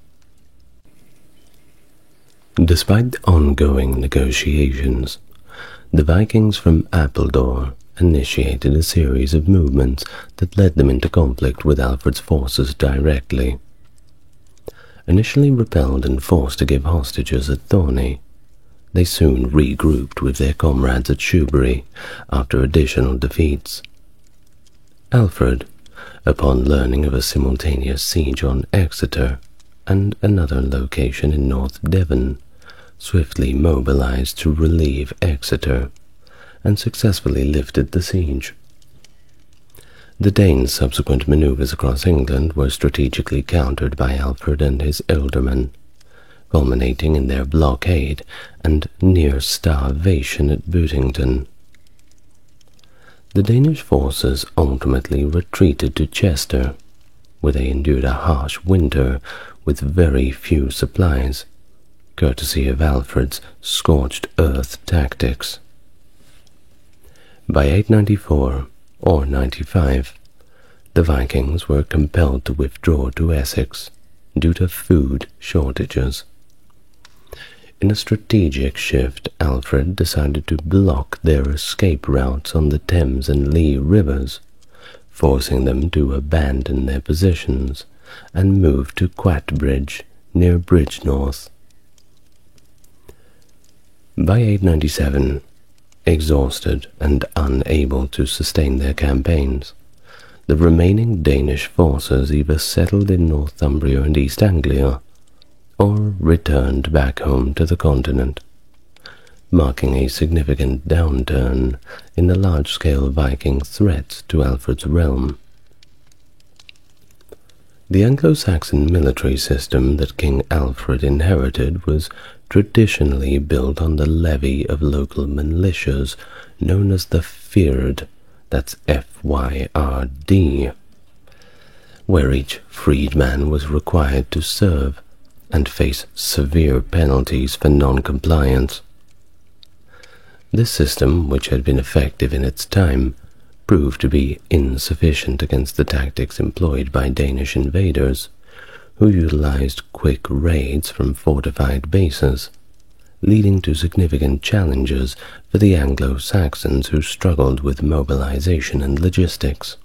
Despite ongoing negotiations, the Vikings from Appledore initiated a series of movements that led them into conflict with Alfred's forces directly. Initially repelled and forced to give hostages at Thorney, they soon regrouped with their comrades at Shoebury after additional defeats. Alfred, upon learning of a simultaneous siege on Exeter and another location in North Devon, swiftly mobilized to relieve Exeter and successfully lifted the siege. The Danes' subsequent maneuvers across England were strategically countered by Alfred and his ealdormen, culminating in their blockade and near starvation at Bootington. The Danish forces ultimately retreated to Chester, where they endured a harsh winter with very few supplies, courtesy of Alfred's scorched earth tactics. By 894 or 95, the Vikings were compelled to withdraw to Essex due to food shortages. In a strategic shift, Alfred decided to block their escape routes on the Thames and Lee rivers, forcing them to abandon their positions and move to Quatbridge near Bridgnorth. By 897, exhausted and unable to sustain their campaigns, the remaining Danish forces either settled in Northumbria and East Anglia or returned back home to the continent, marking a significant downturn in the large-scale Viking threat to Alfred's realm. The Anglo-Saxon military system that King Alfred inherited was traditionally built on the levy of local militias known as the Fyrd, that's F-Y-R-D. where each freedman was required to serve and face severe penalties for non-compliance. This system, which had been effective in its time, proved to be insufficient against the tactics employed by Danish invaders, who utilized quick raids from fortified bases, leading to significant challenges for the Anglo-Saxons who struggled with mobilization and logistics.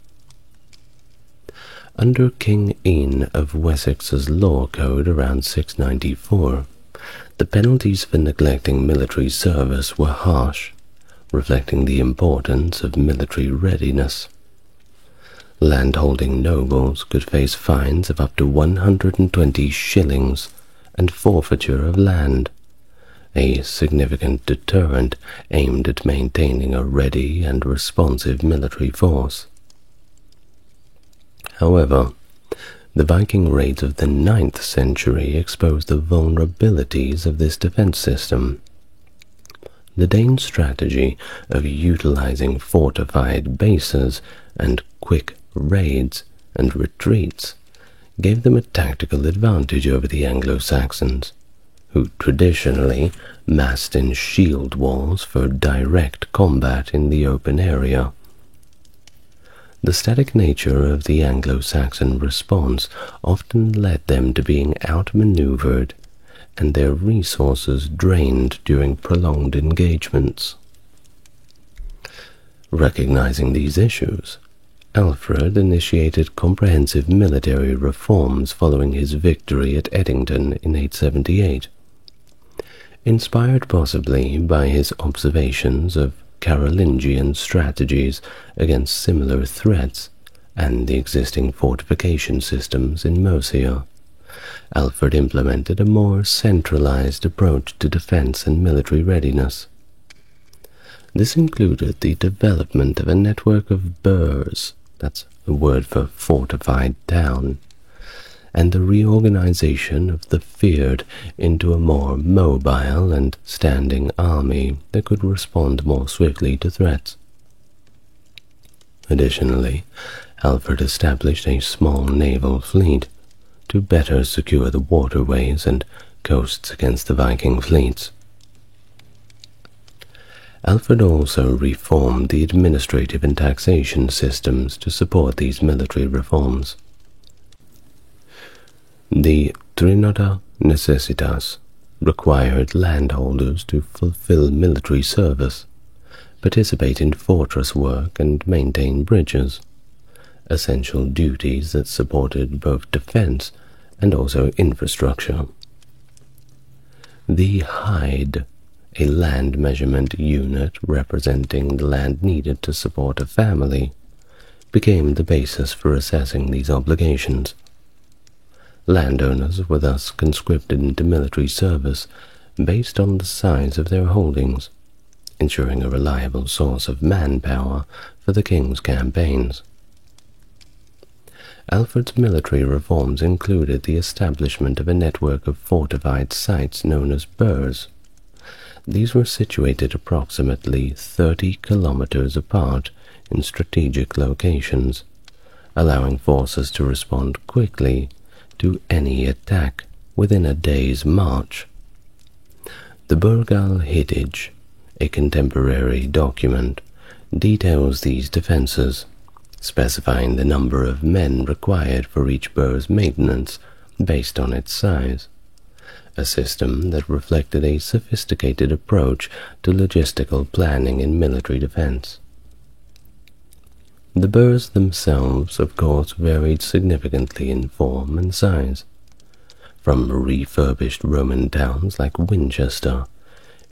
Under King Ian of Wessex's law code around 694, the penalties for neglecting military service were harsh, reflecting the importance of military readiness. Landholding nobles could face fines of up to 120 shillings and forfeiture of land, a significant deterrent aimed at maintaining a ready and responsive military force. However, the Viking raids of the 9th century exposed the vulnerabilities of this defense system. The Danes' strategy of utilizing fortified bases and quick raids and retreats gave them a tactical advantage over the Anglo-Saxons, who traditionally massed in shield walls for direct combat in the open area. The static nature of the Anglo-Saxon response often led them to being outmaneuvered and their resources drained during prolonged engagements. Recognizing these issues, Alfred initiated comprehensive military reforms following his victory at Edington in 878. Inspired possibly by his observations of Carolingian strategies against similar threats and the existing fortification systems in Mercia, Alfred implemented a more centralized approach to defense and military readiness. This included the development of a network of burhs, that's a word for fortified town, and the reorganization of the fyrd into a more mobile and standing army that could respond more swiftly to threats. Additionally, Alfred established a small naval fleet to better secure the waterways and coasts against the Viking fleets. Alfred also reformed the administrative and taxation systems to support these military reforms. The Trinoda Necessitas required landholders to fulfill military service, participate in fortress work, and maintain bridges, essential duties that supported both defense and also infrastructure. The Hide, a land measurement unit representing the land needed to support a family, became the basis for assessing these obligations. Landowners were thus conscripted into military service based on the size of their holdings, ensuring a reliable source of manpower for the king's campaigns. Alfred's military reforms included the establishment of a network of fortified sites known as burhs. These were situated approximately 30 kilometers apart in strategic locations, allowing forces to respond quickly to any attack within a day's march. The Burgal Hittij, a contemporary document, details these defenses, specifying the number of men required for each burh's maintenance based on its size, a system that reflected a sophisticated approach to logistical planning in military defense. The burhs themselves, of course, varied significantly in form and size, from refurbished Roman towns like Winchester,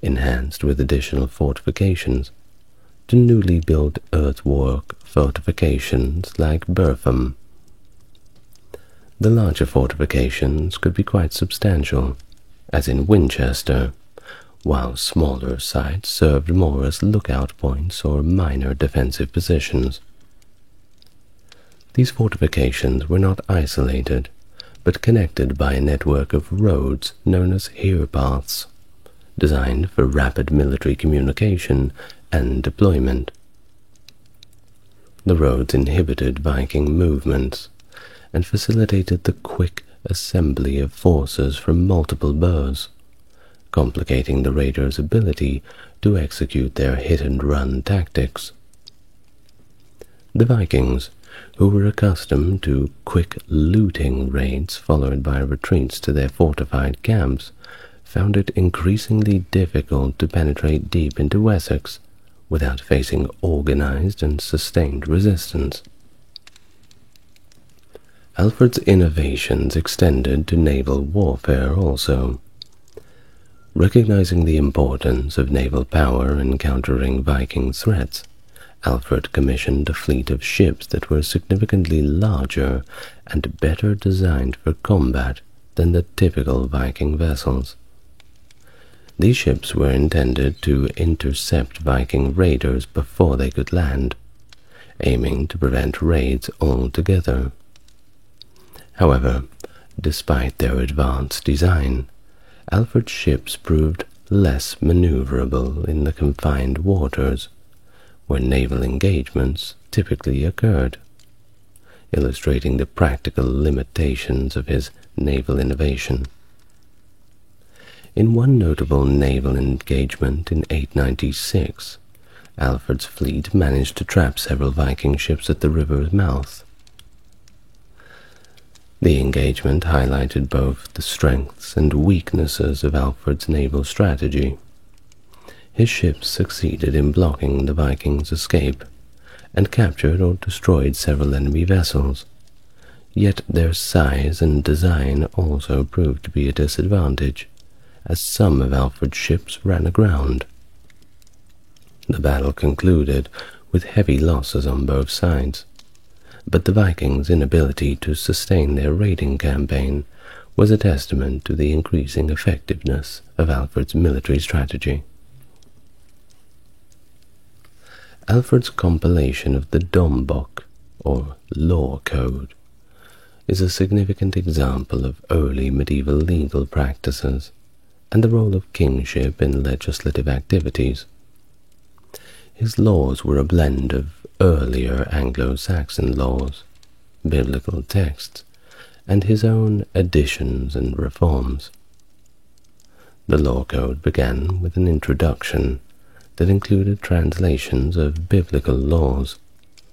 enhanced with additional fortifications, to newly built earthwork fortifications like Burpham. The larger fortifications could be quite substantial, as in Winchester, while smaller sites served more as lookout points or minor defensive positions. These fortifications were not isolated, but connected by a network of roads known as herepaths, designed for rapid military communication and deployment. The roads inhibited Viking movements, and facilitated the quick assembly of forces from multiple boroughs, complicating the raiders' ability to execute their hit-and-run tactics. The Vikings, who were accustomed to quick looting raids followed by retreats to their fortified camps, found it increasingly difficult to penetrate deep into Wessex without facing organized and sustained resistance. Alfred's innovations extended to naval warfare also. Recognizing the importance of naval power in countering Viking threats, Alfred commissioned a fleet of ships that were significantly larger and better designed for combat than the typical Viking vessels. These ships were intended to intercept Viking raiders before they could land, aiming to prevent raids altogether. However, despite their advanced design, Alfred's ships proved less maneuverable in the confined waters, where naval engagements typically occurred, illustrating the practical limitations of his naval innovation. In one notable naval engagement in 896, Alfred's fleet managed to trap several Viking ships at the river's mouth. The engagement highlighted both the strengths and weaknesses of Alfred's naval strategy. His ships succeeded in blocking the Vikings' escape and captured or destroyed several enemy vessels, yet their size and design also proved to be a disadvantage, as some of Alfred's ships ran aground. The battle concluded with heavy losses on both sides, but the Vikings' inability to sustain their raiding campaign was a testament to the increasing effectiveness of Alfred's military strategy. Alfred's compilation of the Dombok, or Law Code, is a significant example of early medieval legal practices and the role of kingship in legislative activities. His laws were a blend of earlier Anglo-Saxon laws, biblical texts, and his own additions and reforms. The Law Code began with an introduction that included translations of biblical laws,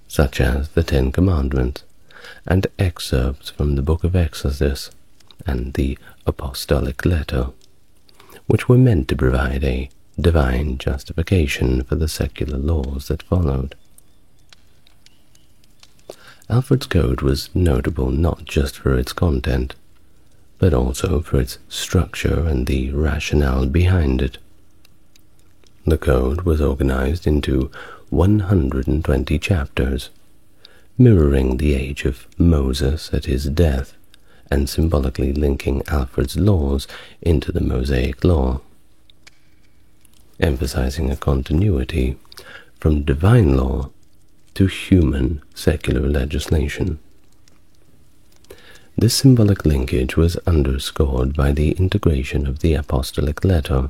such as the Ten Commandments, and excerpts from the Book of Exodus and the Apostolic Letter, which were meant to provide a divine justification for the secular laws that followed. Alfred's Code was notable not just for its content, but also for its structure and the rationale behind it. The Code was organized into 120 chapters, mirroring the age of Moses at his death and symbolically linking Alfred's laws into the Mosaic Law, emphasizing a continuity from divine law to human secular legislation. This symbolic linkage was underscored by the integration of the Apostolic Letter,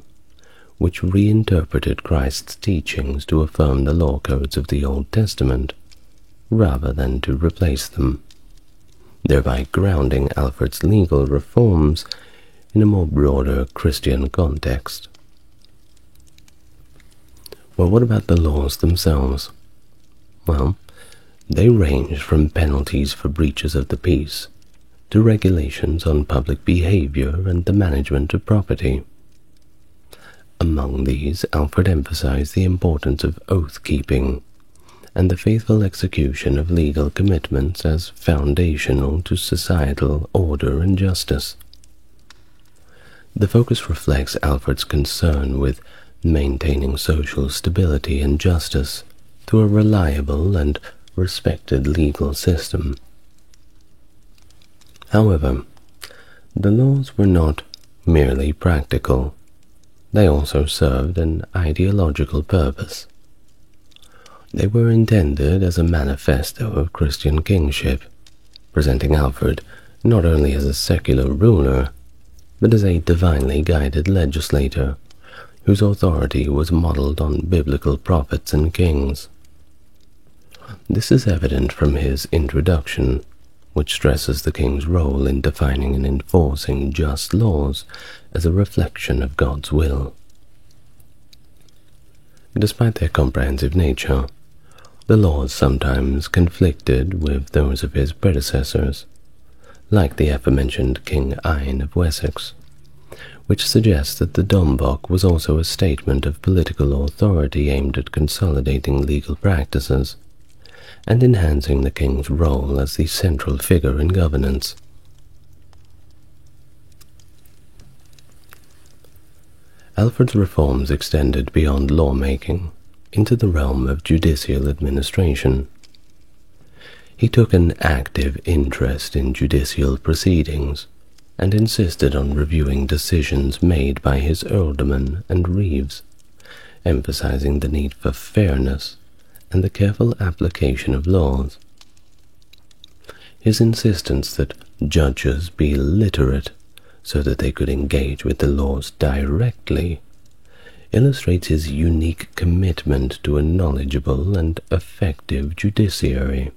which reinterpreted Christ's teachings to affirm the law codes of the Old Testament, rather than to replace them, thereby grounding Alfred's legal reforms in a more broader Christian context. Well, what about the laws themselves? Well, they range from penalties for breaches of the peace to regulations on public behavior and the management of property. Among these, Alfred emphasized the importance of oath-keeping and the faithful execution of legal commitments as foundational to societal order and justice. The focus reflects Alfred's concern with maintaining social stability and justice through a reliable and respected legal system. However, the laws were not merely practical. They also served an ideological purpose. They were intended as a manifesto of Christian kingship, presenting Alfred not only as a secular ruler, but as a divinely guided legislator whose authority was modeled on biblical prophets and kings. This is evident from his introduction, which stresses the king's role in defining and enforcing just laws as a reflection of God's will. Despite their comprehensive nature, the laws sometimes conflicted with those of his predecessors, like the aforementioned King Ine of Wessex, which suggests that the Domboc was also a statement of political authority aimed at consolidating legal practices and enhancing the king's role as the central figure in governance. Alfred's reforms extended beyond lawmaking into the realm of judicial administration. He took an active interest in judicial proceedings and insisted on reviewing decisions made by his ealdormen and reeves, emphasizing the need for fairness and the careful application of laws. His insistence that judges be literate so that they could engage with the laws directly illustrates his unique commitment to a knowledgeable and effective judiciary.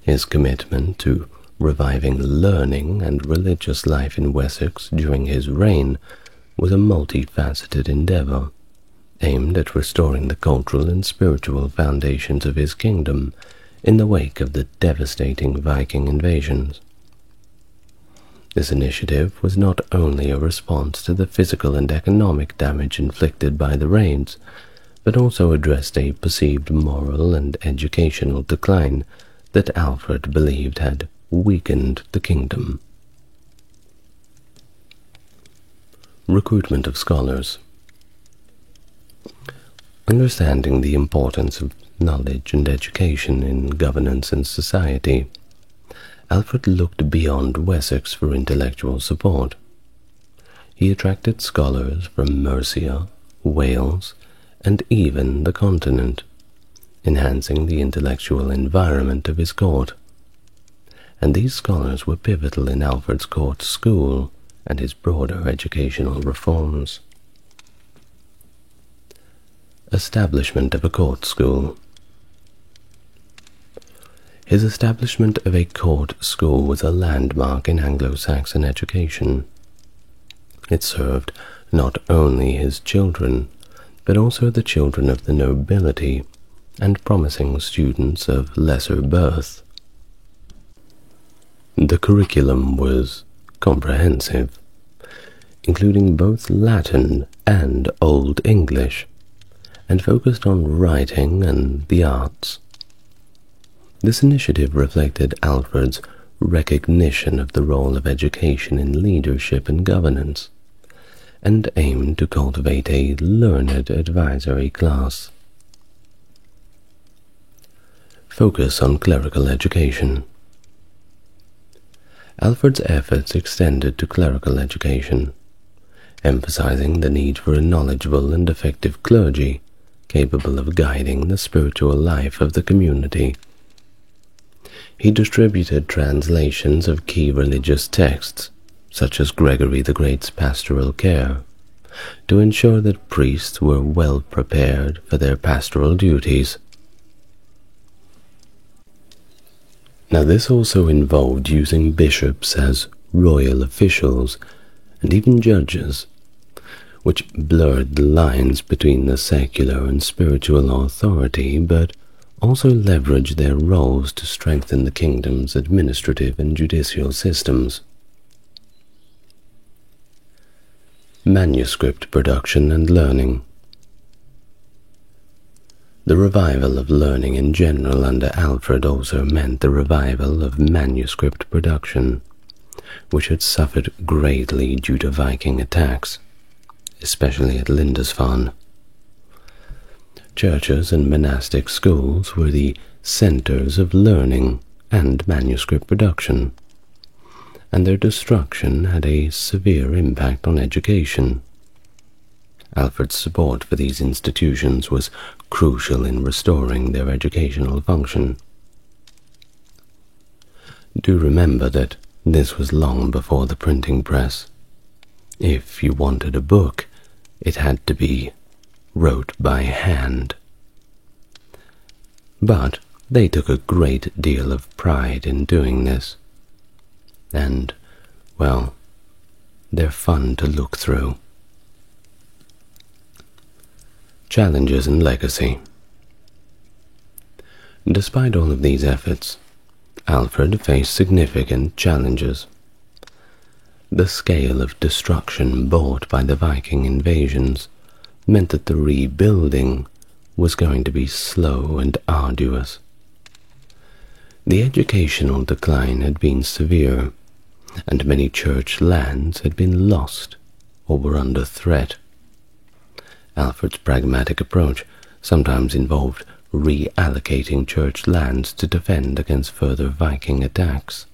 His commitment to reviving learning and religious life in Wessex during his reign was a multifaceted endeavor, aimed at restoring the cultural and spiritual foundations of his kingdom in the wake of the devastating Viking invasions. This initiative was not only a response to the physical and economic damage inflicted by the raids, but also addressed a perceived moral and educational decline that Alfred believed had weakened the kingdom. Recruitment of scholars. Understanding the importance of knowledge and education in governance and society, Alfred looked beyond Wessex for intellectual support. He attracted scholars from Mercia, Wales, and even the continent, enhancing the intellectual environment of his court. And these scholars were pivotal in Alfred's court school and his broader educational reforms. Establishment of a court school. His establishment of a court school was a landmark in Anglo-Saxon education. It served not only his children, but also the children of the nobility and promising students of lesser birth. The curriculum was comprehensive, including both Latin and Old English, and focused on writing and the arts. This initiative reflected Alfred's recognition of the role of education in leadership and governance, and aimed to cultivate a learned advisory class. Focus on clerical education. Alfred's efforts extended to clerical education, emphasizing the need for a knowledgeable and effective clergy capable of guiding the spiritual life of the community. He distributed translations of key religious texts, such as Gregory the Great's Pastoral Care, to ensure that priests were well prepared for their pastoral duties. Now, this also involved using bishops as royal officials and even judges, which blurred the lines between the secular and spiritual authority, but also leveraged their roles to strengthen the kingdom's administrative and judicial systems. Manuscript production and learning. The revival of learning in general under Alfred also meant the revival of manuscript production, which had suffered greatly due to Viking attacks, especially at Lindisfarne. Churches and monastic schools were the centers of learning and manuscript production, and their destruction had a severe impact on education. Alfred's support for these institutions was crucial in restoring their educational function. Do remember that this was long before the printing press. If you wanted a book, it had to be wrote by hand. But They took a great deal of pride in doing this, and, well, they're fun to look through. Challenges and legacy. Despite all of these efforts, Alfred faced significant challenges. The scale of destruction brought by the Viking invasions meant that the rebuilding was going to be slow and arduous. The educational decline had been severe, and many church lands had been lost or were under threat. Alfred's pragmatic approach sometimes involved reallocating church lands to defend against further Viking attacks,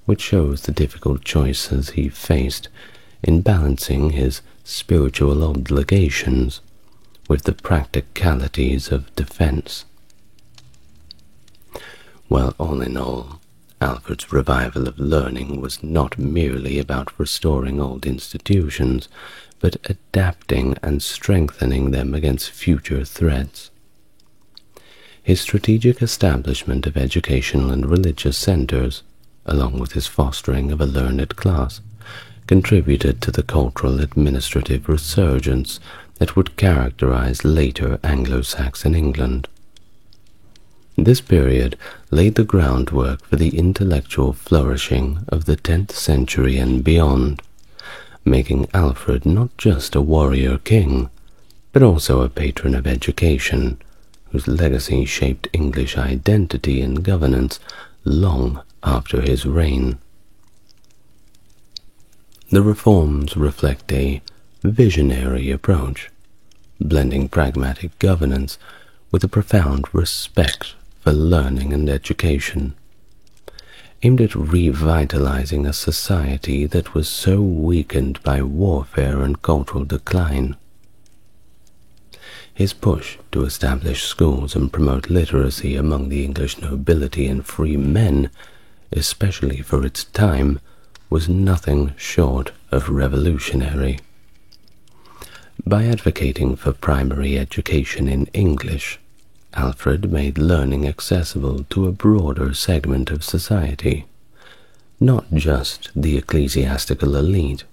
which shows the difficult choices he faced in balancing his spiritual obligations with the practicalities of defense. Well, all in all, Alfred's revival of learning was not merely about restoring old institutions, but adapting and strengthening them against future threats. His strategic establishment of educational and religious centers, along with his fostering of a learned class, contributed to the cultural administrative resurgence that would characterize later Anglo-Saxon England. This period laid the groundwork for the intellectual flourishing of the 10th century and beyond, making Alfred not just a warrior king, but also a patron of education, whose legacy shaped English identity and governance long after his reign. The reforms reflect a visionary approach, blending pragmatic governance with a profound respect for learning and education, aimed at revitalizing a society that was so weakened by warfare and cultural decline. His push to establish schools and promote literacy among the English nobility and free men, especially for its time, was nothing short of revolutionary. By advocating for primary education in English, Alfred made learning accessible to a broader segment of society, not just the ecclesiastical elite.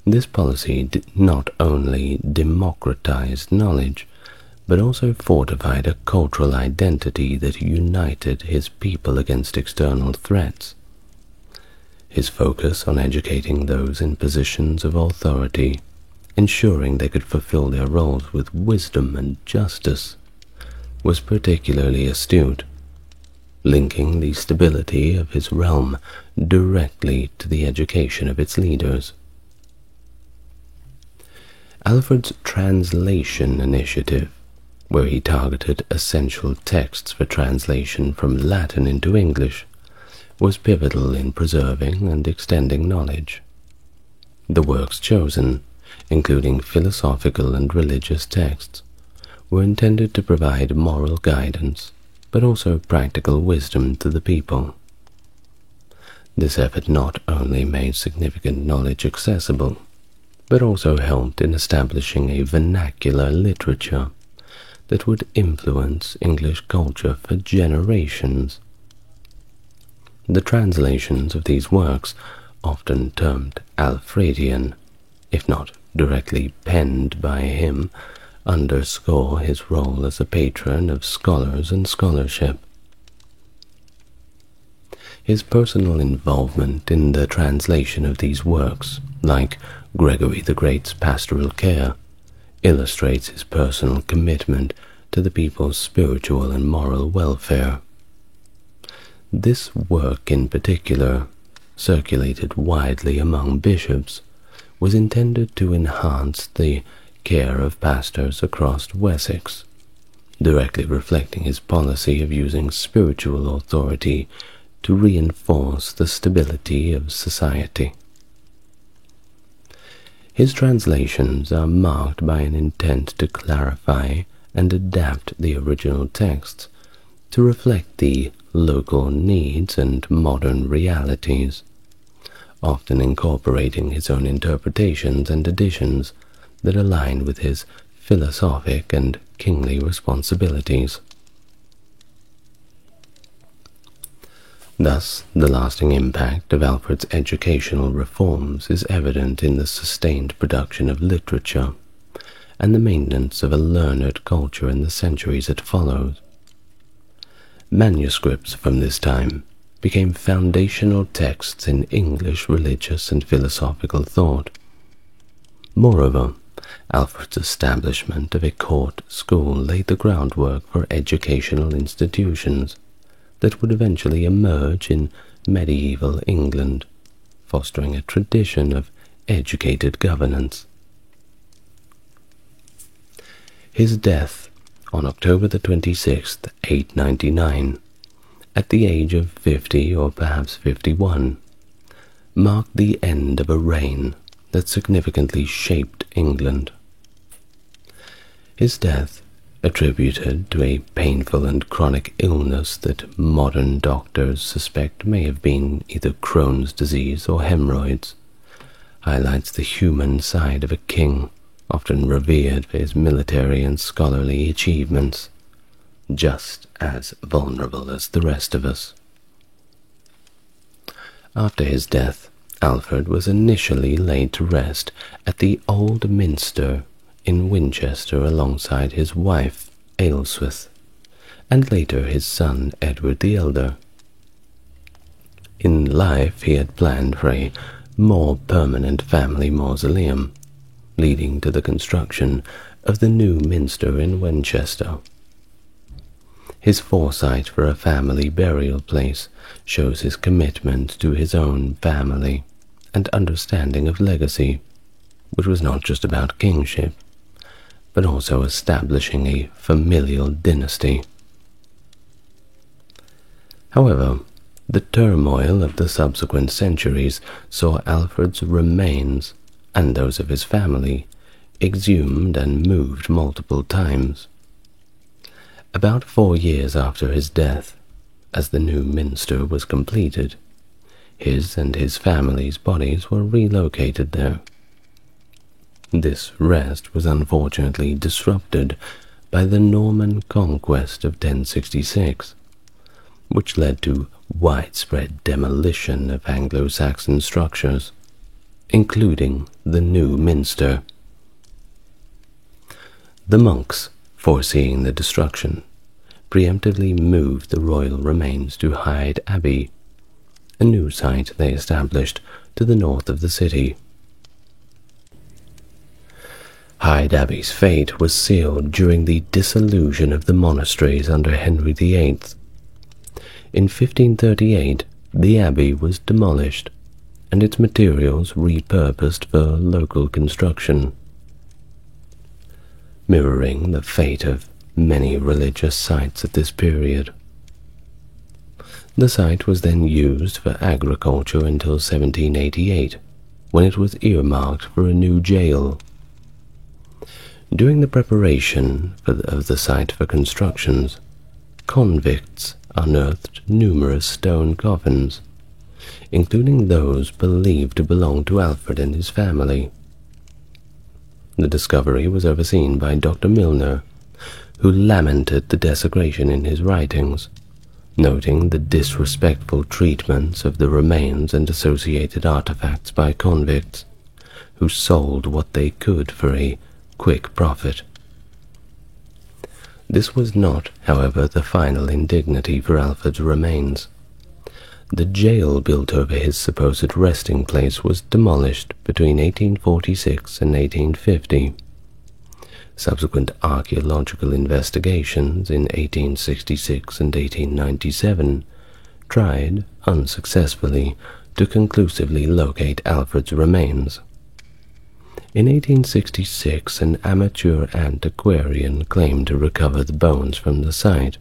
This policy not only democratized knowledge, but also fortified a cultural identity that united his people against external threats. His focus on educating those in positions of authority, ensuring they could fulfill their roles with wisdom and justice, was particularly astute, linking the stability of his realm directly to the education of its leaders. Alfred's translation initiative, where he targeted essential texts for translation from Latin into English, was pivotal in preserving and extending knowledge. The works chosen, including philosophical and religious texts, were intended to provide moral guidance, but also practical wisdom to the people. This effort not only made significant knowledge accessible, but also helped in establishing a vernacular literature that would influence English culture for generations. The translations of these works, often termed Alfredian, if not directly penned by him, underscore his role as a patron of scholars and scholarship. His personal involvement in the translation of these works, like Gregory the Great's pastoral care, illustrates his personal commitment to the people's spiritual and moral welfare. This work in particular, circulated widely among bishops, was intended to enhance the care of pastors across Wessex, directly reflecting his policy of using spiritual authority to reinforce the stability of society. His translations are marked by an intent to clarify and adapt the original texts to reflect the local needs and modern realities, often incorporating his own interpretations and additions that align with his philosophic and kingly responsibilities. Thus, the lasting impact of Alfred's educational reforms is evident in the sustained production of literature and the maintenance of a learned culture in the centuries that followed. Manuscripts from this time became foundational texts in English religious and philosophical thought. Moreover, Alfred's establishment of a court school laid the groundwork for educational institutions that would eventually emerge in medieval England, fostering a tradition of educated governance. His death on October the 26th, 899, at the age of 50 or perhaps 51, marked the end of a reign that significantly shaped England. His death, attributed to a painful and chronic illness that modern doctors suspect may have been either Crohn's disease or hemorrhoids, highlights the human side of a king often revered for his military and scholarly achievements, just as vulnerable as the rest of us. After his death, Alfred was initially laid to rest at the Old Minster in Winchester alongside his wife, Ailswith, and later his son, Edward the Elder. In life he had planned for a more permanent family mausoleum, leading to the construction of the new minster in Winchester. His foresight for a family burial place shows his commitment to his own family and understanding of legacy, which was not just about kingship, but also establishing a familial dynasty. However, the turmoil of the subsequent centuries saw Alfred's remains, and those of his family, exhumed and moved multiple times. About 4 years after his death, as the new minster was completed, his and his family's bodies were relocated there. This rest was unfortunately disrupted by the Norman conquest of 1066, which led to widespread demolition of Anglo-Saxon structures, including the new minster. The monks, foreseeing the destruction, preemptively moved the royal remains to Hyde Abbey, a new site they established to the north of the city. Hyde Abbey's fate was sealed during the dissolution of the monasteries under Henry VIII. In 1538, the abbey was demolished and its materials repurposed for local construction. Mirroring the fate of many religious sites at this period. The site was then used for agriculture until 1788, when it was earmarked for a new jail. During the preparation of the site for constructions, convicts unearthed numerous stone coffins, including those believed to belong to Alfred and his family. The discovery was overseen by Dr. Milner, who lamented the desecration in his writings, noting the disrespectful treatments of the remains and associated artifacts by convicts, who sold what they could for a quick profit. This was not, however, the final indignity for Alfred's remains. The jail built over his supposed resting place was demolished between 1846 and 1850. Subsequent archaeological investigations in 1866 and 1897 tried, unsuccessfully, to conclusively locate Alfred's remains. In 1866, an amateur antiquarian claimed to recover the bones from the site,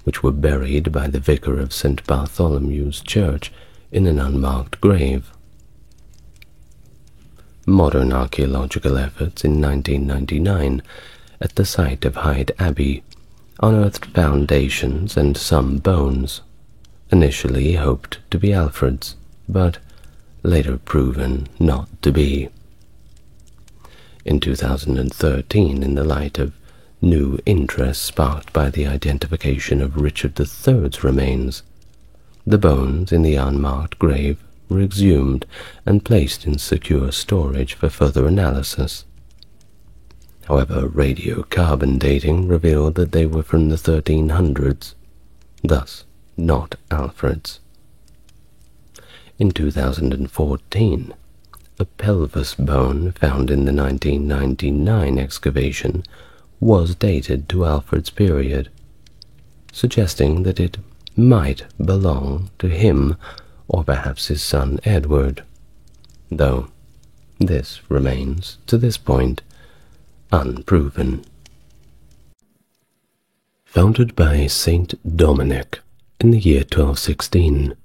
which were buried by the vicar of St. Bartholomew's Church in an unmarked grave. Modern archaeological efforts in 1999 at the site of Hyde Abbey unearthed foundations and some bones, initially hoped to be Alfred's, but later proven not to be. In 2013, in the light of new interest sparked by the identification of Richard III's remains, The bones in the unmarked grave were exhumed and placed in secure storage for further analysis. However, radiocarbon dating revealed that they were from the 1300s, thus not Alfred's. In 2014, a pelvis bone found in the 1999 excavation was dated to Alfred's period, suggesting that it might belong to him or perhaps his son Edward, though this remains, to this point, unproven. Founded by Saint Dominic in the year 1216,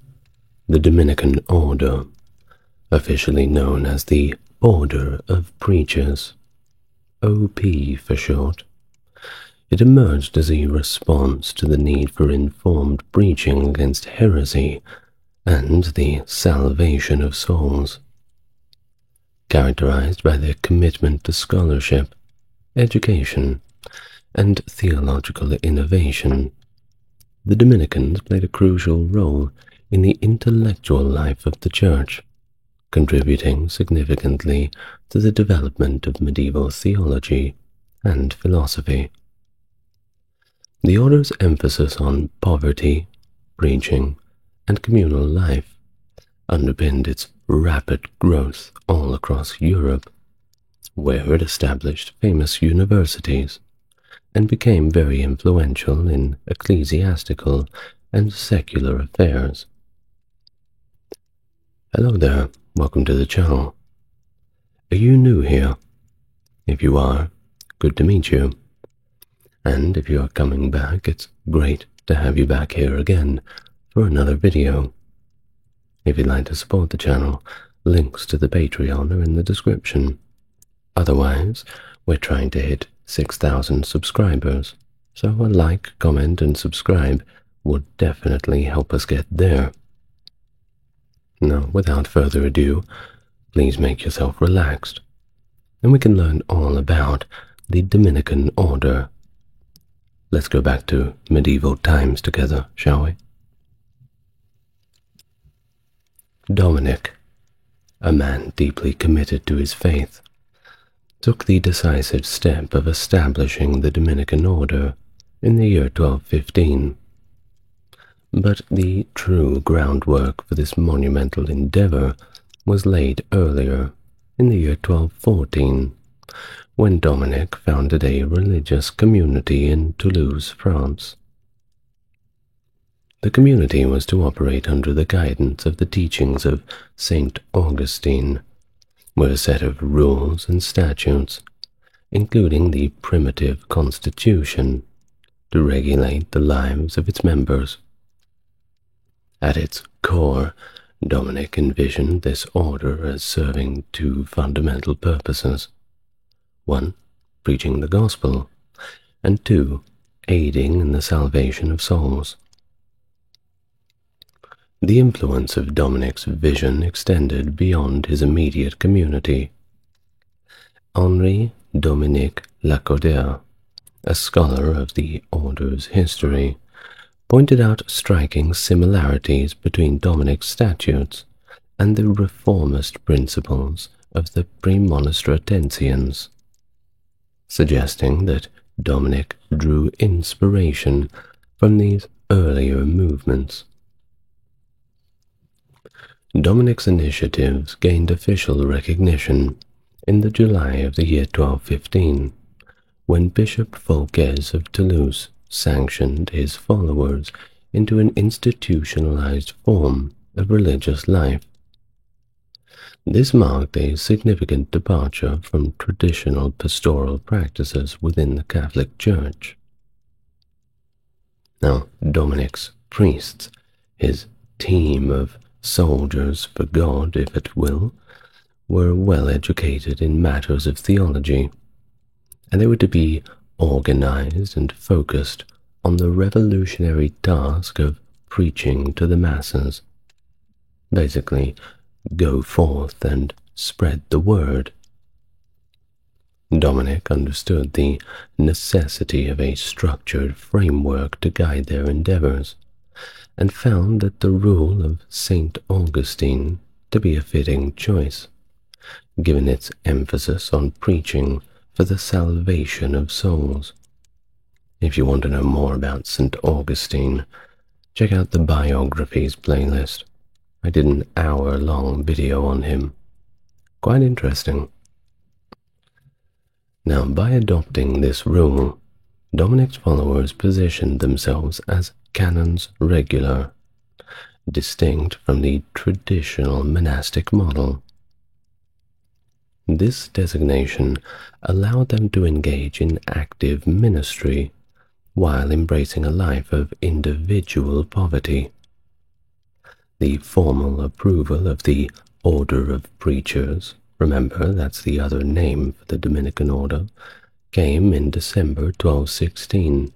the Dominican Order, officially known as the Order of Preachers, OP for short, it emerged as a response to the need for informed preaching against heresy and the salvation of souls. Characterized by their commitment to scholarship, education, and theological innovation, the Dominicans played a crucial role in the intellectual life of the Church, contributing significantly to the development of medieval theology and philosophy. The order's emphasis on poverty, preaching, and communal life underpinned its rapid growth all across Europe, where it established famous universities and became very influential in ecclesiastical and secular affairs. Hello there, welcome to the channel. Are you new here? If you are, good to meet you. And if you are coming back, it's great to have you back here again for another video. If you'd like to support the channel, links to the Patreon are in the description. Otherwise, we're trying to hit 6,000 subscribers, so a like, comment, and subscribe would definitely help us get there. Now, without further ado, please make yourself relaxed, and we can learn all about the Dominican Order. Let's go back to medieval times together, shall we? Dominic, a man deeply committed to his faith, took the decisive step of establishing the Dominican Order in the year 1215. But the true groundwork for this monumental endeavor was laid earlier, in the year 1214, when Dominic founded a religious community in Toulouse, France. The community was to operate under the guidance of the teachings of Saint Augustine, with a set of rules and statutes, including the primitive constitution, to regulate the lives of its members. At its core, Dominic envisioned this order as serving two fundamental purposes. 1. Preaching the gospel, and 2. Aiding in the salvation of souls. The influence of Dominic's vision extended beyond his immediate community. Henri Dominique Lacordaire, a scholar of the order's history, pointed out striking similarities between Dominic's statutes and the reformist principles of the Premonstratensians, suggesting that Dominic drew inspiration from these earlier movements. Dominic's initiatives gained official recognition in the July of the year 1215, when Bishop Folquez of Toulouse sanctioned his followers into an institutionalized form of religious life. This marked a significant departure from traditional pastoral practices within the Catholic Church. Now, Dominic's priests, his team of soldiers for God, if it will, were well educated in matters of theology, and they were to be organized and focused on the revolutionary task of preaching to the masses. Basically, go forth and spread the word. Dominic understood the necessity of a structured framework to guide their endeavors, and found that the rule of St. Augustine to be a fitting choice, given its emphasis on preaching for the salvation of souls. If you want to know more about St. Augustine, check out the Biographies playlist. I did an hour-long video on him. Quite interesting. Now, by adopting this rule, Dominic's followers positioned themselves as canons regular, distinct from the traditional monastic model. This designation allowed them to engage in active ministry while embracing a life of individual poverty. The formal approval of the Order of Preachers, remember that's the other name for the Dominican order, came in December 1216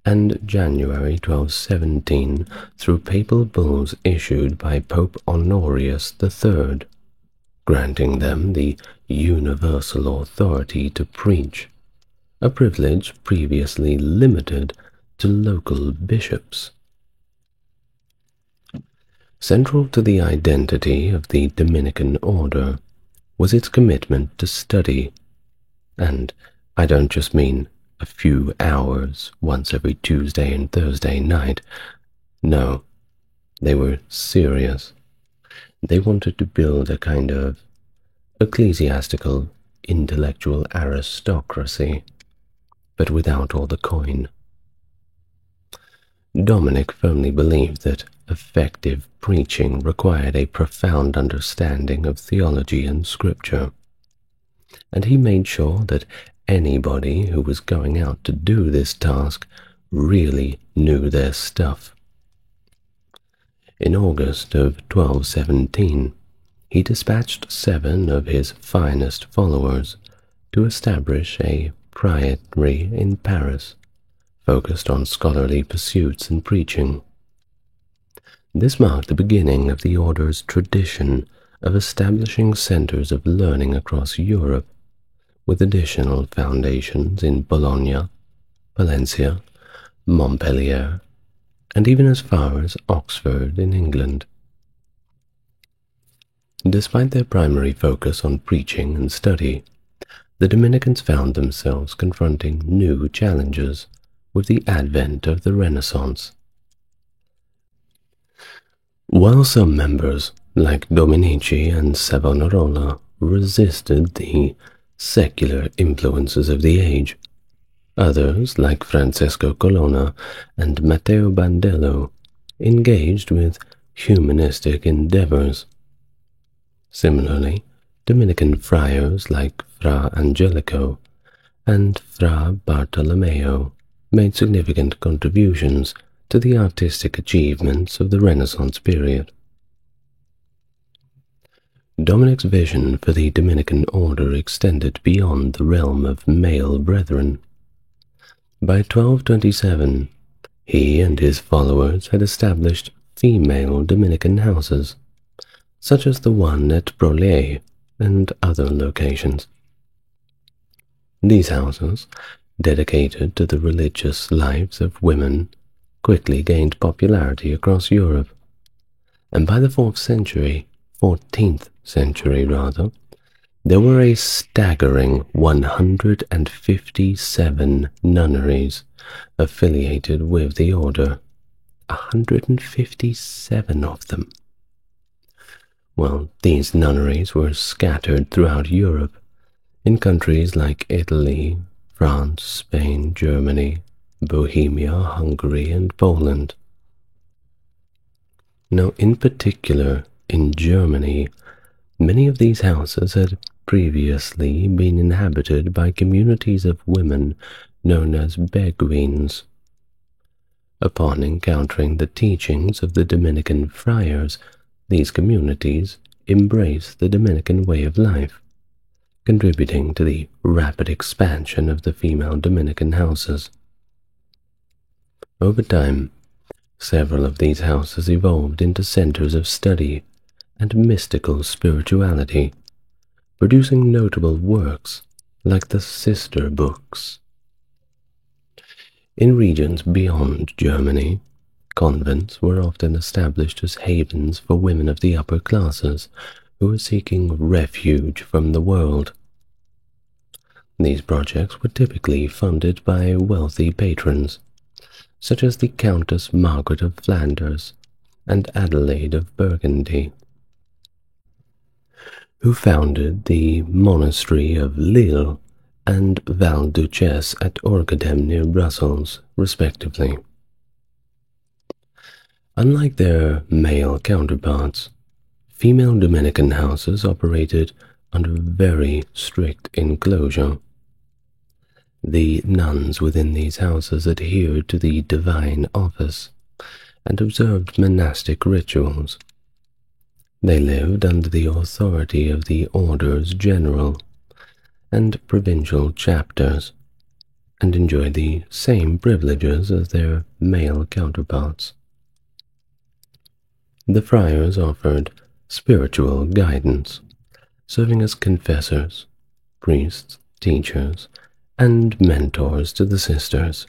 and January 1217 through papal bulls issued by Pope Honorius III, granting them the universal authority to preach, a privilege previously limited to local bishops. Central to the identity of the Dominican order was its commitment to study, and I don't just mean a few hours once every Tuesday and Thursday night. No, they were serious. They wanted to build a kind of ecclesiastical, intellectual aristocracy, but without all the coin. Dominic firmly believed that effective preaching required a profound understanding of theology and scripture, and he made sure that anybody who was going out to do this task really knew their stuff. In August of 1217, he dispatched 7 of his finest followers to establish a priory in Paris, focused on scholarly pursuits and preaching. This marked the beginning of the order's tradition of establishing centers of learning across Europe, with additional foundations in Bologna, Valencia, Montpellier, and even as far as Oxford in England. Despite their primary focus on preaching and study, the Dominicans found themselves confronting new challenges with the advent of the Renaissance. While some members, like Dominici and Savonarola, resisted the secular influences of the age, others, like Francesco Colonna and Matteo Bandello, engaged with humanistic endeavors. Similarly, Dominican friars like Fra Angelico and Fra Bartolomeo made significant contributions to the artistic achievements of the Renaissance period. Dominic's vision for the Dominican order extended beyond the realm of male brethren. By 1227, he and his followers had established female Dominican houses, such as the one at Brolay and other locations. These houses, dedicated to the religious lives of women, quickly gained popularity across Europe, and by the 14th century, there were a staggering 157 nunneries affiliated with the order. 157 of them. Well, these nunneries were scattered throughout Europe, in countries like Italy, France, Spain, Germany, Bohemia, Hungary, and Poland. Now, in particular, in Germany, many of these houses had previously been inhabited by communities of women known as Beguines. Upon encountering the teachings of the Dominican friars, these communities embraced the Dominican way of life, contributing to the rapid expansion of the female Dominican houses. Over time, several of these houses evolved into centers of study and mystical spirituality, producing notable works like the Sister Books. In regions beyond Germany, Convents were often established as havens for women of the upper classes who were seeking refuge from the world. These projects were typically funded by wealthy patrons, such as the Countess Margaret of Flanders and Adelaide of Burgundy, who founded the monastery of Lille and Val-Duchesse at Orgadem near Brussels, respectively. Unlike their male counterparts, female Dominican houses operated under very strict enclosure. The nuns within these houses adhered to the divine office and observed monastic rituals. They lived under the authority of the orders general and provincial chapters, and enjoyed the same privileges as their male counterparts. The friars offered spiritual guidance, serving as confessors, priests, teachers, and mentors to the sisters.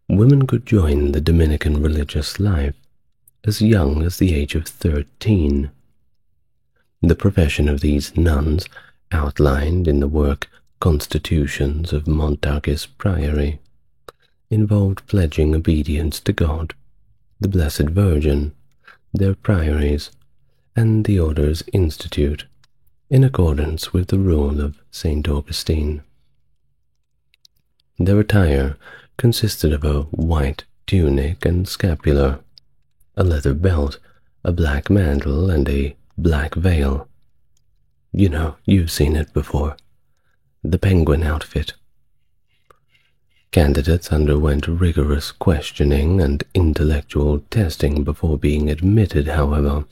Women could join the Dominican religious life as young as the age of 13. The profession of these nuns, outlined in the work Constitutions of Montargis Priory, involved pledging obedience to God, the Blessed Virgin, their priories, and the Order's Institute, in accordance with the rule of St. Augustine. Their attire consisted of a white tunic and scapular, a leather belt, a black mantle, and a black veil. You know, you've seen it before. The penguin outfit. Candidates underwent rigorous questioning and intellectual testing before being admitted, however.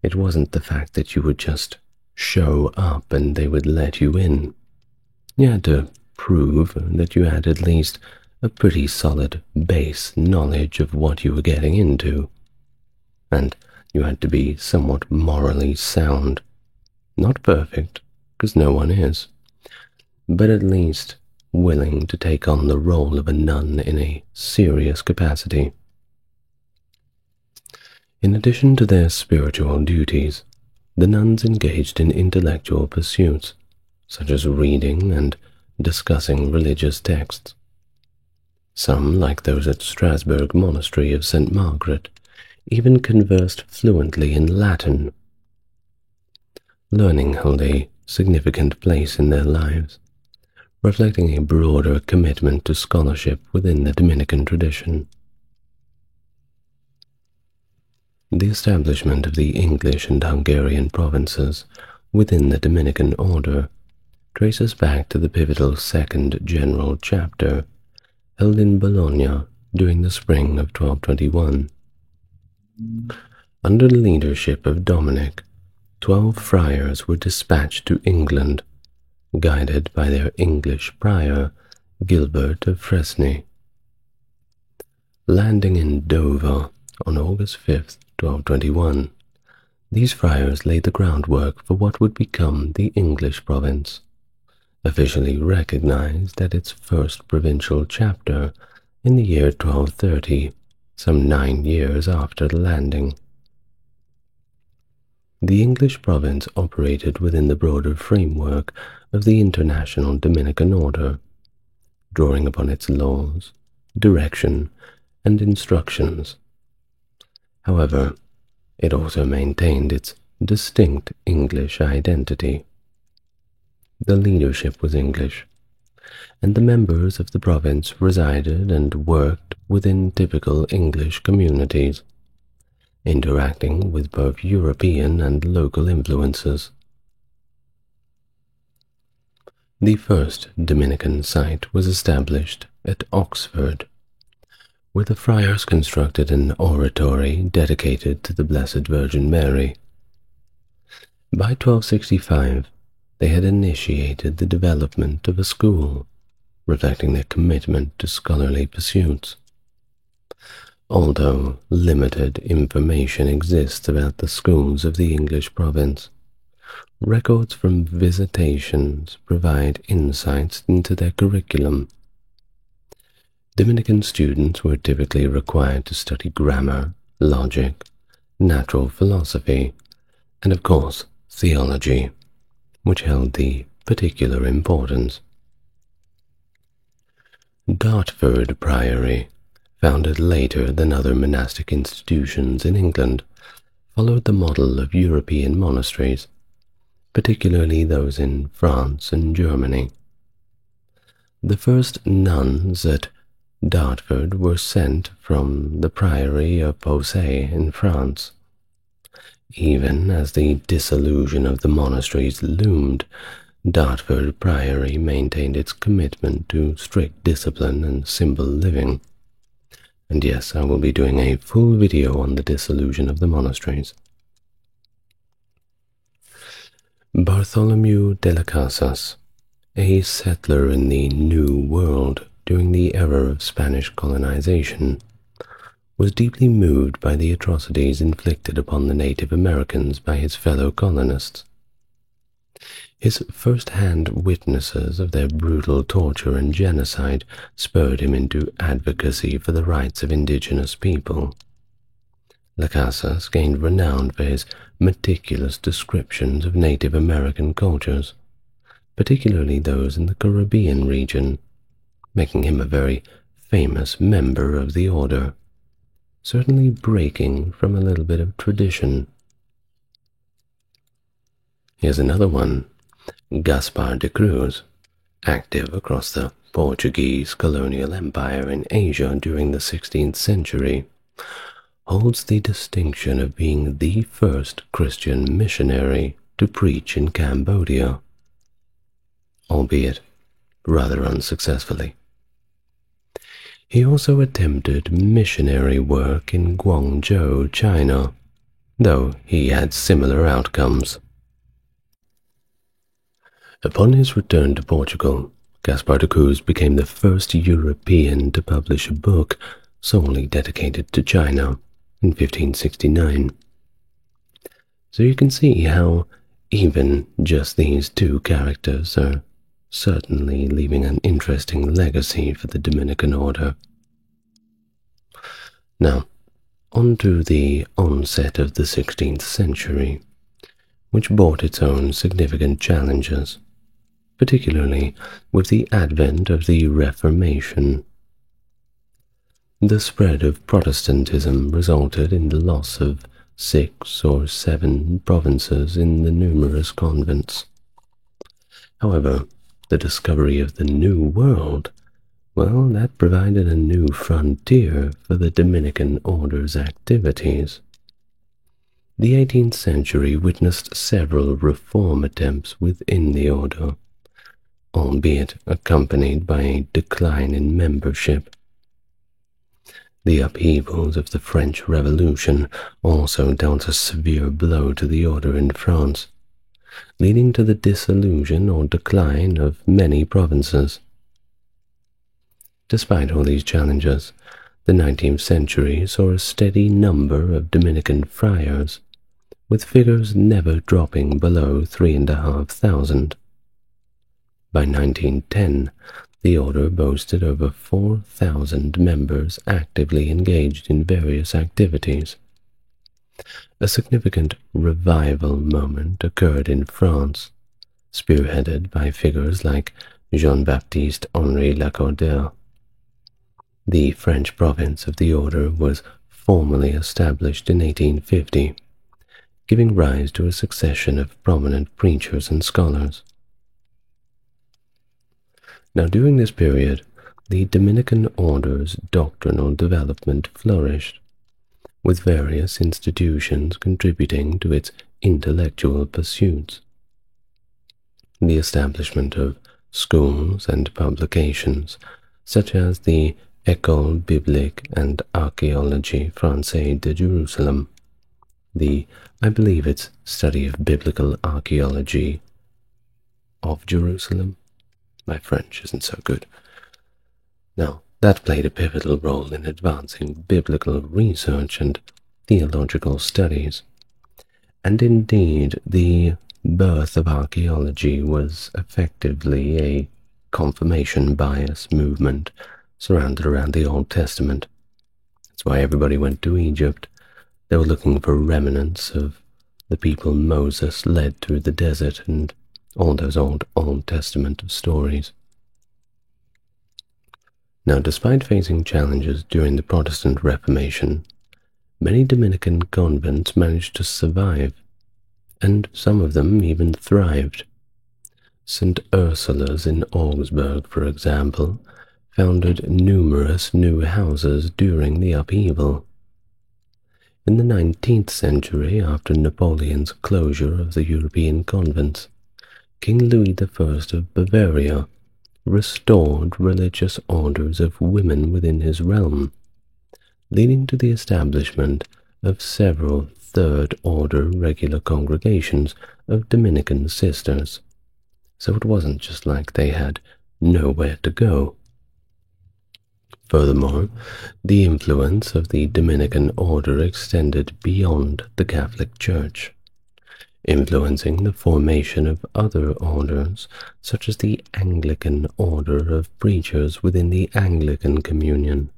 It wasn't the fact that you would just show up and they would let you in. You had to prove that you had at least a pretty solid base knowledge of what you were getting into. And you had to be somewhat morally sound. Not perfect, because no one is, but at least willing to take on the role of a nun in a serious capacity. In addition to their spiritual duties, the nuns engaged in intellectual pursuits, such as reading and discussing religious texts. Some, like those at Strasbourg Monastery of St. Margaret, even conversed fluently in Latin. Learning held a significant place in their lives, reflecting a broader commitment to scholarship within the Dominican tradition. The establishment of the English and Hungarian provinces within the Dominican order traces back to the pivotal Second General Chapter held in Bologna during the spring of 1221. Under the leadership of Dominic, 12 friars were dispatched to England, guided by their English prior, Gilbert of Fresnay. Landing in Dover on August 5, 1221, these friars laid the groundwork for what would become the English province, officially recognized at its first provincial chapter in the year 1230, some 9 years after the landing. The English province operated within the broader framework of the International Dominican Order, drawing upon its laws, direction, and instructions. However, it also maintained its distinct English identity. The leadership was English, and the members of the province resided and worked within typical English communities, interacting with both European and local influences. The first Dominican site was established at Oxford, where the friars constructed an oratory dedicated to the Blessed Virgin Mary. By 1265, they had initiated the development of a school, reflecting their commitment to scholarly pursuits. Although limited information exists about the schools of the English province, records from visitations provide insights into their curriculum. Dominican students were typically required to study grammar, logic, natural philosophy, and of course theology, which held the particular importance. Dartford Priory, founded later than other monastic institutions in England, followed the model of European monasteries, particularly those in France and Germany. The first nuns at Dartford were sent from the Priory of Poissy in France. Even as the dissolution of the monasteries loomed, Dartford Priory maintained its commitment to strict discipline and simple living. And yes, I will be doing a full video on the dissolution of the monasteries. Bartholomew de las Casas, a settler in the New World during the era of Spanish colonization, was deeply moved by the atrocities inflicted upon the Native Americans by his fellow colonists. His first-hand witnesses of their brutal torture and genocide spurred him into advocacy for the rights of indigenous people. Las Casas gained renown for his meticulous descriptions of Native American cultures, particularly those in the Caribbean region, making him a very famous member of the order, certainly breaking from a little bit of tradition. Here's another one. Gaspar de Cruz, active across the Portuguese colonial empire in Asia during the 16th century, holds the distinction of being the first Christian missionary to preach in Cambodia, albeit rather unsuccessfully. He also attempted missionary work in Guangzhou, China, though he had similar outcomes. Upon his return to Portugal, Gaspar de Cruz became the first European to publish a book solely dedicated to China in 1569. So you can see how even just these two characters are certainly leaving an interesting legacy for the Dominican order. Now, on to the onset of the 16th century, which brought its own significant challenges, particularly with the advent of the Reformation. The spread of Protestantism resulted in the loss of 6 or 7 provinces in the numerous convents. However, the discovery of the New World, well, that provided a new frontier for the Dominican order's activities. The 18th century witnessed several reform attempts within the order, albeit accompanied by a decline in membership. The upheavals of the French Revolution also dealt a severe blow to the order in France, leading to the dissolution or decline of many provinces. Despite all these challenges, the 19th century saw a steady number of Dominican friars, with figures never dropping below 3,500. By 1910, the order boasted over 4,000 members actively engaged in various activities. A significant revival moment occurred in France, spearheaded by figures like Jean-Baptiste Henri Lacordaire. The French province of the order was formally established in 1850, giving rise to a succession of prominent preachers and scholars. Now, during this period, the Dominican order's doctrinal development flourished, with various institutions contributing to its intellectual pursuits. The establishment of schools and publications, such as the École biblique and archéologie française de Jerusalem, I believe it's study of biblical archaeology of Jerusalem. My French isn't so good. Now, that played a pivotal role in advancing biblical research and theological studies. And indeed, the birth of archaeology was effectively a confirmation bias movement surrounded around the Old Testament. That's why everybody went to Egypt. They were looking for remnants of the people Moses led through the desert and all those Old Testament stories. Now, despite facing challenges during the Protestant Reformation, many Dominican convents managed to survive, and some of them even thrived. St. Ursula's in Augsburg, for example, founded numerous new houses during the upheaval. In the 19th century, after Napoleon's closure of the European convents, King Louis I of Bavaria restored religious orders of women within his realm, leading to the establishment of several third-order regular congregations of Dominican sisters. So it wasn't just like they had nowhere to go. Furthermore, the influence of the Dominican order extended beyond the Catholic Church, influencing the formation of other orders, such as the Anglican order of preachers within the Anglican Communion.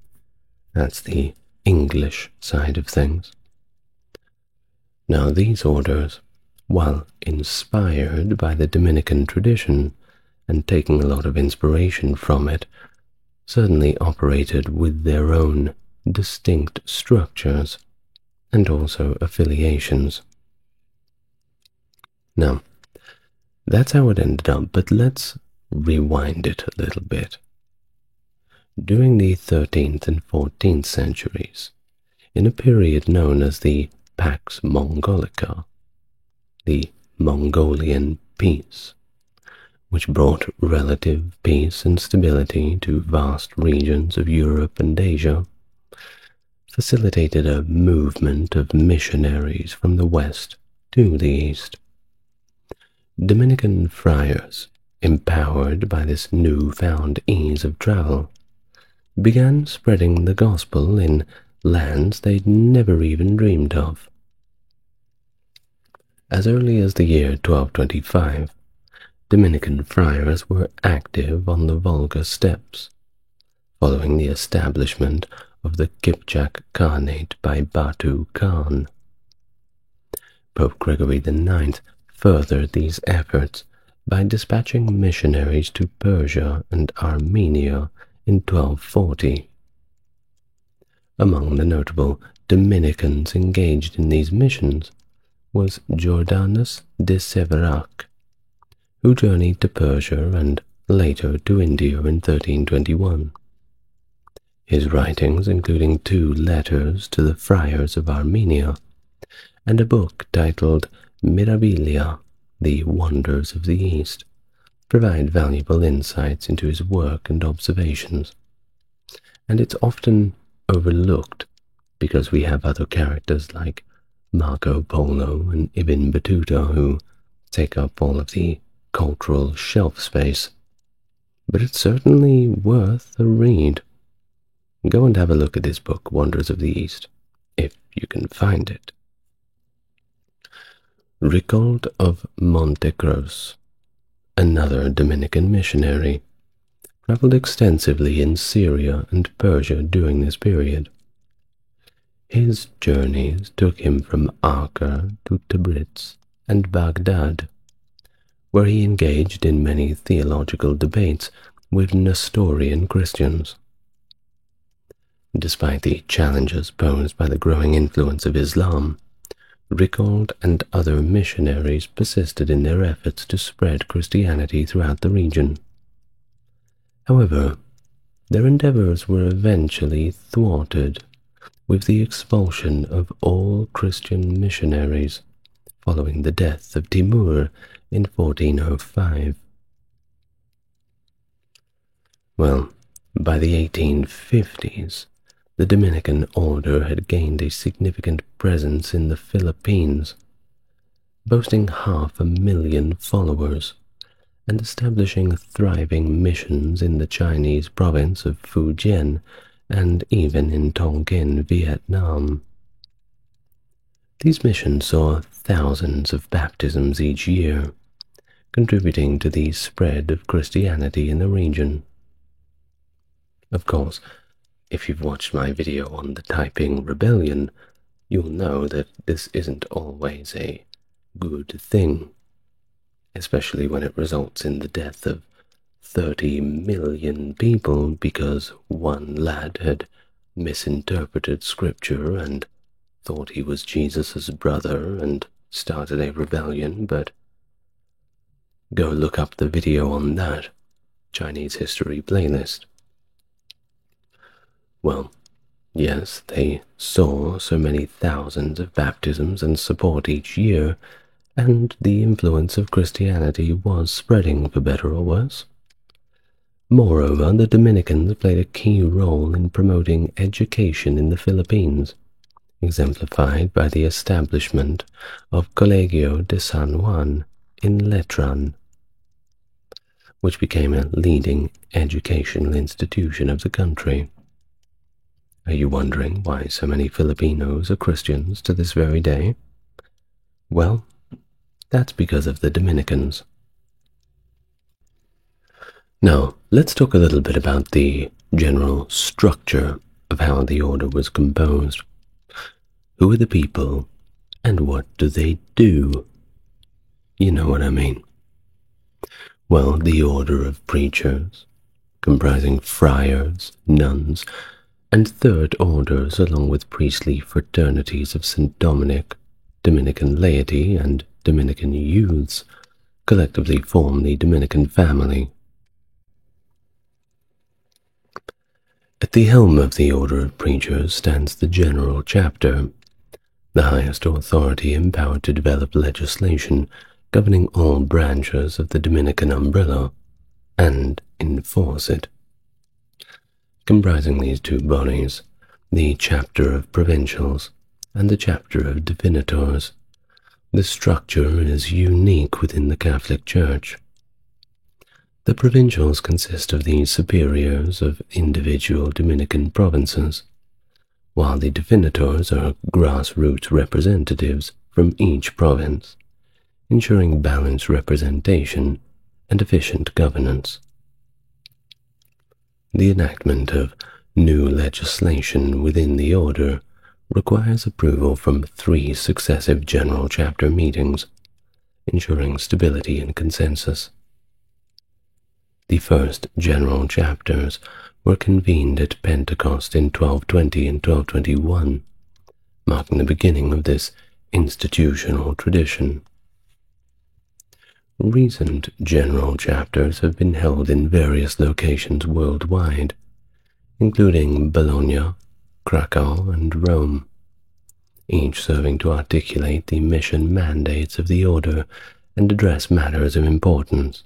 That's the English side of things. Now, these orders, while inspired by the Dominican tradition and taking a lot of inspiration from it, certainly operated with their own distinct structures and also affiliations. Now, that's how it ended up, but let's rewind it a little bit. During the 13th and 14th centuries, in a period known as the Pax Mongolica, the Mongolian Peace, which brought relative peace and stability to vast regions of Europe and Asia, facilitated a movement of missionaries from the west to the east. Dominican friars, empowered by this newfound ease of travel, began spreading the gospel in lands they'd never even dreamed of. As early as the year 1225, Dominican friars were active on the Volga steppes, following the establishment of the Kipchak Khanate by Batu Khan. Pope Gregory IX furthered these efforts by dispatching missionaries to Persia and Armenia in 1240. Among the notable Dominicans engaged in these missions was Jordanus de Severac, who journeyed to Persia and later to India in 1321. His writings, including 2 letters to the friars of Armenia and a book titled Mirabilia, The Wonders of the East, provide valuable insights into his work and observations. And it's often overlooked because we have other characters like Marco Polo and Ibn Battuta who take up all of the cultural shelf space, but it's certainly worth a read. Go and have a look at this book, Wonders of the East, if you can find it. Ricold of Montecros, another Dominican missionary, traveled extensively in Syria and Persia during this period. His journeys took him from Acre to Tabriz and Baghdad, where he engaged in many theological debates with Nestorian Christians. Despite the challenges posed by the growing influence of Islam, Ricold and other missionaries persisted in their efforts to spread Christianity throughout the region. However, their endeavors were eventually thwarted with the expulsion of all Christian missionaries following the death of Timur in 1405. Well, by the 1850s, the Dominican order had gained a significant presence in the Philippines, boasting 500,000 followers and establishing thriving missions in the Chinese province of Fujian and even in Tonkin, Vietnam. These missions saw thousands of baptisms each year, contributing to the spread of Christianity in the region. Of course, if you've watched my video on the Taiping Rebellion, you'll know that this isn't always a good thing, especially when it results in the death of 30 million people because one lad had misinterpreted scripture and thought he was Jesus' brother and started a rebellion. But go look up the video on that Chinese history playlist. Well, yes, they saw so many thousands of baptisms and support each year, and the influence of Christianity was spreading for better or worse. Moreover, the Dominicans played a key role in promoting education in the Philippines, exemplified by the establishment of Colegio de San Juan in Letran, which became a leading educational institution of the country. Are you wondering why so many Filipinos are Christians to this very day? Well, that's because of the Dominicans. Now, let's talk a little bit about the general structure of how the order was composed. Who are the people, and what do they do? You know what I mean. Well, the order of preachers, comprising friars, nuns, and third orders, along with priestly fraternities of St. Dominic, Dominican laity, and Dominican youths, collectively form the Dominican family. At the helm of the order of preachers stands the general chapter, the highest authority empowered to develop legislation governing all branches of the Dominican umbrella and enforce it. Comprising these two bodies, the chapter of provincials and the chapter of divinators, the structure is unique within the Catholic Church. The provincials consist of the superiors of individual Dominican provinces, while the divinators are grassroots representatives from each province, ensuring balanced representation and efficient governance. The enactment of new legislation within the order requires approval from 3 successive general chapter meetings, ensuring stability and consensus. The first general chapters were convened at Pentecost in 1220 and 1221, marking the beginning of this institutional tradition. Recent general chapters have been held in various locations worldwide, including Bologna, Krakow, and Rome, each serving to articulate the mission mandates of the order and address matters of importance.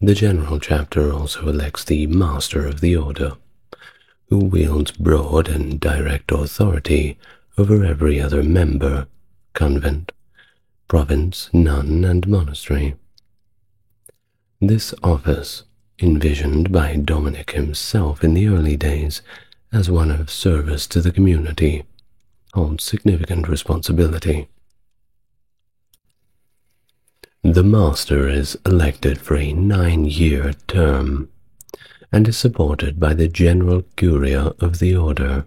The general chapter also elects the master of the order, who wields broad and direct authority over every other member, convent, province, nun, and monastery. This office, envisioned by Dominic himself in the early days as one of service to the community, holds significant responsibility. The master is elected for a 9-year term and is supported by the general curia of the order,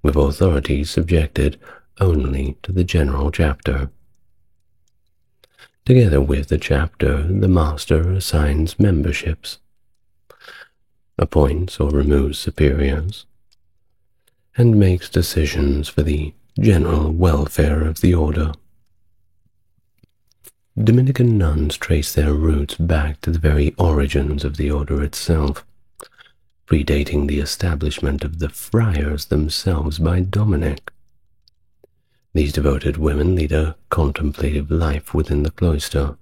with authority subjected only to the general chapter. Together with the chapter, the master assigns memberships, appoints or removes superiors, and makes decisions for the general welfare of the order. Dominican nuns trace their roots back to the very origins of the order itself, predating the establishment of the friars themselves by Dominic. These devoted women lead a contemplative life within the cloister,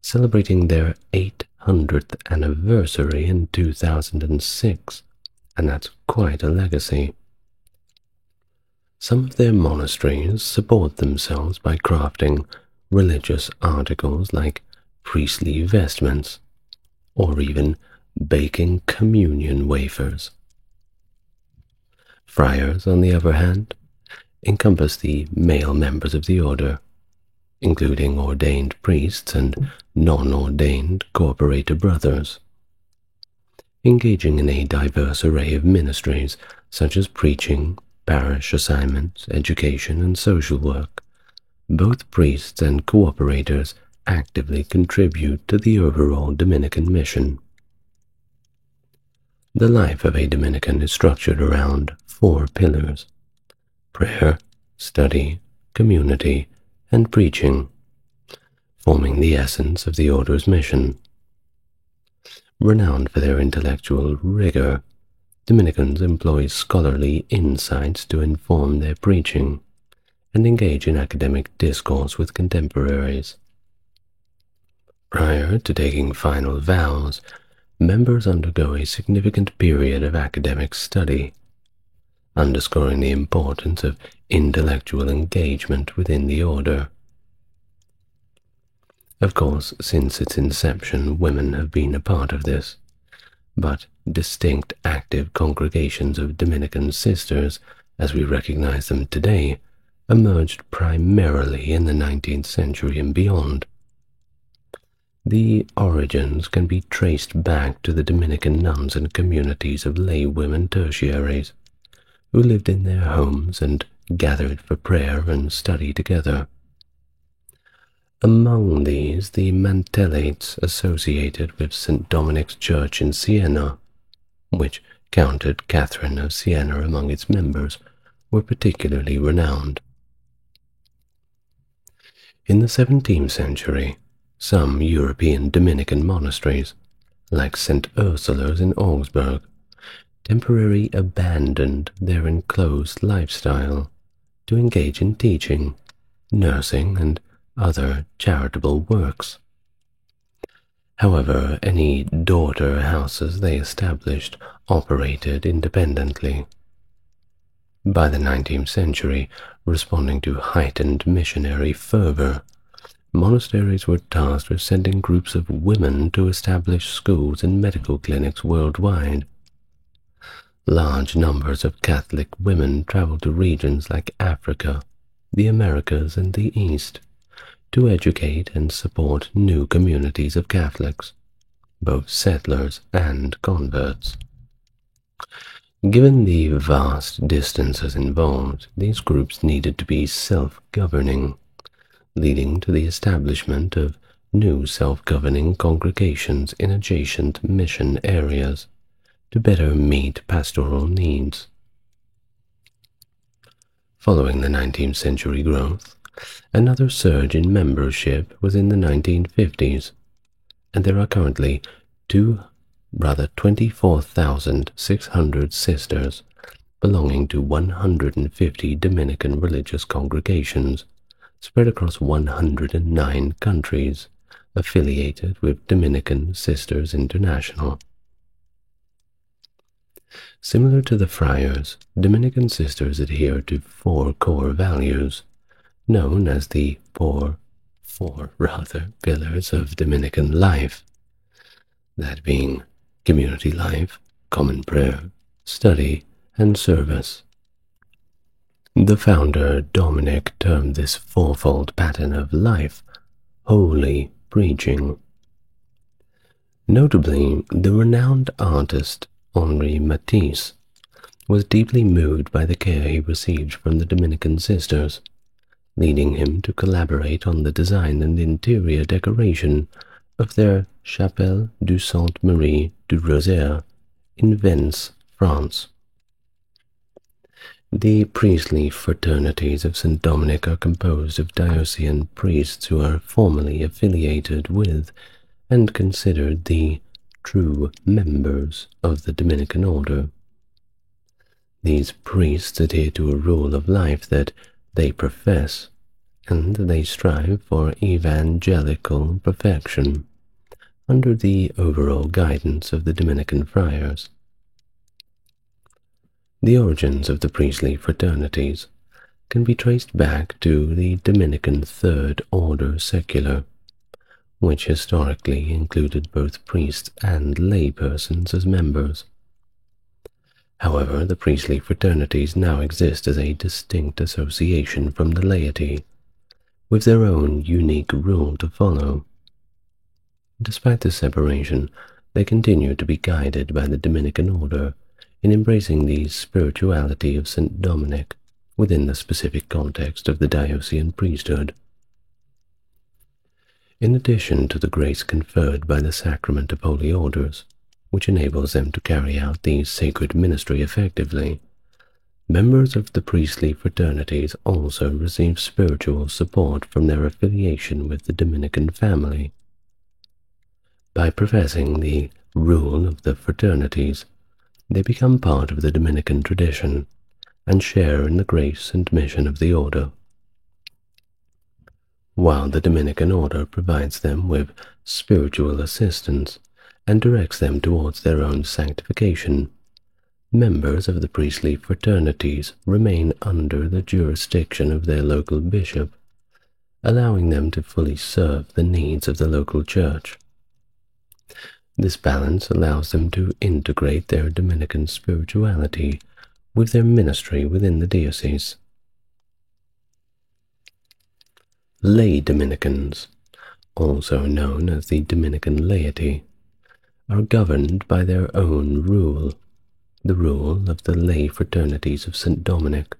celebrating their 800th anniversary in 2006, and that's quite a legacy. Some of their monasteries support themselves by crafting religious articles like priestly vestments, or even baking communion wafers. Friars, on the other hand, encompass the male members of the order, including ordained priests and non-ordained corporator brothers. engaging in a diverse array of ministries such as preaching, parish assignments, education, and social work. Both priests and cooperators actively contribute to the overall Dominican mission. The life of a Dominican is structured around 4 pillars: prayer, study, community, and preaching, forming the essence of the order's mission. Renowned for their intellectual rigor, Dominicans employ scholarly insights to inform their preaching and engage in academic discourse with contemporaries. Prior to taking final vows, members undergo a significant period of academic study, underscoring the importance of intellectual engagement within the order. Of course, since its inception, women have been a part of this, but distinct active congregations of Dominican sisters, as we recognize them today, emerged primarily in the 19th century and beyond. The origins can be traced back to the Dominican nuns and communities of lay women tertiaries, who lived in their homes and gathered for prayer and study together. Among these, the Mantellates associated with St. Dominic's Church in Siena, which counted Catherine of Siena among its members, were particularly renowned. In the 17th century, some European Dominican monasteries, like St. Ursula's in Augsburg, temporarily abandoned their enclosed lifestyle to engage in teaching, nursing, and other charitable works. However, any daughter houses they established operated independently. By the 19th century, responding to heightened missionary fervor, monasteries were tasked with sending groups of women to establish schools and medical clinics worldwide. Large numbers of Catholic women traveled to regions like Africa, the Americas, and the East to educate and support new communities of Catholics, both settlers and converts. Given the vast distances involved, these groups needed to be self-governing, leading to the establishment of new self-governing congregations in adjacent mission areas to better meet pastoral needs. Following the 19th century growth, another surge in membership was in the 1950s, and there are currently 24,600 sisters belonging to 150 Dominican religious congregations spread across 109 countries, affiliated with Dominican Sisters International. Similar to the friars, Dominican sisters adhere to 4 core values, known as the four pillars of Dominican life, that being community life, common prayer, study, and service. The founder, Dominic, termed this fourfold pattern of life holy preaching. Notably, the renowned artist Henri Matisse was deeply moved by the care he received from the Dominican sisters, leading him to collaborate on the design and interior decoration of their Chapelle du Sainte-Marie du Rosaire in Vence, France. The priestly fraternities of St. Dominic are composed of diocesan priests who are formally affiliated with and considered the true members of the Dominican order. These priests adhere to a rule of life that they profess, and they strive for evangelical perfection under the overall guidance of the Dominican friars. The origins of the priestly fraternities can be traced back to the Dominican Third Order Secular, which historically included both priests and laypersons as members. However, the priestly fraternities now exist as a distinct association from the laity, with their own unique rule to follow. Despite this separation, they continue to be guided by the Dominican order in embracing the spirituality of St. Dominic within the specific context of the diocesan priesthood. In addition to the grace conferred by the sacrament of holy orders, which enables them to carry out the sacred ministry effectively, members of the priestly fraternities also receive spiritual support from their affiliation with the Dominican family. By professing the rule of the fraternities, they become part of the Dominican tradition and share in the grace and mission of the order. While the Dominican order provides them with spiritual assistance and directs them towards their own sanctification, members of the priestly fraternities remain under the jurisdiction of their local bishop, allowing them to fully serve the needs of the local church. This balance allows them to integrate their Dominican spirituality with their ministry within the diocese. Lay Dominicans, also known as the Dominican laity, are governed by their own rule, the rule of the lay fraternities of St. Dominic,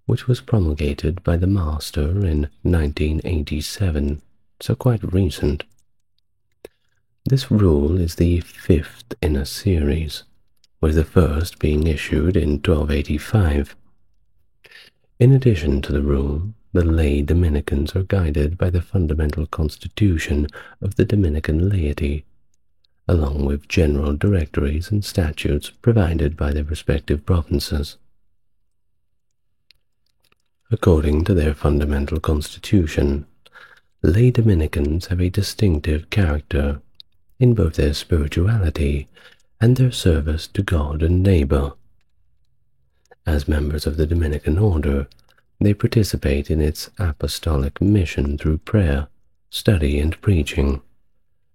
which was promulgated by the Master in 1987, so quite recent. This rule is the fifth in a series, with the first being issued in 1285. In addition to the rule, the lay Dominicans are guided by the fundamental constitution of the Dominican laity, along with general directories and statutes provided by their respective provinces. According to their fundamental constitution, lay Dominicans have a distinctive character in both their spirituality and their service to God and neighbor. As members of the Dominican order, they participate in its apostolic mission through prayer, study, and preaching,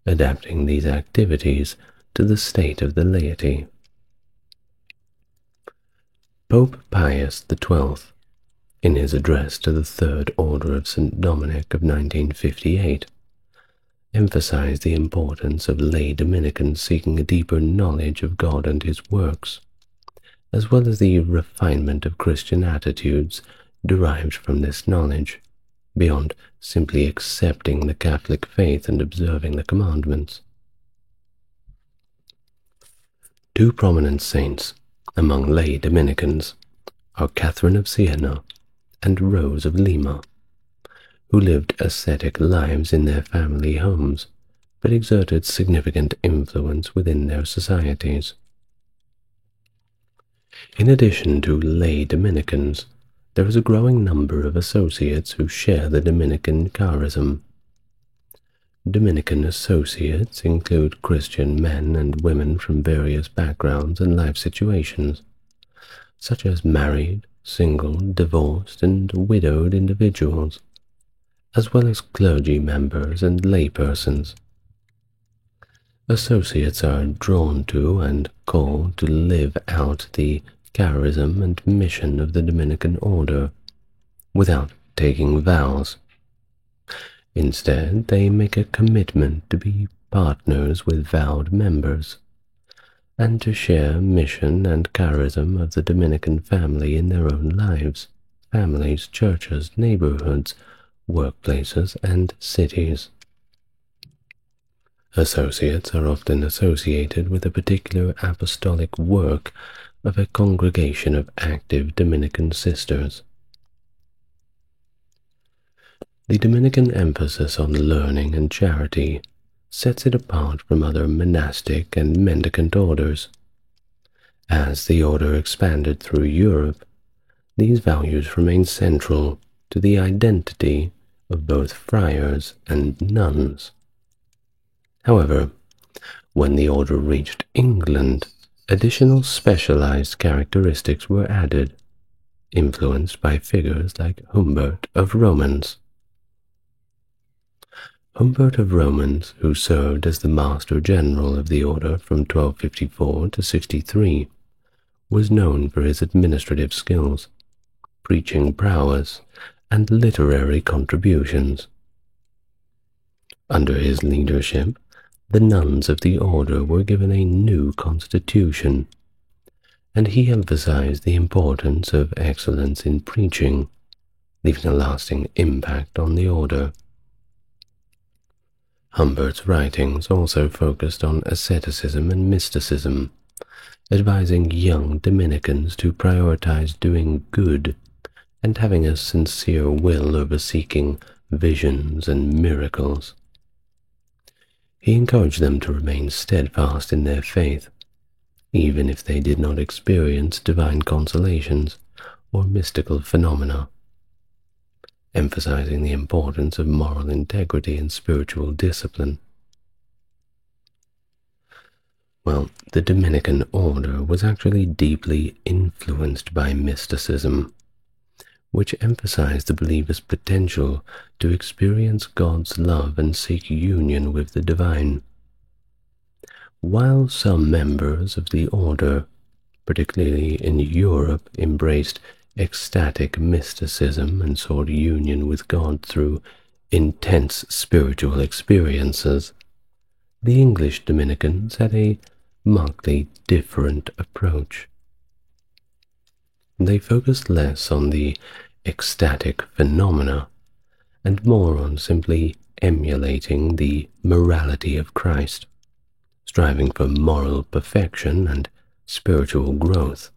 adapting these activities to the state of the laity. Pope Pius XII, in his address to the Third Order of St. Dominic of 1958, emphasized the importance of lay Dominicans seeking a deeper knowledge of God and his works, as well as the refinement of Christian attitudes derived from this knowledge, beyond simply accepting the Catholic faith and observing the commandments. Two prominent saints among lay Dominicans are Catherine of Siena and Rose of Lima, who lived ascetic lives in their family homes, but exerted significant influence within their societies. In addition to lay Dominicans, there is a growing number of associates who share the Dominican charism. Dominican associates include Christian men and women from various backgrounds and life situations, such as married, single, divorced, and widowed individuals, as well as clergy members and laypersons. Associates are drawn to and called to live out the charism and mission of the Dominican order without taking vows. Instead, they make a commitment to be partners with vowed members and to share mission and charism of the Dominican family in their own lives, families, churches, neighborhoods, workplaces, and cities. Associates are often associated with a particular apostolic work of a congregation of active Dominican sisters. The Dominican emphasis on learning and charity sets it apart from other monastic and mendicant orders. As the order expanded through Europe, these values remain central to the identity of both friars and nuns. However, when the order reached England, additional specialized characteristics were added, influenced by figures like Humbert of Romans. Humbert of Romans, who served as the Master General of the order from 1254 to 63, was known for his administrative skills, preaching prowess, and literary contributions. Under his leadership, the nuns of the order were given a new constitution, and he emphasized the importance of excellence in preaching, leaving a lasting impact on the order. Humbert's writings also focused on asceticism and mysticism, advising young Dominicans to prioritize doing good and having a sincere will over seeking visions and miracles. He encouraged them to remain steadfast in their faith, even if they did not experience divine consolations or mystical phenomena, emphasizing the importance of moral integrity and spiritual discipline. Well, the Dominican order was actually deeply influenced by mysticism, which emphasized the believer's potential to experience God's love and seek union with the divine. While some members of the order, particularly in Europe, embraced ecstatic mysticism and sought union with God through intense spiritual experiences, the English Dominicans had a markedly different approach. They focused less on the ecstatic phenomena and more on simply emulating the morality of Christ, striving for moral perfection and spiritual growth.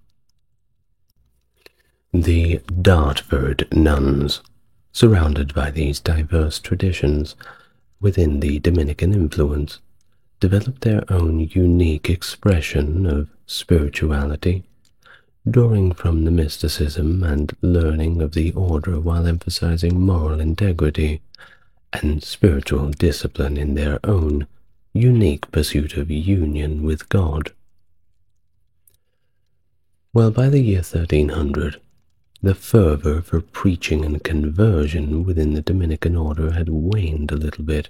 The Dartford nuns, surrounded by these diverse traditions within the Dominican influence, developed their own unique expression of spirituality, drawing from the mysticism and learning of the order while emphasizing moral integrity and spiritual discipline in their own unique pursuit of union with God. Well, by the year 1300, the fervor for preaching and conversion within the Dominican order had waned a little bit,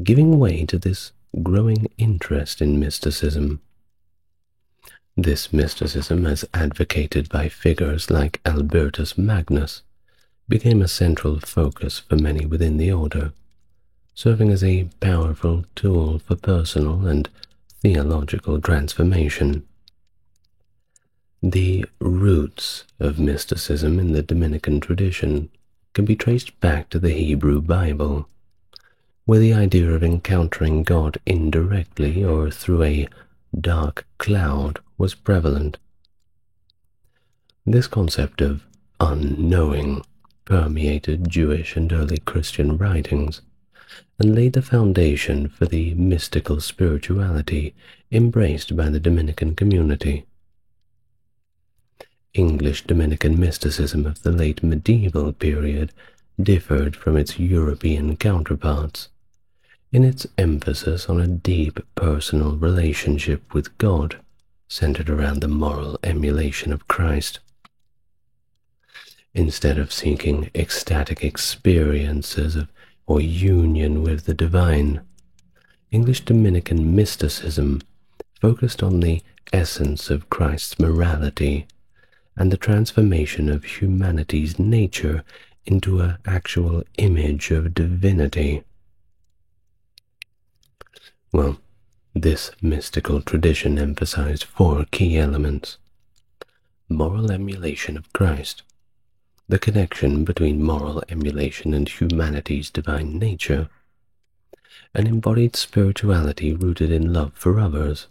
giving way to this growing interest in mysticism. This mysticism, as advocated by figures like Albertus Magnus, became a central focus for many within the order, serving as a powerful tool for personal and theological transformation. The roots of mysticism in the Dominican tradition can be traced back to the Hebrew Bible, where the idea of encountering God indirectly or through a dark cloud was prevalent. This concept of unknowing permeated Jewish and early Christian writings and laid the foundation for the mystical spirituality embraced by the Dominican community. English Dominican mysticism of the late medieval period differed from its European counterparts in its emphasis on a deep personal relationship with God, centered around the moral emulation of Christ. Instead of seeking ecstatic experiences of or union with the divine, English Dominican mysticism focused on the essence of Christ's morality and the transformation of humanity's nature into an actual image of divinity. Well, this mystical tradition emphasized four key elements: moral emulation of Christ, the connection between moral emulation and humanity's divine nature, an embodied spirituality rooted in love for others,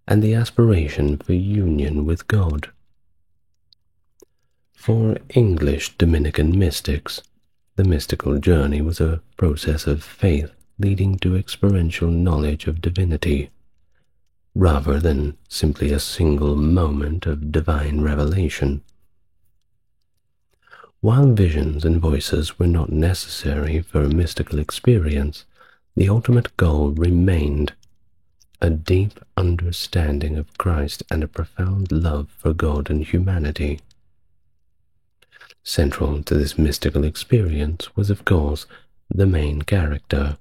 and the aspiration for union with God. For English Dominican mystics, the mystical journey was a process of faith leading to experiential knowledge of divinity, rather than simply a single moment of divine revelation. While visions and voices were not necessary for a mystical experience, the ultimate goal remained a deep understanding of Christ and a profound love for God and humanity. Central to this mystical experience was, of course, the main character,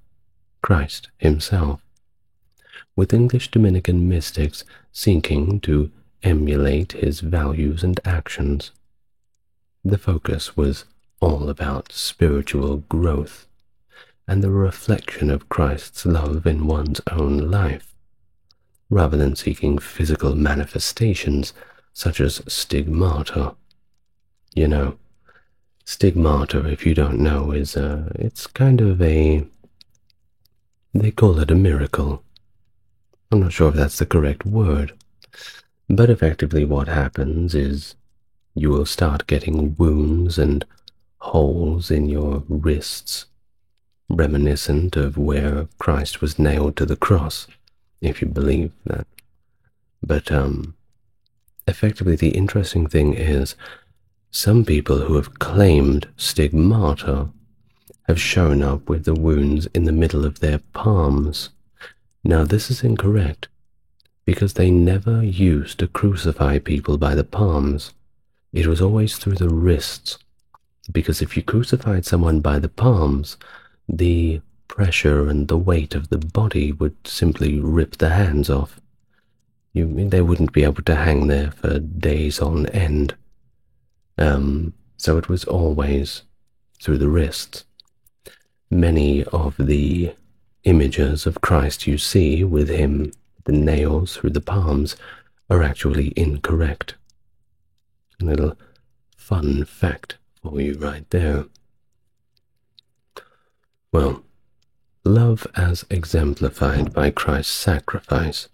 Christ himself, with English Dominican mystics seeking to emulate his values and actions. The focus was all about spiritual growth and the reflection of Christ's love in one's own life, rather than seeking physical manifestations such as stigmata. You know, stigmata, if you don't know, it's kind of they call it a miracle. I'm not sure if that's the correct word, but effectively what happens is you will start getting wounds and holes in your wrists, reminiscent of where Christ was nailed to the cross, if you believe that. But effectively the interesting thing is some people who have claimed stigmata have shown up with the wounds in the middle of their palms. Now this is incorrect, because they never used to crucify people by the palms. It was always through the wrists, because if you crucified someone by the palms, the pressure and the weight of the body would simply rip the hands off. They wouldn't be able to hang there for days on end. So it was always through the wrists. Many of the images of Christ you see with him, the nails through the palms, are actually incorrect. A little fun fact for you right there. Well, love as exemplified by Christ's sacrifice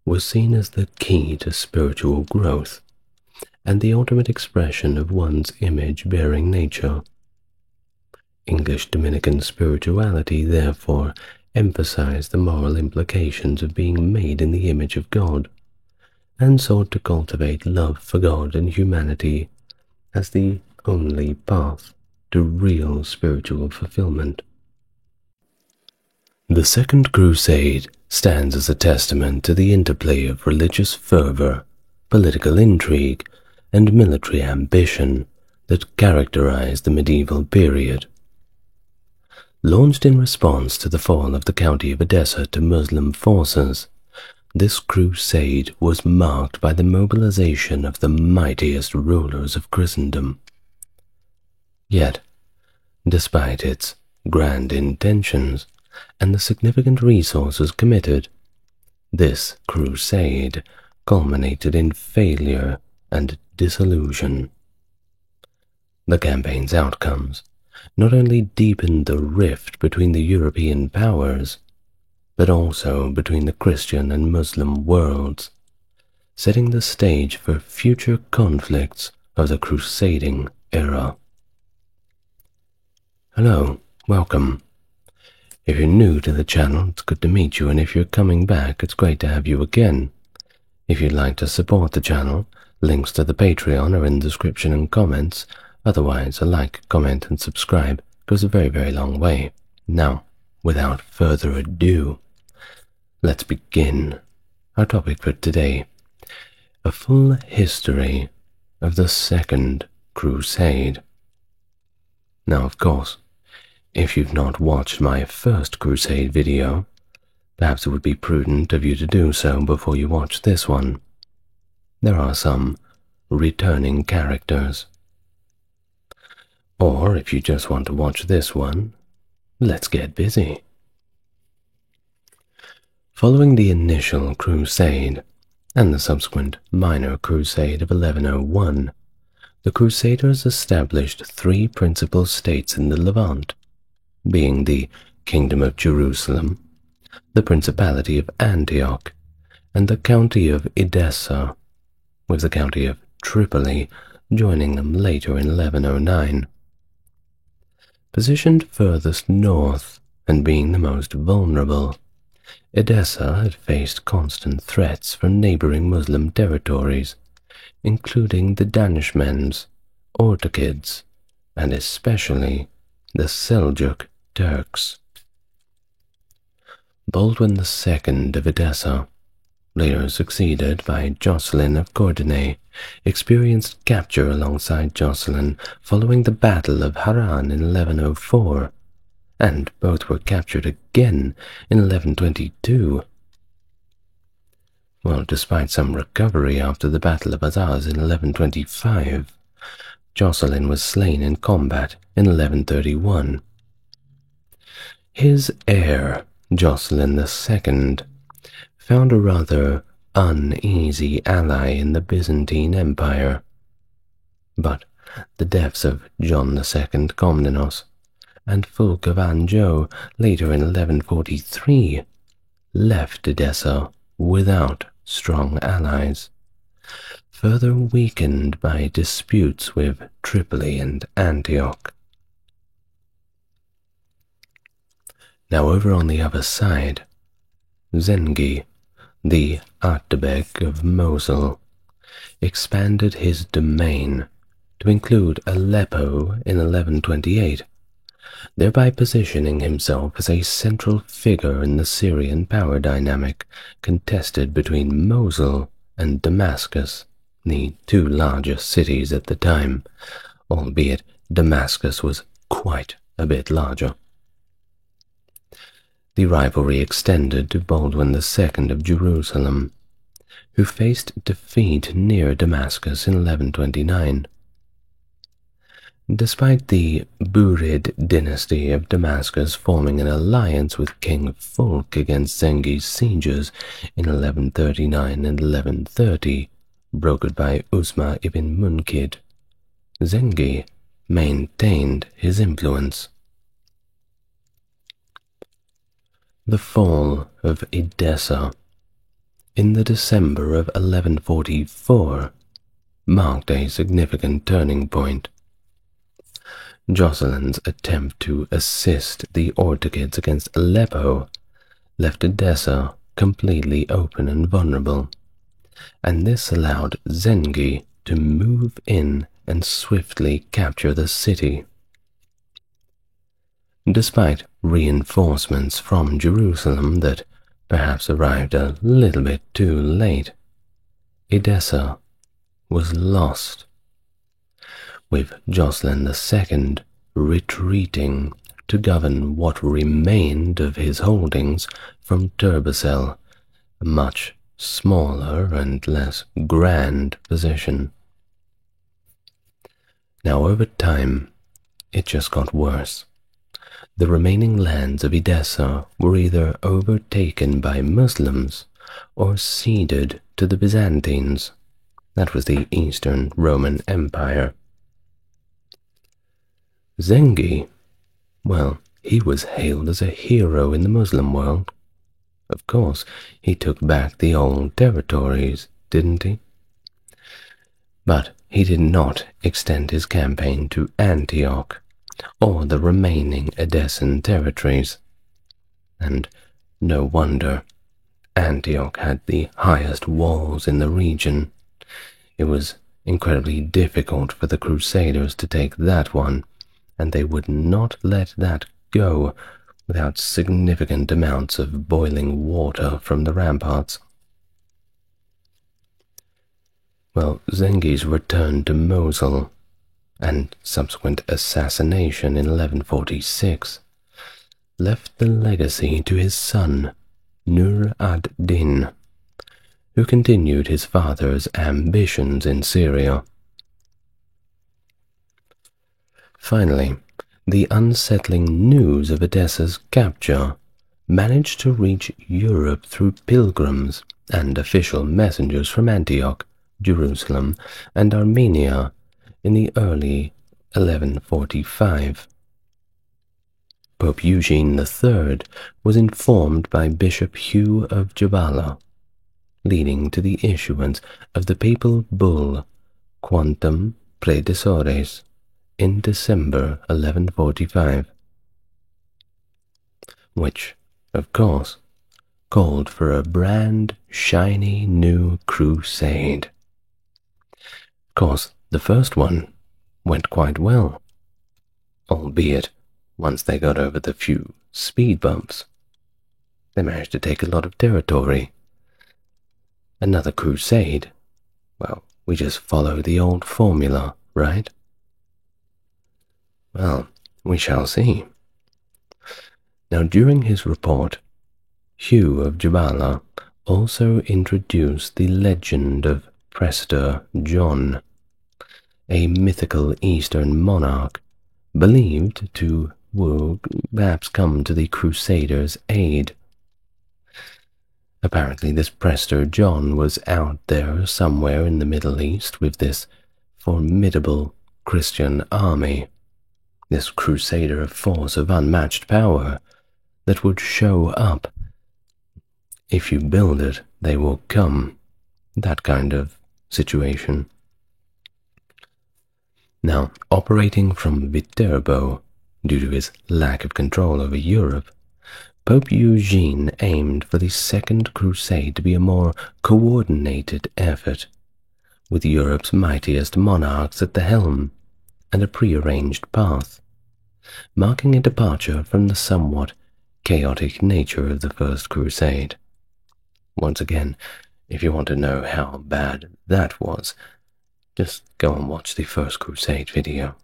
was seen as the key to spiritual growth and the ultimate expression of one's image-bearing nature. English Dominican spirituality, therefore, emphasized the moral implications of being made in the image of God, and sought to cultivate love for God and humanity as the only path to real spiritual fulfillment. The Second Crusade stands as a testament to the interplay of religious fervor, political intrigue, and military ambition that characterized the medieval period. Launched in response to the fall of the county of Edessa to Muslim forces, this crusade was marked by the mobilization of the mightiest rulers of Christendom. Yet, despite its grand intentions and the significant resources committed, this crusade culminated in failure and disillusion. The campaign's outcomes not only deepened the rift between the European powers, but also between the Christian and Muslim worlds, setting the stage for future conflicts of the crusading era. Hello, welcome. If you're new to the channel, it's good to meet you, and if you're coming back, it's great to have you again. If you'd like to support the channel, links to the Patreon are in the description and comments. Otherwise, a like, comment, and subscribe goes a very, very long way. Now, without further ado, let's begin our topic for today: a full history of the Second Crusade. Now, of course, if you've not watched my First Crusade video, perhaps it would be prudent of you to do so before you watch this one. There are some returning characters. Or if you just want to watch this one, let's get busy. Following the initial crusade and the subsequent minor crusade of 1101, the Crusaders established three principal states in the Levant, being the Kingdom of Jerusalem, the Principality of Antioch, and the County of Edessa, with the County of Tripoli joining them later in 1109. Positioned furthest north and being the most vulnerable, Edessa had faced constant threats from neighboring Muslim territories, including the Danishmends, Ortakids, and especially the Seljuk Turks. Baldwin II of Edessa, later succeeded by Jocelyn of Courtenay, experienced capture alongside Jocelyn following the Battle of Haran in 1104, and both were captured again in 1122. Well, despite some recovery after the Battle of Azaz in 1125, Jocelyn was slain in combat in 1131. His heir, Jocelyn II, found a rather uneasy ally in the Byzantine Empire. But the deaths of John II Komnenos and Fulk of Anjou later in 1143 left Edessa without strong allies, further weakened by disputes with Tripoli and Antioch. Now over on the other side, Zengi, the Artabeg of Mosul, expanded his domain to include Aleppo in 1128, thereby positioning himself as a central figure in the Syrian power dynamic contested between Mosul and Damascus, the two largest cities at the time, albeit Damascus was quite a bit larger. The rivalry extended to Baldwin II of Jerusalem, who faced defeat near Damascus in 1129. Despite the Burid dynasty of Damascus forming an alliance with King Fulk against Zengi's sieges in 1139 and 1130, brokered by Usma ibn Munkid, Zengi maintained his influence. The fall of Edessa in the December of 1144 marked a significant turning point. Jocelyn's attempt to assist the Ortikids against Aleppo left Edessa completely open and vulnerable, and this allowed Zengi to move in and swiftly capture the city. Despite reinforcements from Jerusalem that perhaps arrived a little bit too late, Edessa was lost, with Jocelyn II retreating to govern what remained of his holdings from Turbessel, a much smaller and less grand position. Now over time, it just got worse. The remaining lands of Edessa were either overtaken by Muslims or ceded to the Byzantines. That was the Eastern Roman Empire. Zengi, well, he was hailed as a hero in the Muslim world. Of course, he took back the old territories, didn't he? But he did not extend his campaign to Antioch or the remaining Edessan territories. And no wonder. Antioch had the highest walls in the region. It was incredibly difficult for the Crusaders to take that one, and they would not let that go without significant amounts of boiling water from the ramparts. Well, Zengi's return to Mosul and subsequent assassination in 1146 left the legacy to his son, Nur ad-Din, who continued his father's ambitions in Syria. Finally, the unsettling news of Edessa's capture managed to reach Europe through pilgrims and official messengers from Antioch, Jerusalem, and Armenia in the early 1145. Pope Eugene III was informed by Bishop Hugh of Jabala, leading to the issuance of the papal bull Quantum Predecessores in December 1145, which, of course, called for a brand shiny new crusade. Of course, the first one went quite well, albeit once they got over the few speed bumps, they managed to take a lot of territory. Another crusade, well, we just follow the old formula, right? Well, we shall see. Now, during his report, Hugh of Jabala also introduced the legend of Prester John, a mythical Eastern monarch believed to will perhaps come to the Crusaders' aid. Apparently this Prester John was out there somewhere in the Middle East with this formidable Christian army, this Crusader force of unmatched power that would show up. If you build it, they will come. That kind of situation. Now, operating from Viterbo, due to his lack of control over Europe, Pope Eugene aimed for the Second Crusade to be a more coordinated effort, with Europe's mightiest monarchs at the helm and a prearranged path, marking a departure from the somewhat chaotic nature of the First Crusade. Once again, if you want to know how bad that was, just go and watch the First Crusade video.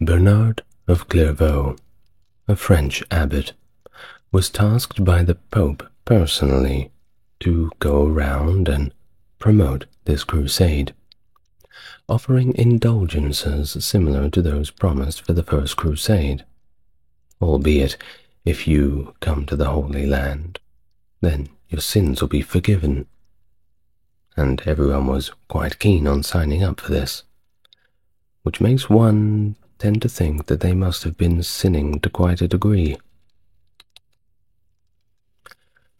Bernard of Clairvaux, a French abbot, was tasked by the Pope personally to go around and promote this crusade, offering indulgences similar to those promised for the First Crusade, albeit if you come to the Holy Land, then your sins will be forgiven. And everyone was quite keen on signing up for this, which makes one tend to think that they must have been sinning to quite a degree.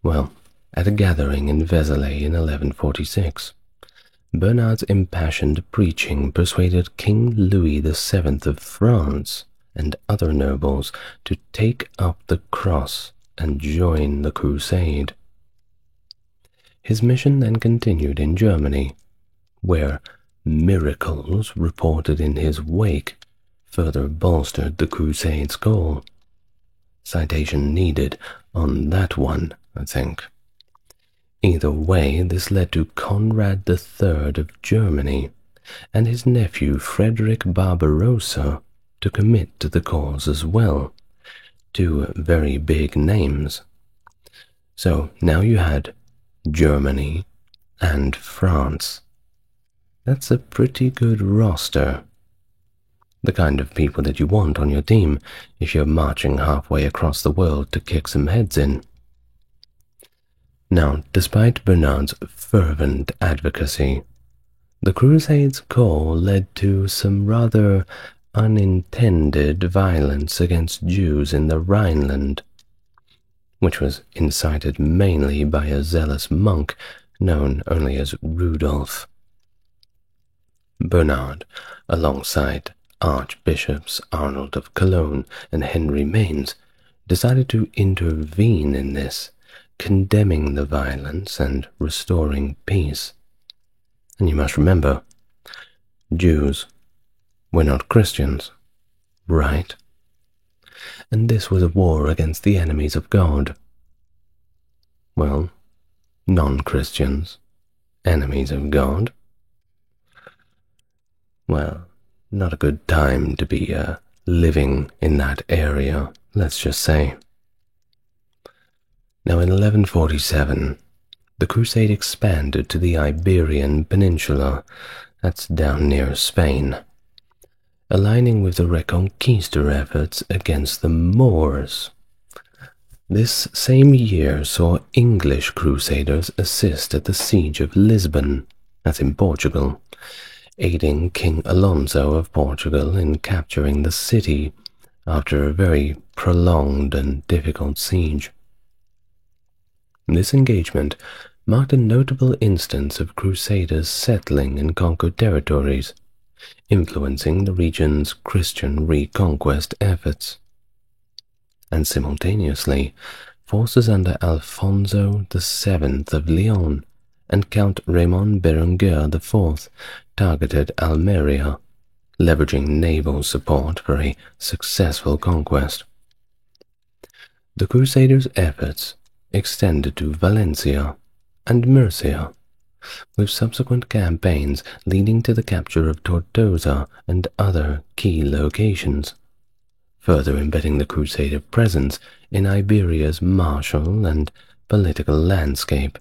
Well, at a gathering in Vézelay in 1146, Bernard's impassioned preaching persuaded King Louis VII of France and other nobles to take up the cross and join the crusade. His mission then continued in Germany, where miracles reported in his wake further bolstered the crusade's goal. Citation needed on that one, I think. Either way, this led to Conrad III of Germany and his nephew Frederick Barbarossa to commit to the cause as well, two very big names. So now you had Germany and France. That's a pretty good roster. The kind of people that you want on your team if you're marching halfway across the world to kick some heads in. Now, despite Bernard's fervent advocacy, the Crusade's call led to some rather unintended violence against Jews in the Rhineland, which was incited mainly by a zealous monk known only as Rudolf. Bernard, alongside Archbishops Arnold of Cologne and Henry Mainz, decided to intervene in this, condemning the violence and restoring peace. And you must remember, Jews were not Christians, right? And this was a war against the enemies of God. Well, non-Christians, enemies of God. Well, not a good time to be living in that area, let's just say. Now in 1147, the crusade expanded to the Iberian Peninsula, that's down near Spain, aligning with the Reconquista efforts against the Moors. This same year saw English crusaders assist at the siege of Lisbon, that's in Portugal, aiding King Alonso of Portugal in capturing the city after a very prolonged and difficult siege. This engagement marked a notable instance of crusaders settling in conquered territories, influencing the region's Christian reconquest efforts. And simultaneously, forces under Alfonso VII of Leon and Count Raymond Berenguer IV targeted Almeria, leveraging naval support for a successful conquest. The Crusaders' efforts extended to Valencia and Murcia, with subsequent campaigns leading to the capture of Tortosa and other key locations, further embedding the Crusader presence in Iberia's martial and political landscape.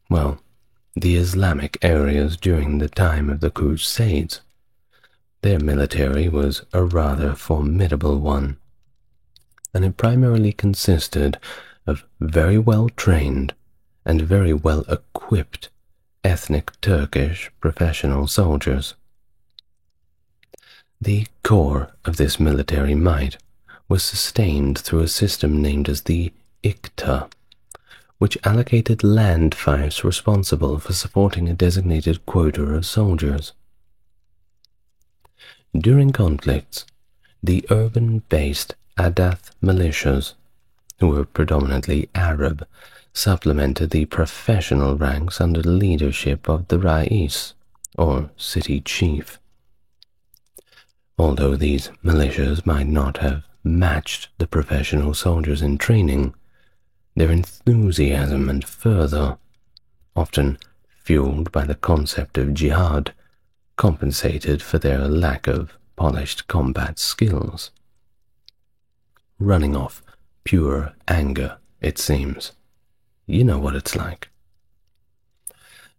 Well, the Islamic areas during the time of the Crusades. Their military was a rather formidable one, and it primarily consisted of very well trained and very well equipped ethnic Turkish professional soldiers. The core of this military might was sustained through a system named as the Ikta, which allocated land fiefs responsible for supporting a designated quota of soldiers. During conflicts, the urban-based Adath militias, who were predominantly Arab, supplemented the professional ranks under the leadership of the Rais, or city chief. Although these militias might not have matched the professional soldiers in training, their enthusiasm and fervor, often fueled by the concept of jihad, compensated for their lack of polished combat skills. Running off pure anger, it seems. You know what it's like.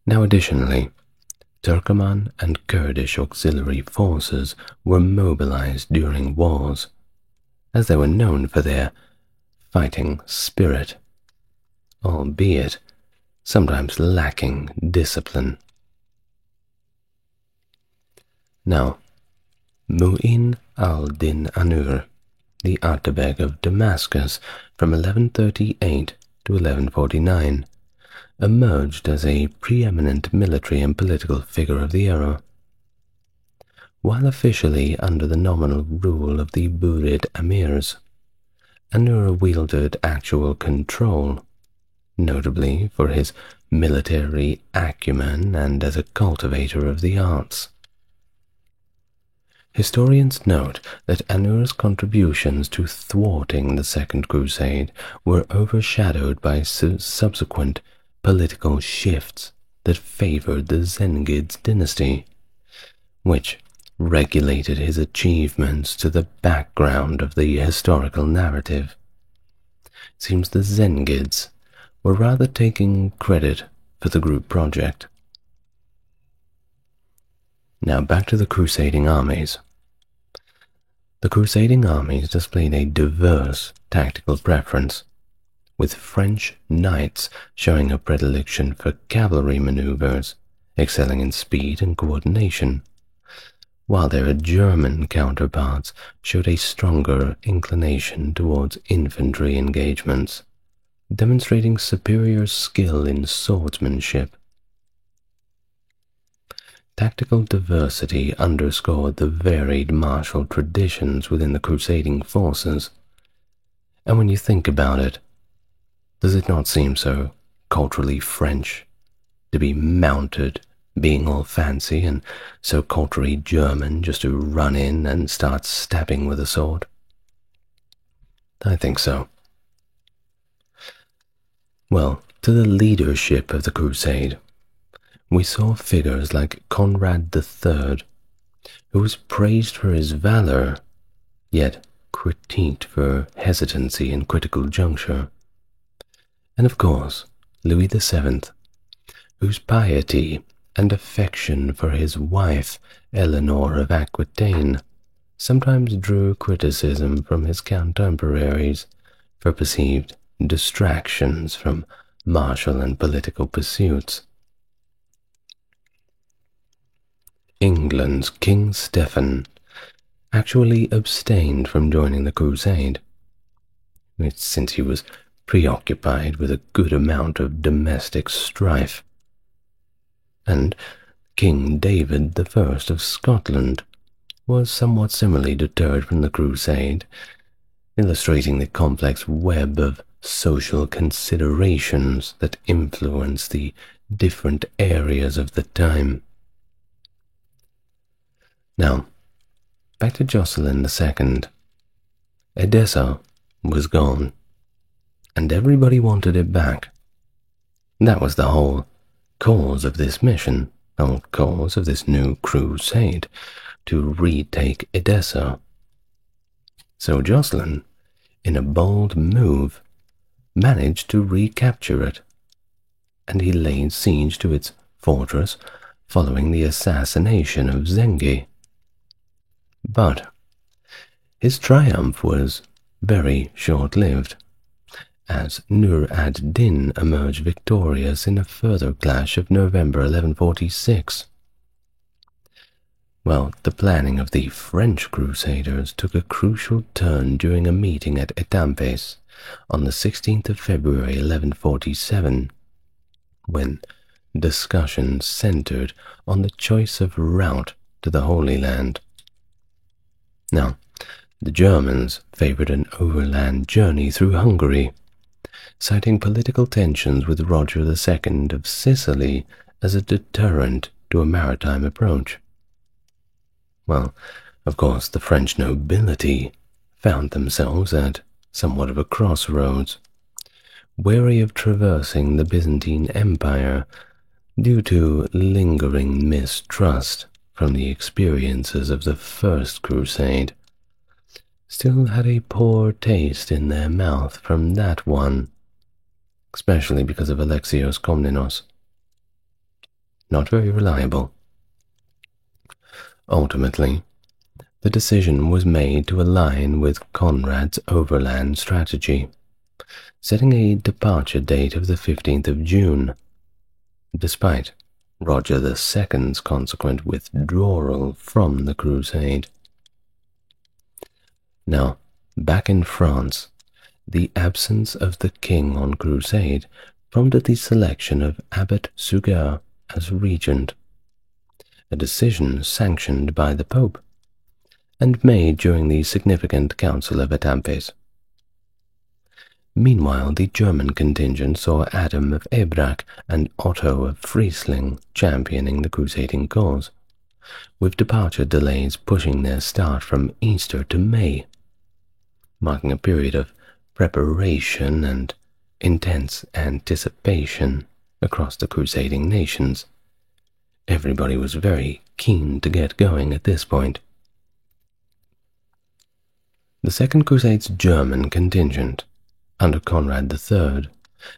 Now, additionally, Turkoman and Kurdish auxiliary forces were mobilized during wars, as they were known for their fighting spirit, albeit sometimes lacking discipline. Now, Mu'in al-Din Anur, the Atabeg of Damascus from 1138 to 1149, emerged as a preeminent military and political figure of the era. While officially under the nominal rule of the Burid Emirs, Anur wielded actual control, notably for his military acumen and as a cultivator of the arts. Historians note that Anur's contributions to thwarting the Second Crusade were overshadowed by subsequent political shifts that favored the Zengids dynasty, which regulated his achievements to the background of the historical narrative. It seems the Zengids were rather taking credit for the group project. Now back to the crusading armies. The crusading armies displayed a diverse tactical preference, with French knights showing a predilection for cavalry maneuvers, excelling in speed and coordination, while their German counterparts showed a stronger inclination towards infantry engagements, demonstrating superior skill in swordsmanship. Tactical diversity underscored the varied martial traditions within the crusading forces, and when you think about it, does it not seem so culturally French to be mounted, being all fancy, and so culturally German just to run in and start stabbing with a sword? I think so. Well, to the leadership of the crusade, we saw figures like Conrad III, who was praised for his valor, yet critiqued for hesitancy in critical juncture. And of course, Louis VII, whose piety and affection for his wife, Eleanor of Aquitaine, sometimes drew criticism from his contemporaries for perceived distractions from martial and political pursuits. England's King Stephen actually abstained from joining the crusade, since he was preoccupied with a good amount of domestic strife. And King David I of Scotland was somewhat similarly deterred from the crusade, illustrating the complex web of social considerations that influence the different areas of the time. Now, back to Jocelyn II. Edessa was gone, and everybody wanted it back. That was the whole cause of this mission, the whole cause of this new crusade, to retake Edessa. So Jocelyn, in a bold move, managed to recapture it, and he laid siege to its fortress following the assassination of Zengi. But his triumph was very short-lived, as Nur ad-Din emerged victorious in a further clash of November 1146. Well, the planning of the French Crusaders took a crucial turn during a meeting at Etampes on the 16th of February 1147, when discussions centered on the choice of route to the Holy Land. Now, the Germans favored an overland journey through Hungary, citing political tensions with Roger II of Sicily as a deterrent to a maritime approach. Well, of course, the French nobility found themselves at somewhat of a crossroads, wary of traversing the Byzantine Empire due to lingering mistrust from the experiences of the First Crusade. Still had a poor taste in their mouth from that one, especially because of Alexios Komnenos. Not very reliable. Ultimately, the decision was made to align with Conrad's overland strategy, setting a departure date of the 15th of June, despite Roger II's consequent withdrawal from the crusade. Now, back in France, the absence of the king on crusade prompted the selection of Abbot Suger as regent, a decision sanctioned by the Pope and made during the significant Council of Etampes. Meanwhile, the German contingent saw Adam of Ebrach and Otto of Friesling championing the crusading cause, with departure delays pushing their start from Easter to May, marking a period of preparation and intense anticipation across the crusading nations. Everybody was very keen to get going at this point. The Second Crusade's German contingent, under Conrad III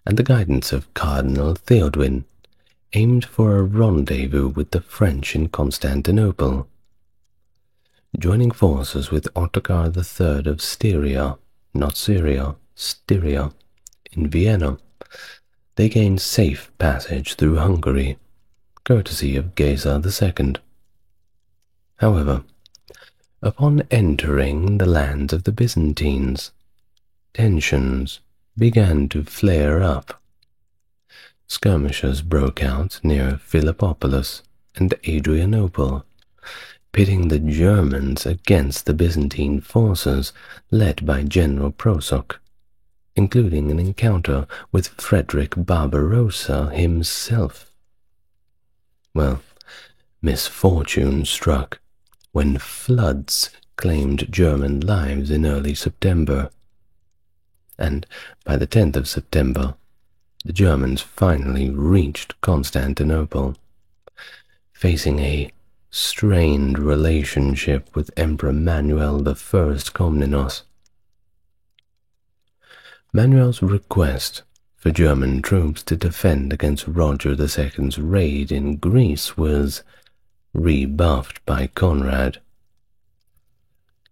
and the guidance of Cardinal Theodwin, aimed for a rendezvous with the French in Constantinople. Joining forces with Ottokar III of Styria, not Syria, Styria, in Vienna, they gained safe passage through Hungary, courtesy of Geza II. However, upon entering the lands of the Byzantines, tensions began to flare up. Skirmishes broke out near Philippopolis and Adrianople, pitting the Germans against the Byzantine forces led by General Prosok, including an encounter with Frederick Barbarossa himself. Well, misfortune struck when floods claimed German lives in early September, and by the 10th of September, the Germans finally reached Constantinople, facing a strained relationship with Emperor Manuel I Komnenos. Manuel's request for German troops to defend against Roger II's raid in Greece was rebuffed by Conrad.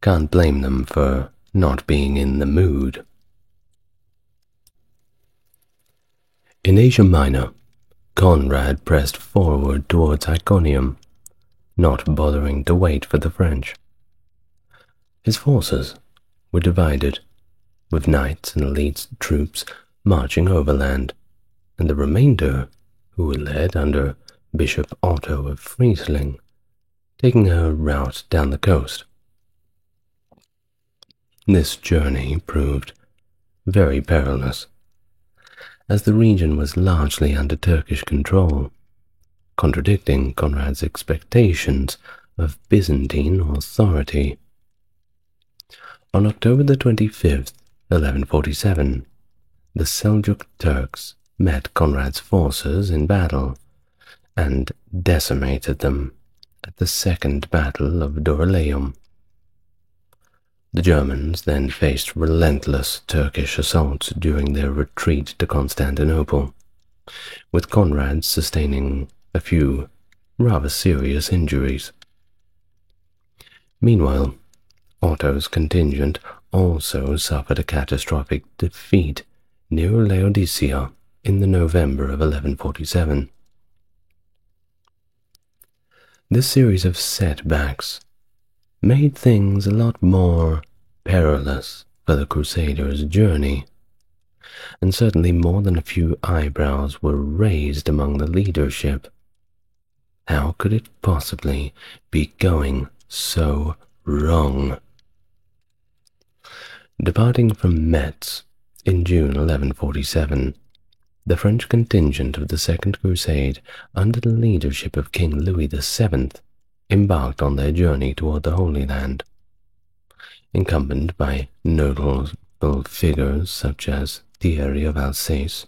Can't blame them for not being in the mood. In Asia Minor, Conrad pressed forward towards Iconium, not bothering to wait for the French. His forces were divided, with knights and elite troops marching overland, and the remainder, who were led under Bishop Otto of Friesling, taking a route down the coast. This journey proved very perilous, as the region was largely under Turkish control, contradicting Conrad's expectations of Byzantine authority. On October the 25th, 1147, the Seljuk Turks met Conrad's forces in battle and decimated them at the Second Battle of Dorylaeum. The Germans then faced relentless Turkish assaults during their retreat to Constantinople, with Conrad sustaining a few rather serious injuries. Meanwhile, Otto's contingent also suffered a catastrophic defeat near Laodicea in the November of 1147. This series of setbacks made things a lot more perilous for the Crusaders' journey, and certainly more than a few eyebrows were raised among the leadership. How could it possibly be going so wrong? Departing from Metz in June 1147, the French contingent of the Second Crusade, under the leadership of King Louis VII, embarked on their journey toward the Holy Land. Encumbered by notable figures such as Thierry of Alsace,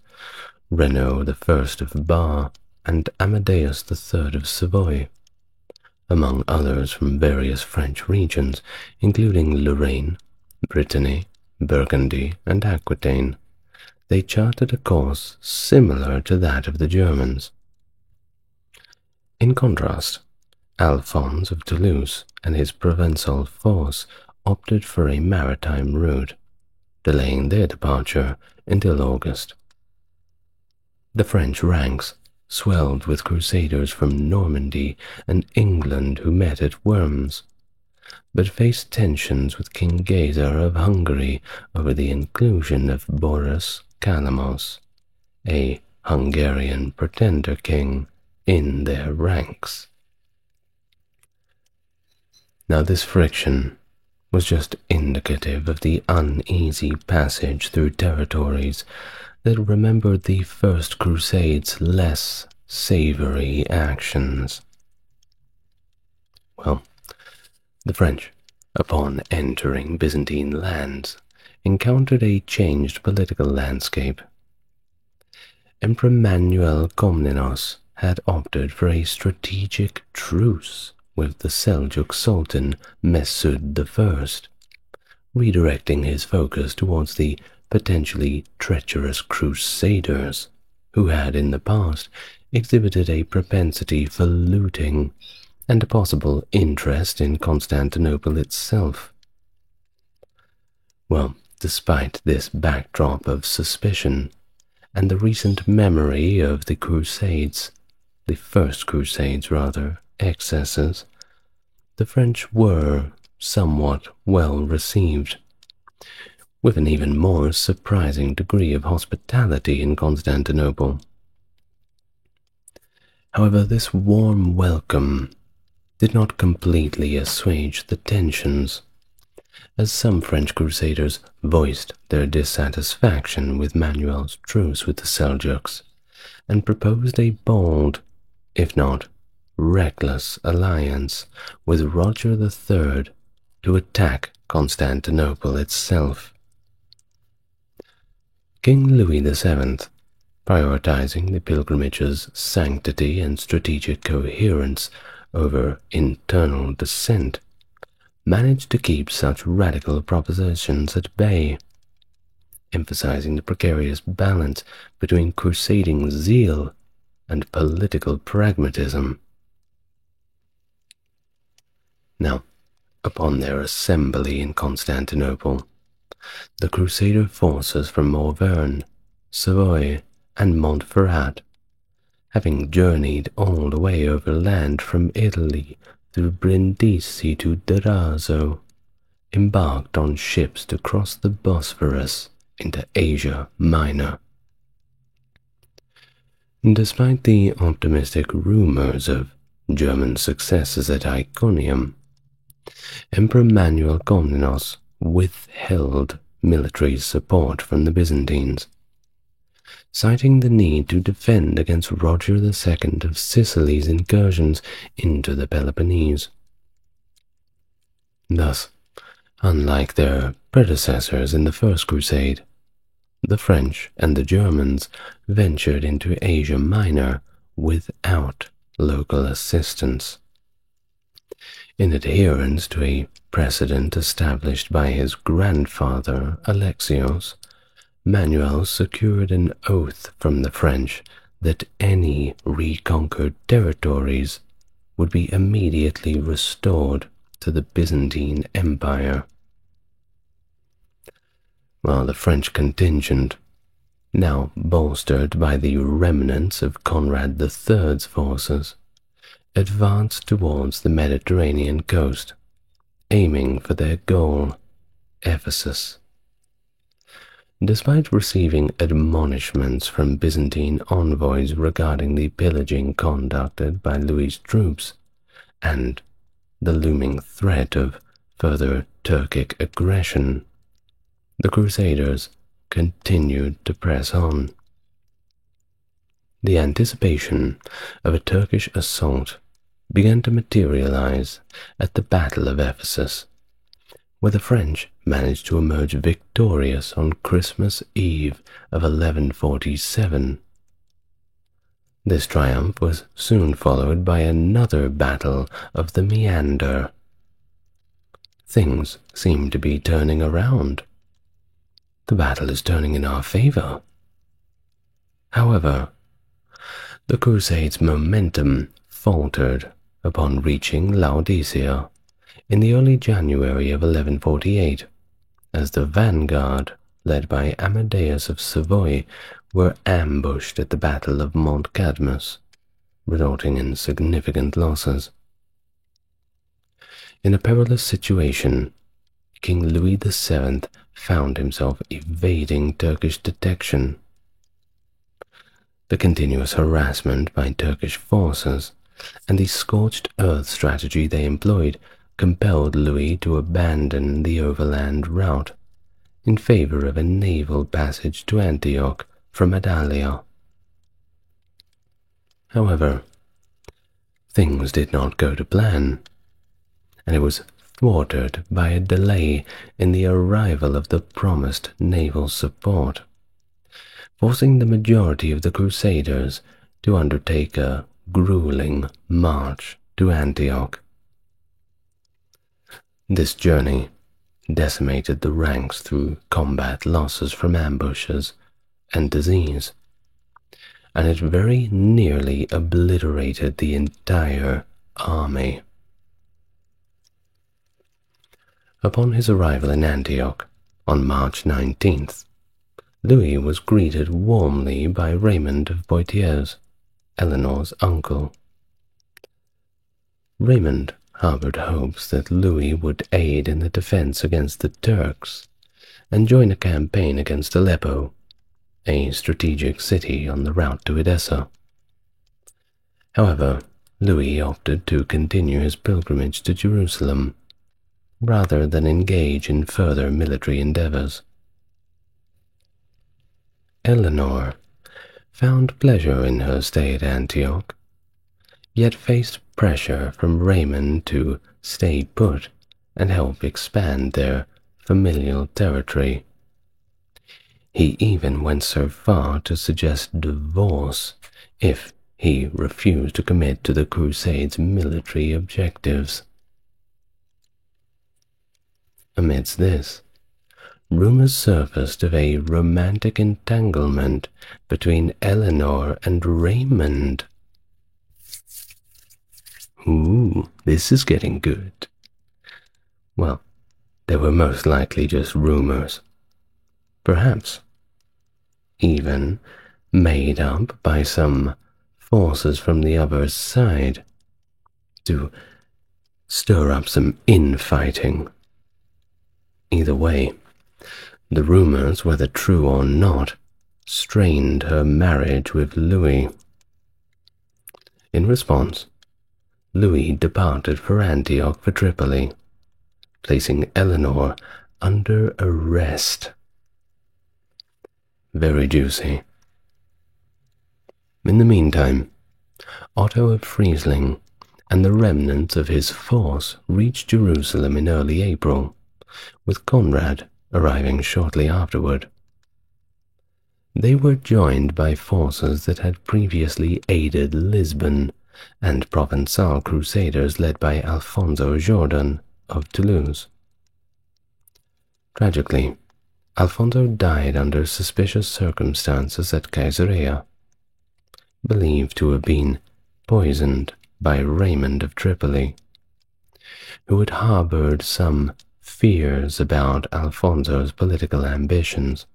Renaud I of Bar, and Amadeus III of Savoy, among others from various French regions, including Lorraine, Brittany, Burgundy, and Aquitaine, they charted a course similar to that of the Germans. In contrast, Alphonse of Toulouse and his Provençal force opted for a maritime route, delaying their departure until August. The French ranks swelled with crusaders from Normandy and England who met at Worms, but faced tensions with King Gezer of Hungary over the inclusion of Boris Kalamos, a Hungarian pretender king, in their ranks. Now this friction was just indicative of the uneasy passage through territories that remembered the First Crusade's less savory actions. Well, the French, upon entering Byzantine lands, encountered a changed political landscape. Emperor Manuel Komnenos had opted for a strategic truce with the Seljuk Sultan Mesud I, redirecting his focus towards the potentially treacherous crusaders who had in the past exhibited a propensity for looting and a possible interest in Constantinople itself. Well, despite this backdrop of suspicion and the recent memory of the Crusades, the First Crusades rather, excesses, the French were somewhat well received, with an even more surprising degree of hospitality in Constantinople. However, this warm welcome did not completely assuage the tensions, as some French crusaders voiced their dissatisfaction with Manuel's truce with the Seljuks and proposed a bold, if not reckless, alliance with Roger III to attack Constantinople itself. King Louis VII, prioritizing the pilgrimage's sanctity and strategic coherence over internal dissent, managed to keep such radical propositions at bay, emphasizing the precarious balance between crusading zeal and political pragmatism. Now, upon their assembly in Constantinople, the crusader forces from Auvergne, Savoy, and Montferrat, having journeyed all the way overland from Italy through Brindisi to Durazzo, embarked on ships to cross the Bosphorus into Asia Minor. Despite the optimistic rumors of German successes at Iconium, Emperor Manuel Komnenos withheld military support from the Byzantines, citing the need to defend against Roger II of Sicily's incursions into the Peloponnese. Thus, unlike their predecessors in the First Crusade, the French and the Germans ventured into Asia Minor without local assistance. In adherence to a precedent established by his grandfather Alexios, Manuel secured an oath from the French that any reconquered territories would be immediately restored to the Byzantine Empire, while the French contingent, now bolstered by the remnants of Conrad III's forces, advanced towards the Mediterranean coast, aiming for their goal, Ephesus. Despite receiving admonishments from Byzantine envoys regarding the pillaging conducted by Louis's troops and the looming threat of further Turkic aggression, the Crusaders continued to press on. The anticipation of a Turkish assault began to materialize at the Battle of Ephesus, where the French managed to emerge victorious on Christmas Eve of 1147. This triumph was soon followed by another battle of the Meander. Things seem to be turning around. The battle is turning in our favor. However, the Crusades' momentum faltered upon reaching Laodicea in the early January of 1148, as the vanguard, led by Amadeus of Savoy, were ambushed at the Battle of Mont Cadmus, resulting in significant losses. In a perilous situation, King Louis VII found himself evading Turkish detection. The continuous harassment by Turkish forces and the scorched earth strategy they employed compelled Louis to abandon the overland route in favor of a naval passage to Antioch from Adalia. However, things did not go to plan, and it was thwarted by a delay in the arrival of the promised naval support, forcing the majority of the Crusaders to undertake a grueling march to Antioch. This journey decimated the ranks through combat losses from ambushes and disease, and it very nearly obliterated the entire army. Upon his arrival in Antioch on March 19th, Louis was greeted warmly by Raymond of Poitiers, Eleanor's uncle. Raymond harbored hopes that Louis would aid in the defense against the Turks and join a campaign against Aleppo, a strategic city on the route to Edessa. However, Louis opted to continue his pilgrimage to Jerusalem rather than engage in further military endeavors. Eleanor found pleasure in her stay at Antioch, yet faced pressure from Raymond to stay put and help expand their familial territory. He even went so far to suggest divorce if he refused to commit to the Crusades' military objectives. Amidst this, rumors surfaced of a romantic entanglement between Eleanor and Raymond. Ooh, this is getting good. Well, they were most likely just rumors. Perhaps even made up by some forces from the other side to stir up some infighting. Either way, the rumors, whether true or not, strained her marriage with Louis. In response, Louis departed for Antioch for Tripoli, placing Eleanor under arrest. Very juicy. In the meantime, Otto of Friesling and the remnants of his force reached Jerusalem in early April, with Conrad arriving shortly afterward. They were joined by forces that had previously aided Lisbon and Provençal crusaders led by Alfonso Jordan of Toulouse. Tragically, Alfonso died under suspicious circumstances at Caesarea. believed to have been poisoned by Raymond of Tripoli, who had harbored some fears about Alfonso's political ambitions.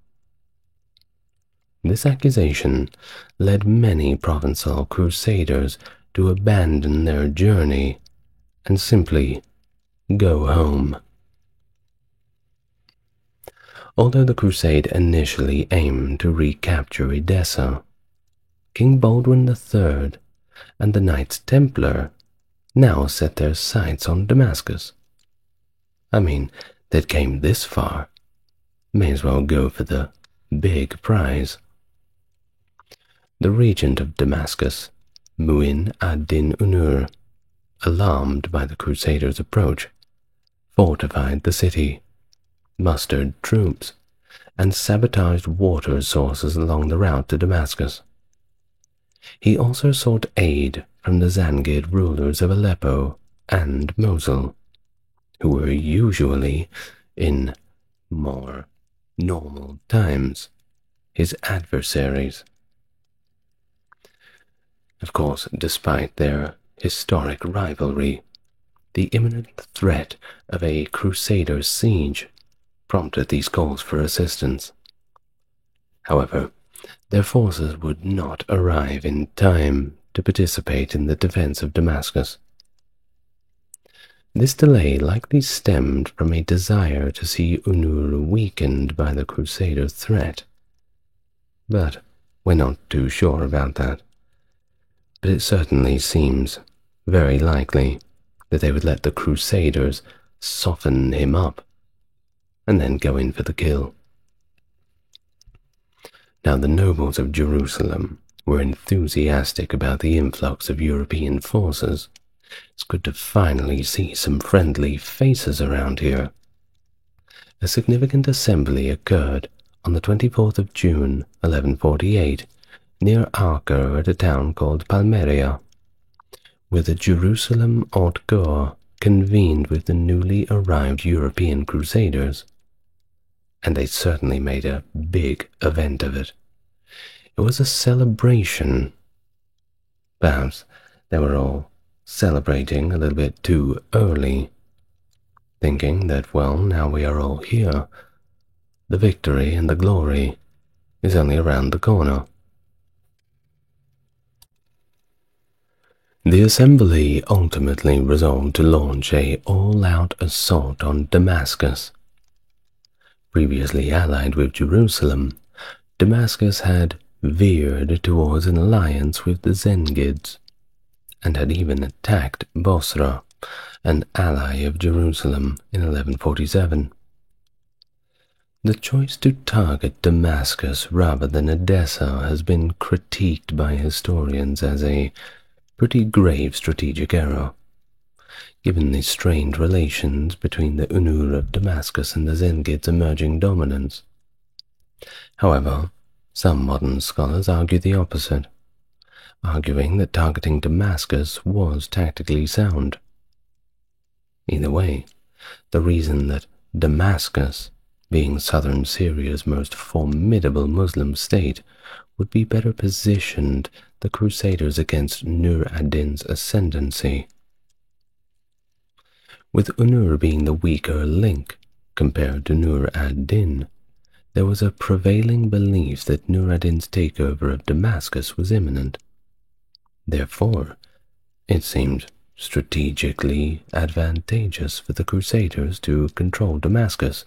This accusation led many Provençal crusaders to abandon their journey and simply go home. Although the crusade initially aimed to recapture Edessa, King Baldwin III and the Knights Templar now set their sights on Damascus. I mean, they'd came this far, may as well go for the big prize. The regent of Damascus, Mu'in ad-Din Unur, alarmed by the Crusaders' approach, fortified the city, mustered troops, and sabotaged water sources along the route to Damascus. He also sought aid from the Zangid rulers of Aleppo and Mosul, who were usually, in more normal times, his adversaries. Of course, despite their historic rivalry, the imminent threat of a Crusader siege prompted these calls for assistance. However, their forces would not arrive in time to participate in the defense of Damascus. This delay likely stemmed from a desire to see Unur weakened by the Crusader threat, but we're not too sure about that. But it certainly seems very likely that they would let the Crusaders soften him up and then go in for the kill. Now the nobles of Jerusalem were enthusiastic about the influx of European forces. It's good to finally see some friendly faces around here. A significant assembly occurred on the 24th of June, 1148, near Acre at a town called Palmyra, where the Jerusalem Haute Cour convened with the newly arrived European Crusaders, and they certainly made a big event of it. It was a celebration. Perhaps they were all celebrating a little bit too early, thinking that, well, now we are all here, the victory and the glory is only around the corner. The assembly ultimately resolved to launch an all-out assault on Damascus. Previously allied with Jerusalem, Damascus had veered towards an alliance with the Zengids, and had even attacked Bosra, an ally of Jerusalem, in 1147. The choice to target Damascus rather than Edessa has been critiqued by historians as a pretty grave strategic error, given the strained relations between the Unur of Damascus and the Zengids' emerging dominance. However, some modern scholars argue the opposite, arguing that targeting Damascus was tactically sound. Either way, the reason that Damascus, being southern Syria's most formidable Muslim state, would be better positioned the Crusaders against Nur ad-Din's ascendancy. With Unur being the weaker link compared to Nur ad-Din, there was a prevailing belief that Nur ad-Din's takeover of Damascus was imminent. Therefore, it seemed strategically advantageous for the Crusaders to control Damascus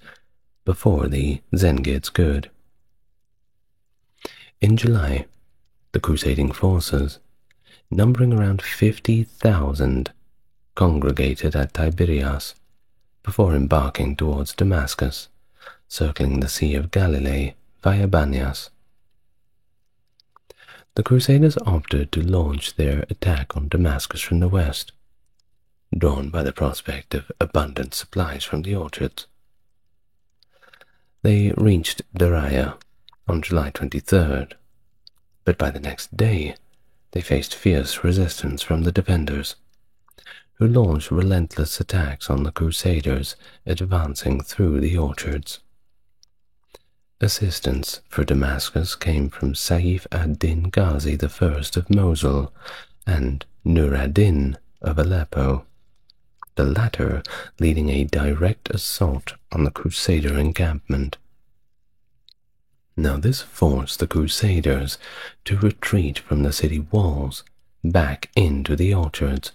before the Zengids could. In July, the crusading forces, numbering around 50,000, congregated at Tiberias before embarking towards Damascus, circling the Sea of Galilee via Banias. The Crusaders opted to launch their attack on Damascus from the west, drawn by the prospect of abundant supplies from the orchards. They reached Daraya on July 23rd, but by the next day they faced fierce resistance from the defenders, who launched relentless attacks on the Crusaders advancing through the orchards. assistance for Damascus came from Saif ad-Din Ghazi I of Mosul and Nur ad-Din of Aleppo, the latter leading a direct assault on the Crusader encampment. Now this forced the Crusaders to retreat from the city walls back into the orchards,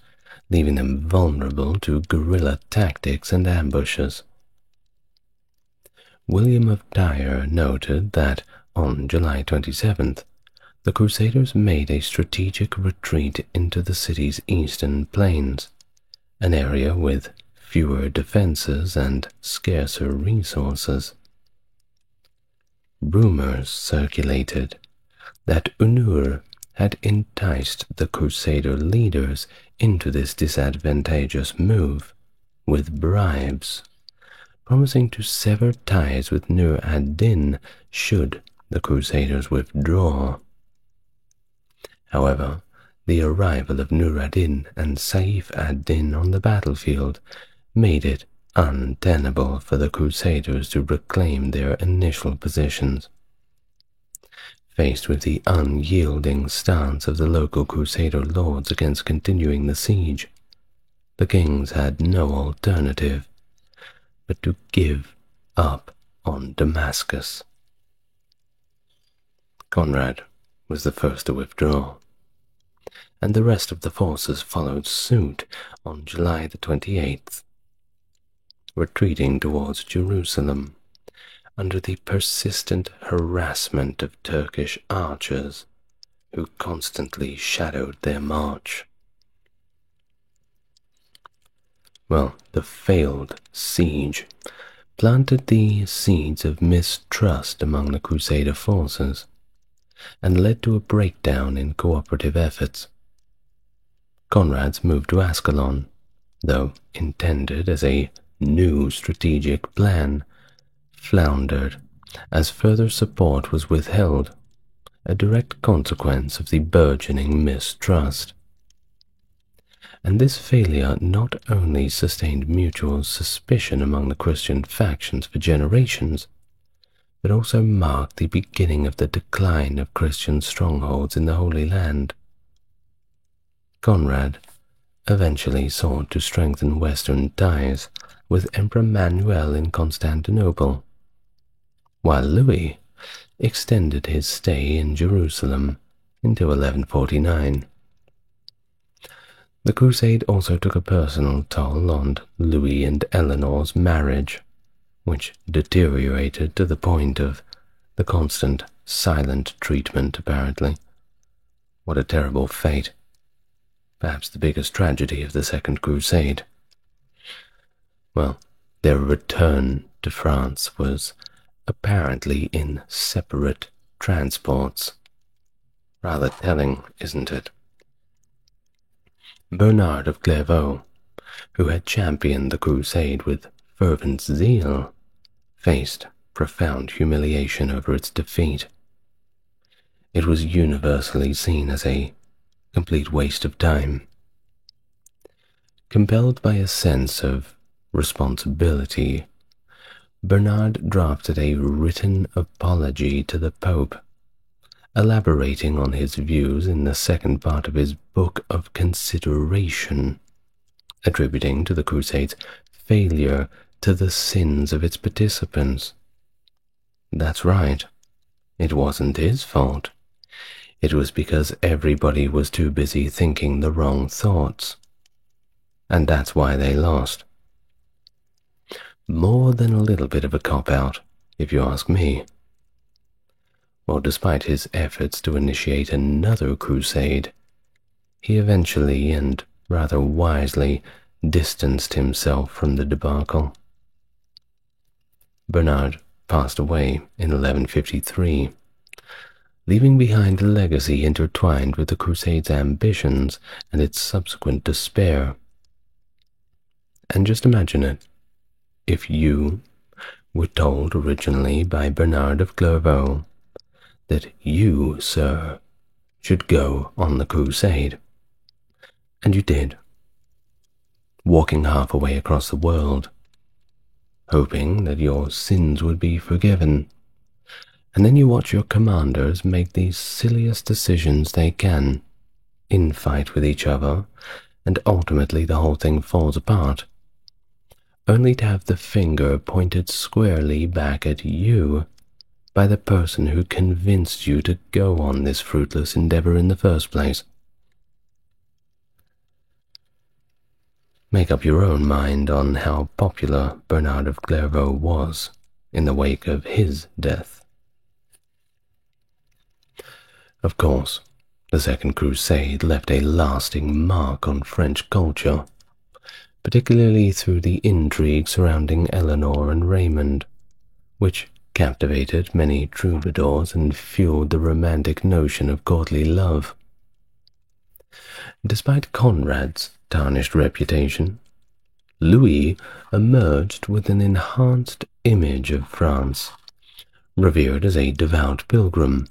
leaving them vulnerable to guerrilla tactics and ambushes. William of Tyre noted that on July 27th, the Crusaders made a strategic retreat into the city's eastern plains, an area with fewer defenses and scarcer resources. Rumors circulated that Unur had enticed the Crusader leaders into this disadvantageous move with bribes, promising to sever ties with Nur ad-Din should the Crusaders withdraw. However, the arrival of Nur ad-Din and Saif ad-Din on the battlefield made it untenable for the Crusaders to reclaim their initial positions. Faced with the unyielding stance of the local Crusader lords against continuing the siege, the kings had no alternative but to give up on Damascus. Conrad was the first to withdraw, and the rest of the forces followed suit on July the 28th, retreating towards Jerusalem under the persistent harassment of Turkish archers who constantly shadowed their march. Well, the failed siege planted the seeds of mistrust among the Crusader forces and led to a breakdown in cooperative efforts. Conrad's move to Ascalon, though intended as a new strategic plan, floundered as further support was withheld, a direct consequence of the burgeoning mistrust. And this failure not only sustained mutual suspicion among the Christian factions for generations, but also marked the beginning of the decline of Christian strongholds in the Holy Land. Conrad eventually sought to strengthen Western ties with Emperor Manuel in Constantinople, while Louis extended his stay in Jerusalem until 1149. The crusade also took a personal toll on Louis and Eleanor's marriage, which deteriorated to the point of the constant silent treatment, apparently. What a terrible fate. Perhaps the biggest tragedy of the Second Crusade. Well, their return to France was apparently in separate transports. Rather telling, isn't it? Bernard of Clairvaux, who had championed the crusade with fervent zeal, faced profound humiliation over its defeat. It was universally seen as a complete waste of time. Compelled by a sense of responsibility, Bernard drafted a written apology to the Pope, elaborating on his views in the second part of his Book of Consideration, attributing to the Crusade's failure to the sins of its participants. That's right, it wasn't his fault. It was because everybody was too busy thinking the wrong thoughts. And that's why they lost. More than a little bit of a cop-out, if you ask me. Well, despite his efforts to initiate another crusade, he eventually and rather wisely distanced himself from the debacle. Bernard passed away in 1153, leaving behind a legacy intertwined with the Crusade's ambitions and its subsequent despair. And just imagine it, if you were told originally by Bernard of Clairvaux that you, sir, should go on the crusade. And you did, walking half away across the world, hoping that your sins would be forgiven, And then you watch your commanders make the silliest decisions they can, infight with each other, and ultimately the whole thing falls apart, only to have the finger pointed squarely back at you by the person who convinced you to go on this fruitless endeavor in the first place. Make up your own mind on how popular Bernard of Clairvaux was in the wake of his death. Of course, the Second Crusade left a lasting mark on French culture, particularly through the intrigue surrounding Eleanor and Raymond, which captivated many troubadours and fueled the romantic notion of courtly love. Despite Conrad's tarnished reputation, Louis emerged with an enhanced image of France, revered as a devout pilgrim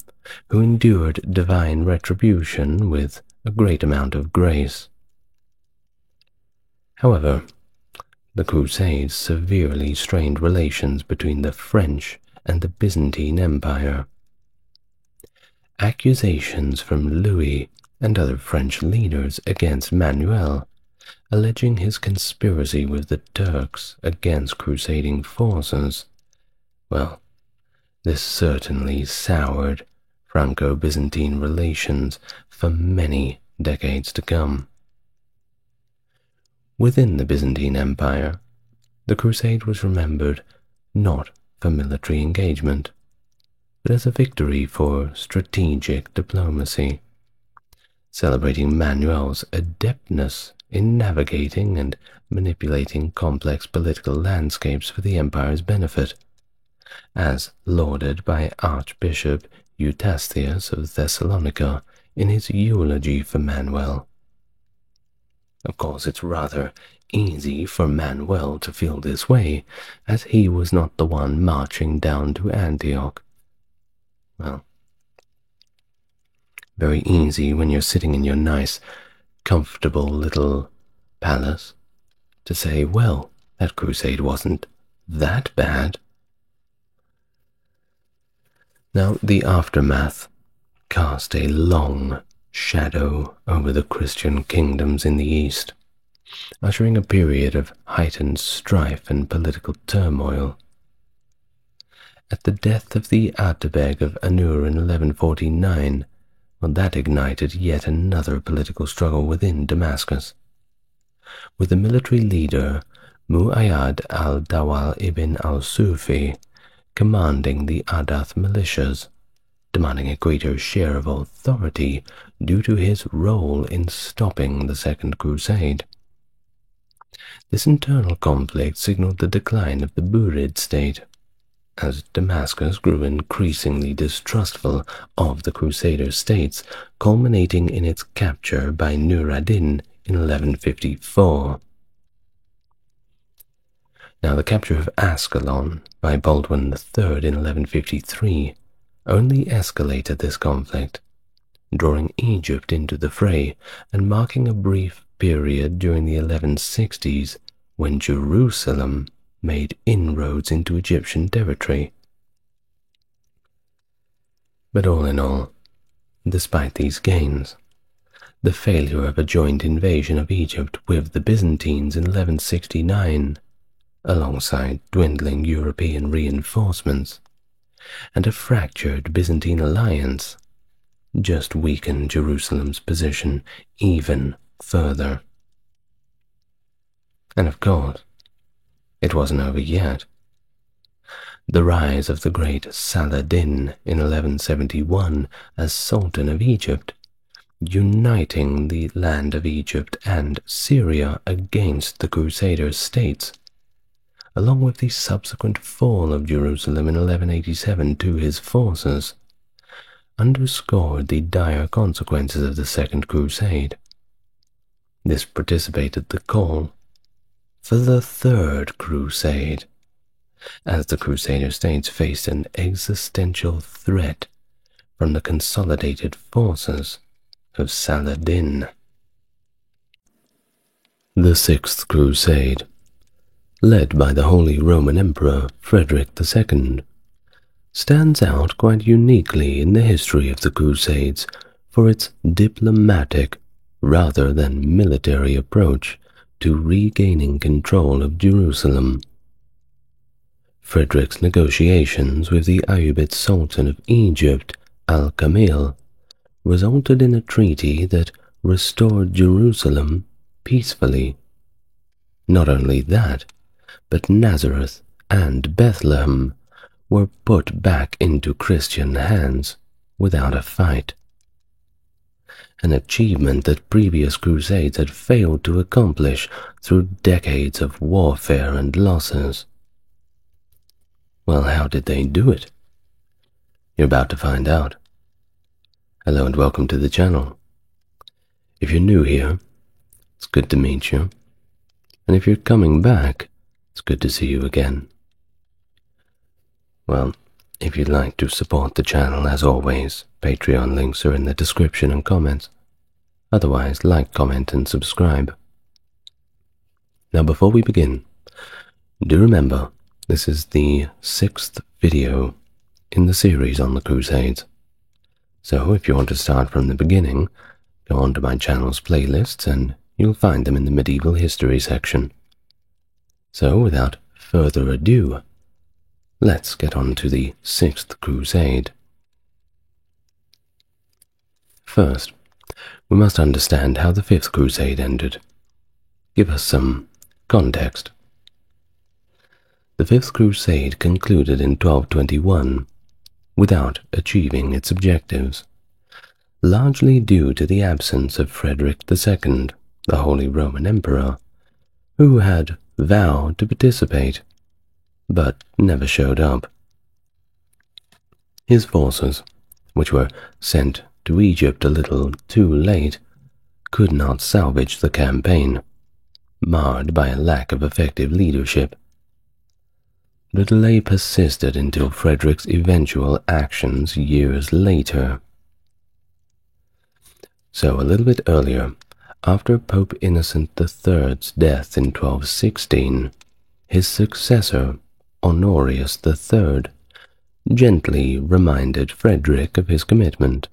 who endured divine retribution with a great amount of grace. However, the Crusades severely strained relations between the French and the Byzantine Empire. Accusations from Louis and other French leaders against Manuel, alleging his conspiracy with the Turks against crusading forces, well, this certainly soured Franco-Byzantine relations for many decades to come. Within the Byzantine Empire, the Crusade was remembered not for military engagement, but as a victory for strategic diplomacy, celebrating Manuel's adeptness in navigating and manipulating complex political landscapes for the empire's benefit, as lauded by Archbishop Eustathius of Thessalonica in his eulogy for Manuel. Of course, it's rather easy for Manuel to feel this way, as he was not the one marching down to Antioch. Well, very easy when you're sitting in your nice, comfortable little palace to say, well, that crusade wasn't that bad. Now, the aftermath cast a long shadow over the Christian kingdoms in the East, ushering a period of heightened strife and political turmoil. At the death of the Atabeg of Anur in 1149, that ignited yet another political struggle within Damascus, with the military leader Mu'ayyad al-Dawal ibn al-Sufi commanding the Adath militias, demanding a greater share of authority due to his role in stopping the Second Crusade. This internal conflict signaled the decline of the Burid state, as Damascus grew increasingly distrustful of the Crusader states, culminating in its capture by Nur ad-Din in 1154. Now, the capture of Ascalon by Baldwin III in 1153 only escalated this conflict, drawing Egypt into the fray and marking a brief period during the 1160s when Jerusalem made inroads into Egyptian territory. But all in all, despite these gains, the failure of a joint invasion of Egypt with the Byzantines in 1169, alongside dwindling European reinforcements, and a fractured Byzantine alliance, just weakened Jerusalem's position even further. And of course, it wasn't over yet. The rise of the great Saladin in 1171 as Sultan of Egypt, uniting the land of Egypt and Syria against the Crusader states, along with the subsequent fall of Jerusalem in 1187 to his forces, underscored the dire consequences of the Second Crusade. This precipitated the call for the Third Crusade, as the Crusader states faced an existential threat from the consolidated forces of Saladin. The Sixth Crusade, led by the Holy Roman Emperor Frederick II, stands out quite uniquely in the history of the Crusades for its diplomatic rather than military approach to regaining control of Jerusalem. Frederick's negotiations with the Ayyubid Sultan of Egypt, Al-Kamil, resulted in a treaty that restored Jerusalem peacefully. Not only that, but Nazareth and Bethlehem were put back into Christian hands without a fight, an achievement that previous crusades had failed to accomplish through decades of warfare and losses. Well, how did they do it? You're about to find out. Hello and welcome to the channel. If you're new here, it's good to meet you. And if you're coming back, it's good to see you again. Well, if you'd like to support the channel, as always, Patreon links are in the description and comments. Otherwise, like, comment, and subscribe. Now, before we begin, do remember this is the 6th video in the series on the Crusades. So if you want to start from the beginning, go onto my channel's playlists and you'll find them in the medieval history section. So without further ado, let's get on to the 6th Crusade. First, we must understand how the 5th Crusade ended. Give us some context. The 5th Crusade concluded in 1221 without achieving its objectives, largely due to the absence of Frederick II, the Holy Roman Emperor, who had vowed to participate, but never showed up. His forces, which were sent to Egypt a little too late, could not salvage the campaign, marred by a lack of effective leadership. The delay persisted until Frederick's eventual actions years later. So a little bit earlier, after Pope Innocent III's death in 1216, his successor, Honorius III, gently reminded Frederick of his commitment,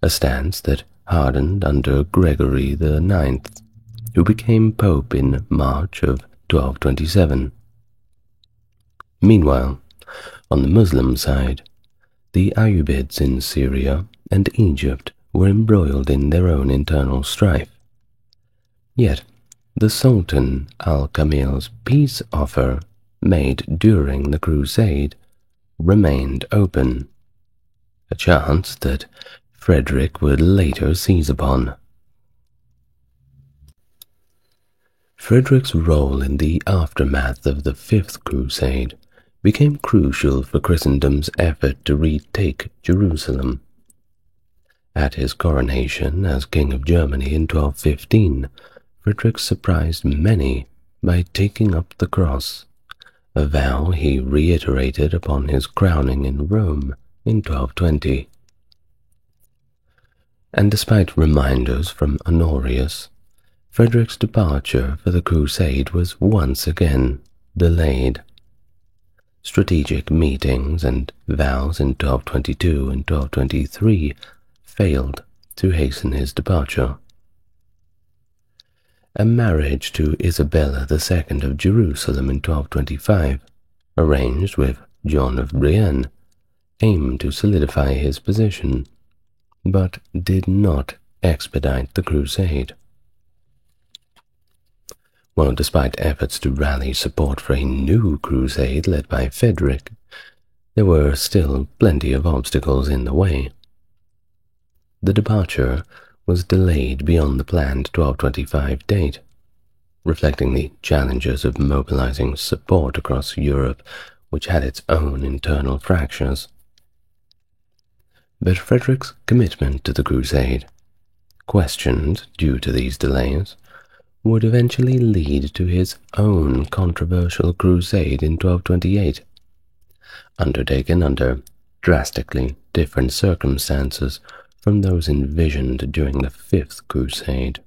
a stance that hardened under Gregory IX, who became Pope in March of 1227. Meanwhile, on the Muslim side, the Ayyubids in Syria and Egypt were embroiled in their own internal strife. Yet, the Sultan Al-Kamil's peace offer made during the crusade remained open, a chance that Frederick would later seize upon. Frederick's role in the aftermath of the 5th Crusade became crucial for Christendom's effort to retake Jerusalem. At his coronation as King of Germany in 1215, Frederick surprised many by taking up the cross, a vow he reiterated upon his crowning in Rome in 1220. And despite reminders from Honorius, Frederick's departure for the crusade was once again delayed. Strategic meetings and vows in 1222 and 1223 failed to hasten his departure. A marriage to Isabella II of Jerusalem in 1225, arranged with John of Brienne, aimed to solidify his position, but did not expedite the crusade. Well, despite efforts to rally support for a new crusade led by Frederick, there were still plenty of obstacles in the way. The departure was delayed beyond the planned 1225 date, reflecting the challenges of mobilizing support across Europe, which had its own internal fractures. But Frederick's commitment to the crusade, questioned due to these delays, would eventually lead to his own controversial crusade in 1228, undertaken under drastically different circumstances from those envisioned during the 5th Crusade.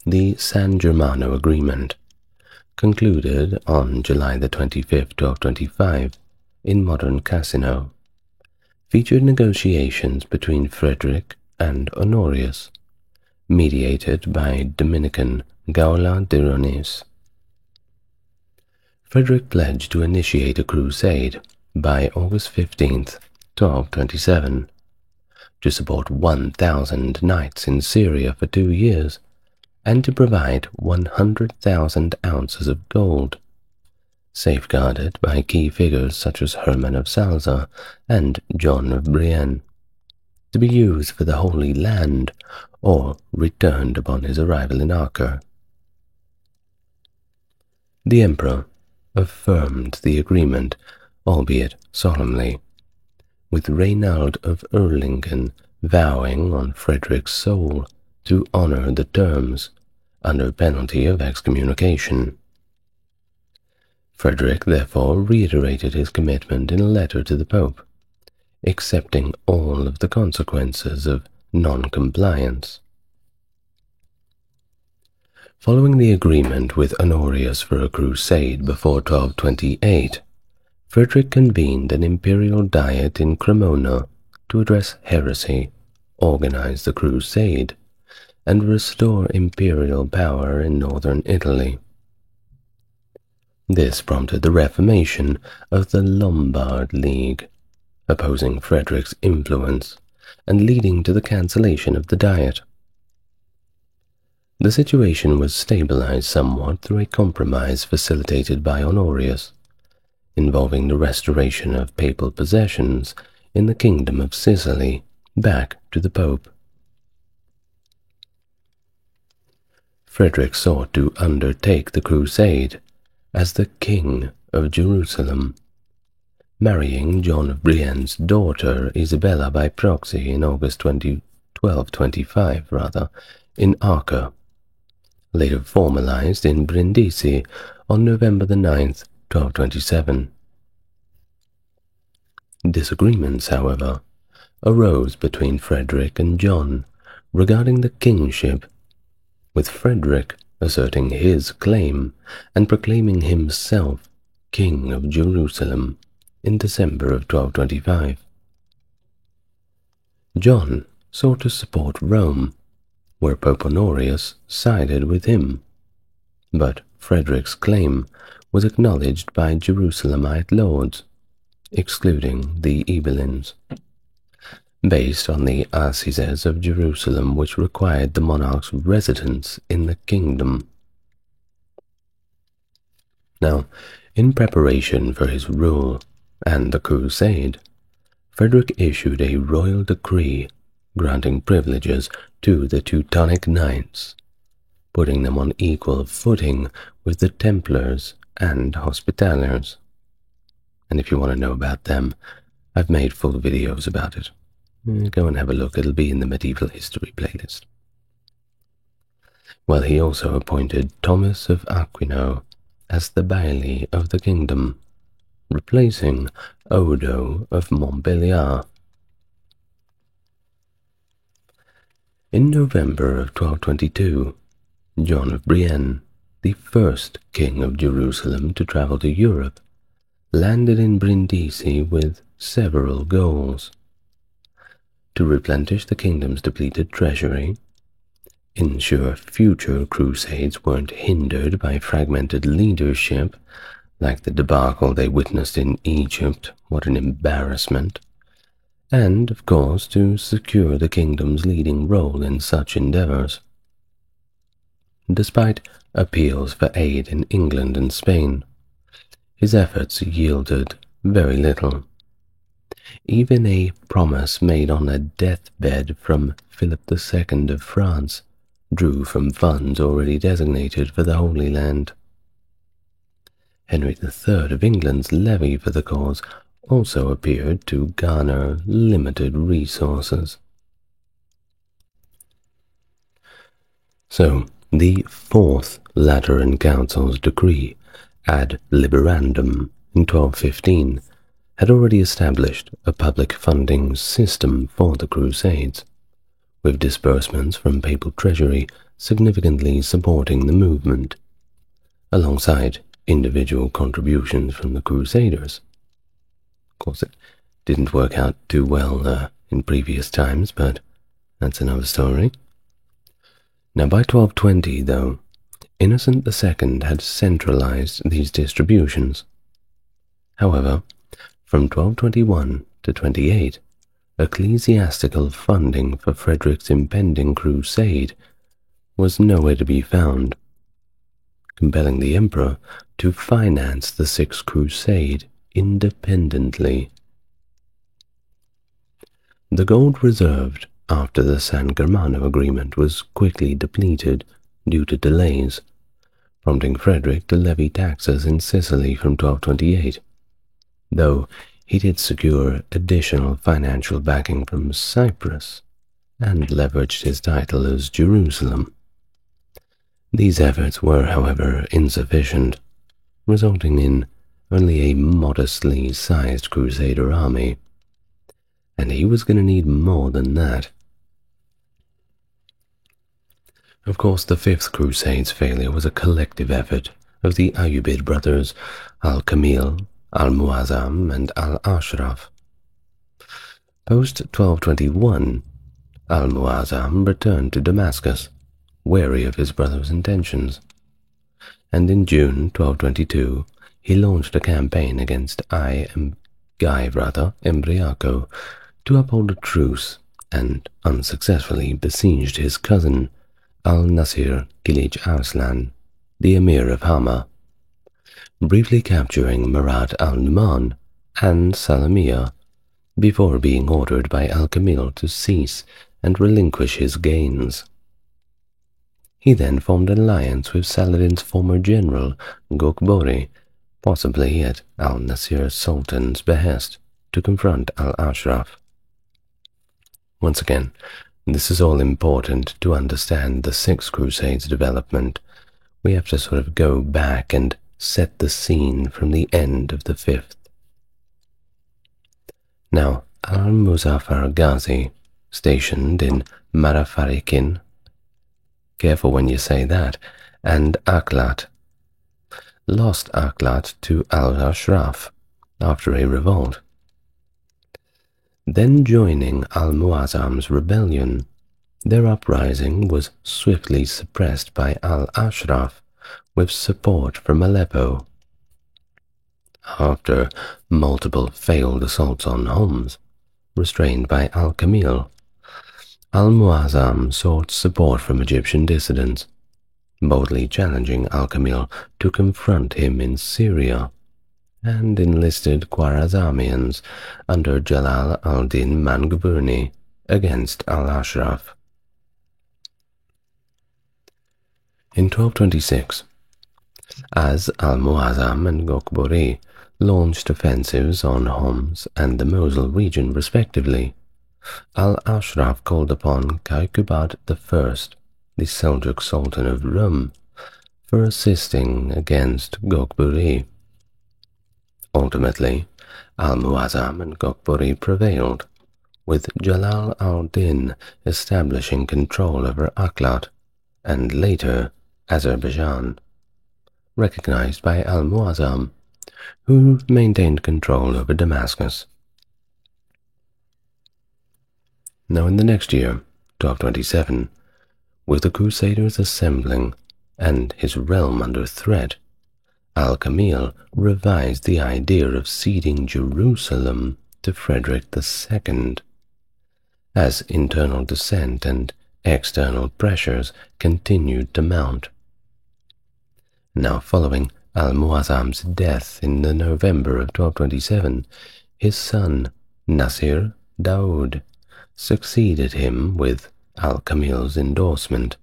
The San Germano Agreement, concluded on July the 25th, 1225, in modern Cassino, featured negotiations between Frederick and Honorius, mediated by Dominican Gaula de Ronis. Frederick pledged to initiate a crusade by August 15th, 1227, to support 1,000 knights in Syria for 2 years, and to provide 100,000 ounces of gold, safeguarded by key figures such as Herman of Salza and John of Brienne, to be used for the Holy Land or returned upon his arrival in Acre. The Emperor affirmed the agreement, albeit solemnly, with Reynald of Erlingen vowing on Frederick's soul to honor the terms under penalty of excommunication. Frederick therefore reiterated his commitment in a letter to the Pope, accepting all of the consequences of non-compliance. Following the agreement with Honorius for a crusade before 1228, Frederick convened an imperial diet in Cremona to address heresy, organize the crusade, and restore imperial power in northern Italy. This prompted the reformation of the Lombard League, opposing Frederick's influence and leading to the cancellation of the Diet. The situation was stabilized somewhat through a compromise facilitated by Honorius, involving the restoration of papal possessions in the Kingdom of Sicily back to the Pope. Frederick sought to undertake the crusade as the King of Jerusalem, marrying John of Brienne's daughter Isabella by proxy in August 1225 in Acre, later formalized in Brindisi on November the 9th, 1227. Disagreements, however, arose between Frederick and John regarding the kingship, with Frederick asserting his claim and proclaiming himself King of Jerusalem in December of 1225. John sought to support Rome, where Pope Honorius sided with him, but Frederick's claim was acknowledged by Jerusalemite lords, excluding the Ibelins, based on the Assizes of Jerusalem, which required the monarch's residence in the kingdom. Now, in preparation for his rule and the crusade, Frederick issued a royal decree granting privileges to the Teutonic Knights, putting them on equal footing with the Templars and Hospitallers. And if you want to know about them, I've made full videos about it. Go and have a look, it'll be in the medieval history playlist. Well, he also appointed Thomas of Aquino as the baillie of the kingdom, replacing Odo of Montbéliard. In November of 1222, John of Brienne, the first king of Jerusalem to travel to Europe, landed in Brindisi with several goals: to replenish the kingdom's depleted treasury, ensure future crusades weren't hindered by fragmented leadership, like the debacle they witnessed in Egypt, what an embarrassment, and, of course, to secure the kingdom's leading role in such endeavors. Despite appeals for aid in England and Spain, his efforts yielded very little. Even a promise made on a deathbed from Philip II of France drew from funds already designated for the Holy Land. Henry III of England's levy for the cause also appeared to garner limited resources. So, the Fourth Lateran Council's decree ad liberandum in 1215 had already established a public funding system for the Crusades, with disbursements from papal treasury significantly supporting the movement, alongside individual contributions from the Crusaders. Of course, it didn't work out too well in previous times, but that's another story. Now, by 1220, though, Innocent II had centralized these distributions. However, from 1221 to 28, ecclesiastical funding for Frederick's impending crusade was nowhere to be found, compelling the emperor to finance the Sixth Crusade independently. The gold reserved after the San Germano agreement was quickly depleted due to delays, prompting Frederick to levy taxes in Sicily from 1228, though he did secure additional financial backing from Cyprus and leveraged his title as Jerusalem. These efforts were, however, insufficient, resulting in only a modestly sized Crusader army, and he was going to need more than that. Of course, the Fifth Crusade's failure was a collective effort of the Ayyubid brothers Al-Kamil, Al-Muazzam, and Al-Ashraf. Post-1221, Al-Muazzam returned to Damascus, wary of his brother's intentions, and in June 1222 he launched a campaign against Embriaco to uphold a truce and unsuccessfully besieged his cousin Al-Nasir Kilij Arslan, the emir of Hama, briefly capturing Murad al-Numan and Salamiya before being ordered by Al-Kamil to cease and relinquish his gains. He then formed an alliance with Saladin's former general, Gokbori, possibly at al-Nasir Sultan's behest, to confront al-Ashraf. Once again, this is all important to understand the Sixth Crusade's development. We have to sort of go back and set the scene from the end of the Fifth. Now, al-Muzaffar Ghazi, stationed in Marafarikin, careful when you say that, and Aklat, lost Aklat to al-Ashraf after a revolt. Then joining al-Muazzam's rebellion, their uprising was swiftly suppressed by al-Ashraf with support from Aleppo. After multiple failed assaults on Homs, restrained by Al-Kamil, Al-Muazzam sought support from Egyptian dissidents, boldly challenging Al-Kamil to confront him in Syria, and enlisted Khwarezmians under Jalal al-Din Manguberni against al-Ashraf. In 1226, as al-Muazzam and Gokbori launched offensives on Homs and the Mosul region respectively, al-Ashraf called upon Kaikubad I, the Seljuk Sultan of Rum, for assisting against Gokburi. Ultimately, al-Muazzam and Gokburi prevailed, with Jalal al-Din establishing control over Aklat and later Azerbaijan, recognized by al-Muazzam, who maintained control over Damascus. Now in the next year, 1227, with the Crusaders assembling and his realm under threat, Al-Kamil revised the idea of ceding Jerusalem to Frederick II. As internal dissent and external pressures continued to mount. Now following Al-Muazzam's death in the November of 1227, his son Nasir Daoud succeeded him with Al-Kamil's endorsement.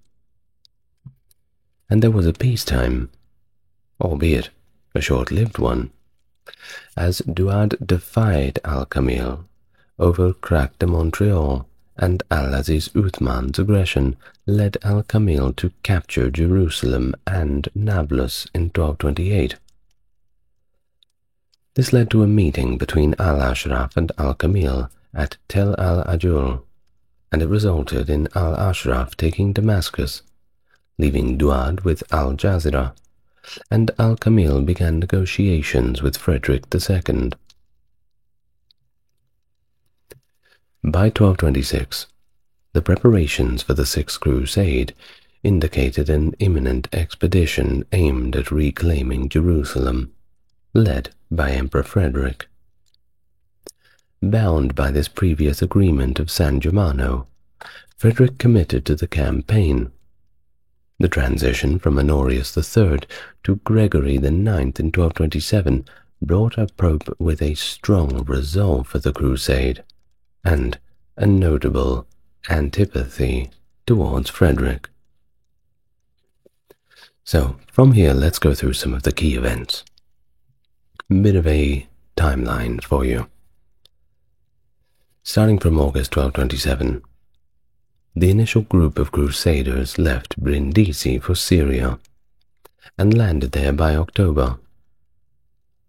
And there was a peacetime, albeit a short-lived one, as Duad defied Al-Kamil over Crac de Montreal, and Al-Aziz Uthman's aggression led Al-Kamil to capture Jerusalem and Nablus in 1228. This led to a meeting between al-Ashraf and Al-Kamil at Tel al-Ajul, and it resulted in al-Ashraf taking Damascus, leaving Duad with al-Jazira, and Al-Kamil began negotiations with Frederick II. By 1226, the preparations for the Sixth Crusade indicated an imminent expedition aimed at reclaiming Jerusalem, led by Emperor Frederick. Bound by this previous agreement of San Germano, Frederick committed to the campaign. The transition from Honorius III to Gregory IX in 1227 brought a pope with a strong resolve for the crusade, and a notable antipathy towards Frederick. So, from here, let's go through some of the key events. A bit of a timeline for you. Starting from August 1227, the initial group of crusaders left Brindisi for Syria and landed there by October.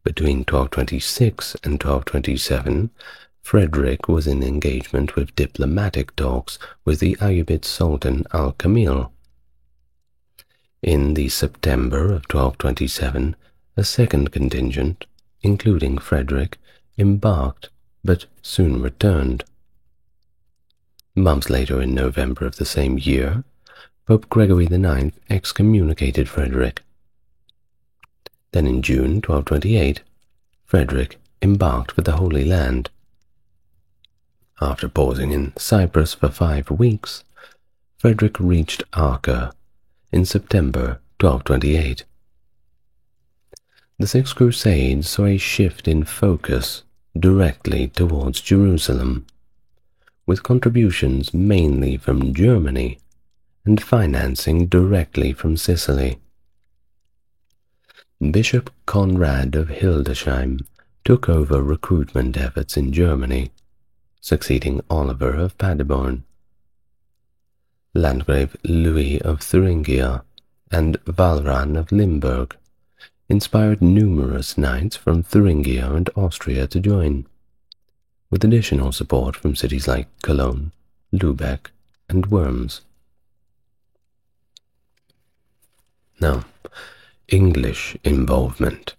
Between 1226 and 1227, Frederick was in engagement with diplomatic talks with the Ayyubid Sultan Al-Kamil. In the September of 1227, a second contingent, including Frederick, embarked but soon returned. Months later, in November of the same year, Pope Gregory IX excommunicated Frederick. Then in June 1228, Frederick embarked for the Holy Land. After pausing in Cyprus for 5 weeks, Frederick reached Acre in September 1228. The Sixth Crusade saw a shift in focus directly towards Jerusalem, with contributions mainly from Germany and financing directly from Sicily. Bishop Conrad of Hildesheim took over recruitment efforts in Germany, succeeding Oliver of Paderborn. Landgrave Louis of Thuringia and Walram of Limburg inspired numerous knights from Thuringia and Austria to join, with additional support from cities like Cologne, Lübeck, and Worms. Now, English involvement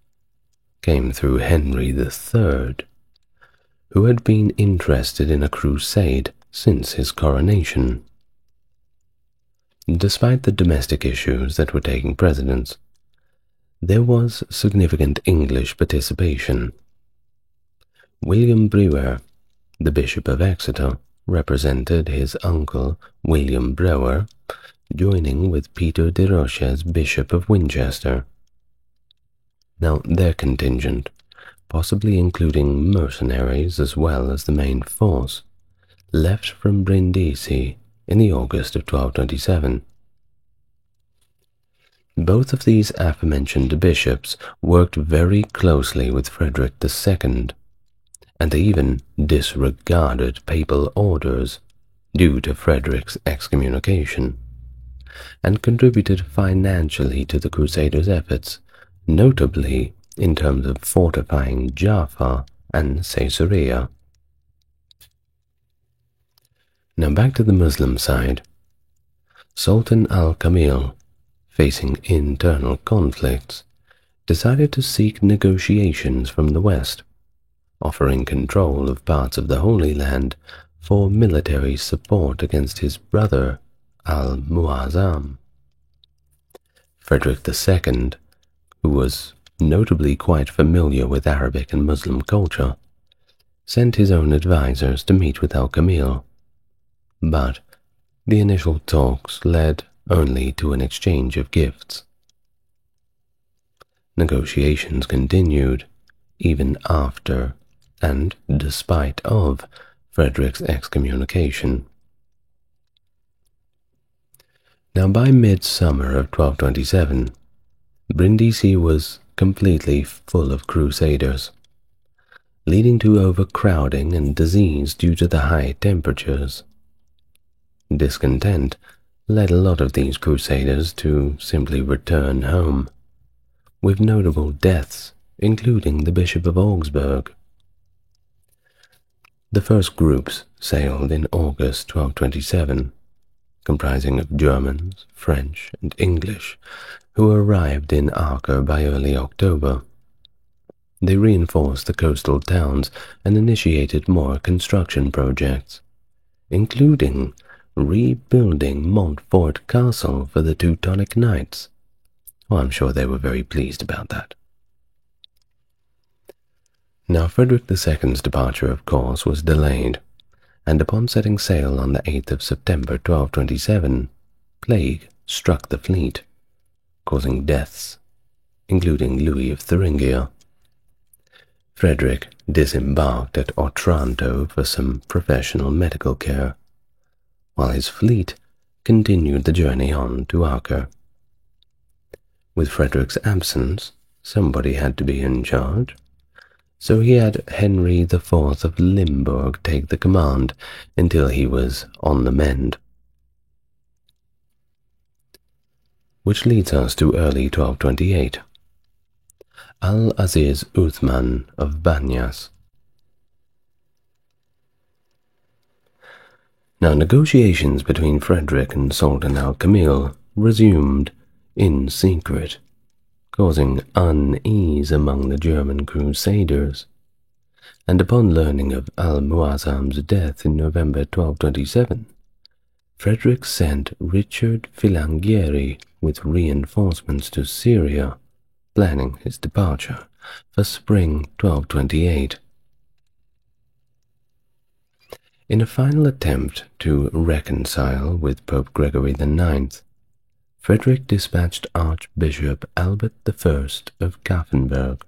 came through Henry III, who had been interested in a crusade since his coronation. Despite the domestic issues that were taking precedence, there was significant English participation. William Brewer, the Bishop of Exeter, represented his uncle William Brewer, joining with Peter de Roches, Bishop of Winchester. Now, their contingent, possibly including mercenaries as well as the main force, left from Brindisi in the August of 1227. Both of these aforementioned bishops worked very closely with Frederick II, and they even disregarded papal orders due to Frederick's excommunication, and contributed financially to the Crusaders' efforts, notably in terms of fortifying Jaffa and Caesarea. Now back to the Muslim side. Sultan Al-Kamil, facing internal conflicts, decided to seek negotiations from the West, offering control of parts of the Holy Land for military support against his brother Al-Muazzam. Frederick II, who was notably quite familiar with Arabic and Muslim culture, sent his own advisors to meet with Al-Kamil, but the initial talks led only to an exchange of gifts. Negotiations continued even after and despite of Frederick's excommunication. Now by midsummer of 1227, Brindisi was completely full of crusaders, leading to overcrowding and disease due to the high temperatures. Discontent led a lot of these crusaders to simply return home, with notable deaths, including the Bishop of Augsburg. The first groups sailed in August 1227, comprising of Germans, French, and English, who arrived in Acre by early October. They reinforced the coastal towns and initiated more construction projects, including rebuilding Montfort Castle for the Teutonic Knights. Well, I'm sure they were very pleased about that. Now, Frederick II's departure, of course, was delayed, and upon setting sail on the 8th of September 1227, plague struck the fleet, causing deaths, including Louis of Thuringia. Frederick disembarked at Otranto for some professional medical care, while his fleet continued the journey on to Acre. With Frederick's absence, somebody had to be in charge, so he had Henry IV of Limburg take the command until he was on the mend. Which leads us to early 1228. Al-Aziz Uthman of Banyas. Now, negotiations between Frederick and Sultan al-Kamil resumed in secret, causing unease among the German crusaders, and upon learning of al-Muazzam's death in November 1227, Frederick sent Richard Filangieri with reinforcements to Syria, planning his departure for spring 1228. In a final attempt to reconcile with Pope Gregory IX, Frederick dispatched Archbishop Albert I of Kaffenberg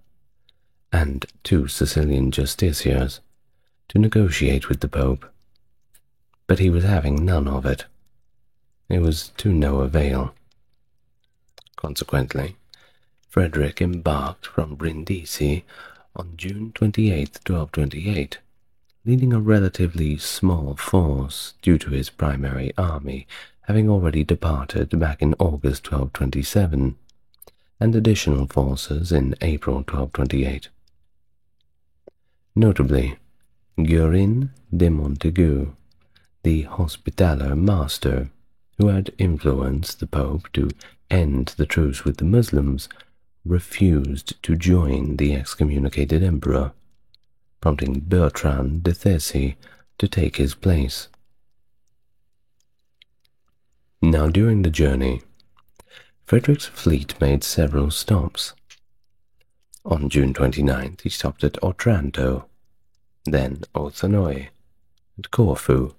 and 2 Sicilian justiciars to negotiate with the Pope, but he was having none of it. It was to no avail. Consequently, Frederick embarked from Brindisi on June 28, 1228, leading a relatively small force due to his primary army having already departed back in August 1227, and additional forces in April 1228. Notably, Guerin de Montaigu, the Hospitaller Master, who had influenced the Pope to end the truce with the Muslims, refused to join the excommunicated emperor, prompting Bertrand de Thessy to take his place. Now, during the journey, Frederick's fleet made several stops. On June 29th, he stopped at Otranto, then Othanoi, and Corfu.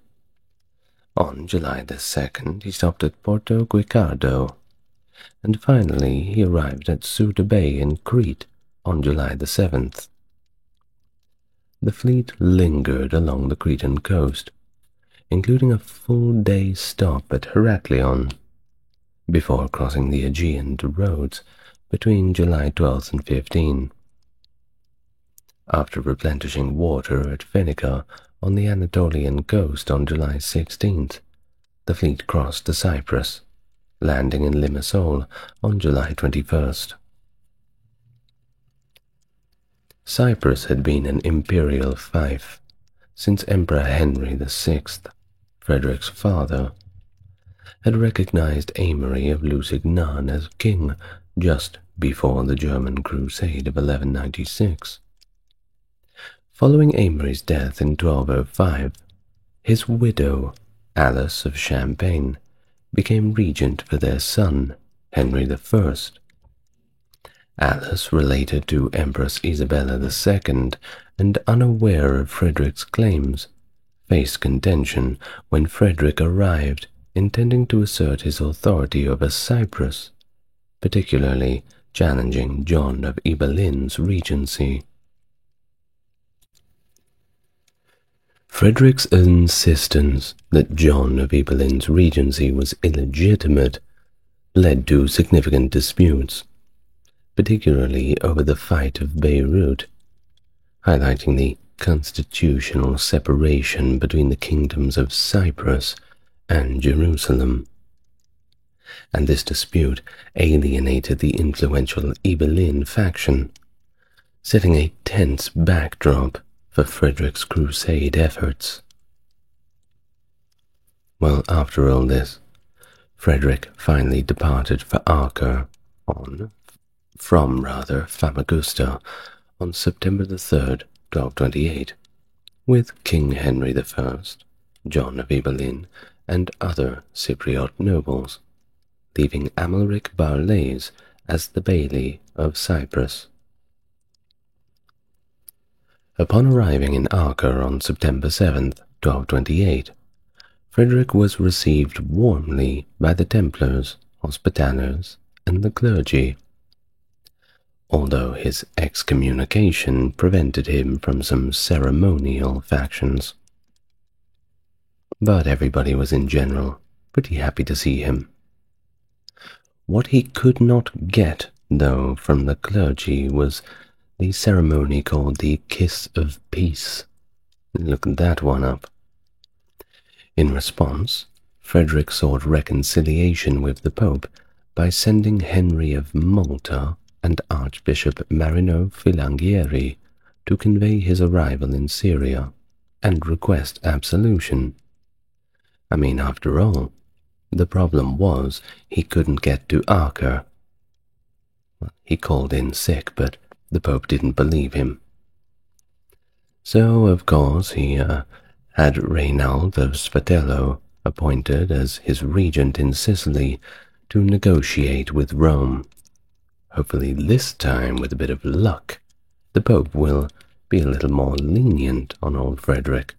On July the 2nd, he stopped at Porto Guicardo, and finally he arrived at Ceuta Bay in Crete on July the 7th. The fleet lingered along the Cretan coast, including a full-day stop at Heraklion, before crossing the Aegean to Rhodes between July 12th and 15th. After replenishing water at Phoenicia on the Anatolian coast on July 16th, the fleet crossed to Cyprus, landing in Limassol on July 21st. Cyprus had been an imperial fief since Emperor Henry VI, Frederick's father, had recognized Aymery of Lusignan as king just before the German Crusade of 1196. Following Aymery's death in 1205, his widow, Alice of Champagne, became regent for their son, Henry I. Alice, related to Empress Isabella II and unaware of Frederick's claims, faced contention when Frederick arrived intending to assert his authority over Cyprus, particularly challenging John of Ibellin's regency. Frederick's insistence that John of Ibellin's regency was illegitimate led to significant disputes, particularly over the Fight of Beirut, highlighting the constitutional separation between the kingdoms of Cyprus and Jerusalem. And this dispute alienated the influential Ibellin faction, setting a tense backdrop for Frederick's crusade efforts. Well, after all this, Frederick finally departed for Acre from Famagusta on September the 3rd, 1228, with King Henry I, John of Ibelin, and other Cypriot nobles, leaving Amalric Barlays as the Bailey of Cyprus. Upon arriving in Acre on September 7th, 1228, Frederick was received warmly by the Templars, Hospitallers, and the clergy, although his excommunication prevented him from some ceremonial factions. But everybody was in general pretty happy to see him. What he could not get, though, from the clergy was the ceremony called the Kiss of Peace. Look that one up. In response, Frederick sought reconciliation with the Pope by sending Henry of Malta and Archbishop Marino Filangieri to convey his arrival in Syria and request absolution. I mean, after all, the problem was he couldn't get to Acre. He called in sick, but the Pope didn't believe him. So, of course, he had Reynald of Spatello appointed as his regent in Sicily to negotiate with Rome. Hopefully this time, with a bit of luck, the Pope will be a little more lenient on old Frederick.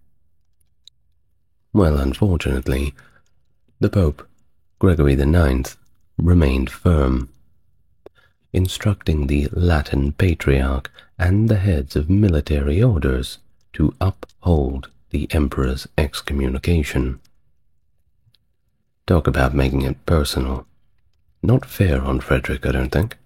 Well, unfortunately, the Pope, Gregory IX, remained firm, instructing the Latin Patriarch and the heads of military orders to uphold the Emperor's excommunication. Talk about making it personal. Not fair on Frederick, I don't think.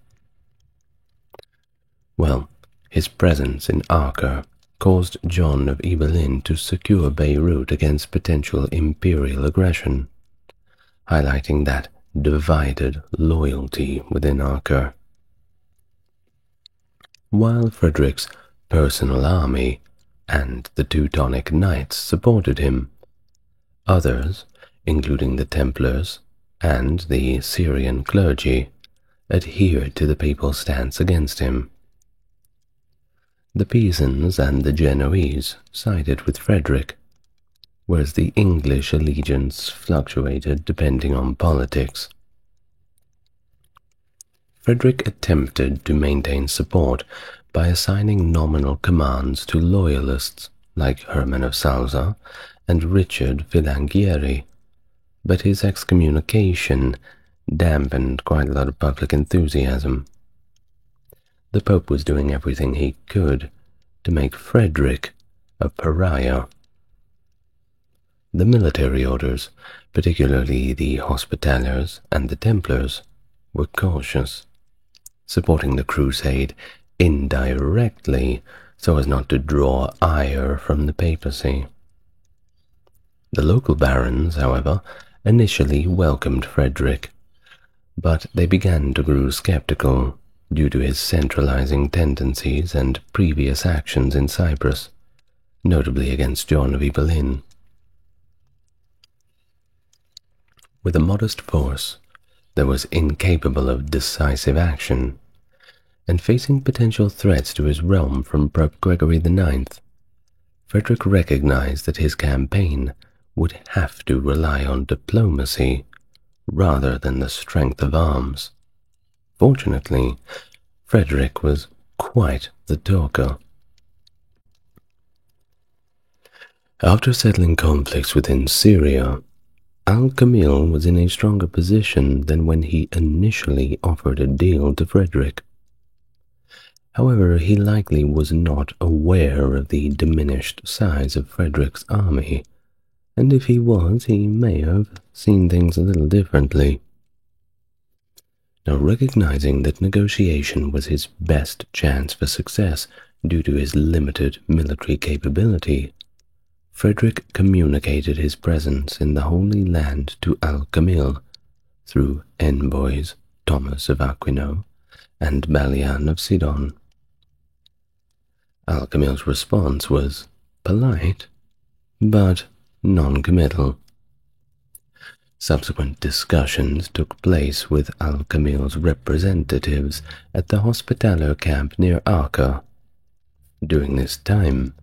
Well, his presence in Acre caused John of Ibelin to secure Beirut against potential imperial aggression, highlighting that divided loyalty within Acre. While Frederick's personal army and the Teutonic Knights supported him, others, including the Templars and the Syrian clergy, adhered to the papal stance against him. The Pisans and the Genoese sided with Frederick, whereas the English allegiance fluctuated depending on politics. Frederick attempted to maintain support by assigning nominal commands to loyalists like Hermann of Salza and Richard Filangieri, but his excommunication dampened quite a lot of public enthusiasm. The Pope was doing everything he could to make Frederick a pariah. The military orders, particularly the Hospitallers and the Templars, were cautious, supporting the crusade indirectly so as not to draw ire from the papacy. The local barons, however, initially welcomed Frederick, but they began to grow skeptical due to his centralizing tendencies and previous actions in Cyprus, notably against John of Ibelin. With a modest force that was incapable of decisive action, and facing potential threats to his realm from Pope Gregory IX, Frederick recognized that his campaign would have to rely on diplomacy rather than the strength of arms. Fortunately, Frederick was quite the talker. After settling conflicts within Syria, Al-Kamil was in a stronger position than when he initially offered a deal to Frederick. However, he likely was not aware of the diminished size of Frederick's army, and if he was, he may have seen things a little differently. Now, recognizing that negotiation was his best chance for success due to his limited military capability, Frederick communicated his presence in the Holy Land to Al-Kamil through envoys Thomas of Aquino and Balian of Sidon. Al-Kamil's response was polite, but non-committal. Subsequent discussions took place with Al-Kamil's representatives at the Hospitaller camp near Acre. During this time,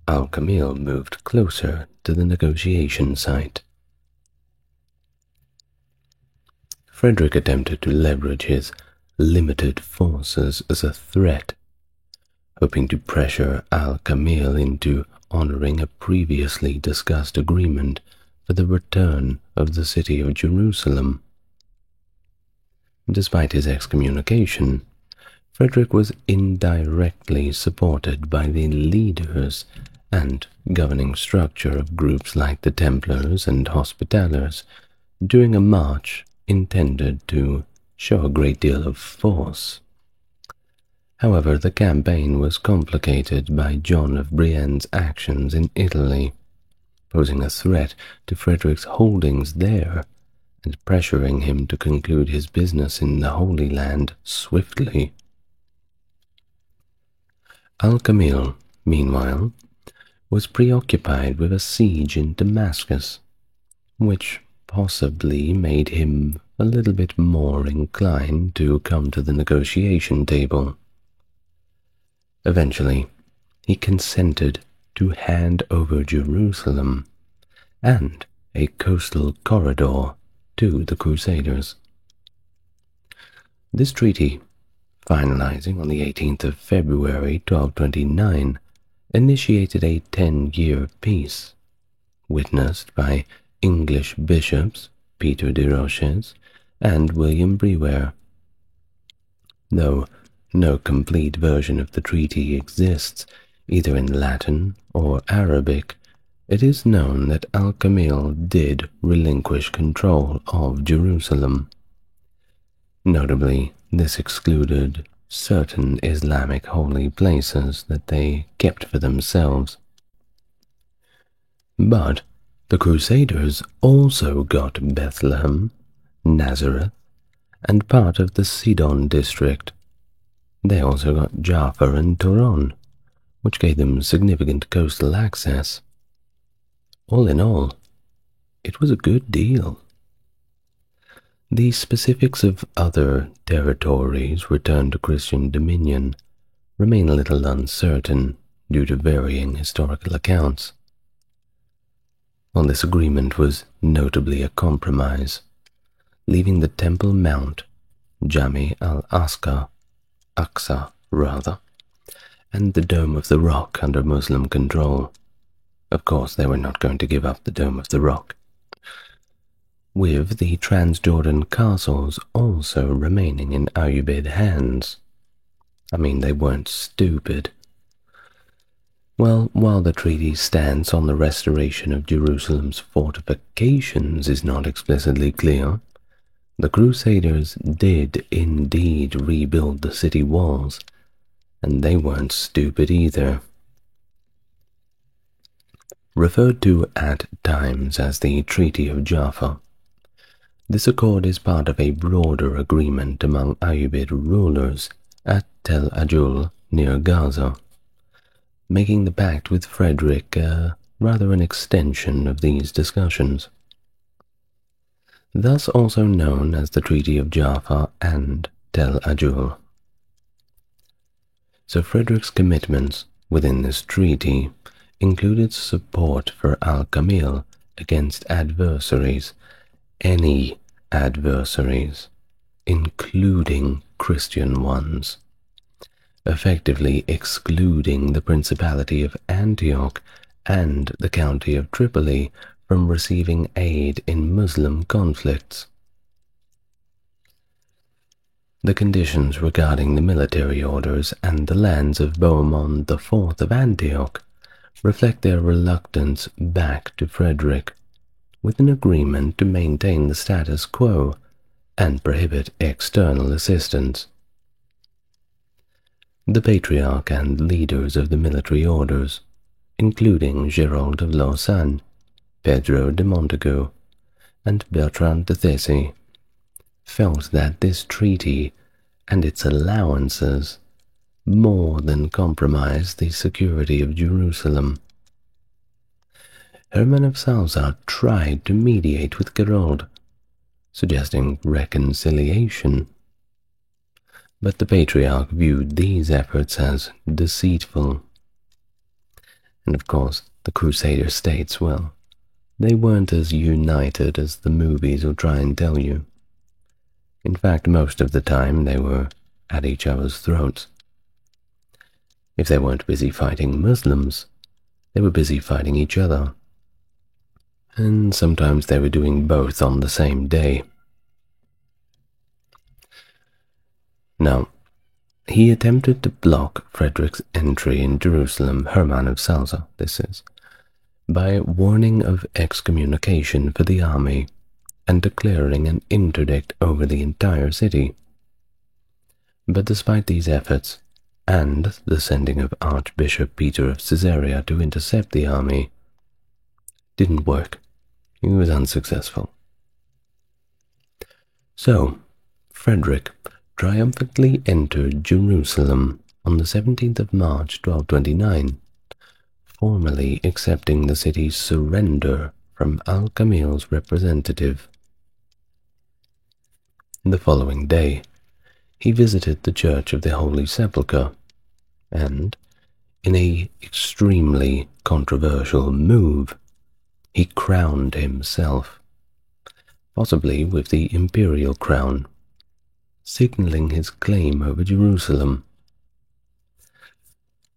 Al-Kamil moved closer to the negotiation site. Frederick attempted to leverage his limited forces as a threat, hoping to pressure Al-Kamil into honoring a previously discussed agreement for the return of the city of Jerusalem. Despite his excommunication, Frederick was indirectly supported by the leaders and governing structure of groups like the Templars and Hospitallers during a march intended to show a great deal of force. However, the campaign was complicated by John of Brienne's actions in Italy, posing a threat to Frederick's holdings there and pressuring him to conclude his business in the Holy Land swiftly. Al-Kamil, meanwhile, was preoccupied with a siege in Damascus, which possibly made him a little bit more inclined to come to the negotiation table. Eventually, he consented to hand over Jerusalem and a coastal corridor to the Crusaders. This treaty, finalizing on the 18th of February 1229, initiated a 10-year peace, witnessed by English bishops Peter de Roches and William Breware. Though no complete version of the treaty exists, either in Latin or Arabic, it is known that Al-Kamil did relinquish control of Jerusalem. Notably, this excluded certain Islamic holy places that they kept for themselves. But the Crusaders also got Bethlehem, Nazareth, and part of the Sidon district. They also got Jaffa and Turon, which gave them significant coastal access. All in all, it was a good deal. The specifics of other territories returned to Christian dominion remain a little uncertain due to varying historical accounts. While this agreement was notably a compromise, leaving the Temple Mount, Jami al-Aqsa, and the Dome of the Rock under Muslim control. Of course, they were not going to give up the Dome of the Rock, with the Transjordan castles also remaining in Ayyubid hands. I mean, they weren't stupid. Well, while the treaty stance on the restoration of Jerusalem's fortifications is not explicitly clear, the Crusaders did indeed rebuild the city walls, and they weren't stupid either. Referred to at times as the Treaty of Jaffa, this accord is part of a broader agreement among Ayyubid rulers at Tel Ajul near Gaza, making the pact with Frederick rather an extension of these discussions. Thus also known as the Treaty of Jaffa and Tel Ajul. So Frederick's commitments within this treaty included support for Al-Kamil against adversaries, any adversaries, including Christian ones, effectively excluding the Principality of Antioch and the County of Tripoli from receiving aid in Muslim conflicts. The conditions regarding the military orders and the lands of Bohemond IV of Antioch reflect their reluctance back to Frederick, with an agreement to maintain the status quo and prohibit external assistance. The Patriarch and leaders of the military orders, including Géraud of Lausanne, Pedro de Montaigu, and Bertrand de Thessy, felt that this treaty and its allowances more than compromised the security of Jerusalem. Hermann of Salza tried to mediate with Gerold, suggesting reconciliation. But the Patriarch viewed these efforts as deceitful. And of course, the Crusader states, well, they weren't as united as the movies will try and tell you. In fact, most of the time they were at each other's throats. If they weren't busy fighting Muslims, they were busy fighting each other. And sometimes they were doing both on the same day. Now, he attempted to block Frederick's entry in Jerusalem, Hermann of Salza, this is, by warning of excommunication for the army and declaring an interdict over the entire city. But despite these efforts, and the sending of Archbishop Peter of Caesarea to intercept the army, didn't work. He was unsuccessful. So, Frederick triumphantly entered Jerusalem on the 17th of March, 1229, formally accepting the city's surrender from Al-Kamil's representative. The following day, he visited the Church of the Holy Sepulchre, and, in an extremely controversial move, he crowned himself, possibly with the imperial crown, signaling his claim over Jerusalem.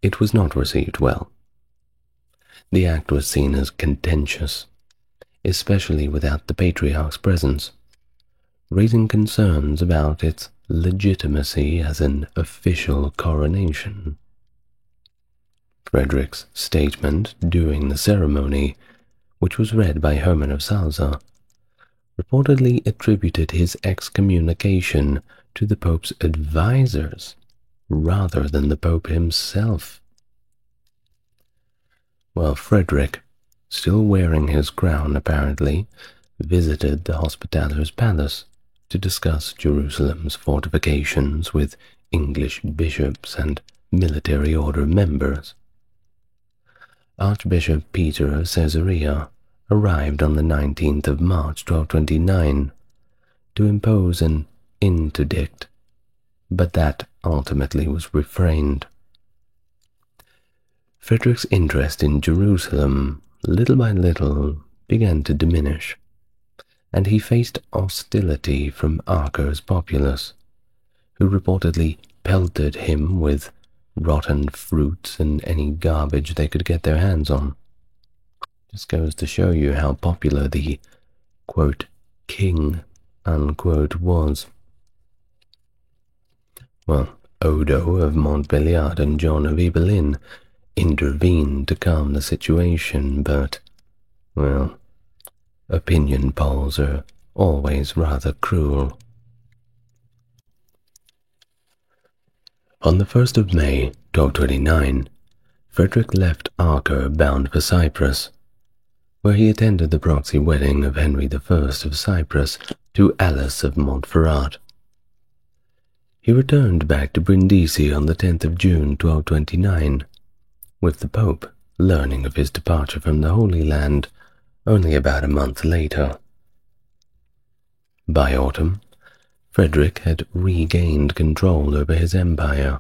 It was not received well. The act was seen as contentious, especially without the Patriarch's presence, raising concerns about its legitimacy as an official coronation. Frederick's statement during the ceremony, which was read by Hermann of Salza, reportedly attributed his excommunication to the Pope's advisors rather than the Pope himself. While Frederick, still wearing his crown apparently, visited the Hospitaller's palace to discuss Jerusalem's fortifications with English bishops and military order members, Archbishop Peter of Caesarea arrived on the 19th of March 1229 to impose an interdict, but that ultimately was refrained. Frederick's interest in Jerusalem, little by little, began to diminish, and he faced hostility from Acre's populace, who reportedly pelted him with rotten fruits and any garbage they could get their hands on. Just goes to show you how popular the, quote, king, unquote, was. Well, Odo of Montbéliard and John of Ibelin intervened to calm the situation, but, well, opinion polls are always rather cruel. On the 1st of May, 1229, Frederick left Acre bound for Cyprus, where he attended the proxy wedding of Henry I of Cyprus to Alice of Montferrat. He returned back to Brindisi on the 10th of June, 1229, with the Pope learning of his departure from the Holy Land only about a month later. By autumn, Frederick had regained control over his empire.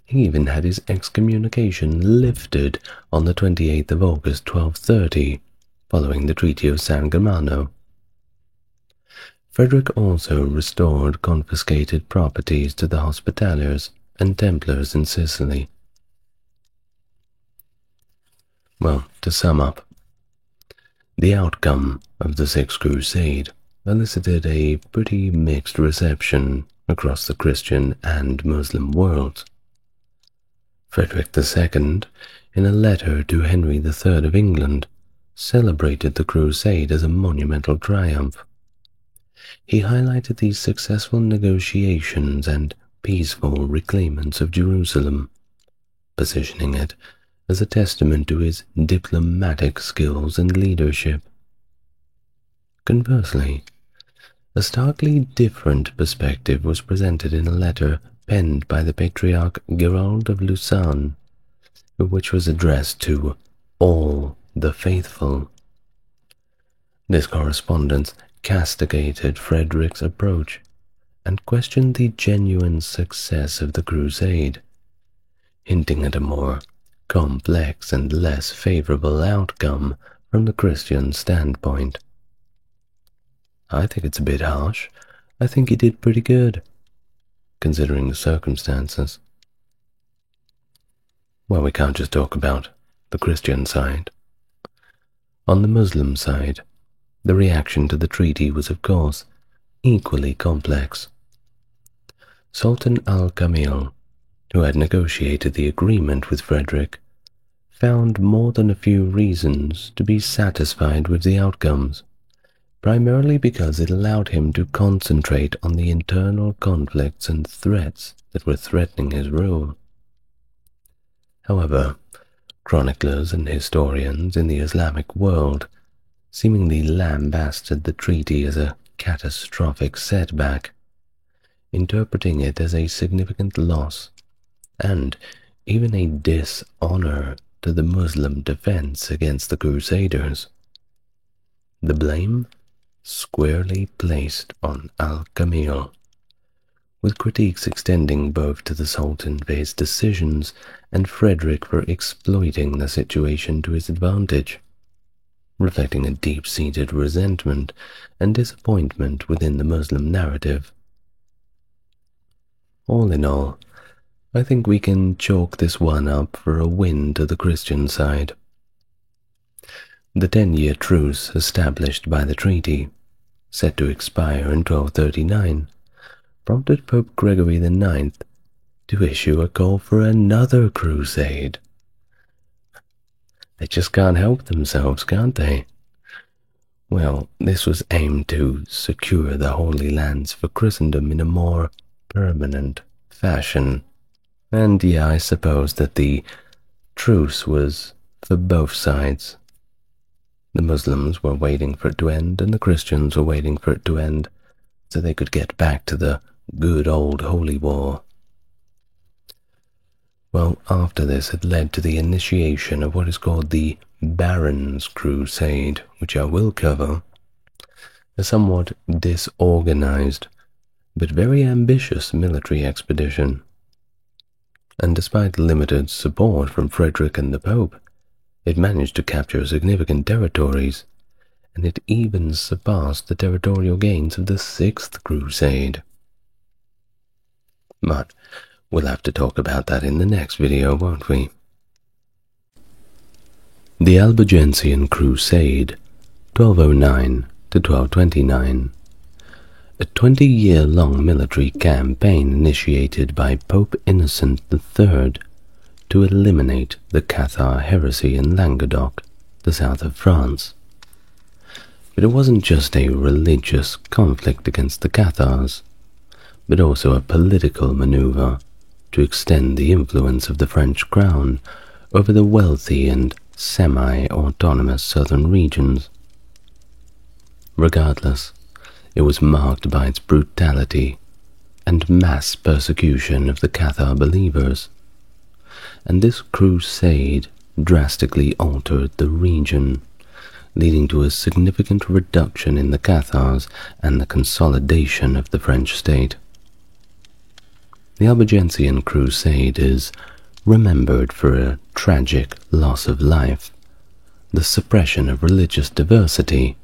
He even had his excommunication lifted on the 28th of August 1230, following the Treaty of San Germano. Frederick also restored confiscated properties to the Hospitallers and Templars in Sicily. Well, to sum up, the outcome of the Sixth Crusade elicited a pretty mixed reception across the Christian and Muslim worlds. Frederick II, in a letter to Henry III of England, celebrated the crusade as a monumental triumph. He highlighted these successful negotiations and peaceful reclaimance of Jerusalem, positioning it as a testament to his diplomatic skills and leadership. Conversely, a starkly different perspective was presented in a letter penned by the Patriarch Gerald of Lausanne, which was addressed to all the faithful. This correspondence castigated Frederick's approach and questioned the genuine success of the crusade, hinting at a more complex and less favorable outcome from the Christian standpoint. I think it's a bit harsh. I think he did pretty good, considering the circumstances. Well, we can't just talk about the Christian side. On the Muslim side, the reaction to the treaty was, of course, equally complex. Sultan al-Kamil, who had negotiated the agreement with Frederick, found more than a few reasons to be satisfied with the outcomes, primarily because it allowed him to concentrate on the internal conflicts and threats that were threatening his rule. However, chroniclers and historians in the Islamic world seemingly lambasted the treaty as a catastrophic setback, interpreting it as a significant loss and even a dishonor to the Muslim defense against the Crusaders. The blame squarely placed on al-Kamil, with critiques extending both to the Sultan for his decisions and Frederick for exploiting the situation to his advantage, reflecting a deep-seated resentment and disappointment within the Muslim narrative. All in all, I think we can chalk this one up for a win to the Christian side. The 10-year truce established by the treaty, set to expire in 1239, prompted Pope Gregory IX to issue a call for another crusade. They just can't help themselves, can't they? Well, this was aimed to secure the Holy Lands for Christendom in a more permanent fashion. And yeah, I suppose that the truce was for both sides. The Muslims were waiting for it to end, and the Christians were waiting for it to end, so they could get back to the good old Holy War. Well, after this, it led to the initiation of what is called the Barons' Crusade, which I will cover, a somewhat disorganized but very ambitious military expedition. And despite limited support from Frederick and the Pope, it managed to capture significant territories, and it even surpassed the territorial gains of the Sixth Crusade. But we'll have to talk about that in the next video, won't we? The Albigensian Crusade, 1209 to 1229. A 20-year-long military campaign initiated by Pope Innocent III to eliminate the Cathar heresy in Languedoc, the south of France. But it wasn't just a religious conflict against the Cathars, but also a political maneuver to extend the influence of the French crown over the wealthy and semi-autonomous southern regions. Regardless, it was marked by its brutality and mass persecution of the Cathar believers, and this crusade drastically altered the region, leading to a significant reduction in the Cathars and the consolidation of the French state. The Albigensian Crusade is remembered for a tragic loss of life, the suppression of religious diversity,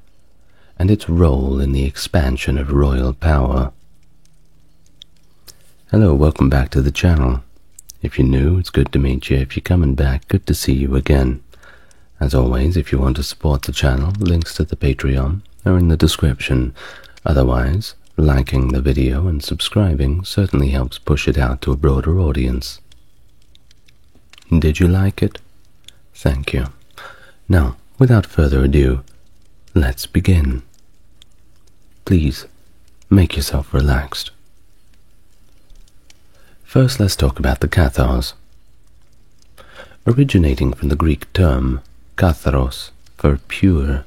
and its role in the expansion of royal power. Hello, welcome back to the channel. If you're new, it's good to meet you. If you're coming back, good to see you again. As always, if you want to support the channel, links to the Patreon are in the description. Otherwise, liking the video and subscribing certainly helps push it out to a broader audience. Did you like it? Thank you. Now, without further ado, let's begin. Please, make yourself relaxed. First, let's talk about the Cathars. Originating from the Greek term katharos for pure,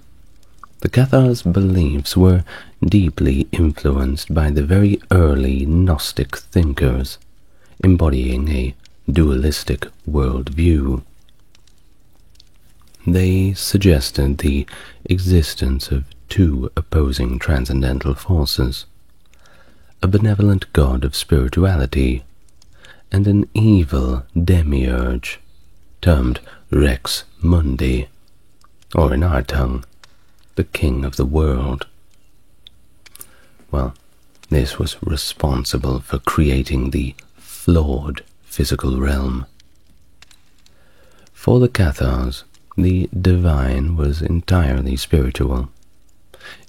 the Cathars' beliefs were deeply influenced by the very early Gnostic thinkers, embodying a dualistic worldview. They suggested the existence of two opposing transcendental forces, a benevolent god of spirituality and an evil demiurge termed Rex Mundi, or in our tongue, the king of the world. Well, this was responsible for creating the flawed physical realm. For the Cathars, the divine was entirely spiritual,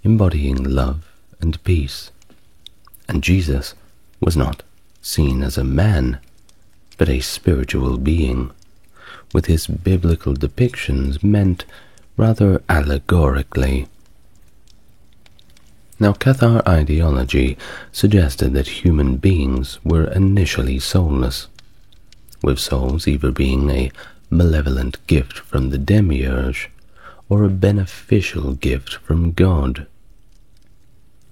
embodying love and peace, and Jesus was not seen as a man, but a spiritual being, with his biblical depictions meant rather allegorically. Now, Cathar ideology suggested that human beings were initially soulless, with souls either being a malevolent gift from the demiurge or a beneficial gift from God.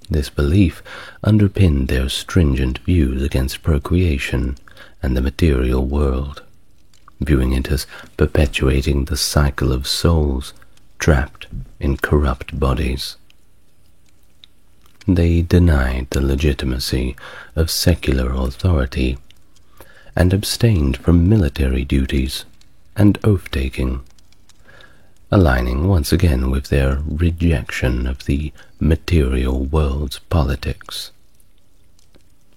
This belief underpinned their stringent views against procreation and the material world, viewing it as perpetuating the cycle of souls trapped in corrupt bodies. They denied the legitimacy of secular authority and abstained from military duties and oath-taking, aligning once again with their rejection of the material world's politics.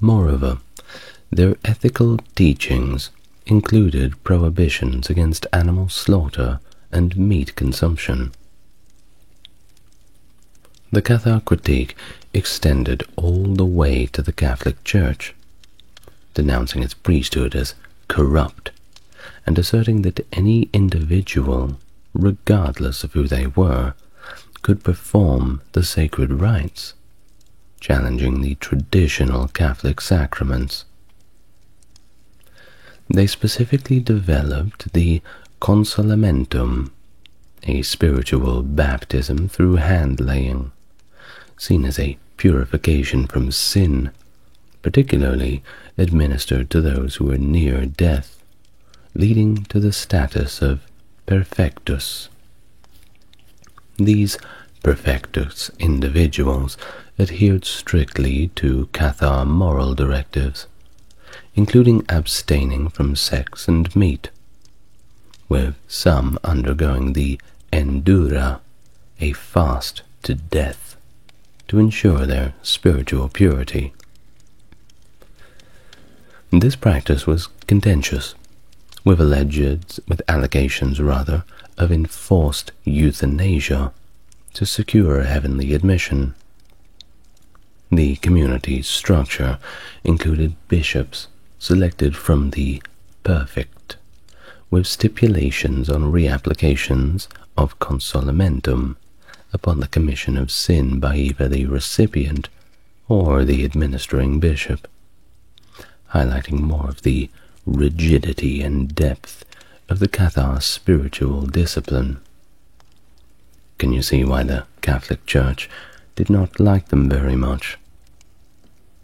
Moreover, their ethical teachings included prohibitions against animal slaughter and meat consumption. The Cathar critique extended all the way to the Catholic Church, denouncing its priesthood as corrupt and asserting that any individual, regardless of who they were, could perform the sacred rites, challenging the traditional Catholic sacraments. They specifically developed the consolamentum, a spiritual baptism through hand-laying, seen as a purification from sin, particularly administered to those who were near death, leading to the status of perfectus. These perfectus individuals adhered strictly to Cathar moral directives, including abstaining from sex and meat, with some undergoing the endura, a fast to death, to ensure their spiritual purity. This practice was contentious, with allegations of enforced euthanasia to secure heavenly admission. The community's structure included bishops selected from the perfect, with stipulations on reapplications of consolamentum upon the commission of sin by either the recipient or the administering bishop, highlighting more of the rigidity and depth of the Cathar spiritual discipline. Can you see why the Catholic Church did not like them very much?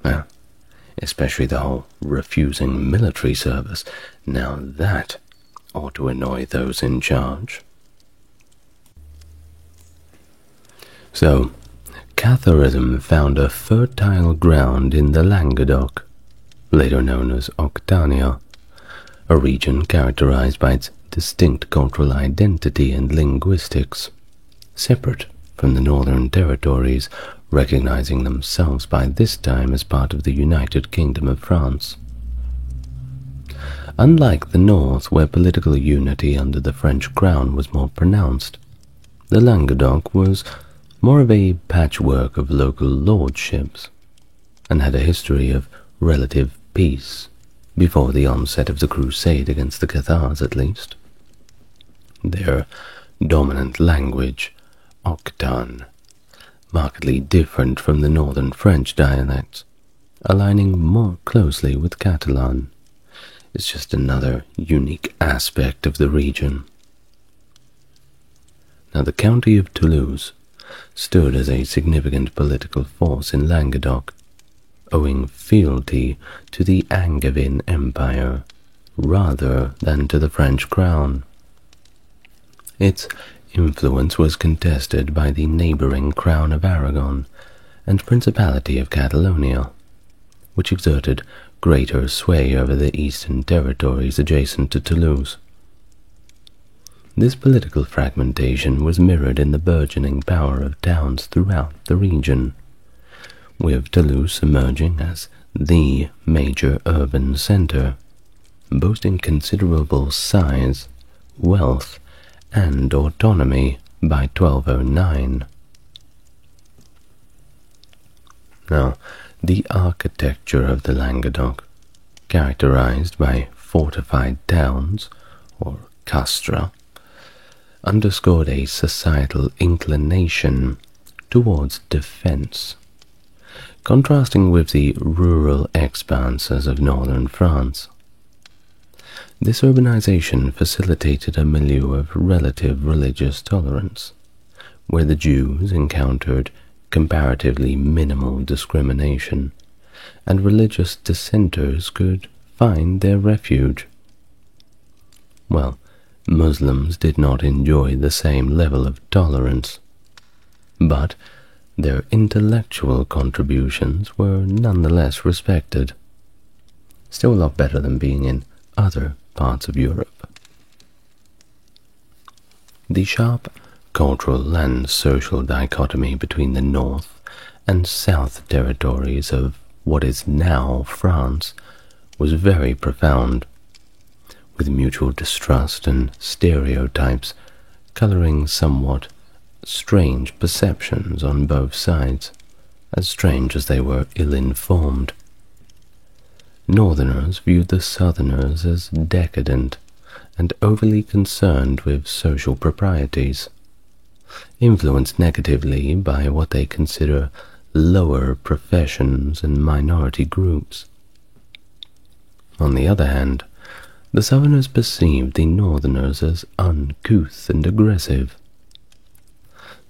Well, especially the whole refusing military service. Now that ought to annoy those in charge. So, Catharism found a fertile ground in the Languedoc, later known as Octania, a region characterized by its distinct cultural identity and linguistics, separate from the northern territories, recognizing themselves by this time as part of the United Kingdom of France. Unlike the north, where political unity under the French crown was more pronounced, the Languedoc was more of a patchwork of local lordships, and had a history of relative peace, before the onset of the crusade against the Cathars at least. Their dominant language, Occitan, markedly different from the northern French dialects, aligning more closely with Catalan, is just another unique aspect of the region. Now, the county of Toulouse stood as a significant political force in Languedoc, owing fealty to the Angevin Empire rather than to the French crown. Its influence was contested by the neighboring Crown of Aragon and Principality of Catalonia, which exerted greater sway over the eastern territories adjacent to Toulouse. This political fragmentation was mirrored in the burgeoning power of towns throughout the region, with Toulouse emerging as the major urban center, boasting considerable size, wealth, and autonomy by 1209. Now, the architecture of the Languedoc, characterized by fortified towns, or castra, underscored a societal inclination towards defense, contrasting with the rural expanses of northern France. This urbanization facilitated a milieu of relative religious tolerance, where the Jews encountered comparatively minimal discrimination, and religious dissenters could find their refuge. Well, Muslims did not enjoy the same level of tolerance, but their intellectual contributions were nonetheless respected. Still a lot better than being in other parts of Europe. The sharp cultural and social dichotomy between the north and south territories of what is now France was very profound, with mutual distrust and stereotypes coloring somewhat strange perceptions on both sides, as strange as they were ill-informed. Northerners viewed the Southerners as decadent and overly concerned with social proprieties, influenced negatively by what they consider lower professions and minority groups. On the other hand, the Southerners perceived the Northerners as uncouth and aggressive.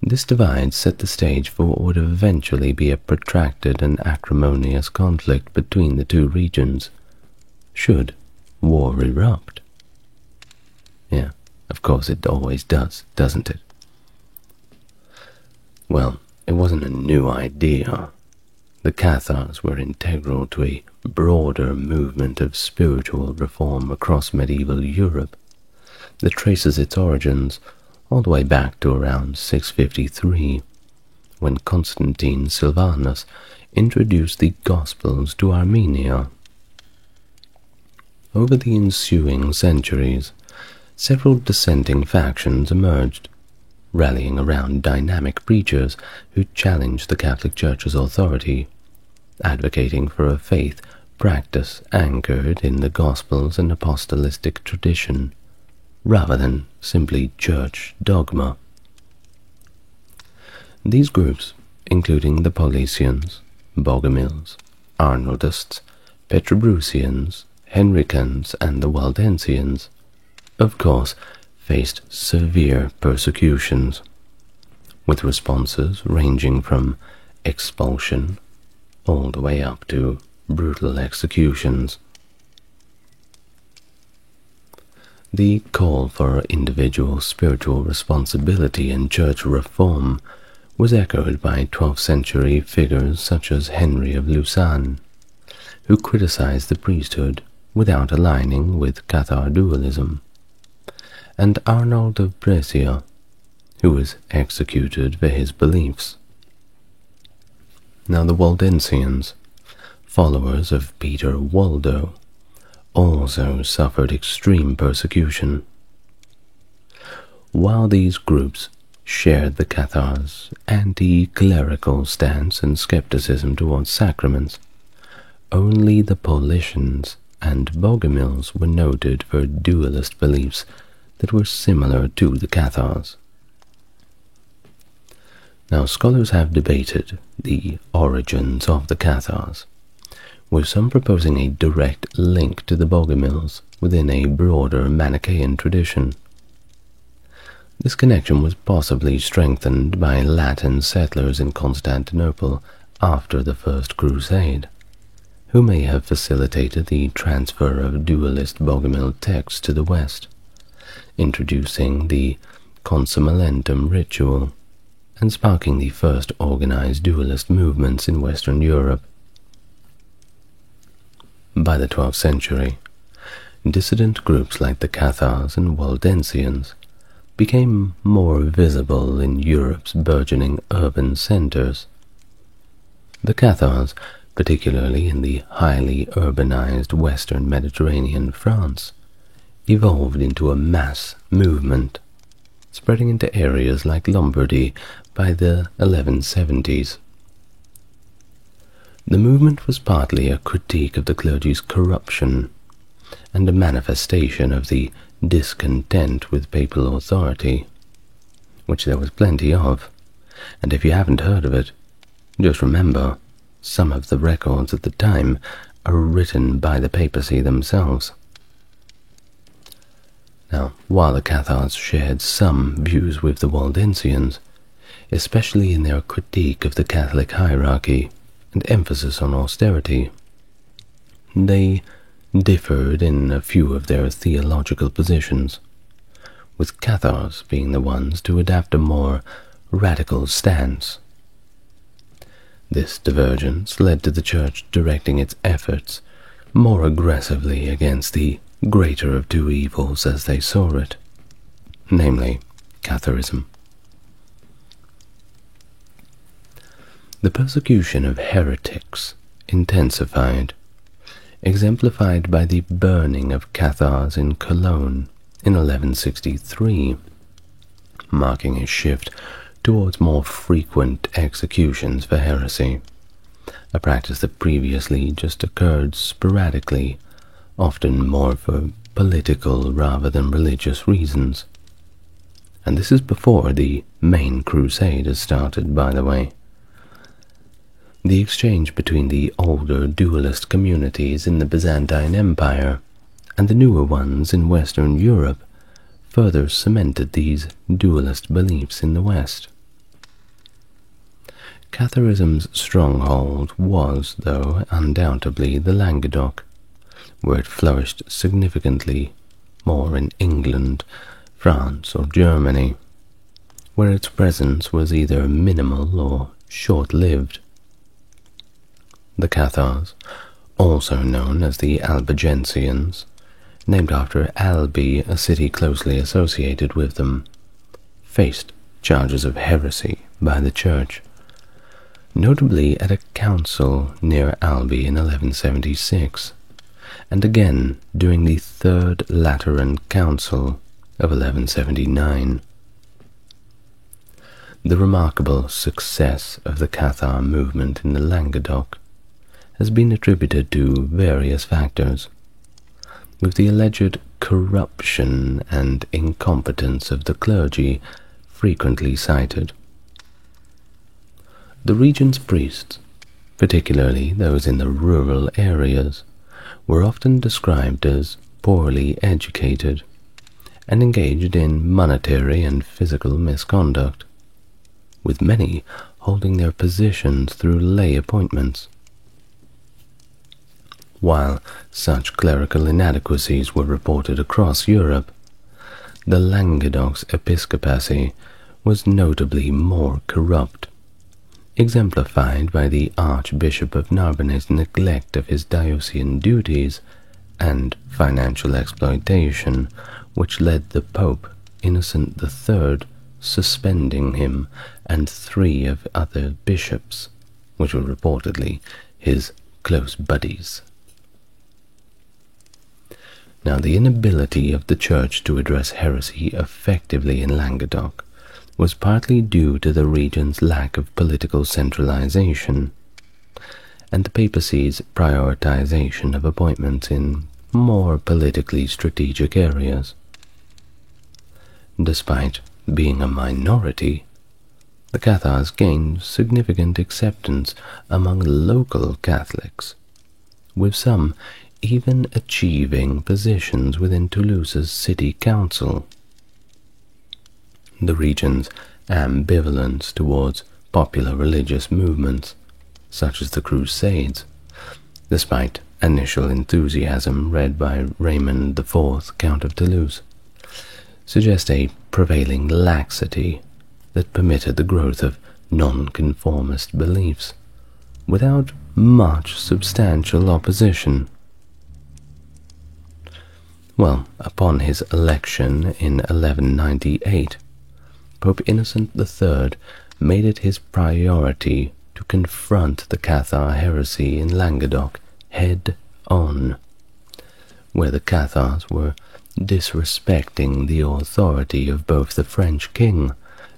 This divide set the stage for what would eventually be a protracted and acrimonious conflict between the two regions, should war erupt. Yeah, of course it always does, doesn't it? Well, it wasn't a new idea. The Cathars were integral to a broader movement of spiritual reform across medieval Europe that traces its origins all the way back to around 653, when Constantine Silvanus introduced the Gospels to Armenia. Over the ensuing centuries, several dissenting factions emerged, rallying around dynamic preachers who challenged the Catholic Church's authority, advocating for a faith practice anchored in the Gospels and apostolic tradition, rather than simply church dogma. These groups, including the Paulicians, Bogomils, Arnaldists, Petrobrusians, Henricans, and the Waldensians, of course, faced severe persecutions, with responses ranging from expulsion all the way up to brutal executions. The call for individual spiritual responsibility and church reform was echoed by 12th century figures such as Henry of Lausanne, who criticized the priesthood without aligning with Cathar dualism, and Arnold of Brescia, who was executed for his beliefs. Now the Waldensians, followers of Peter Waldo, also suffered extreme persecution. While these groups shared the Cathars' anti-clerical stance and skepticism towards sacraments, only the Paulicians and Bogomils were noted for dualist beliefs that were similar to the Cathars. Now, scholars have debated the origins of the Cathars, with some proposing a direct link to the Bogomils within a broader Manichaean tradition. This connection was possibly strengthened by Latin settlers in Constantinople after the First Crusade, who may have facilitated the transfer of dualist Bogomil texts to the West, introducing the consummentum ritual, and sparking the first organized dualist movements in Western Europe. By the 12th century, dissident groups like the Cathars and Waldensians became more visible in Europe's burgeoning urban centers. The Cathars, particularly in the highly urbanized western Mediterranean France, evolved into a mass movement, spreading into areas like Lombardy by the 1170s. The movement was partly a critique of the clergy's corruption and a manifestation of the discontent with papal authority, which there was plenty of, and if you haven't heard of it, just remember, some of the records at the time are written by the papacy themselves. Now, while the Cathars shared some views with the Waldensians, especially in their critique of the Catholic hierarchy and emphasis on austerity, they differed in a few of their theological positions, with Cathars being the ones to adapt a more radical stance. This divergence led to the Church directing its efforts more aggressively against the greater of two evils as they saw it, namely Catharism. The persecution of heretics intensified, exemplified by the burning of Cathars in Cologne in 1163, marking a shift towards more frequent executions for heresy, a practice that previously just occurred sporadically, often more for political rather than religious reasons. And this is before the main crusade has started, by the way. The exchange between the older dualist communities in the Byzantine Empire and the newer ones in Western Europe further cemented these dualist beliefs in the West. Catharism's stronghold was, though, undoubtedly the Languedoc, where it flourished significantly more in England, France, or Germany, where its presence was either minimal or short-lived. The Cathars, also known as the Albigensians, named after Albi, a city closely associated with them, faced charges of heresy by the Church, notably at a council near Albi in 1176, and again during the Third Lateran Council of 1179. The remarkable success of the Cathar movement in the Languedoc has been attributed to various factors, with the alleged corruption and incompetence of the clergy frequently cited. The region's priests, particularly those in the rural areas, were often described as poorly educated and engaged in monetary and physical misconduct, with many holding their positions through lay appointments. While such clerical inadequacies were reported across Europe, the Languedoc's episcopacy was notably more corrupt, exemplified by the Archbishop of Narbonne's neglect of his diocesan duties and financial exploitation, which led the Pope Innocent III suspending him and 3 of other bishops, which were reportedly his close buddies. Now, the inability of the Church to address heresy effectively in Languedoc was partly due to the region's lack of political centralization and the papacy's prioritization of appointments in more politically strategic areas. Despite being a minority, the Cathars gained significant acceptance among local Catholics, with some even achieving positions within Toulouse's city council. The region's ambivalence towards popular religious movements, such as the Crusades, despite initial enthusiasm read by Raymond IV, Count of Toulouse, suggest a prevailing laxity that permitted the growth of nonconformist beliefs without much substantial opposition. Well, upon his election in 1198, Pope Innocent III made it his priority to confront the Cathar heresy in Languedoc head on, where the Cathars were disrespecting the authority of both the French king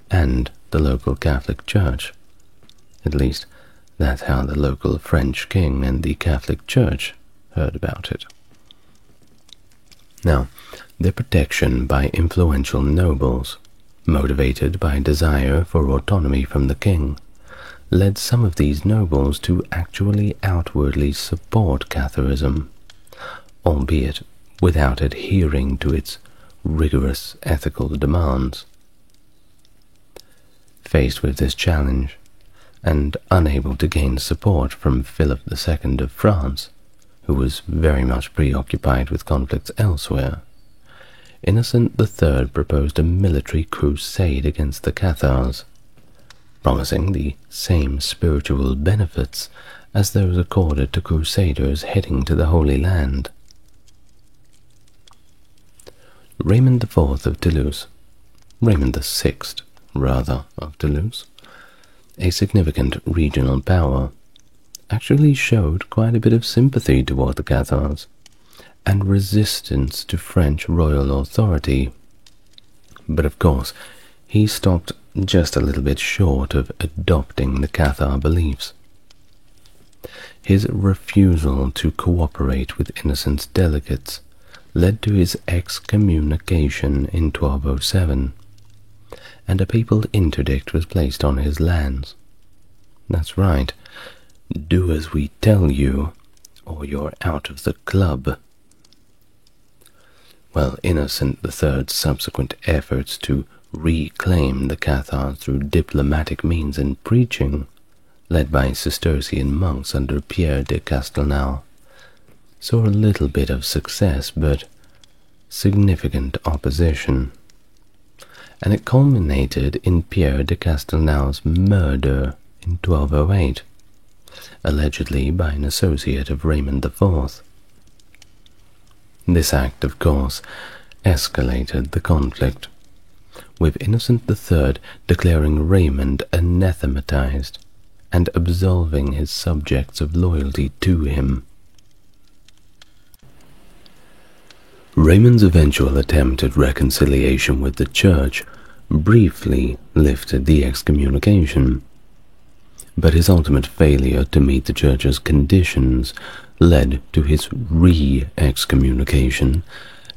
and the local Catholic Church. At least, that's how the local French king and the Catholic Church heard about it. Now, their protection by influential nobles, motivated by desire for autonomy from the king, led some of these nobles to actually outwardly support Catharism, albeit without adhering to its rigorous ethical demands. Faced with this challenge, and unable to gain support from Philip II of France, who was very much preoccupied with conflicts elsewhere, Innocent III proposed a military crusade against the Cathars, promising the same spiritual benefits as those accorded to crusaders heading to the Holy Land. Raymond IV of Toulouse, Raymond VI, rather, of Toulouse, a significant regional power, actually showed quite a bit of sympathy toward the Cathars and resistance to French royal authority. But of course, he stopped just a little bit short of adopting the Cathar beliefs. His refusal to cooperate with Innocent's delegates led to his excommunication in 1207, and a papal interdict was placed on his lands. That's right, do as we tell you, or you're out of the club. Well, Innocent III's subsequent efforts to reclaim the Cathars through diplomatic means and preaching, led by Cistercian monks under Pierre de Castelnau, saw a little bit of success, but significant opposition, and it culminated in Pierre de Castelnau's murder in 1208, allegedly by an associate of Raymond IV. This act, of course, escalated the conflict, with Innocent III declaring Raymond anathematized and absolving his subjects of loyalty to him. Raymond's eventual attempt at reconciliation with the Church briefly lifted the excommunication, but his ultimate failure to meet the Church's conditions led to his re-excommunication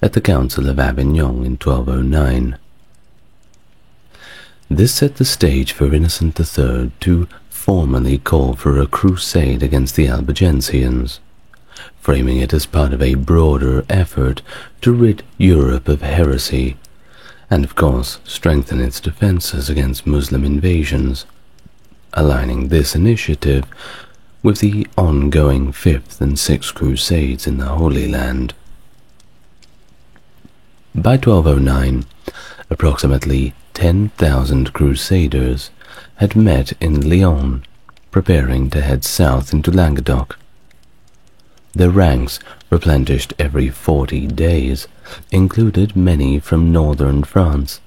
at the Council of Avignon in 1209. This set the stage for Innocent III to formally call for a crusade against the Albigensians, framing it as part of a broader effort to rid Europe of heresy and, of course, strengthen its defenses against Muslim invasions, aligning this initiative with the ongoing Fifth and Sixth Crusades in the Holy Land. By 1209, approximately 10,000 crusaders had met in Lyon, preparing to head south into Languedoc. Their ranks, replenished every 40 days, included many from northern France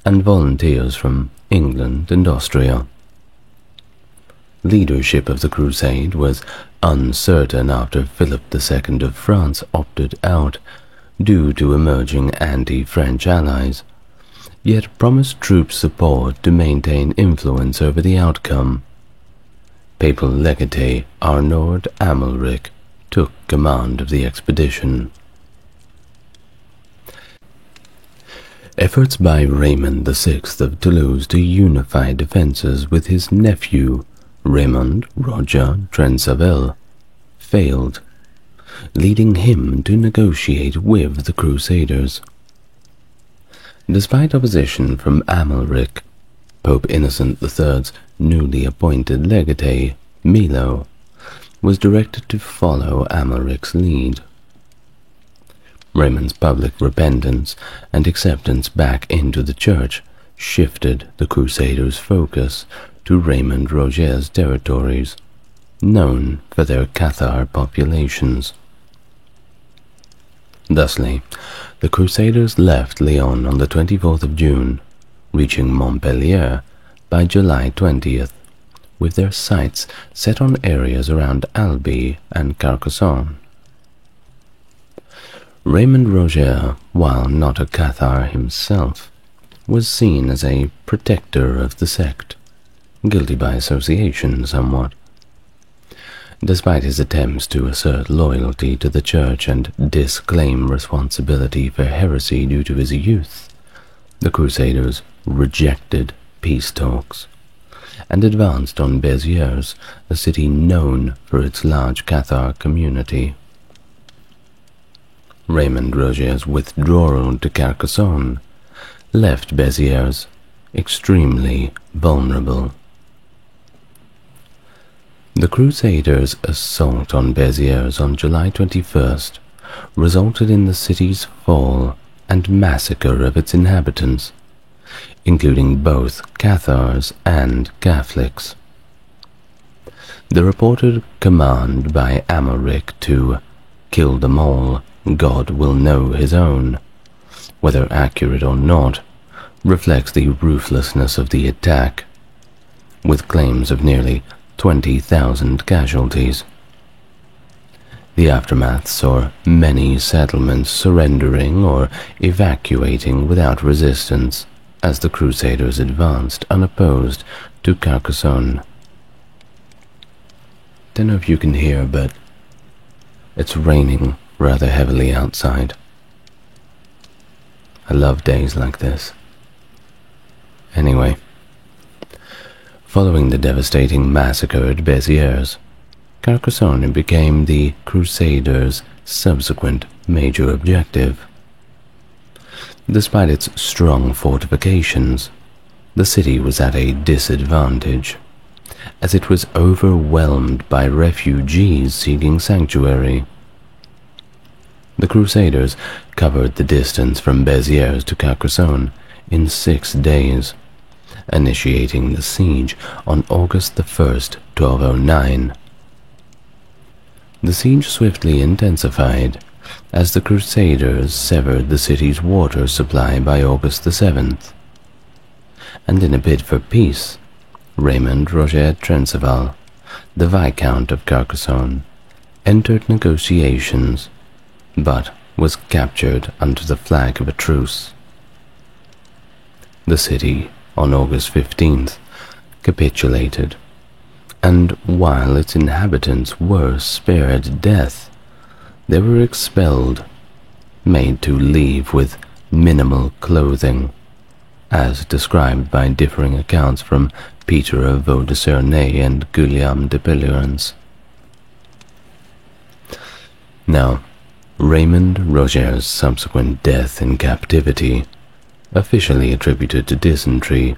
and volunteers from England and Austria. Leadership of the crusade was uncertain after Philip II of France opted out due to emerging anti-French allies, yet promised troops support to maintain influence over the outcome. Papal legate Arnaud Amalric took command of the expedition. Efforts by Raymond VI of Toulouse to unify defences with his nephew, Raymond Roger Trencavel, failed, leading him to negotiate with the Crusaders. Despite opposition from Amalric, Pope Innocent III's newly appointed legate, Milo, was directed to follow Amalric's lead. Raymond's public repentance and acceptance back into the church shifted the Crusaders' focus to Raymond Roger's territories, known for their Cathar populations. Thusly, the Crusaders left Lyon on the 24th of June, reaching Montpellier by July 20th, with their sights set on areas around Albi and Carcassonne. Raymond Roger, while not a Cathar himself, was seen as a protector of the sect, guilty by association somewhat. Despite his attempts to assert loyalty to the church and disclaim responsibility for heresy due to his youth, the Crusaders rejected peace talks and advanced on Béziers, a city known for its large Cathar community. Raymond Roger's withdrawal to Carcassonne left Béziers extremely vulnerable. The Crusaders' assault on Béziers on July 21st resulted in the city's fall and massacre of its inhabitants, including both Cathars and Catholics. The reported command by Amaric to "kill them all, God will know his own," whether accurate or not, reflects the ruthlessness of the attack, with claims of nearly 20,000 casualties. The aftermath saw many settlements surrendering or evacuating without resistance as the Crusaders advanced unopposed to Carcassonne. Don't know if you can hear, but it's raining rather heavily outside. I love days like this. Anyway, following the devastating massacre at Béziers, Carcassonne became the Crusaders' subsequent major objective. Despite its strong fortifications, the city was at a disadvantage, as it was overwhelmed by refugees seeking sanctuary. The Crusaders covered the distance from Béziers to Carcassonne in 6 days, initiating the siege on August 1st, 1209. The siege swiftly intensified as the Crusaders severed the city's water supply by August 7th. And in a bid for peace, Raymond Roger Trenceval, the Viscount of Carcassonne, entered negotiations, but was captured under the flag of a truce. The city, on August 15th, capitulated, and while its inhabitants were spared death, they were expelled, made to leave with minimal clothing, as described by differing accounts from Peter of Vaudesernay and Guillaume de Peleurance. Now, Raymond Roger's subsequent death in captivity, officially attributed to dysentery,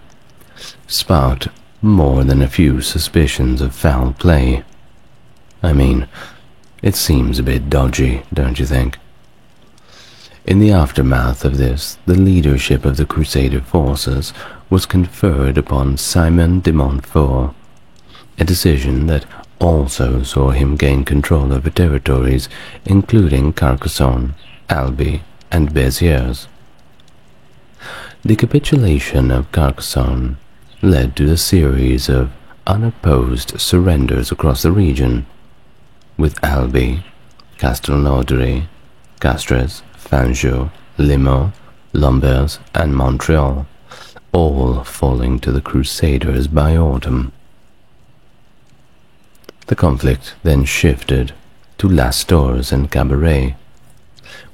sparked more than a few suspicions of foul play. I mean, it seems a bit dodgy, don't you think? In the aftermath of this, the leadership of the Crusader forces was conferred upon Simon de Montfort, a decision that also saw him gain control over territories including Carcassonne, Albi, and Béziers. The capitulation of Carcassonne led to a series of unopposed surrenders across the region, with Albi, Castelnaudary, Castres, Fanjeaux, Limoux, Lombers, and Montreal, all falling to the Crusaders by autumn. The conflict then shifted to Les Tours and Cabaret,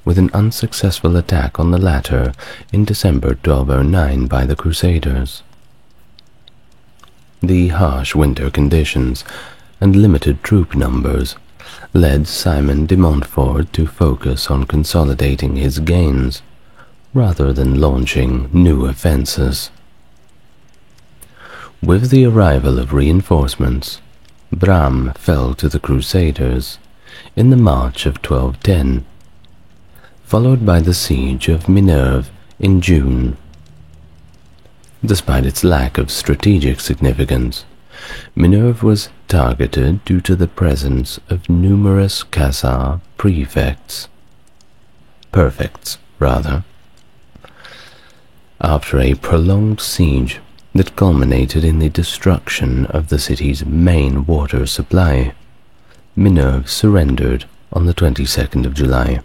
with an unsuccessful attack on the latter in December 1209 by the Crusaders. The harsh winter conditions and limited troop numbers led Simon de Montfort to focus on consolidating his gains, rather than launching new offences. With the arrival of reinforcements, Bram fell to the Crusaders in the March of 1210. followed by the siege of Minerve in June. Despite its lack of strategic significance, Minerve was targeted due to the presence of numerous Khazar prefects. Perfects, rather. After a prolonged siege that culminated in the destruction of the city's main water supply, Minerve surrendered on the 22nd of July.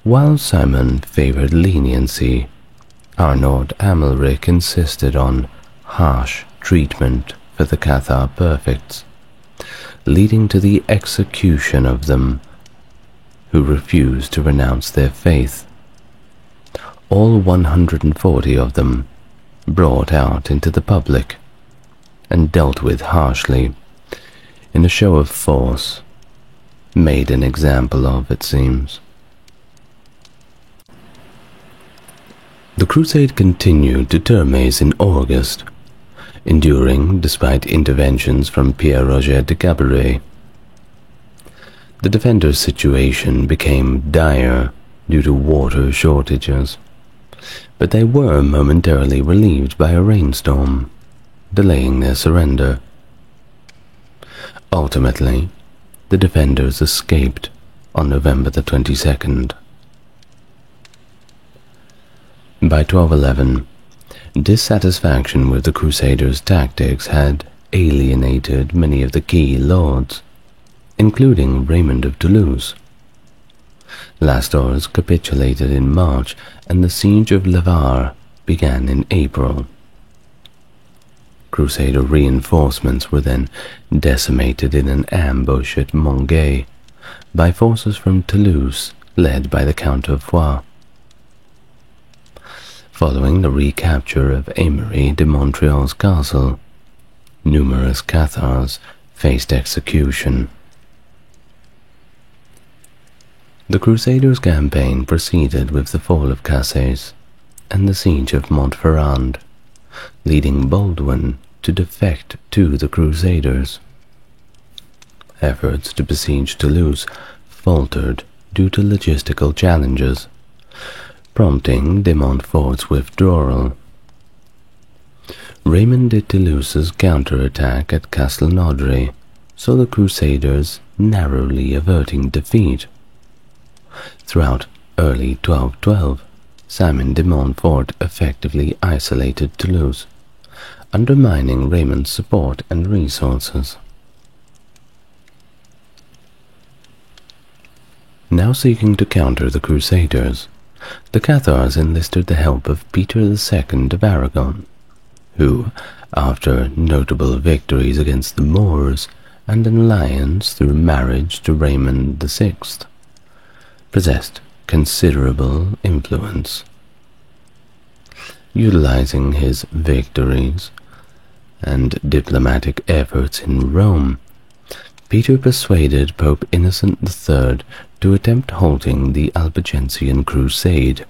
While Simon favored leniency, Arnaud Amalric insisted on harsh treatment for the Cathar perfects, leading to the execution of them who refused to renounce their faith. All 140 of them brought out into the public and dealt with harshly, in a show of force, made an example of, it seems. The crusade continued to Termes in August, enduring despite interventions from Pierre-Roger de Cabaret. The defenders' situation became dire due to water shortages, but they were momentarily relieved by a rainstorm, delaying their surrender. Ultimately, the defenders escaped on November the 22nd. By 1211, dissatisfaction with the Crusaders' tactics had alienated many of the key lords, including Raymond of Toulouse. Lastors capitulated in March, and the siege of Le Var began in April. Crusader reinforcements were then decimated in an ambush at Monguet by forces from Toulouse led by the Count of Foix. Following the recapture of Aymery de Montreal's castle, numerous Cathars faced execution. The Crusaders' campaign proceeded with the fall of Casses and the siege of Montferrand, leading Baldwin to defect to the Crusaders. Efforts to besiege Toulouse faltered due to logistical challenges, prompting de Montfort's withdrawal. Raymond de Toulouse's counterattack at Castelnaudary saw the Crusaders narrowly averting defeat. Throughout early 1212, Simon de Montfort effectively isolated Toulouse, undermining Raymond's support and resources. Now seeking to counter the Crusaders, the Cathars enlisted the help of Peter II of Aragon, who, after notable victories against the Moors and an alliance through marriage to Raymond VI, possessed considerable influence. Utilizing his victories and diplomatic efforts in Rome, Peter persuaded Pope Innocent III to attempt halting the Albigensian Crusade.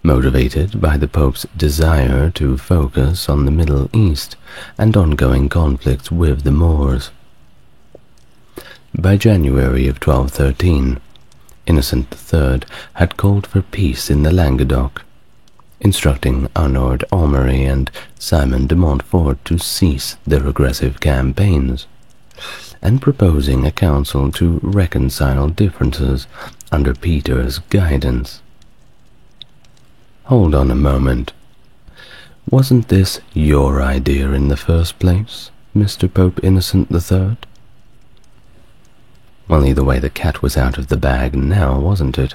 Motivated by the Pope's desire to focus on the Middle East and ongoing conflicts with the Moors. By January of 1213, Innocent III had called for peace in the Languedoc, instructing Arnaud Aumery and Simon de Montfort to cease their aggressive campaigns, and proposing a council to reconcile differences under Peter's guidance. Hold on a moment. Wasn't this your idea in the first place, Mr. Pope Innocent III? Well, either way, the cat was out of the bag now, wasn't it?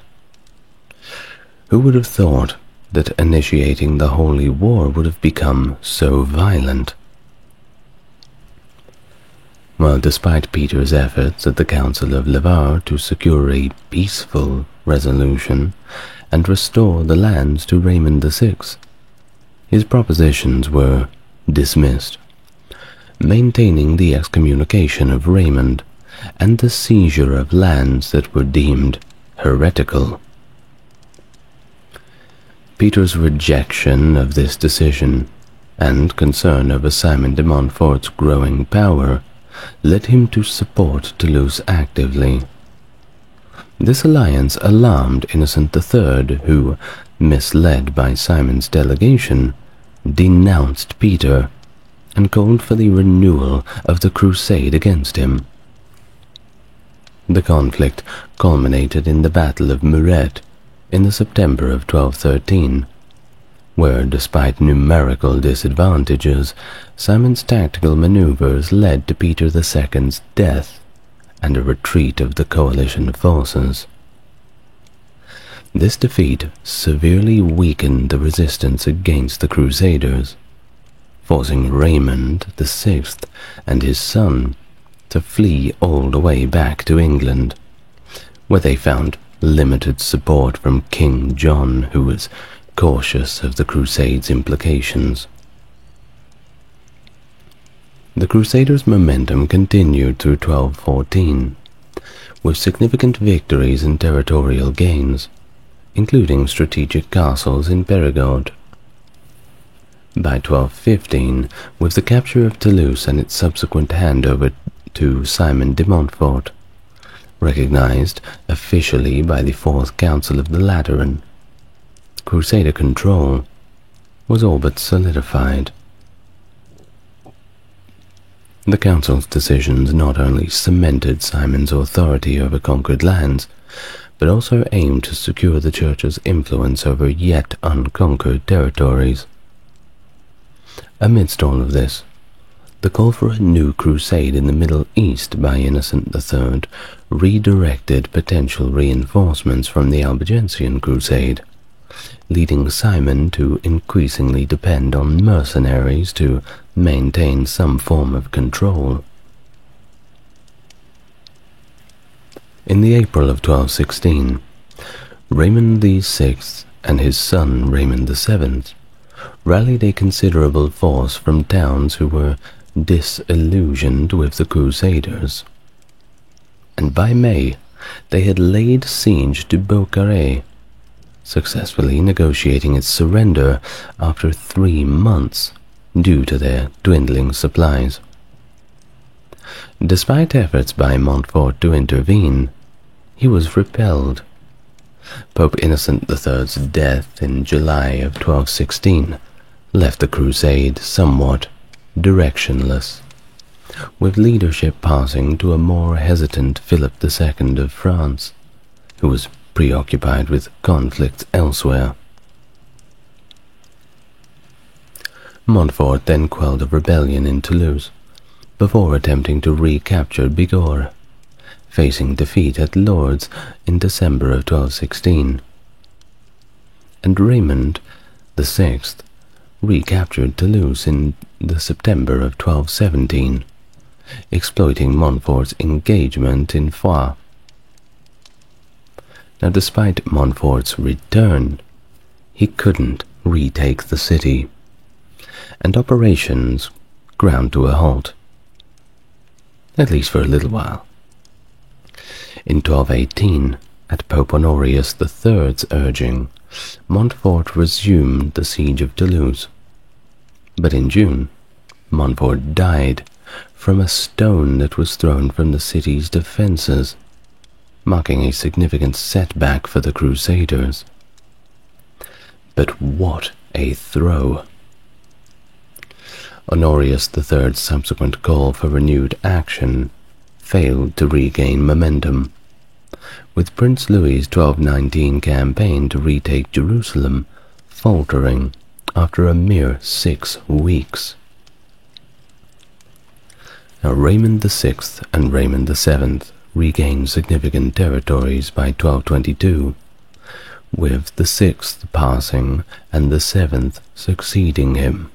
Who would have thought that initiating the Holy War would have become so violent? Well, despite Peter's efforts at the Council of Le Var to secure a peaceful resolution and restore the lands to Raymond VI, his propositions were dismissed, maintaining the excommunication of Raymond and the seizure of lands that were deemed heretical. Peter's rejection of this decision and concern over Simon de Montfort's growing power led him to support Toulouse actively. This alliance alarmed Innocent III, who, misled by Simon's delegation, denounced Peter and called for the renewal of the crusade against him. The conflict culminated in the Battle of Muret in the September of 1213, where, despite numerical disadvantages, Simon's tactical maneuvers led to Peter II's death and a retreat of the coalition forces. This defeat severely weakened the resistance against the Crusaders, forcing Raymond VI and his son to flee all the way back to England, where they found limited support from King John, who was cautious of the Crusade's implications. The Crusaders' momentum continued through 1214, with significant victories and territorial gains, including strategic castles in Perigord. By 1215, with the capture of Toulouse and its subsequent handover to Simon de Montfort, recognized officially by the Fourth Council of the Lateran, Crusader control was all but solidified. The Council's decisions not only cemented Simon's authority over conquered lands, but also aimed to secure the Church's influence over yet unconquered territories. Amidst all of this, the call for a new crusade in the Middle East by Innocent III redirected potential reinforcements from the Albigensian Crusade, leading Simon to increasingly depend on mercenaries to maintain some form of control. In the April of 1216, Raymond VI and his son Raymond VII rallied a considerable force from towns who were disillusioned with the Crusaders, and by May they had laid siege to Beaucaire, successfully negotiating its surrender after 3 months due to their dwindling supplies. Despite efforts by Montfort to intervene, he was repelled. Pope Innocent III's death in July of 1216 left the crusade somewhat directionless, with leadership passing to a more hesitant Philip II of France, who was preoccupied with conflicts elsewhere. Montfort then quelled a rebellion in Toulouse, before attempting to recapture Bigorre, facing defeat at Lourdes in December of 1216. And Raymond VI recaptured Toulouse in the September of 1217, exploiting Montfort's engagement in Foix. Now, despite Montfort's return, he couldn't retake the city, and operations ground to a halt, at least for a little while. In 1218, at Pope Honorius III's urging, Montfort resumed the siege of Toulouse. But in June, Montfort died from a stone that was thrown from the city's defences, marking a significant setback for the Crusaders. But what a throw! Honorius III's subsequent call for renewed action failed to regain momentum, with Prince Louis's 1219 campaign to retake Jerusalem faltering after a mere 6 weeks. Now, Raymond VI and Raymond VII regained significant territories by 1222, with the 6th passing and the 7th succeeding him.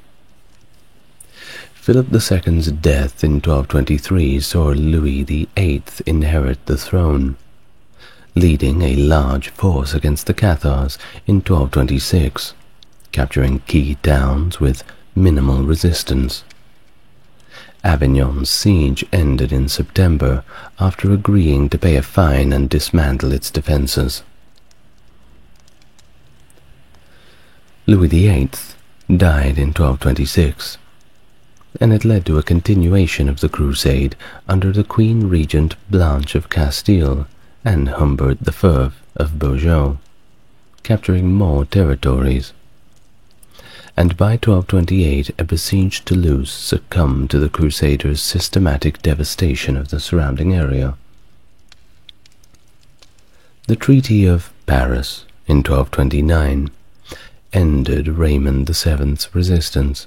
Philip II's death in 1223 saw Louis VIII inherit the throne, leading a large force against the Cathars in 1226, capturing key towns with minimal resistance. Avignon's siege ended in September after agreeing to pay a fine and dismantle its defences. Louis VIII died in 1226, and it led to a continuation of the crusade under the Queen Regent Blanche of Castile and Humbert IV of Beaujeu, capturing more territories. And by 1228 a besieged Toulouse succumbed to the Crusaders' systematic devastation of the surrounding area. The Treaty of Paris in 1229 ended Raymond VII's resistance,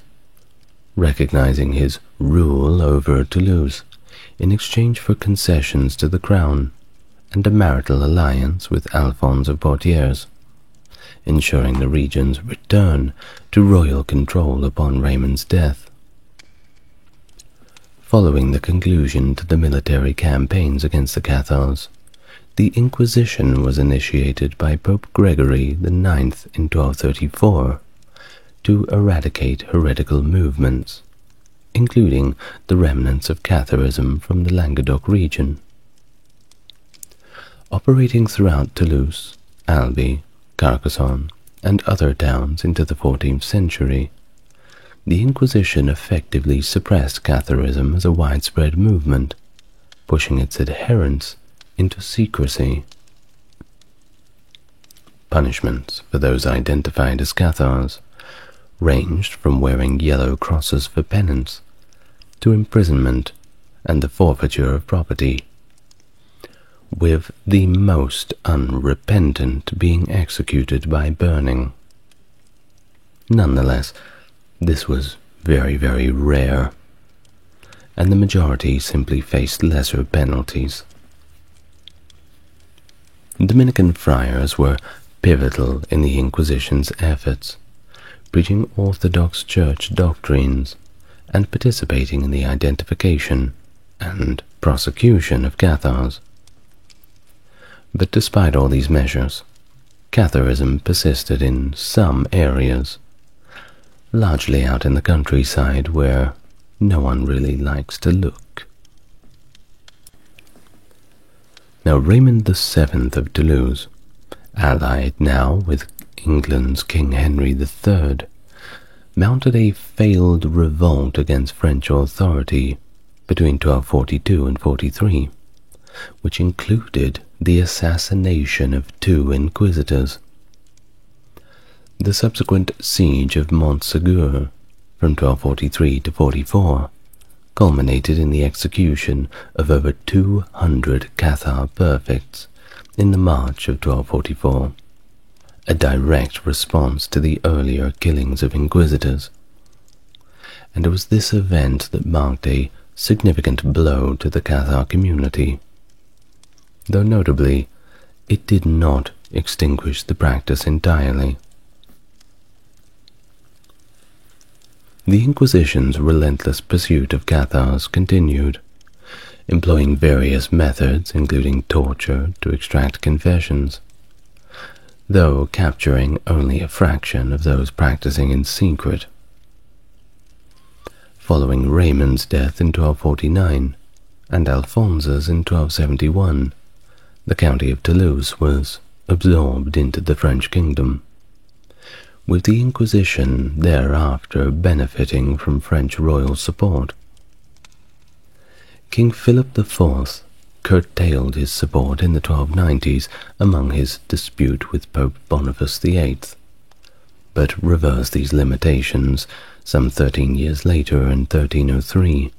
recognizing his rule over Toulouse in exchange for concessions to the crown and a marital alliance with Alphonse of Poitiers, ensuring the region's return to royal control upon Raymond's death. Following the conclusion to the military campaigns against the Cathars, the Inquisition was initiated by Pope Gregory IX in 1234 to eradicate heretical movements, including the remnants of Catharism from the Languedoc region. Operating throughout Toulouse, Albi, Carcassonne, and other towns into the 14th century, the Inquisition effectively suppressed Catharism as a widespread movement, pushing its adherents into secrecy. Punishments for those identified as Cathars ranged from wearing yellow crosses for penance to imprisonment and the forfeiture of property, with the most unrepentant being executed by burning. Nonetheless, this was very, very rare, and the majority simply faced lesser penalties. Dominican friars were pivotal in the Inquisition's efforts, preaching Orthodox Church doctrines and participating in the identification and prosecution of Cathars. But despite all these measures, Catharism persisted in some areas, largely out in the countryside where no one really likes to look. Now Raymond VII of Toulouse, allied now with England's King Henry III, mounted a failed revolt against French authority between 1242 and 43, which included the assassination of 2 inquisitors. The subsequent siege of Montségur from 1243 to 44 culminated in the execution of over 200 Cathar perfects in the March of 1244, a direct response to the earlier killings of inquisitors. And it was this event that marked a significant blow to the Cathar community, though notably it did not extinguish the practice entirely. The Inquisition's relentless pursuit of Cathars continued, employing various methods including torture to extract confessions, though capturing only a fraction of those practicing in secret. Following Raymond's death in 1249 and Alphonse's in 1271, the county of Toulouse was absorbed into the French kingdom, with the Inquisition thereafter benefiting from French royal support. King Philip IV curtailed his support in the 1290s among his dispute with Pope Boniface VIII, but reversed these limitations some 13 years later in 1303,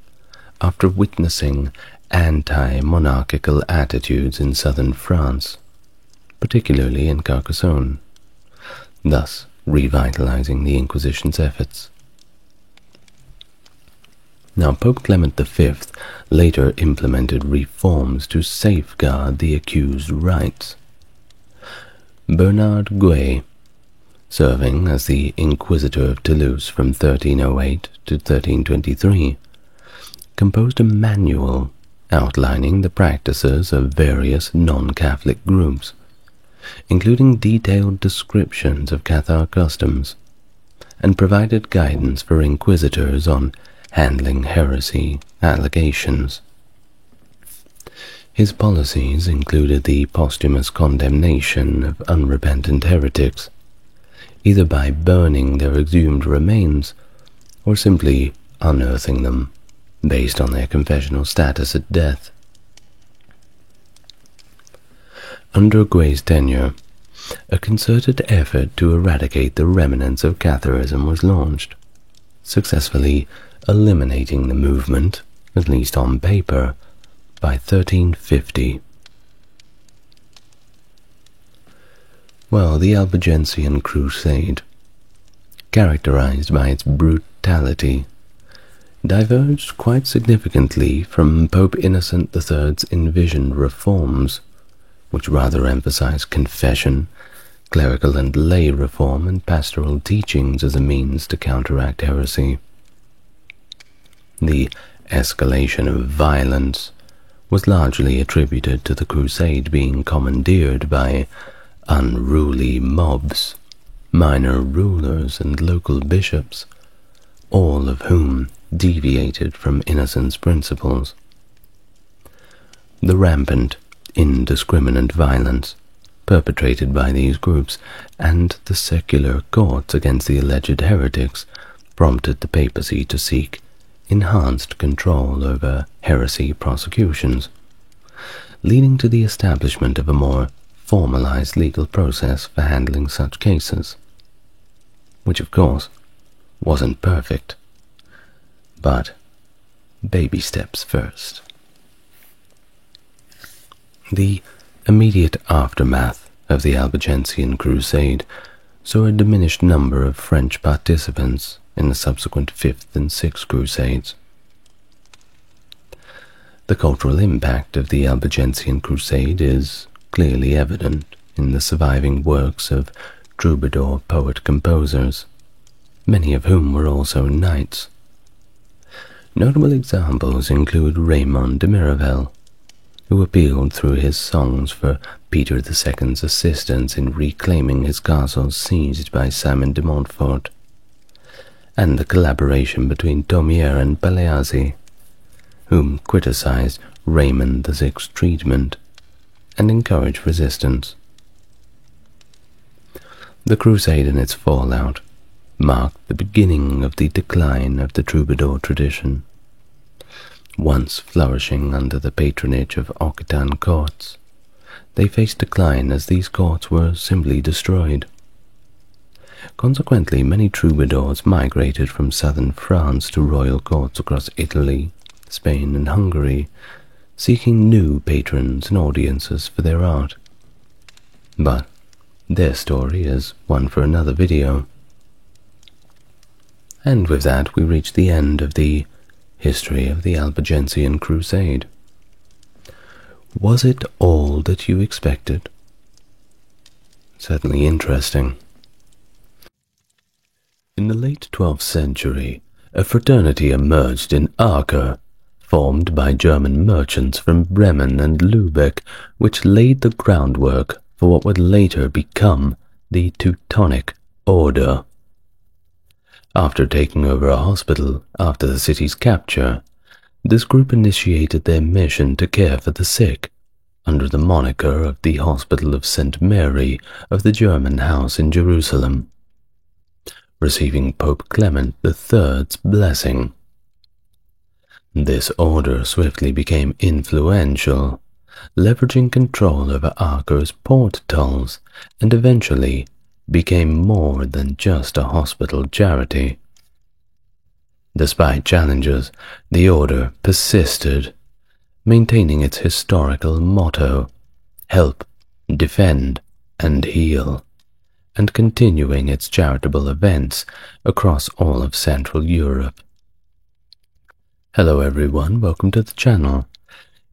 after witnessing anti-monarchical attitudes in southern France, particularly in Carcassonne, thus revitalizing the Inquisition's efforts. Now, Pope Clement V later implemented reforms to safeguard the accused's rights. Bernard Guay, serving as the Inquisitor of Toulouse from 1308 to 1323, composed a manual outlining the practices of various non-Catholic groups, including detailed descriptions of Cathar customs, and provided guidance for inquisitors on handling heresy allegations. His policies included the posthumous condemnation of unrepentant heretics, either by burning their exhumed remains or simply unearthing them based on their confessional status at death. Under Gray's tenure, a concerted effort to eradicate the remnants of Catharism was launched, successfully eliminating the movement, at least on paper, by 1350. Well, the Albigensian Crusade, characterized by its brutality, diverged quite significantly from Pope Innocent III's envisioned reforms, which rather emphasized confession, clerical and lay reform, and pastoral teachings as a means to counteract heresy. The escalation of violence was largely attributed to the crusade being commandeered by unruly mobs, minor rulers, and local bishops, all of whom deviated from Innocent's principles. The rampant, indiscriminate violence perpetrated by these groups and the secular courts against the alleged heretics prompted the papacy to seek enhanced control over heresy prosecutions, leading to the establishment of a more formalized legal process for handling such cases, which of course wasn't perfect, but baby steps first. The immediate aftermath of the Albigensian Crusade saw a diminished number of French participants in the subsequent Fifth and Sixth Crusades. The cultural impact of the Albigensian Crusade is clearly evident in the surviving works of troubadour poet-composers, many of whom were also knights. Notable examples include Raymond de Mirabel, who appealed through his songs for Peter II's assistance in reclaiming his castles seized by Simon de Montfort, and the collaboration between Thomier and Paleazzi, whom criticized Raymond VI's treatment and encouraged resistance. The crusade and its fallout marked the beginning of the decline of the troubadour tradition. Once flourishing under the patronage of Occitan courts, they faced decline as these courts were simply destroyed. Consequently, many troubadours migrated from southern France to royal courts across Italy, Spain, and Hungary, seeking new patrons and audiences for their art. But their story is one for another video. And with that, we reach the end of the history of the Albigensian Crusade. Was it all that you expected? Certainly interesting. In the late 12th century, a fraternity emerged in Acre, formed by German merchants from Bremen and Lübeck, which laid the groundwork for what would later become the Teutonic Order. After taking over a hospital after the city's capture, this group initiated their mission to care for the sick under the moniker of the Hospital of St. Mary of the German House in Jerusalem, receiving Pope Clement III's blessing. This order swiftly became influential, leveraging control over Acre's port tolls, and eventually became more than just a hospital charity. Despite challenges, the order persisted, maintaining its historical motto, help, defend, and heal, and continuing its charitable events across all of Central Europe. Hello everyone, welcome to the channel.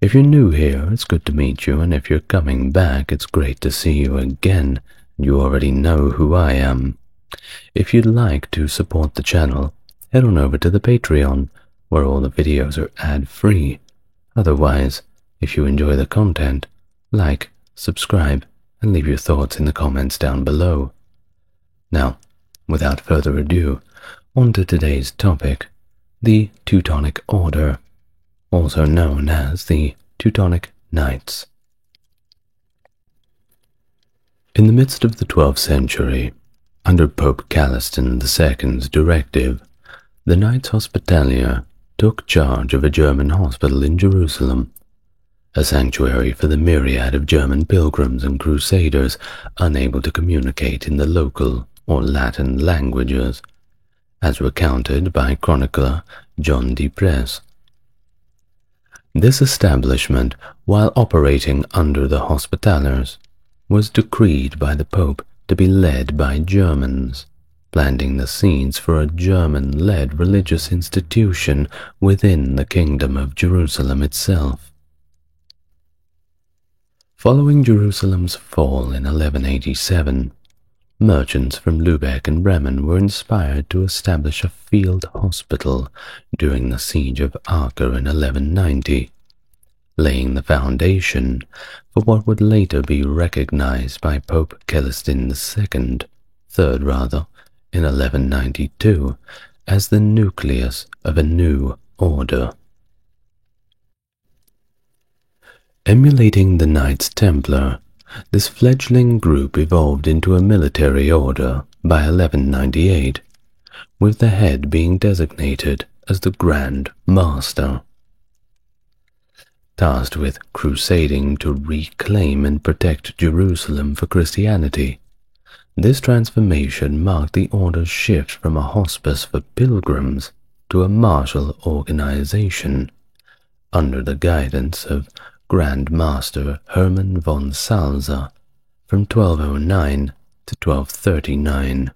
If you're new here, it's good to meet you, and if you're coming back, it's great to see you again. You already know who I am. If you'd like to support the channel, head on over to the Patreon, where all the videos are ad-free. Otherwise, if you enjoy the content, like, subscribe, and leave your thoughts in the comments down below. Now, without further ado, on to today's topic, the Teutonic Order, also known as the Teutonic Knights. In the midst of the 12th century, under Pope Calliston II's directive, the Knights Hospitalier took charge of a German hospital in Jerusalem, a sanctuary for the myriad of German pilgrims and crusaders unable to communicate in the local or Latin languages, as recounted by chronicler John de Presse. This establishment, while operating under the Hospitallers, was decreed by the Pope to be led by Germans, planting the seeds for a German-led religious institution within the Kingdom of Jerusalem itself. Following Jerusalem's fall in 1187, merchants from Lübeck and Bremen were inspired to establish a field hospital during the siege of Acre in 1190, laying the foundation for what would later be recognized by Pope Celestine II, third rather, in 1192, as the nucleus of a new order. Emulating the Knights Templar, this fledgling group evolved into a military order by 1198, with the head being designated as the Grand Master. Tasked with crusading to reclaim and protect Jerusalem for Christianity, this transformation marked the order's shift from a hospice for pilgrims to a martial organization, under the guidance of Grand Master Hermann von Salza from 1209 to 1239.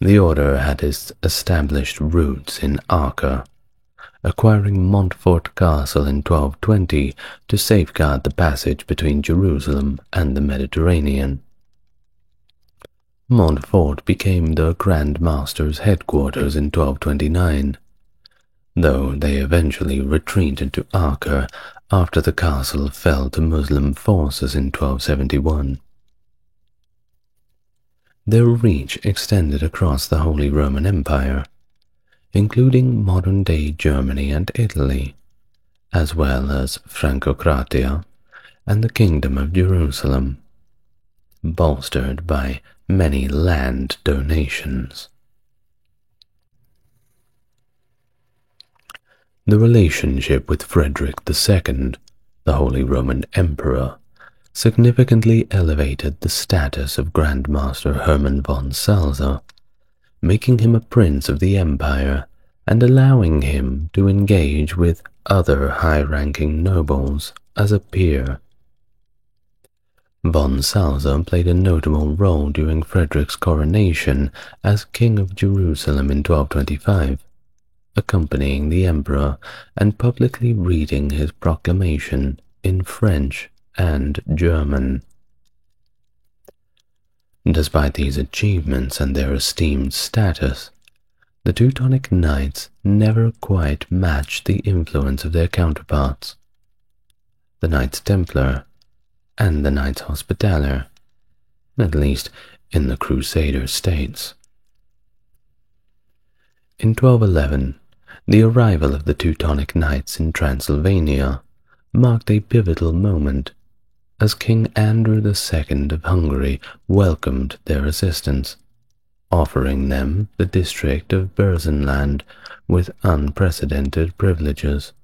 The order had its established roots in Acre, acquiring Montfort Castle in 1220 to safeguard the passage between Jerusalem and the Mediterranean. Montfort became the Grand Master's headquarters in 1229, though they eventually retreated to Acre after the castle fell to Muslim forces in 1271. Their reach extended across the Holy Roman Empire, including modern-day Germany and Italy, as well as Francocratia and the Kingdom of Jerusalem, bolstered by many land donations. The relationship with Frederick II, the Holy Roman Emperor, significantly elevated the status of Grand Master Hermann von Salza, making him a prince of the empire and allowing him to engage with other high-ranking nobles as a peer. Von Salza played a notable role during Frederick's coronation as King of Jerusalem in 1225, accompanying the emperor and publicly reading his proclamation in French and German. Despite these achievements and their esteemed status, the Teutonic Knights never quite matched the influence of their counterparts, the Knights Templar and the Knights Hospitaller, at least in the Crusader states. In 1211, the arrival of the Teutonic Knights in Transylvania marked a pivotal moment, as King Andrew II of Hungary welcomed their assistance, offering them the district of Burzenland with unprecedented privileges,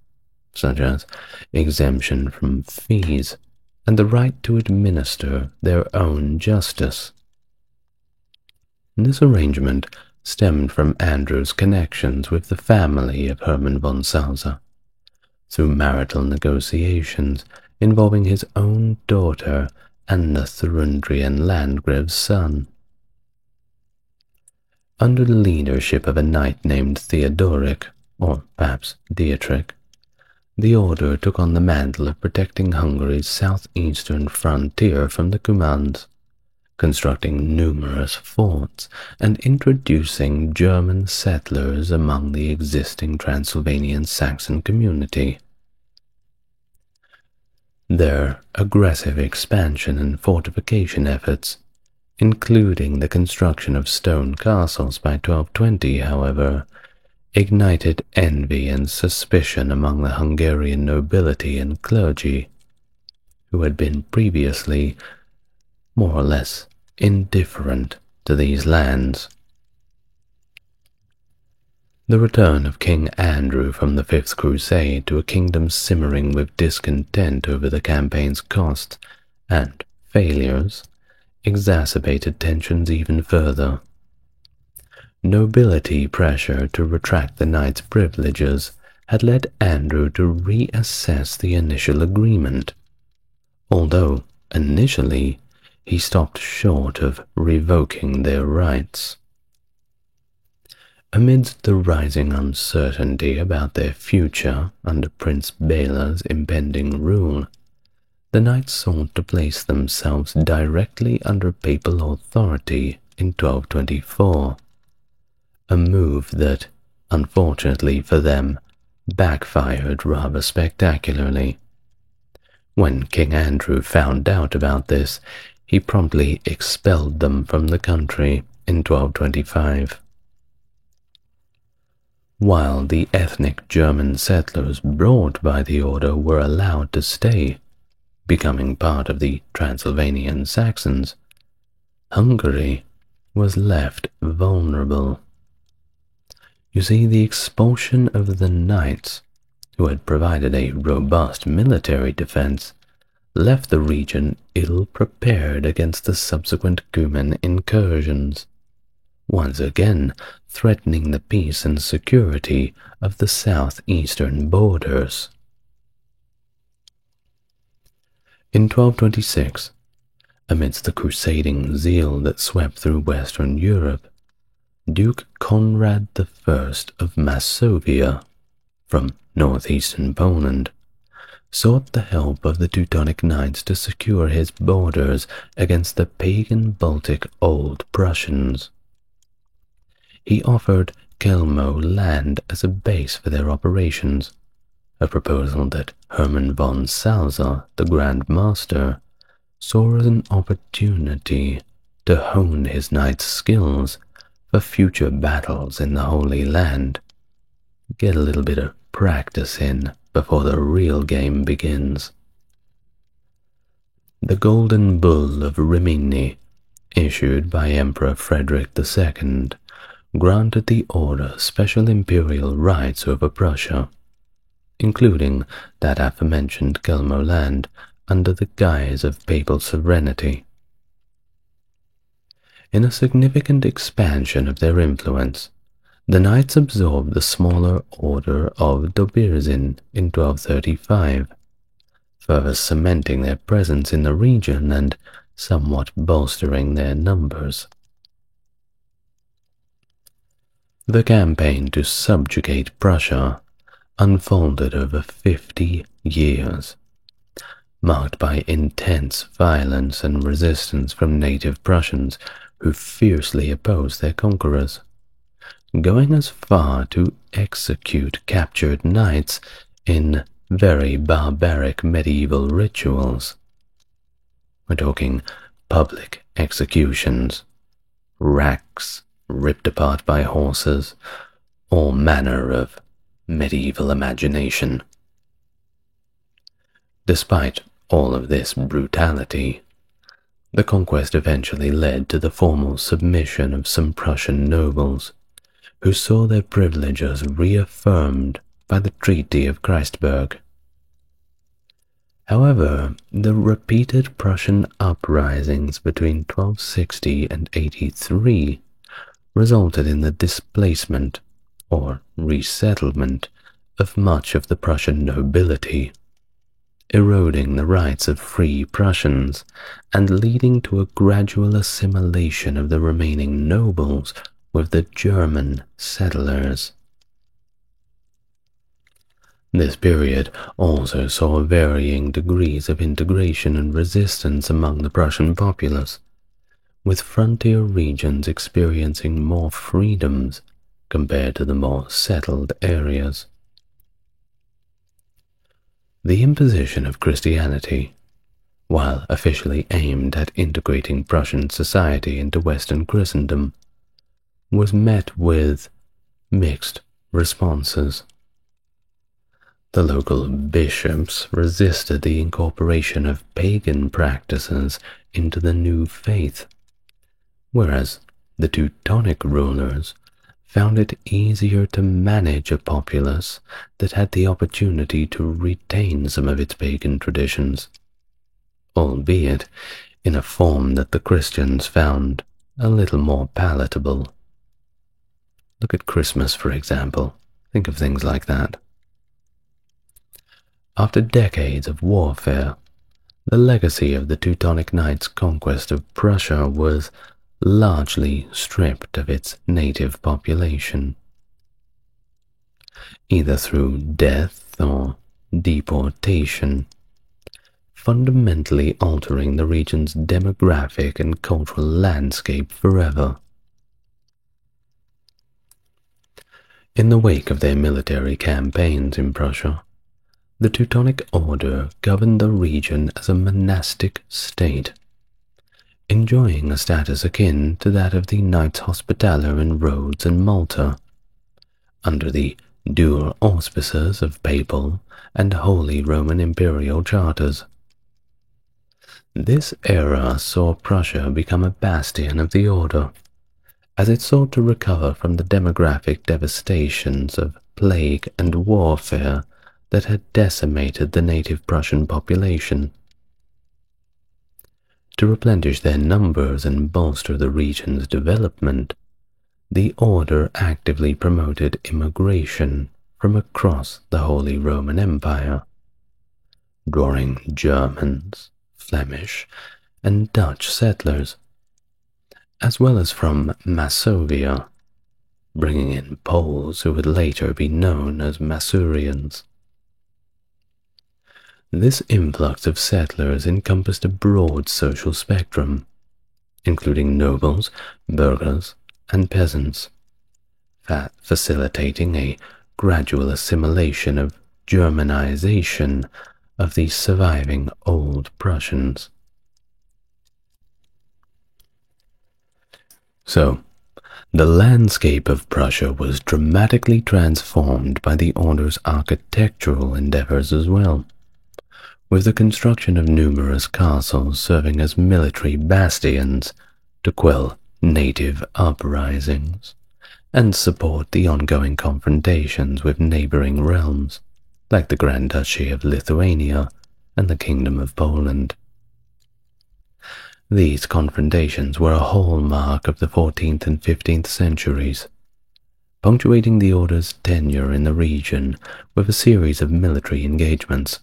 such as exemption from fees and the right to administer their own justice. This arrangement stemmed from Andrew's connections with the family of Hermann von Salza, through marital negotiations involving his own daughter and the Thurundrian Landgrave's son. Under the leadership of a knight named Theodoric, or perhaps Dietrich, the order took on the mantle of protecting Hungary's southeastern frontier from the Cumans, constructing numerous forts and introducing German settlers among the existing Transylvanian Saxon community. Their aggressive expansion and fortification efforts, including the construction of stone castles by 1220, however, ignited envy and suspicion among the Hungarian nobility and clergy, who had been previously more or less indifferent to these lands. The return of King Andrew from the Fifth Crusade to a kingdom simmering with discontent over the campaign's costs and failures exacerbated tensions even further. Nobility pressure to retract the knight's privileges had led Andrew to reassess the initial agreement, although initially he stopped short of revoking their rights. Amidst the rising uncertainty about their future under Prince Bela's impending rule, the knights sought to place themselves directly under papal authority in 1224, a move that, unfortunately for them, backfired rather spectacularly. When King Andrew found out about this, he promptly expelled them from the country in 1225. While the ethnic German settlers brought by the order were allowed to stay, becoming part of the Transylvanian Saxons, Hungary was left vulnerable. You see, the expulsion of the knights, who had provided a robust military defense, left the region ill-prepared against the subsequent Cuman incursions, once again threatening the peace and security of the southeastern borders. In 1226, amidst the crusading zeal that swept through Western Europe, Duke Conrad I of Masovia, from northeastern Poland, sought the help of the Teutonic Knights to secure his borders against the pagan Baltic Old Prussians. He offered Kelmo land as a base for their operations, a proposal that Hermann von Salza, the Grand Master, saw as an opportunity to hone his knight's skills for future battles in the Holy Land, get a little bit of practice in before the real game begins. The Golden Bull of Rimini, issued by Emperor Frederick II, granted the order special imperial rights over Prussia, including that aforementioned Kelmo land under the guise of papal sovereignty. In a significant expansion of their influence, the knights absorbed the smaller order of Dobirzin in 1235, further cementing their presence in the region and somewhat bolstering their numbers. The campaign to subjugate Prussia unfolded over 50 years, marked by intense violence and resistance from native Prussians who fiercely opposed their conquerors, going as far to execute captured knights in very barbaric medieval rituals. We're talking public executions, racks ripped apart by horses, all manner of medieval imagination. Despite all of this brutality, the conquest eventually led to the formal submission of some Prussian nobles, who saw their privileges reaffirmed by the Treaty of Christberg. However, the repeated Prussian uprisings between 1260 and 83 resulted in the displacement or resettlement of much of the Prussian nobility, eroding the rights of free Prussians and leading to a gradual assimilation of the remaining nobles with the German settlers. This period also saw varying degrees of integration and resistance among the Prussian populace, with frontier regions experiencing more freedoms compared to the more settled areas. The imposition of Christianity, while officially aimed at integrating Prussian society into Western Christendom, was met with mixed responses. The local bishops resisted the incorporation of pagan practices into the new faith, whereas the Teutonic rulers found it easier to manage a populace that had the opportunity to retain some of its pagan traditions, albeit in a form that the Christians found a little more palatable. Look at Christmas, for example. Think of things like that. After decades of warfare, the legacy of the Teutonic Knights' conquest of Prussia was largely stripped of its native population, either through death or deportation, fundamentally altering the region's demographic and cultural landscape forever. In the wake of their military campaigns in Prussia, the Teutonic Order governed the region as a monastic state, enjoying a status akin to that of the Knights Hospitaller in Rhodes and Malta, under the dual auspices of papal and Holy Roman Imperial charters. This era saw Prussia become a bastion of the Order, as it sought to recover from the demographic devastations of plague and warfare that had decimated the native Prussian population. To replenish their numbers and bolster the region's development, the Order actively promoted immigration from across the Holy Roman Empire, drawing Germans, Flemish, and Dutch settlers, as well as from Masovia, bringing in Poles who would later be known as Masurians. This influx of settlers encompassed a broad social spectrum, including nobles, burghers, and peasants, facilitating a gradual assimilation of Germanization of the surviving Old Prussians. So, the landscape of Prussia was dramatically transformed by the Order's architectural endeavors as well, with the construction of numerous castles serving as military bastions to quell native uprisings and support the ongoing confrontations with neighboring realms like the Grand Duchy of Lithuania and the Kingdom of Poland. These confrontations were a hallmark of the 14th and 15th centuries, punctuating the Order's tenure in the region with a series of military engagements.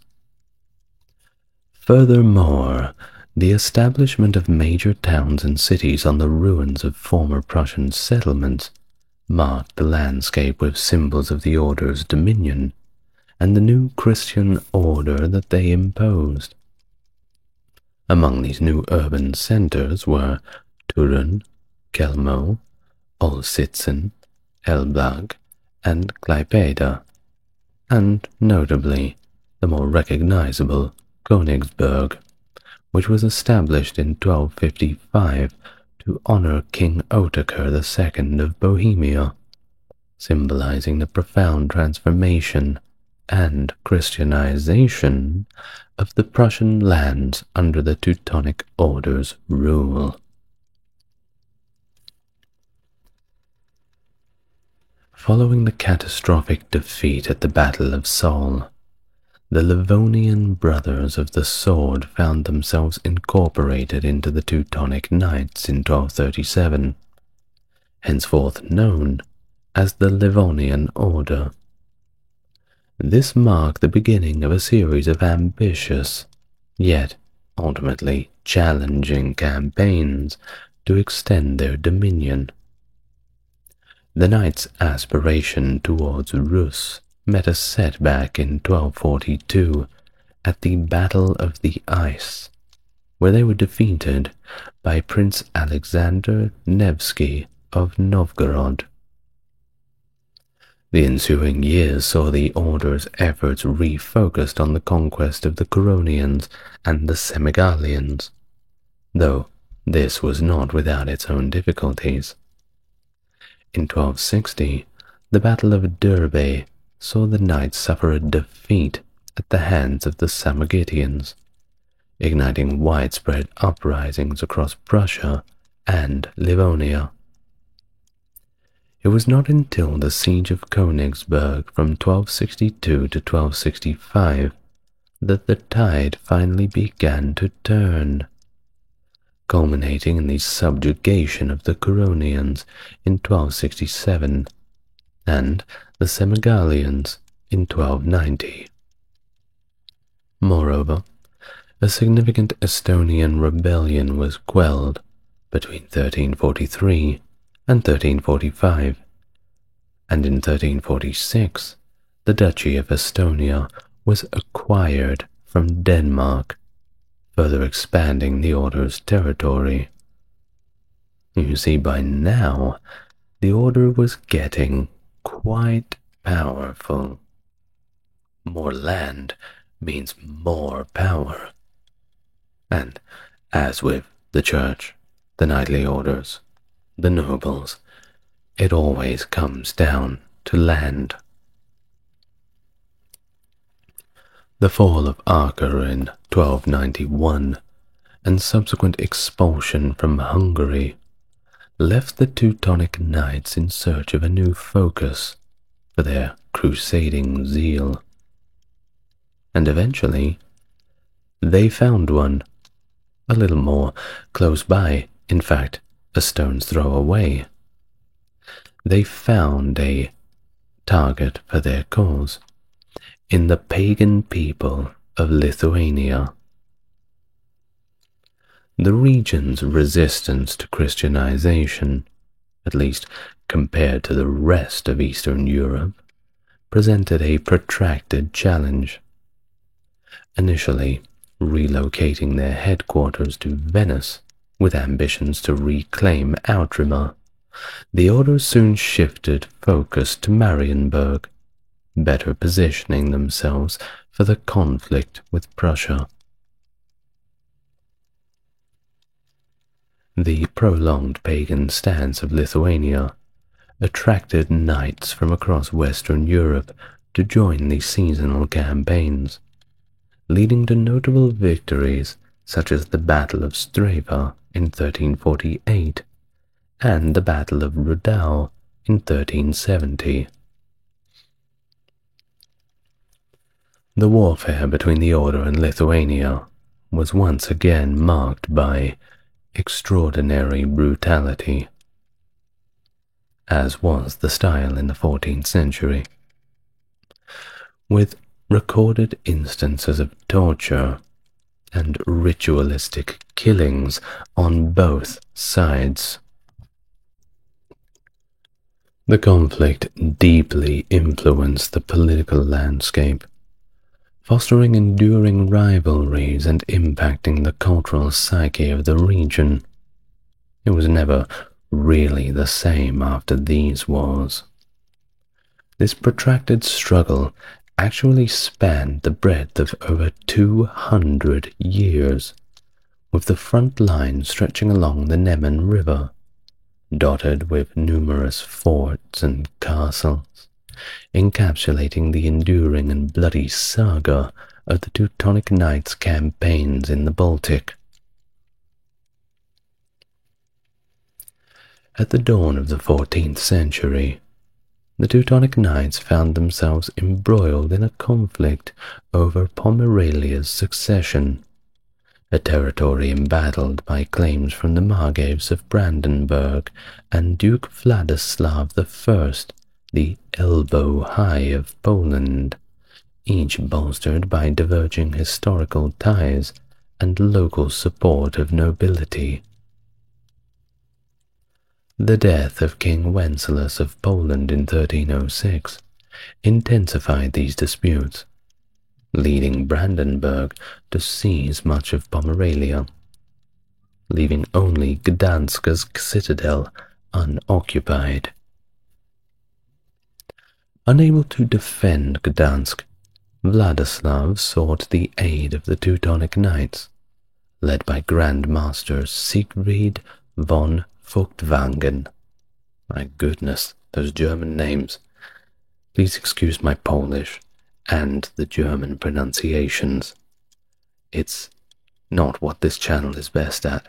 Furthermore, the establishment of major towns and cities on the ruins of former Prussian settlements marked the landscape with symbols of the Order's dominion and the new Christian order that they imposed. Among these new urban centers were Turin, Kelmo, Olsztyn, Elbląg, and Klaipėda, and notably the more recognizable Königsberg, which was established in 1255 to honor King Otakar II of Bohemia, symbolizing the profound transformation and Christianization of the Prussian lands under the Teutonic Order's rule. Following the catastrophic defeat at the Battle of Sol, the Livonian Brothers of the Sword found themselves incorporated into the Teutonic Knights in 1237, henceforth known as the Livonian Order. This marked the beginning of a series of ambitious, yet ultimately challenging campaigns to extend their dominion. The Knights' aspiration towards Rus met a setback in 1242 at the Battle of the Ice, where they were defeated by Prince Alexander Nevsky of Novgorod. The ensuing years saw the Order's efforts refocused on the conquest of the Curonians and the Semigalians, though this was not without its own difficulties. In 1260, the Battle of Derbe saw the Knights suffer a defeat at the hands of the Samogitians, igniting widespread uprisings across Prussia and Livonia. It was not until the siege of Königsberg from 1262 to 1265 that the tide finally began to turn, culminating in the subjugation of the Curonians in 1267 and the Semigalians in 1290. Moreover, a significant Estonian rebellion was quelled between 1343 and 1345, and in 1346 the Duchy of Estonia was acquired from Denmark, further expanding the order's territory. You see, by now, the order was getting quite powerful. More land means more power. And as with the church, the knightly orders, the nobles, it always comes down to land. The fall of Acre in 1291 and subsequent expulsion from Hungary left the Teutonic Knights in search of a new focus for their crusading zeal. And eventually, they found one, a little more close by, in fact, a stone's throw away. They found a target for their cause in the pagan people of Lithuania. The region's resistance to Christianization, at least compared to the rest of Eastern Europe, presented a protracted challenge. Initially, relocating their headquarters to Venice with ambitions to reclaim Outremer, the order soon shifted focus to Marienburg, better positioning themselves for the conflict with Prussia. The prolonged pagan stance of Lithuania attracted knights from across Western Europe to join the seasonal campaigns, leading to notable victories such as the Battle of Strava in 1348 and the Battle of Rudau in 1370. The warfare between the Order and Lithuania was once again marked by extraordinary brutality, as was the style in the 14th century, with recorded instances of torture and ritualistic killings on both sides. The conflict deeply influenced the political landscape, fostering enduring rivalries and impacting the cultural psyche of the region. It was never really the same after these wars. This protracted struggle actually spanned the breadth of over 200 years, with the front line stretching along the Neman River, dotted with numerous forts and castles, encapsulating the enduring and bloody saga of the Teutonic Knights' campaigns in the Baltic. At the dawn of the 14th century, the Teutonic Knights found themselves embroiled in a conflict over Pomeralia's succession, a territory embattled by claims from the Margraves of Brandenburg and Duke Vladislav I, the elbow high of Poland, each bolstered by diverging historical ties and local support of nobility. The death of King Wenceslas of Poland in 1306 intensified these disputes, leading Brandenburg to seize much of Pomerania, leaving only Gdansk's citadel unoccupied. Unable to defend Gdansk, Vladislav sought the aid of the Teutonic Knights, led by Grand Master Siegfried von Furtwangen. My goodness, those German names. Please excuse my Polish and the German pronunciations. It's not what this channel is best at.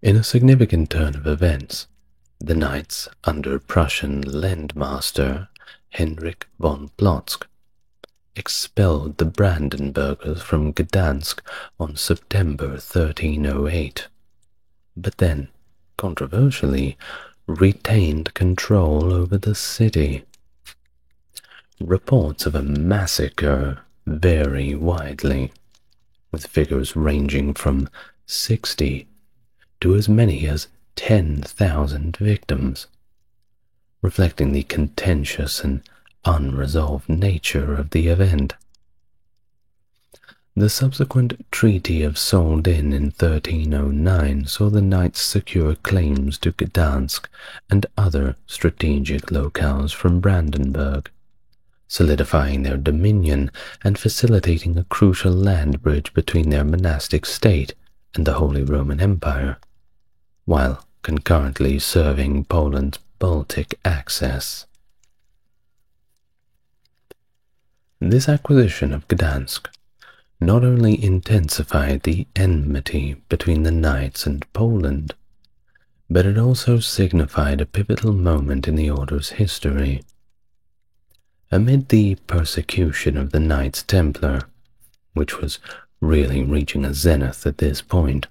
In a significant turn of events, the knights under Prussian Landmaster Henrik von Plotzk expelled the Brandenburgers from Gdansk on September 1308, but then, controversially, retained control over the city. Reports of a massacre vary widely, with figures ranging from 60 to as many as 10,000 victims, reflecting the contentious and unresolved nature of the event. The subsequent Treaty of Soldin in 1309 saw the knights secure claims to Gdansk and other strategic locales from Brandenburg, solidifying their dominion and facilitating a crucial land bridge between their monastic state and the Holy Roman Empire, while concurrently serving Poland's Baltic access. This acquisition of Gdansk not only intensified the enmity between the knights and Poland, but it also signified a pivotal moment in the order's history. Amid the persecution of the Knights Templar, which was really reaching a zenith at this point,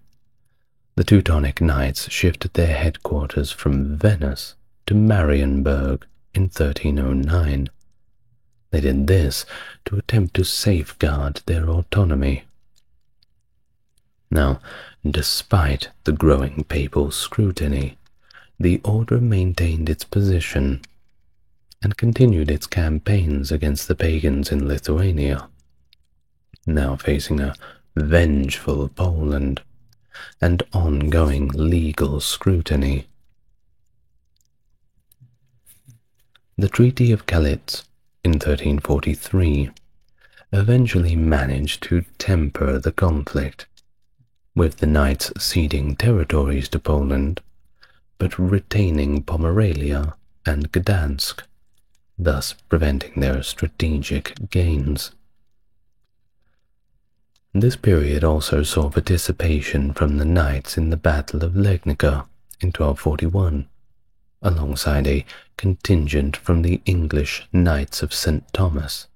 the Teutonic Knights shifted their headquarters from Venice to Marienburg in 1309. They did this to attempt to safeguard their autonomy. Now, despite the growing papal scrutiny, the order maintained its position and continued its campaigns against the pagans in Lithuania, now facing a vengeful Poland and ongoing legal scrutiny. The Treaty of Calitz in 1343 eventually managed to temper the conflict, with the knights ceding territories to Poland, but retaining Pomerania and Gdansk, thus preventing their strategic gains. This period also saw participation from the knights in the Battle of Legnica in 1241, alongside a contingent from the English Knights of St. Thomas,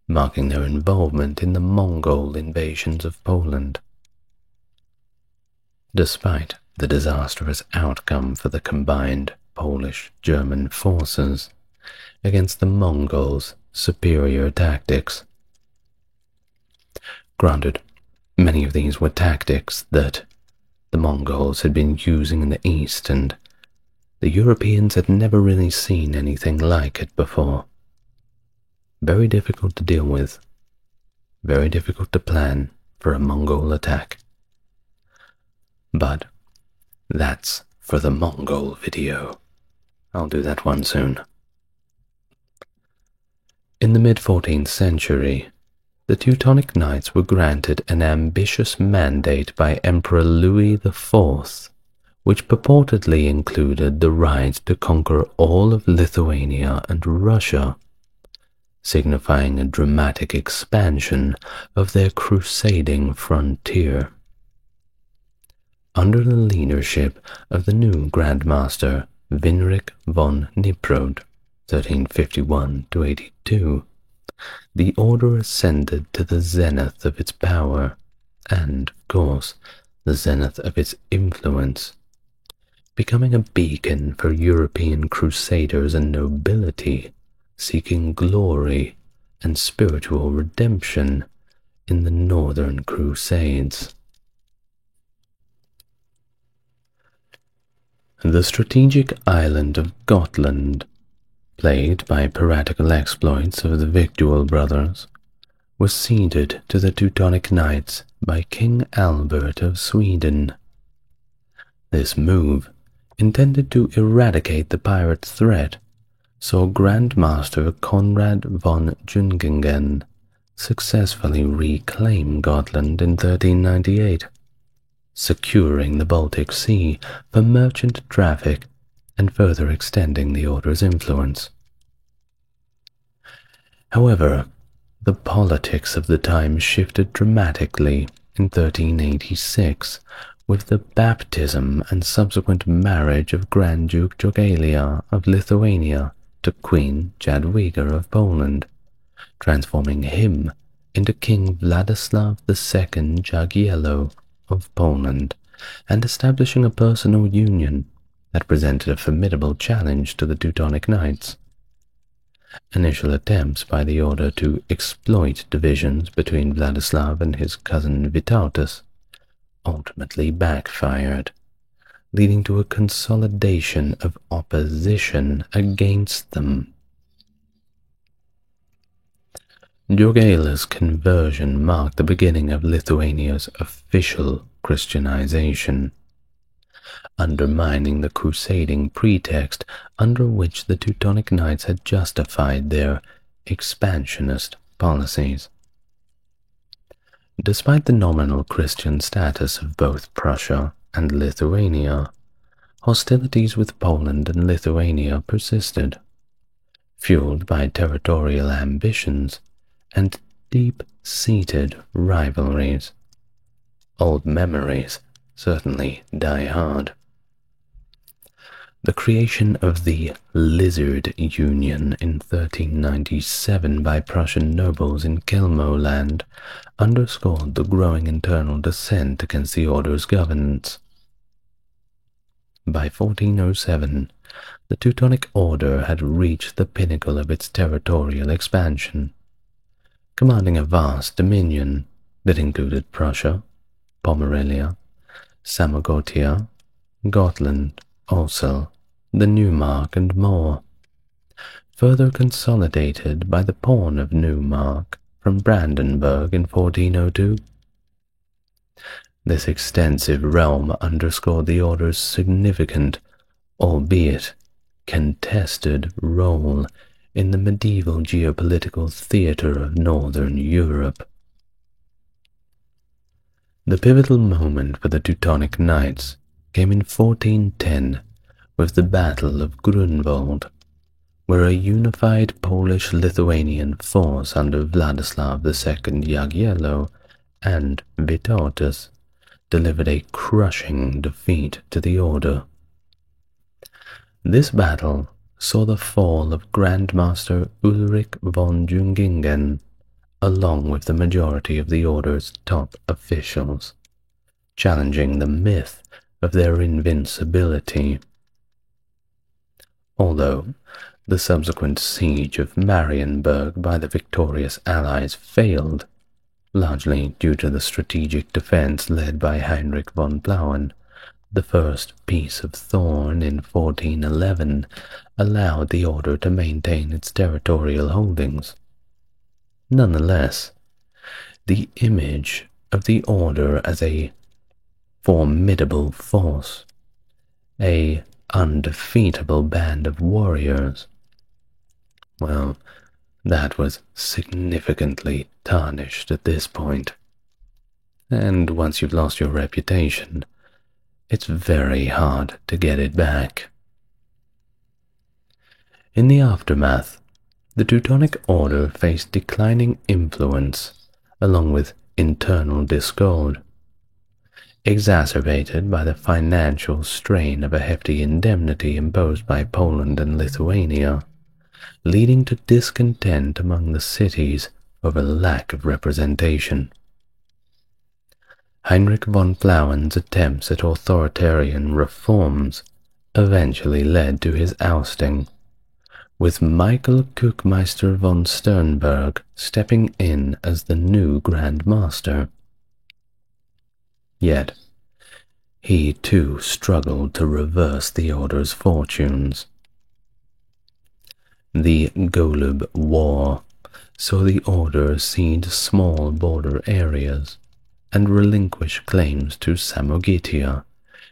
marking their involvement in the Mongol invasions of Poland. Despite the disastrous outcome for the combined Polish-German forces against the Mongols' superior tactics. Granted, many of these were tactics that the Mongols had been using in the East, and the Europeans had never really seen anything like it before. Very difficult to deal with, very difficult to plan for a Mongol attack. But that's for the Mongol video. I'll do that one soon. In the mid-14th century, the Teutonic Knights were granted an ambitious mandate by Emperor Louis IV, which purportedly included the right to conquer all of Lithuania and Russia, signifying a dramatic expansion of their crusading frontier. Under the leadership of the new Grandmaster Winrich von Niprod, 1351–82, the order ascended to the zenith of its power and, of course, the zenith of its influence, becoming a beacon for European crusaders and nobility seeking glory and spiritual redemption in the Northern Crusades. The strategic island of Gotland, plagued by piratical exploits of the Victual brothers, was ceded to the Teutonic Knights by King Albert of Sweden. This move, intended to eradicate the pirate threat, saw Grandmaster Conrad von Jungingen successfully reclaim Gotland in 1398, securing the Baltic Sea for merchant traffic and further extending the order's influence. However, the politics of the time shifted dramatically in 1386 with the baptism and subsequent marriage of Grand Duke Jogaila of Lithuania to Queen Jadwiga of Poland, transforming him into King Vladislav II Jagiello of Poland, and establishing a personal union that presented a formidable challenge to the Teutonic Knights. Initial attempts by the order to exploit divisions between Vladislav and his cousin Vytautas ultimately backfired, leading to a consolidation of opposition against them. Jogaila's conversion marked the beginning of Lithuania's official Christianization, undermining the crusading pretext under which the Teutonic Knights had justified their expansionist policies. Despite the nominal Christian status of both Prussia and Lithuania, hostilities with Poland and Lithuania persisted, fueled by territorial ambitions and deep-seated rivalries. Old memories certainly die hard. The creation of the Lizard Union in 1397 by Prussian nobles in Kelmo land underscored the growing internal dissent against the order's governance. By 1407, the Teutonic Order had reached the pinnacle of its territorial expansion, commanding a vast dominion that included Prussia, Pomerania, Samogotia, Gotland, Osel, the Neumark, and more, further consolidated by the pawn of Neumark from Brandenburg in 1402. This extensive realm underscored the order's significant, albeit contested, role in the medieval geopolitical theater of Northern Europe. The pivotal moment for the Teutonic Knights came in 1410 with the Battle of Grunwald, where a unified Polish-Lithuanian force under Vladislav II Jagiello and Vytautas delivered a crushing defeat to the order. This battle saw the fall of Grandmaster Ulrich von Jungingen, along with the majority of the order's top officials, challenging the myth of their invincibility. Although the subsequent siege of Marienburg by the victorious Allies failed, largely due to the strategic defense led by Heinrich von Plauen, the first Peace of Thorn in 1411 allowed the order to maintain its territorial holdings. Nonetheless, the image of the order as a formidable force, a undefeatable band of warriors, well, that was significantly tarnished at this point. And once you've lost your reputation, it's very hard to get it back. In the aftermath, the Teutonic Order faced declining influence along with internal discord, exacerbated by the financial strain of a hefty indemnity imposed by Poland and Lithuania, leading to discontent among the cities over lack of representation. Heinrich von Plauen's attempts at authoritarian reforms eventually led to his ousting, with Michael Kuckmeister von Sternberg stepping in as the new Grand Master. Yet, he too struggled to reverse the order's fortunes. The Golub War saw the order cede small border areas and relinquish claims to Samogitia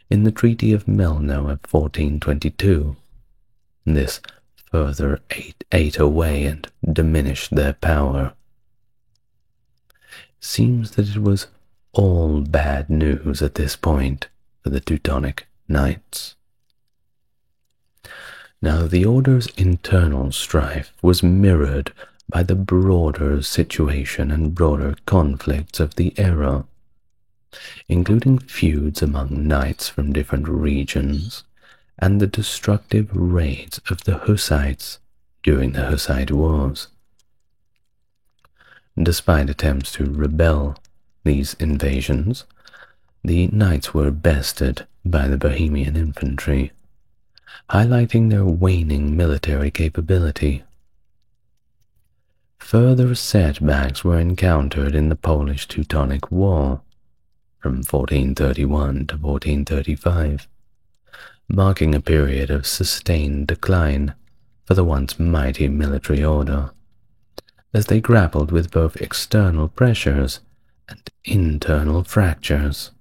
in the Treaty of Melno of 1422. This further ate away and diminished their power. Seems that it was all bad news at this point for the Teutonic Knights. Now, the order's internal strife was mirrored by the broader situation and broader conflicts of the era. including feuds among knights from different regions and the destructive raids of the Hussites during the Hussite Wars. Despite attempts to repel these invasions, the knights were bested by the Bohemian infantry, highlighting their waning military capability. Further setbacks were encountered in the Polish-Teutonic War from 1431 to 1435, marking a period of sustained decline for the once mighty military order, as they grappled with both external pressures and internal fractures.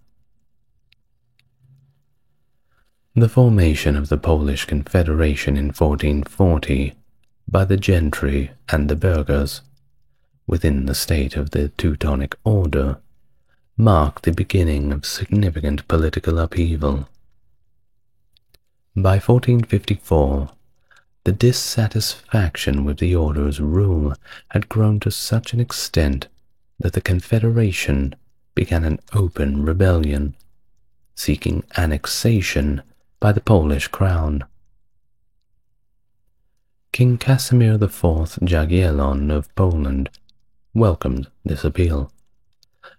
The formation of the Polish Confederation in 1440 by the gentry and the burghers within the state of the Teutonic Order marked the beginning of significant political upheaval. By 1454, the dissatisfaction with the Order's rule had grown to such an extent that the Confederation began an open rebellion, seeking annexation by the Polish crown. King Casimir IV Jagiellon of Poland welcomed this appeal,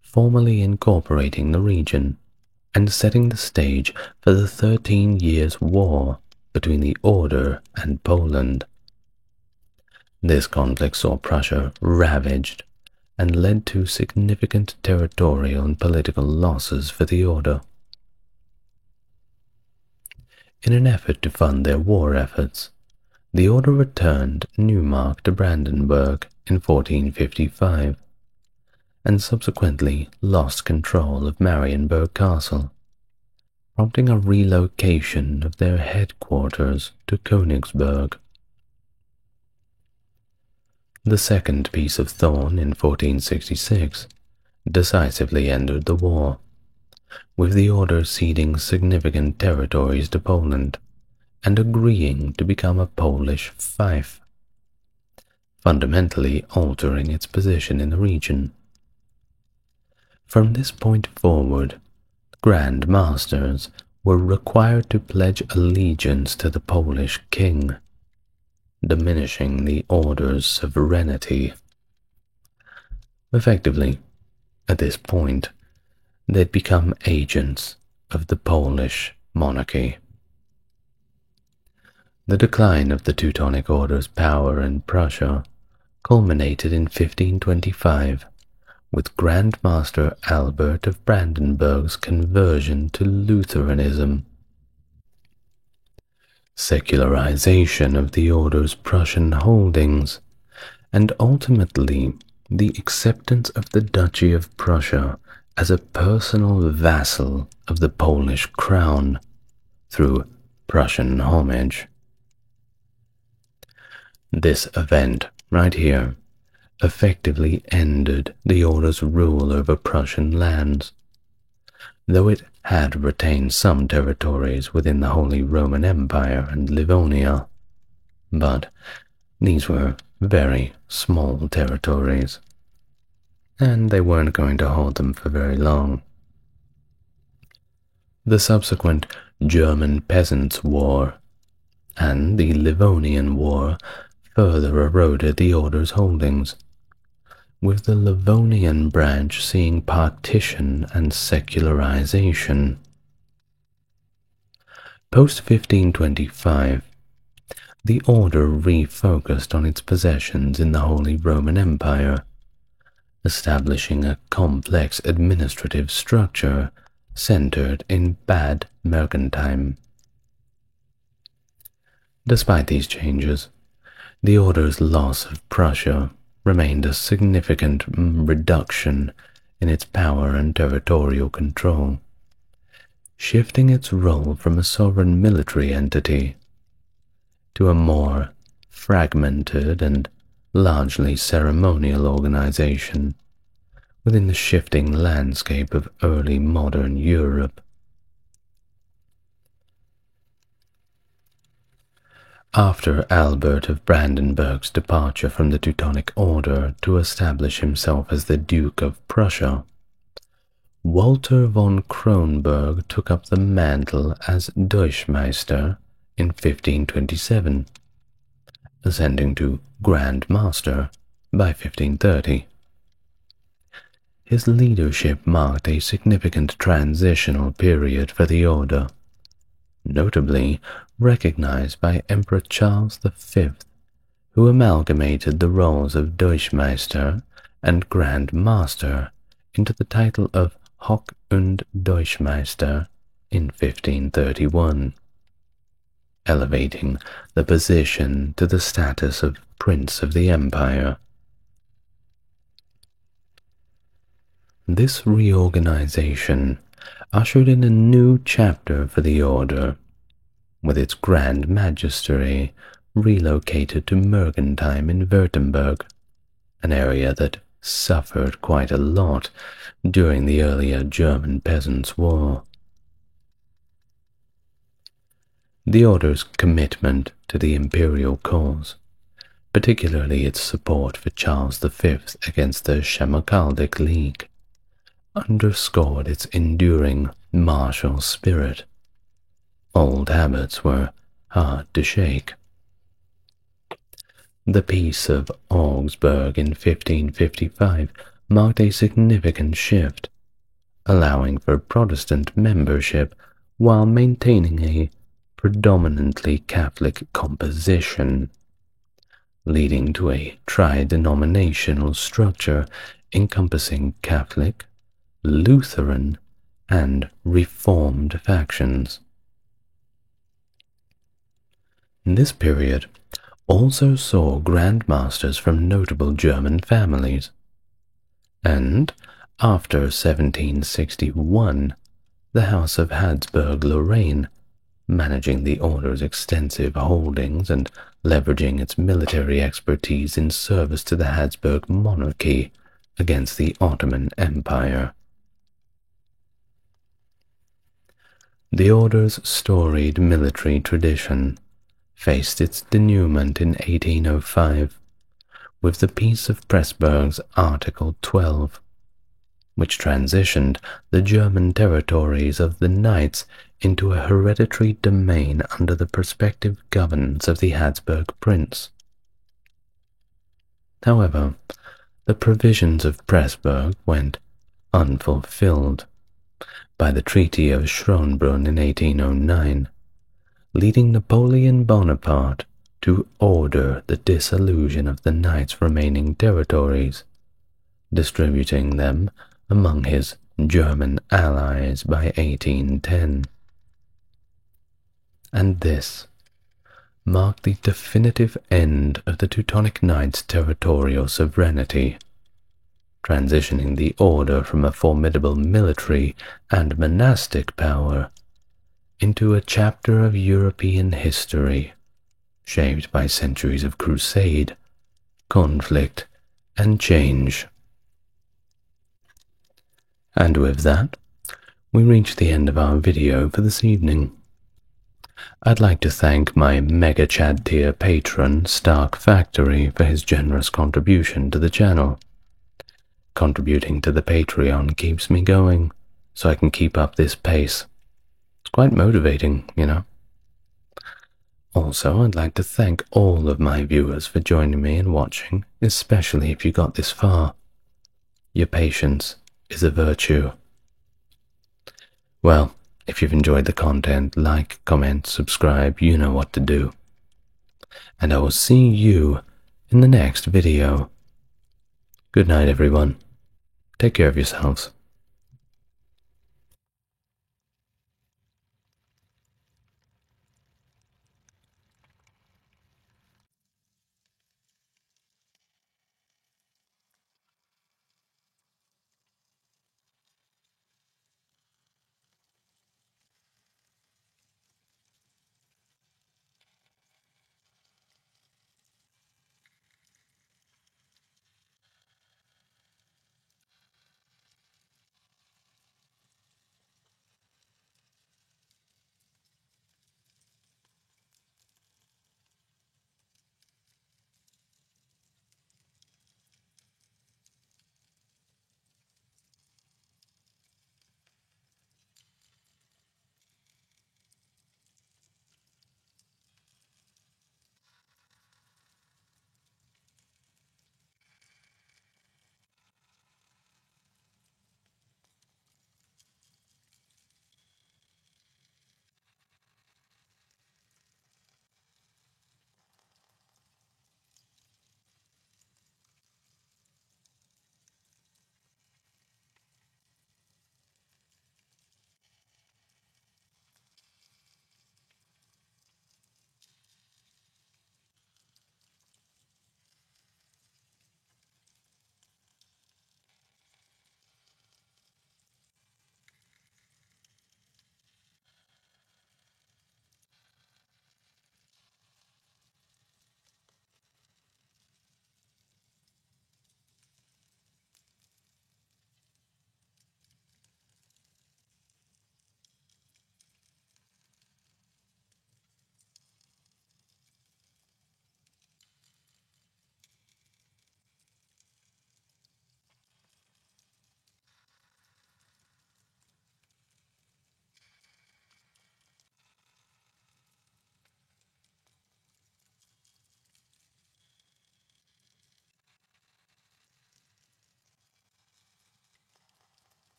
formally incorporating the region and setting the stage for the 13 Years' War between the Order and Poland. This conflict saw Prussia ravaged and led to significant territorial and political losses for the Order. In an effort to fund their war efforts, the Order returned Neumark to Brandenburg in 1455, and subsequently lost control of Marienburg Castle, prompting a relocation of their headquarters to Königsberg. The second Peace of Thorn in 1466 decisively ended the war, with the Order ceding significant territories to Poland and agreeing to become a Polish fief, fundamentally altering its position in the region. From this point forward, Grand Masters were required to pledge allegiance to the Polish king, diminishing the Order's sovereignty. Effectively, at this point, they'd become agents of the Polish monarchy. The decline of the Teutonic Order's power in Prussia culminated in 1525 with Grand Master Albert of Brandenburg's conversion to Lutheranism. Secularization of the Order's Prussian holdings, and ultimately the acceptance of the Duchy of Prussia as a personal vassal of the Polish crown through Prussian homage. This event, right here, effectively ended the Order's rule over Prussian lands, though it had retained some territories within the Holy Roman Empire and Livonia, but these were very small territories, and they weren't going to hold them for very long. The subsequent German Peasants' War and the Livonian War further eroded the Order's holdings, with the Livonian branch seeing partition and secularization. Post-1525, the Order refocused on its possessions in the Holy Roman Empire, establishing a complex administrative structure centered in Bad Mergentheim. Despite these changes, the Order's loss of Prussia remained a significant reduction in its power and territorial control, shifting its role from a sovereign military entity to a more fragmented and largely ceremonial organization within the shifting landscape of early modern Europe. After Albert of Brandenburg's departure from the Teutonic Order to establish himself as the Duke of Prussia, Walter von Kronberg took up the mantle as Deutschmeister in 1527, ascending to Grand Master by 1530. His leadership marked a significant transitional period for the order, notably recognized by Emperor Charles V, who amalgamated the roles of Deutschmeister and Grand Master into the title of Hoch- und Deutschmeister in 1531, elevating the position to the status of Prince of the Empire. This reorganization ushered in a new chapter for the order, with its Grand Magistery relocated to Mergentheim in Württemberg, an area that suffered quite a lot during the earlier German Peasants' War. The order's commitment to the imperial cause, particularly its support for Charles V against the Schmalkaldic League, underscored its enduring martial spirit. Old habits were hard to shake. The Peace of Augsburg in 1555 marked a significant shift, allowing for Protestant membership while maintaining a predominantly Catholic composition, leading to a tri-denominational structure encompassing Catholic, Lutheran, and Reformed factions. This period also saw Grand Masters from notable German families, and after 1761, the House of Habsburg-Lorraine, managing the order's extensive holdings and leveraging its military expertise in service to the Habsburg monarchy against the Ottoman Empire. The order's storied military tradition faced its denouement in 1805 with the Peace of Pressburg's Article 12, which transitioned the German territories of the Knights into a hereditary domain under the prospective governance of the Habsburg prince. However, the provisions of Pressburg went unfulfilled by the Treaty of Schönbrunn in 1809, leading Napoleon Bonaparte to order the dissolution of the Knights' remaining territories, distributing them among his German allies by 1810. And this marked the definitive end of the Teutonic Knights' territorial sovereignty, transitioning the order from a formidable military and monastic power into a chapter of European history shaped by centuries of crusade, conflict, and change. And with that, we reach the end of our video for this evening. I'd like to thank my Mega Chad tier patron, Stark Factory, for his generous contribution to the channel. Contributing to the Patreon keeps me going, so I can keep up this pace. It's quite motivating, you know. Also, I'd like to thank all of my viewers for joining me and watching, especially if you got this far. Your patience is a virtue. Well, if you've enjoyed the content, like, comment, subscribe, you know what to do. And I will see you in the next video. Good night, everyone. Take care of yourselves.